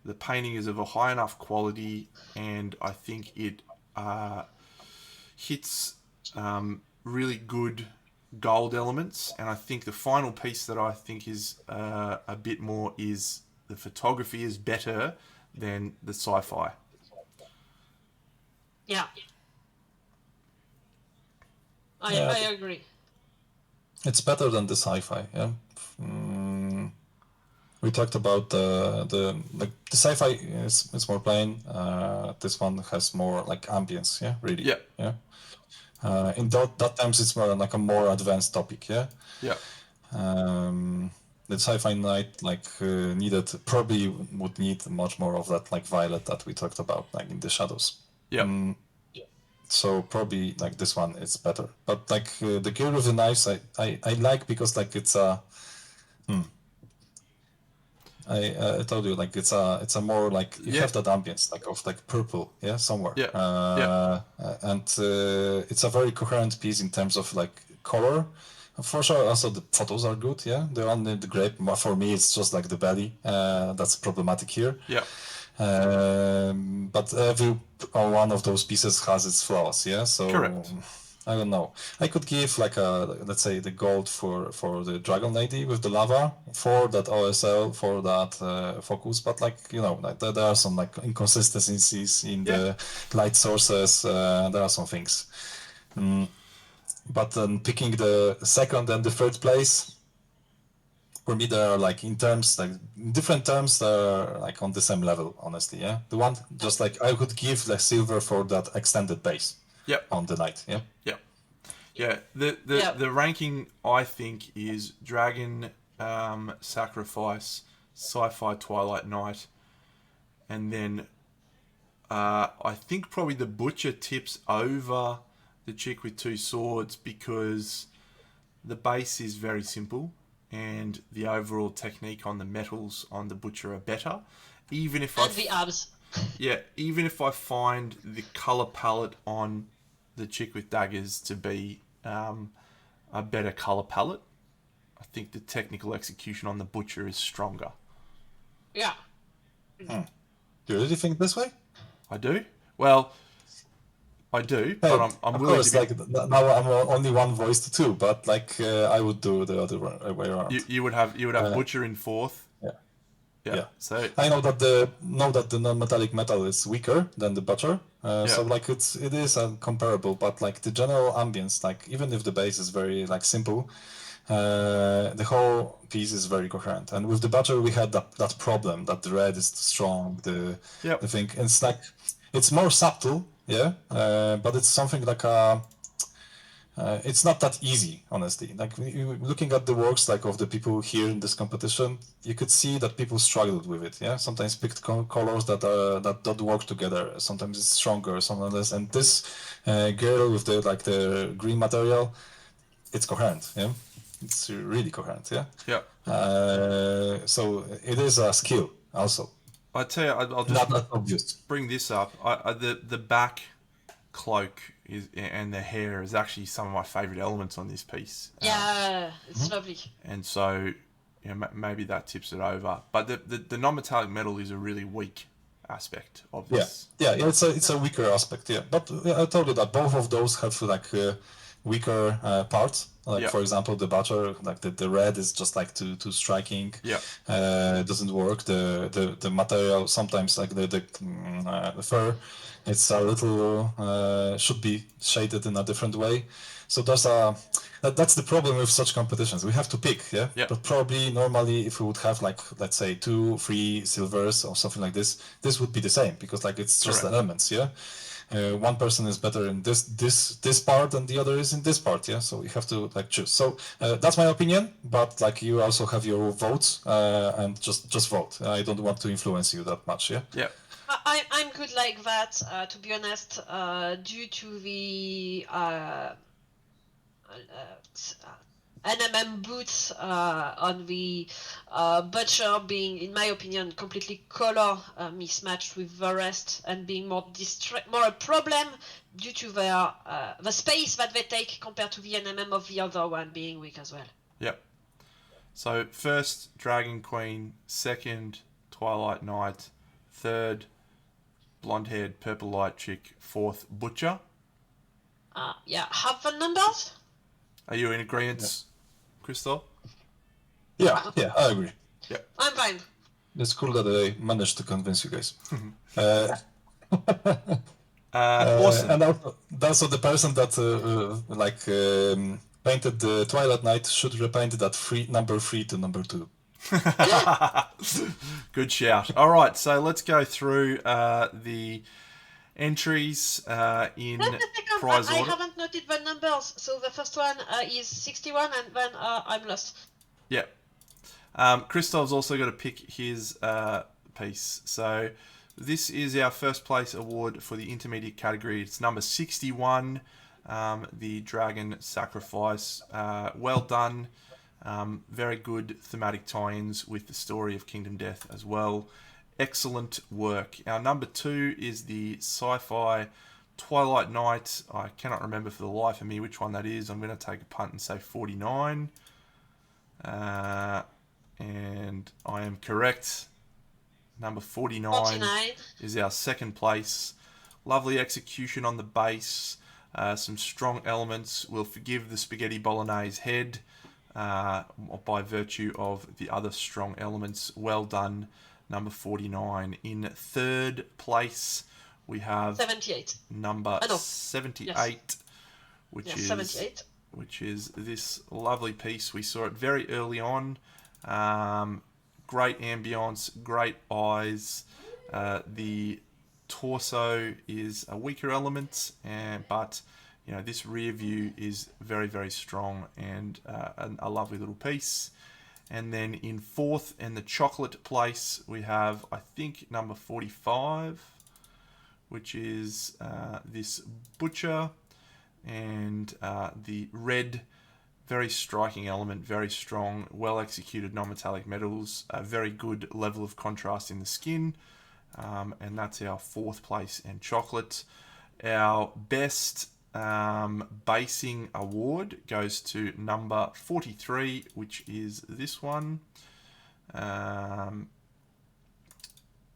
The painting is of a high enough quality, and I think it hits really good gold elements. And I think the final piece that I think is a bit more is the photography is better than the sci-fi. Yeah. I agree. it's better than the sci-fi. Yeah. We talked about the sci-fi is more plain. This one has more like ambience. Yeah, really. Yeah. Yeah. In that times it's more like a more advanced topic. Yeah. Yeah. The sci-fi night probably would need much more of that like violet that we talked about like in the shadows. Yeah. So probably like this one is better, but like the Girl with the Knives I like because like it's a I told you like it's a more like you Yeah. have that ambience like of like purple somewhere Yeah. and it's a very coherent piece in terms of like color. For sure, also the photos are good. Yeah, the one in the grape for me it's just like the belly that's problematic here. Yeah. But every one of those pieces has its flaws. Yeah, so Correct. I don't know. I could give like let's say the gold for the Dragon Lady with the lava, for that OSL, for that focus, but like like, there are some like inconsistencies in the light sources. There are some things. But then picking the second and the third place, for me, they are like in different terms, they're like on the same level, honestly. Yeah, the one just like I could give like silver for that extended base. Yep. On the night. Yeah. Yep. Yeah. The ranking I think is Dragon, Sacrifice, Sci-Fi Twilight Night, and then I think probably the Butcher tips over the Chick with Two Swords because the base is very simple and the overall technique on the metals on the Butcher are better. Even if the abs. Yeah, even if I find the color palette on the Chick with Daggers to be a better color palette, I think the technical execution on the Butcher is stronger. Yeah. Do you really think this way? I do. Well, I do, but I'm of willing course, to be... like now I'm only one voice to two, but like I would do the other way around. You would have Butcher in fourth. Yeah. So I know that the non-metallic metal is weaker than the Butcher, so like it is comparable, but like the general ambience, like even if the base is very like simple, the whole piece is very coherent. And with the Butcher, we had that problem that the red is strong, the thing. And it's like it's more subtle, but it's something like it's not that easy, honestly. Like looking at the works like of the people here in this competition, you could see that people struggled with it. Yeah, sometimes picked colors that don't work together. Sometimes it's stronger, sometimes less. And this girl with the green material, it's coherent. Yeah, it's really coherent. Yeah. Yeah. So it is a skill also. I tell you, I'll just not obvious. Bring this up. The back cloak and the hair is actually some of my favourite elements on this piece. Yeah, it's lovely. And so, maybe that tips it over. But the non-metallic metal is a really weak aspect of this. Yeah, it's a weaker aspect. Yeah, but I told you that both of those have like weaker part. Like Yep. for example, the butter, like the red is just like too striking. Yeah. Doesn't work. The material sometimes, like the fur, it's a little should be shaded in a different way. So that's the problem with such competitions. We have to pick, yeah. Yep. But probably normally, if we would have like, let's say 2-3 silvers or something like this would be the same, because like it's just Correct. elements, yeah. One person is better in this part and the other is in this part, yeah. So you have to like choose. So that's my opinion, but like you also have your votes, and just vote. I don't want to influence you that much, yeah. Yeah. I'm good like that, to be honest, due to the NMM boots on the butcher being, in my opinion, completely color mismatched with the rest, and being more a problem due to their the space that they take compared to the NMM of the other one being weak as well. Yep. So first, Dragon Queen. Second, Twilight Knight. Third, blonde-haired purple light chick. Fourth, Butcher. Yeah, have the numbers? Are you in agreement, Christoph? Yeah, I agree. Yep. I'm fine. It's cool that I managed to convince you guys. Awesome. And also the person that painted the Twilight Knight should repaint that number 3 to number 2. Good shout. All right, so let's go through the entries in prize I order. haven't noted the numbers, so the first one is 61, and then I'm lost. Yep. Christoph's also got to pick his piece. So this is our first place award for the intermediate category. It's number 61, the Dragon Sacrifice. Well done. Very good thematic tie-ins with the story of Kingdom Death as well. Excellent work. Our number 2 is the sci-fi Twilight Knight. I cannot remember for the life of me which one that is. I'm going to take a punt and say 49. And I am correct. Number 49 is our second place. Lovely execution on the base. Some strong elements. We'll forgive the spaghetti bolognese head by virtue of the other strong elements. Well done, number 49. In third place, we have 78. Number 78, yes. which is this lovely piece. We saw it very early on. Great ambience, great eyes. The torso is a weaker element, but you know, this rear view is very, very strong and a lovely little piece. And then in fourth and the chocolate place, we have, I think, number 45, which is this butcher, and the red, very striking element, very strong, well executed non-metallic metals, a very good level of contrast in the skin, and that's our fourth place and chocolate. Our best basing award goes to number 43, which is this one.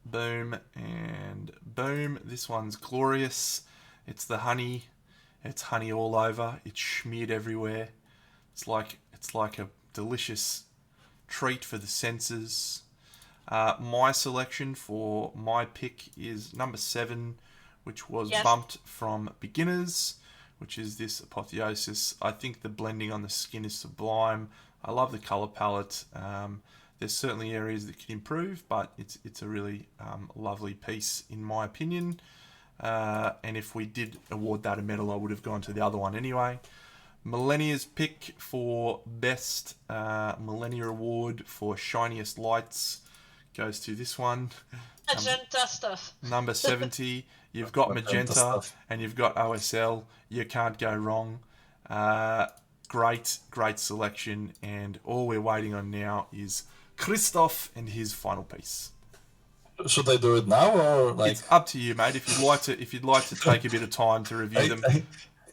Boom and boom. This one's glorious. It's the honey. It's honey all over. It's smeared everywhere. It's like a delicious treat for the senses. My selection for my pick is number 7, which was bumped from beginners, which is this apotheosis. I think the blending on the skin is sublime. I love the color palette. There's certainly areas that can improve, but it's a really lovely piece in my opinion. And if we did award that a medal, I would have gone to the other one anyway. Millennia's pick for best Millennia Award for shiniest lights goes to this one. Magenta stuff. Number 70. You've got magenta and you've got OSL. You can't go wrong. Great selection. And all we're waiting on now is Christoph and his final piece. Should I do it now or like? It's up to you, mate. If you'd like to take a bit of time to review them.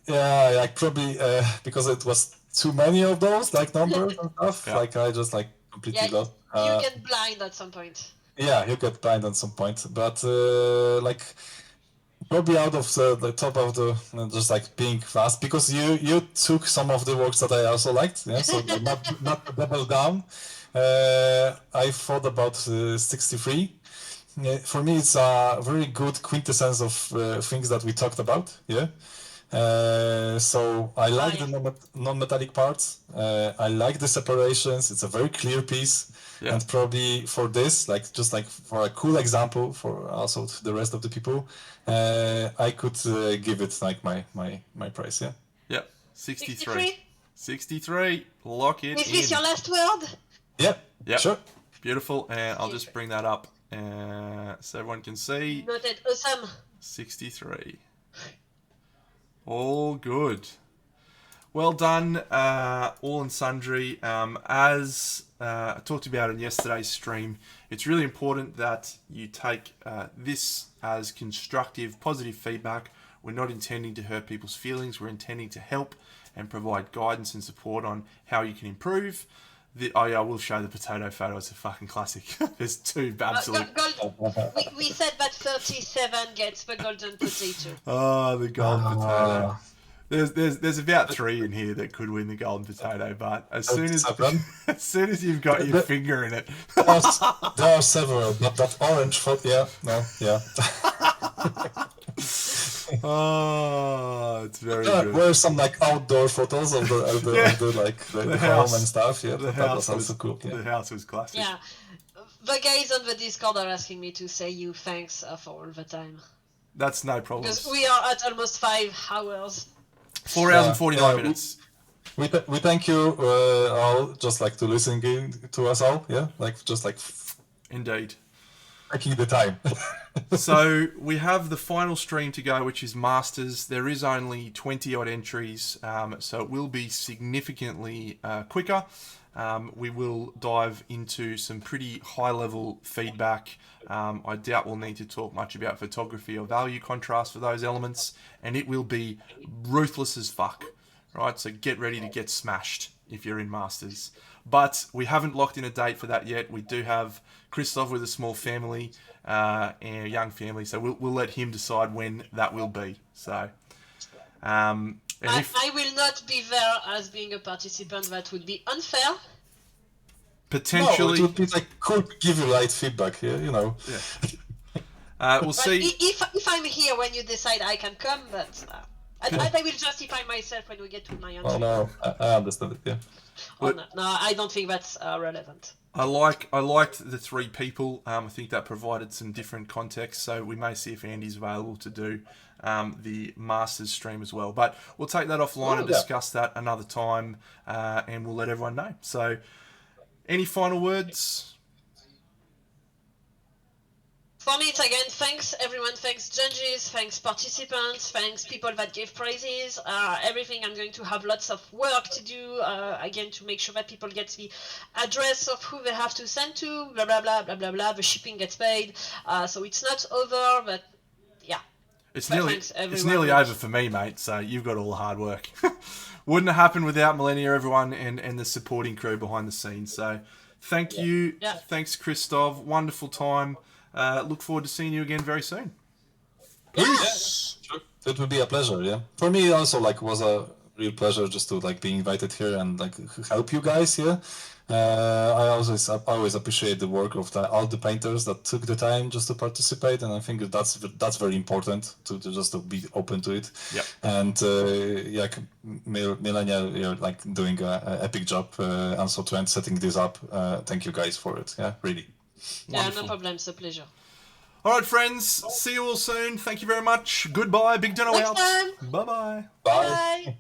Yeah, like probably because it was too many of those like numbers and stuff. Yeah. Like I just like completely lost. You get blind at some point. Yeah, you get blind at some point, but like probably out of the top of the just like being fast, because you took some of the works that I also liked. Yeah, so not to double down. I thought about 63. Yeah, for me, it's a very good quintessence of things that we talked about. Yeah. So I like the non-metallic parts. I like the separations. It's a very clear piece. Yeah. And probably for this, like just like for a cool example for also the rest of the people, I could give it like my price. Yeah. Yep. 63. 63. Lock it Is in. this your last word? Yeah. Yep. Sure. Beautiful. And I'll just bring that up so everyone can see. Noted. Awesome. 63. All good. Well done, all and sundry. As I talked about in yesterday's stream, it's really important that you take this as constructive, positive feedback. We're not intending to hurt people's feelings. We're intending to help and provide guidance and support on how you can improve. Oh yeah, I will show the potato photo. It's a fucking classic. There's two absolute... We said that 37 gets the golden potato. Oh, the golden potato. There's about 3 in here that could win the golden potato, but as soon as you've got your finger in it, there are several. But that orange photo, yeah. Oh, it's very good. There were some like outdoor photos of the house home and stuff. Yeah, the that house was also cool. Yeah. The house was classic. Yeah, the guys on the Discord are asking me to say you thanks for all the time. That's no problem. Because we are at almost 5 hours. 4 hours and 49 minutes. We thank you all just like to listening to us all. Yeah, like just like indeed taking the time. So we have the final stream to go, which is Masters. There is only 20 odd entries, so it will be significantly quicker. We will dive into some pretty high level feedback. I doubt we'll need to talk much about photography or value contrast for those elements, and it will be ruthless as fuck, right? So get ready to get smashed if you're in Masters. But we haven't locked in a date for that yet. We do have Christoph with a small family and a young family, so we'll let him decide when that will be. So, I will not be there as being a participant. That would be unfair. Potentially, no, it would be like cool to give you light feedback. Yeah, you know. Yeah. We'll see. If I'm here when you decide I can come, but I will justify myself when we get to my answer. Oh no, I understand it. Yeah. No, I don't think that's relevant. I liked the 3 people. I think that provided some different context. So we may see if Andy's available to do the Masters stream as well. But we'll take that offline and discuss that another time, and we'll let everyone know. So, any final words? For me, it's again, thanks everyone, thanks judges, thanks participants, thanks people that give prizes, everything. I'm going to have lots of work to do, again, to make sure that people get the address of who they have to send to, blah, blah, blah, blah, blah, blah, the shipping gets paid, so it's not over, but yeah. It's nearly over for me, mate, so you've got all the hard work. Wouldn't have happened without Millennia, everyone, and the supporting crew behind the scenes, so thank you, thanks Christoph, wonderful time. Look forward to seeing you again very soon. Yes, sure. It would be a pleasure. Yeah, for me also like was a real pleasure just to like be invited here and like help you guys. Yeah, I always appreciate the work of all the painters that took the time just to participate, and I think that's very important to just to be open to it. Yeah. And Millennia, you're like doing an epic job, and so Trent setting this up. Thank you guys for it. Yeah, really. Wonderful. Yeah, no problem. It's a pleasure. All right, friends. See you all soon. Thank you very much. Goodbye. Big Dinner out. Next time. Bye-bye. Bye. Bye.